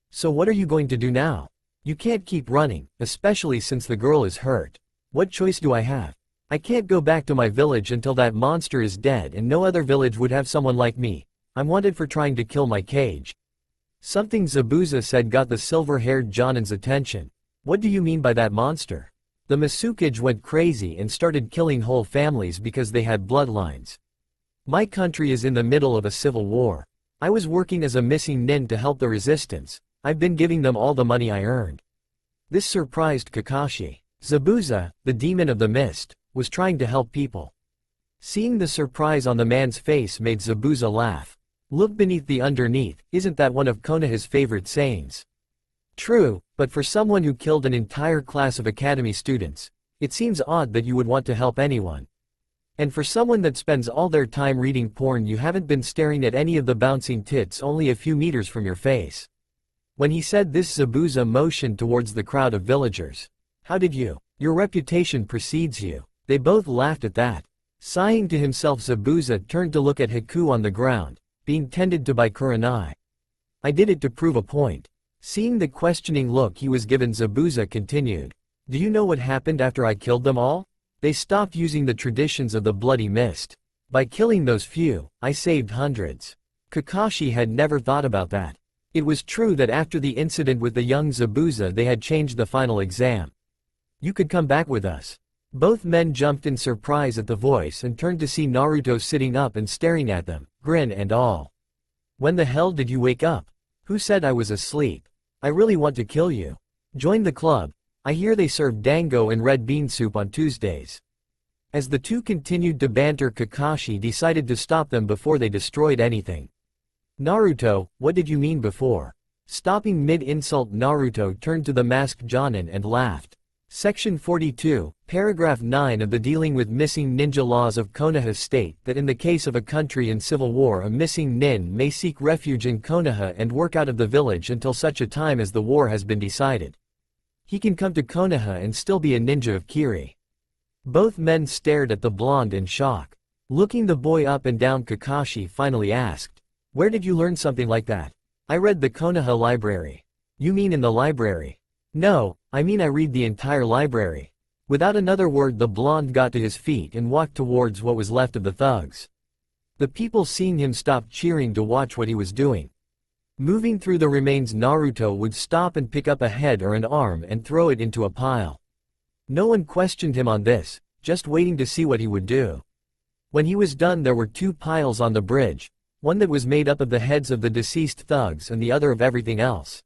"So what are you going to do now? You can't keep running, especially since the girl is hurt. What choice do I have? I can't go back to my village until that monster is dead and no other village would have someone like me. I'm wanted for trying to kill my cage." Something Zabuza said got the silver-haired Jonin's attention. "What do you mean by that monster?" The Masukage went crazy and started killing whole families because they had bloodlines. "My country is in the middle of a civil war. I was working as a missing nin to help the resistance. I've been giving them all the money I earned." This surprised Kakashi. Zabuza, the demon of the mist, was trying to help people. Seeing the surprise on the man's face made Zabuza laugh. "Look beneath the underneath, isn't that one of Konoha's favorite sayings?" "True, but for someone who killed an entire class of academy students, it seems odd that you would want to help anyone. And for someone that spends all their time reading porn, you haven't been staring at any of the bouncing tits only a few meters from your face." When he said this, Zabuza motioned towards the crowd of villagers. "How did you? Your reputation precedes you." They both laughed at that. Sighing to himself, Zabuza turned to look at Haku on the ground, being tended to by Kurenai. I did it to prove a point. Seeing the questioning look he was given, Zabuza continued. Do you know what happened after I killed them all? They stopped using the traditions of the Bloody Mist. By killing those few, I saved hundreds. Kakashi had never thought about that. It was true that after the incident with the young Zabuza they had changed the final exam. You could come back with us. Both men jumped in surprise at the voice and turned to see Naruto sitting up and staring at them, grin and all. When the hell did you wake up? Who said I was asleep? I really want to kill you. Join the club. I hear they serve dango and red bean soup on Tuesdays. As the two continued to banter, Kakashi decided to stop them before they destroyed anything. Naruto, what did you mean before? Stopping mid-insult, Naruto turned to the masked Jonin and laughed. Section 42, Paragraph 9 of the Dealing with Missing Ninja Laws of Konoha state that in the case of a country in civil war, a missing nin may seek refuge in Konoha and work out of the village until such a time as the war has been decided. He can come to Konoha and still be a ninja of Kiri. Both men stared at the blonde in shock. Looking the boy up and down, Kakashi finally asked, where did you learn something like that? I read the Konoha library. You mean in the library? No, I mean I read the entire library. Without another word, the blonde got to his feet and walked towards what was left of the thugs. The people seeing him stopped cheering to watch what he was doing. Moving through the remains, Naruto would stop and pick up a head or an arm and throw it into a pile. No one questioned him on this, just waiting to see what he would do. When he was done, there were two piles on the bridge, one that was made up of the heads of the deceased thugs and the other of everything else.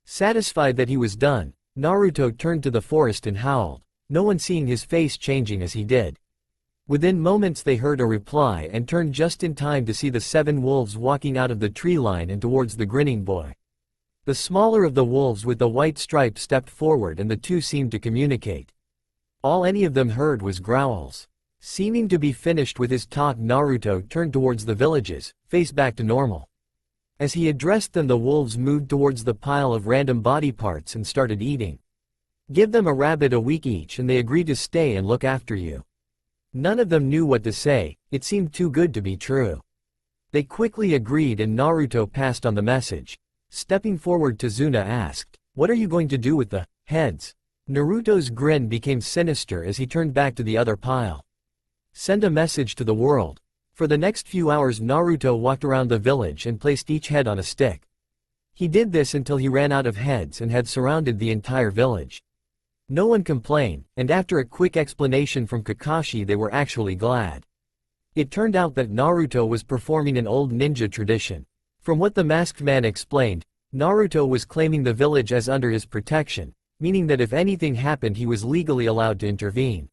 Satisfied that he was done, Naruto turned to the forest and howled, no one seeing his face changing as he did. Within moments they heard a reply and turned just in time to see the 7 wolves walking out of the tree line and towards the grinning boy. The smaller of the wolves with the white stripe stepped forward and the two seemed to communicate. All any of them heard was growls. Seeming to be finished with his talk, Naruto turned towards the villages, face back to normal. As he addressed them, the wolves moved towards the pile of random body parts and started eating. Give them a rabbit a week each and they agreed to stay and look after you. None of them knew what to say, it seemed too good to be true. They quickly agreed and Naruto passed on the message. Stepping forward, Tazuna asked, what are you going to do with the heads? Naruto's grin became sinister as he turned back to the other pile. Send a message to the world. For the next few hours Naruto walked around the village and placed each head on a stick. He did this until he ran out of heads and had surrounded the entire village. No one complained, and after a quick explanation from Kakashi they were actually glad. It turned out that Naruto was performing an old ninja tradition. From what the masked man explained, Naruto was claiming the village as under his protection, meaning that if anything happened he was legally allowed to intervene.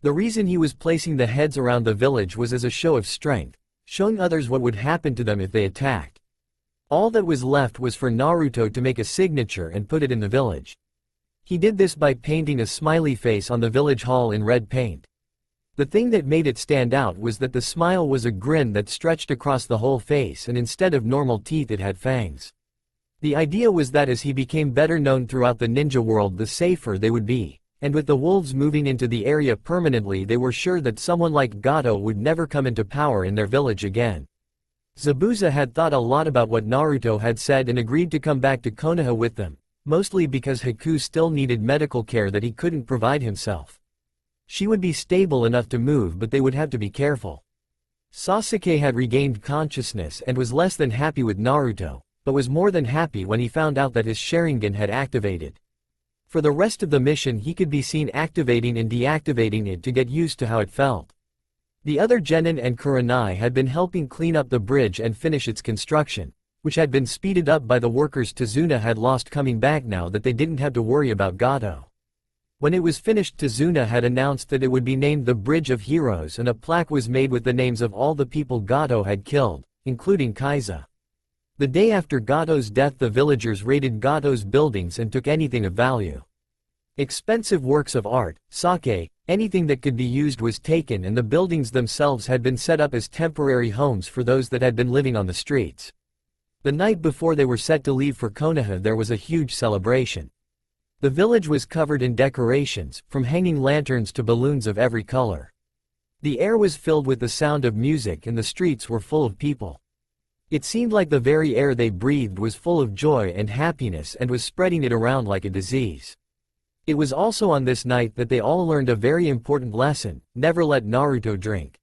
The reason he was placing the heads around the village was as a show of strength, showing others what would happen to them if they attacked. All that was left was for Naruto to make a signature and put it in the village. He did this by painting a smiley face on the village hall in red paint. The thing that made it stand out was that the smile was a grin that stretched across the whole face, and instead of normal teeth it had fangs. The idea was that as he became better known throughout the ninja world, the safer they would be. And with the wolves moving into the area permanently, they were sure that someone like Gato would never come into power in their village again. Zabuza had thought a lot about what Naruto had said and agreed to come back to Konoha with them, mostly because Haku still needed medical care that he couldn't provide himself. She would be stable enough to move, but they would have to be careful. Sasuke had regained consciousness and was less than happy with Naruto, but was more than happy when he found out that his Sharingan had activated. For the rest of the mission he could be seen activating and deactivating it to get used to how it felt. The other genin and Kurenai had been helping clean up the bridge and finish its construction, which had been speeded up by the workers Tazuna had lost coming back now that they didn't have to worry about Gato. When it was finished, Tazuna had announced that it would be named the Bridge of Heroes, and a plaque was made with the names of all the people Gato had killed, including Kaiza. The day after Gato's death the villagers raided Gato's buildings and took anything of value. Expensive works of art, sake, anything that could be used was taken, and the buildings themselves had been set up as temporary homes for those that had been living on the streets. The night before they were set to leave for Konoha there was a huge celebration. The village was covered in decorations, from hanging lanterns to balloons of every color. The air was filled with the sound of music and the streets were full of people. It seemed like the very air they breathed was full of joy and happiness and was spreading it around like a disease. It was also on this night that they all learned a very important lesson: never let Naruto drink.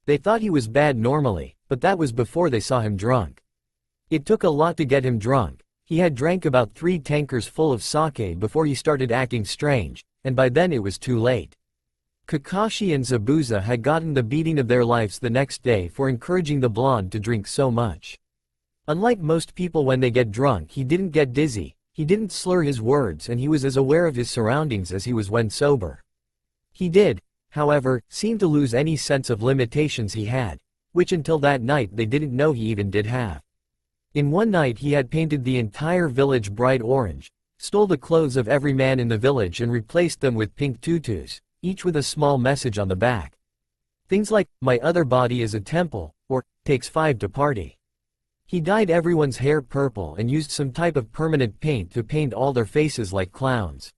They thought he was bad normally, but that was before they saw him drunk. It took a lot to get him drunk. He had drank about 3 tankers full of sake before he started acting strange, and by then it was too late. Kakashi and Zabuza had gotten the beating of their lives the next day for encouraging the blonde to drink so much. Unlike most people, when they get drunk, he didn't get dizzy, he didn't slur his words, and he was as aware of his surroundings as he was when sober. He did, however, seem to lose any sense of limitations he had, which until that night they didn't know he even did have. In one night he had painted the entire village bright orange, stole the clothes of every man in the village and replaced them with pink tutus, each with a small message on the back. Things like, "My other body is a temple," or, "Takes 5 to party." He dyed everyone's hair purple and used some type of permanent paint to paint all their faces like clowns.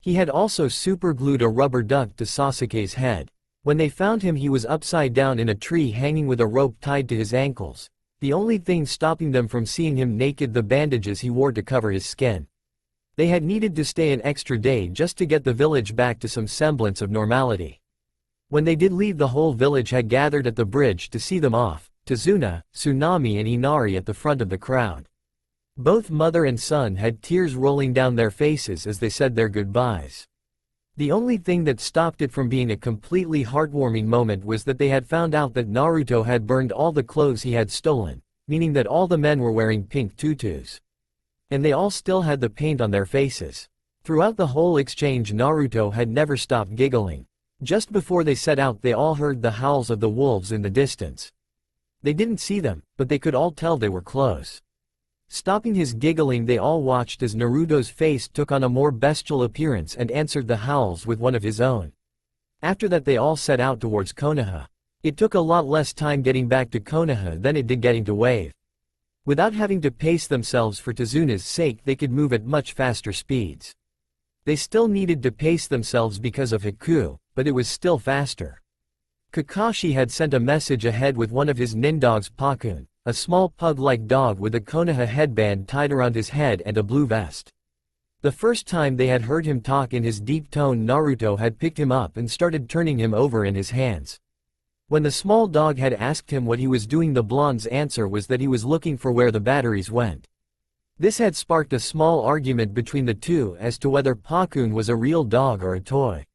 He had also superglued a rubber duck to Sasuke's head. When they found him, he was upside down in a tree hanging with a rope tied to his ankles. The only thing stopping them from seeing him naked the bandages he wore to cover his skin. They had needed to stay an extra day just to get the village back to some semblance of normality. When they did leave, the whole village had gathered at the bridge to see them off, Tazuna, Tsunami and Inari at the front of the crowd. Both mother and son had tears rolling down their faces as they said their goodbyes. The only thing that stopped it from being a completely heartwarming moment was that they had found out that Naruto had burned all the clothes he had stolen, meaning that all the men were wearing pink tutus. And they all still had the paint on their faces. Throughout the whole exchange, Naruto had never stopped giggling. Just before they set out, they all heard the howls of the wolves in the distance. They didn't see them, but they could all tell they were close. Stopping his giggling, they all watched as Naruto's face took on a more bestial appearance and answered the howls with one of his own. After that, they all set out towards Konoha. It took a lot less time getting back to Konoha than it did getting to Wave. Without having to pace themselves for Tazuna's sake, they could move at much faster speeds. They still needed to pace themselves because of Haku, but it was still faster. Kakashi had sent a message ahead with one of his nindogs, Pakun, a small pug-like dog with a Konoha headband tied around his head and a blue vest. The first time they had heard him talk in his deep tone, Naruto had picked him up and started turning him over in his hands. When the small dog had asked him what he was doing, the blonde's answer was that he was looking for where the batteries went. This had sparked a small argument between the two as to whether Pakun was a real dog or a toy.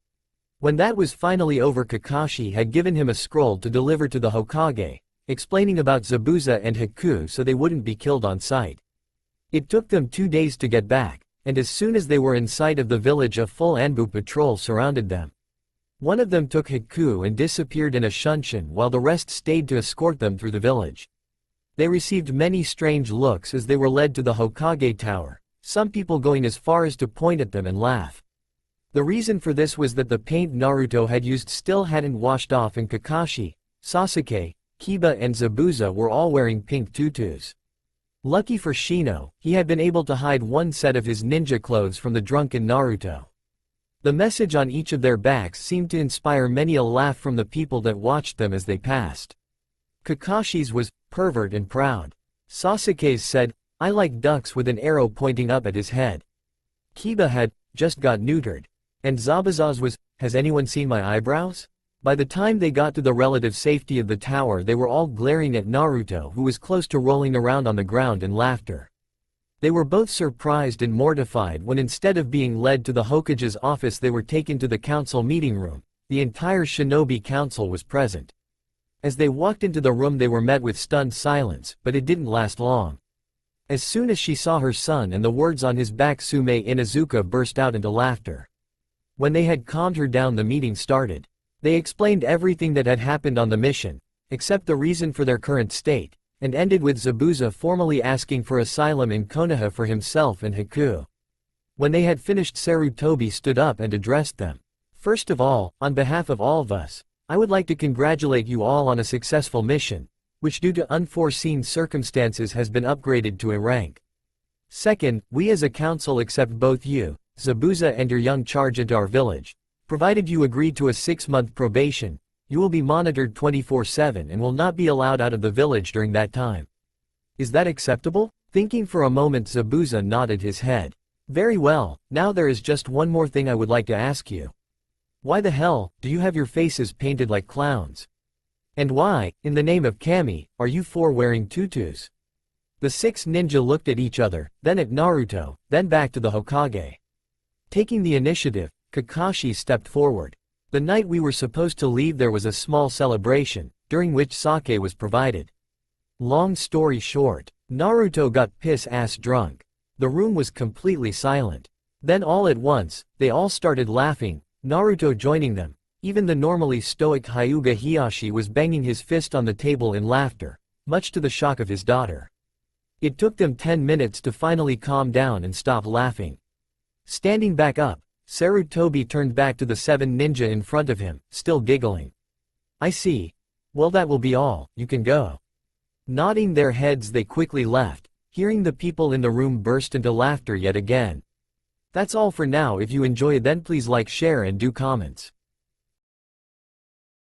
When that was finally over, Kakashi had given him a scroll to deliver to the Hokage, explaining about Zabuza and Haku so they wouldn't be killed on sight. It took them 2 days to get back, and as soon as they were in sight of the village, a full Anbu patrol surrounded them. One of them took Haku and disappeared in a shunshin while the rest stayed to escort them through the village. They received many strange looks as they were led to the Hokage tower, some people going as far as to point at them and laugh. The reason for this was that the paint Naruto had used still hadn't washed off, and Kakashi, Sasuke, Kiba and Zabuza were all wearing pink tutus. Lucky for Shino, he had been able to hide one set of his ninja clothes from the drunken Naruto. The message on each of their backs seemed to inspire many a laugh from the people that watched them as they passed. Kakashi's was, "Pervert and proud." Sasuke's said, "I like ducks," with an arrow pointing up at his head. Kiba had, "Just got neutered." And Zabuza's was, "Has anyone seen my eyebrows?" By the time they got to the relative safety of the tower, they were all glaring at Naruto, who was close to rolling around on the ground in laughter. They were both surprised and mortified when, instead of being led to the Hokage's office, they were taken to the council meeting room. The entire shinobi council was present. As they walked into the room, they were met with stunned silence, but it didn't last long. As soon as she saw her son and the words on his back, Sume Inuzuka burst out into laughter. When they had calmed her down, the meeting started. They explained everything that had happened on the mission, except the reason for their current state, and ended with Zabuza formally asking for asylum in Konoha for himself and Haku. When they had finished, Sarutobi stood up and addressed them. "First of all, on behalf of all of us, I would like to congratulate you all on a successful mission, which due to unforeseen circumstances has been upgraded to a rank. Second, we as a council accept both you, Zabuza, and your young charge into our village, provided you agree to a 6-month probation, You will be monitored 24/7 and will not be allowed out of the village during that time. Is that acceptable? Thinking for a moment, Zabuza nodded his head. Very well, now there is just one more thing I would like to ask you. Why the hell do you have your faces painted like clowns? And why, in the name of Kami, are you four wearing tutus? The 6 ninja looked at each other, then at Naruto, then back to the Hokage. Taking the initiative, Kakashi stepped forward. The night we were supposed to leave there was a small celebration, during which sake was provided. Long story short, Naruto got piss-ass drunk. The room was completely silent. Then all at once, they all started laughing, Naruto joining them. Even the normally stoic Hyuga Hiyashi was banging his fist on the table in laughter, much to the shock of his daughter. It took them 10 minutes to finally calm down and stop laughing. Standing back up, Sarutobi turned back to the 7 ninja in front of him, still giggling. I see. Well, that will be all, you can go. Nodding their heads, they quickly left, hearing the people in the room burst into laughter yet again. That's all for now. If you enjoy, then please like, share and do comments.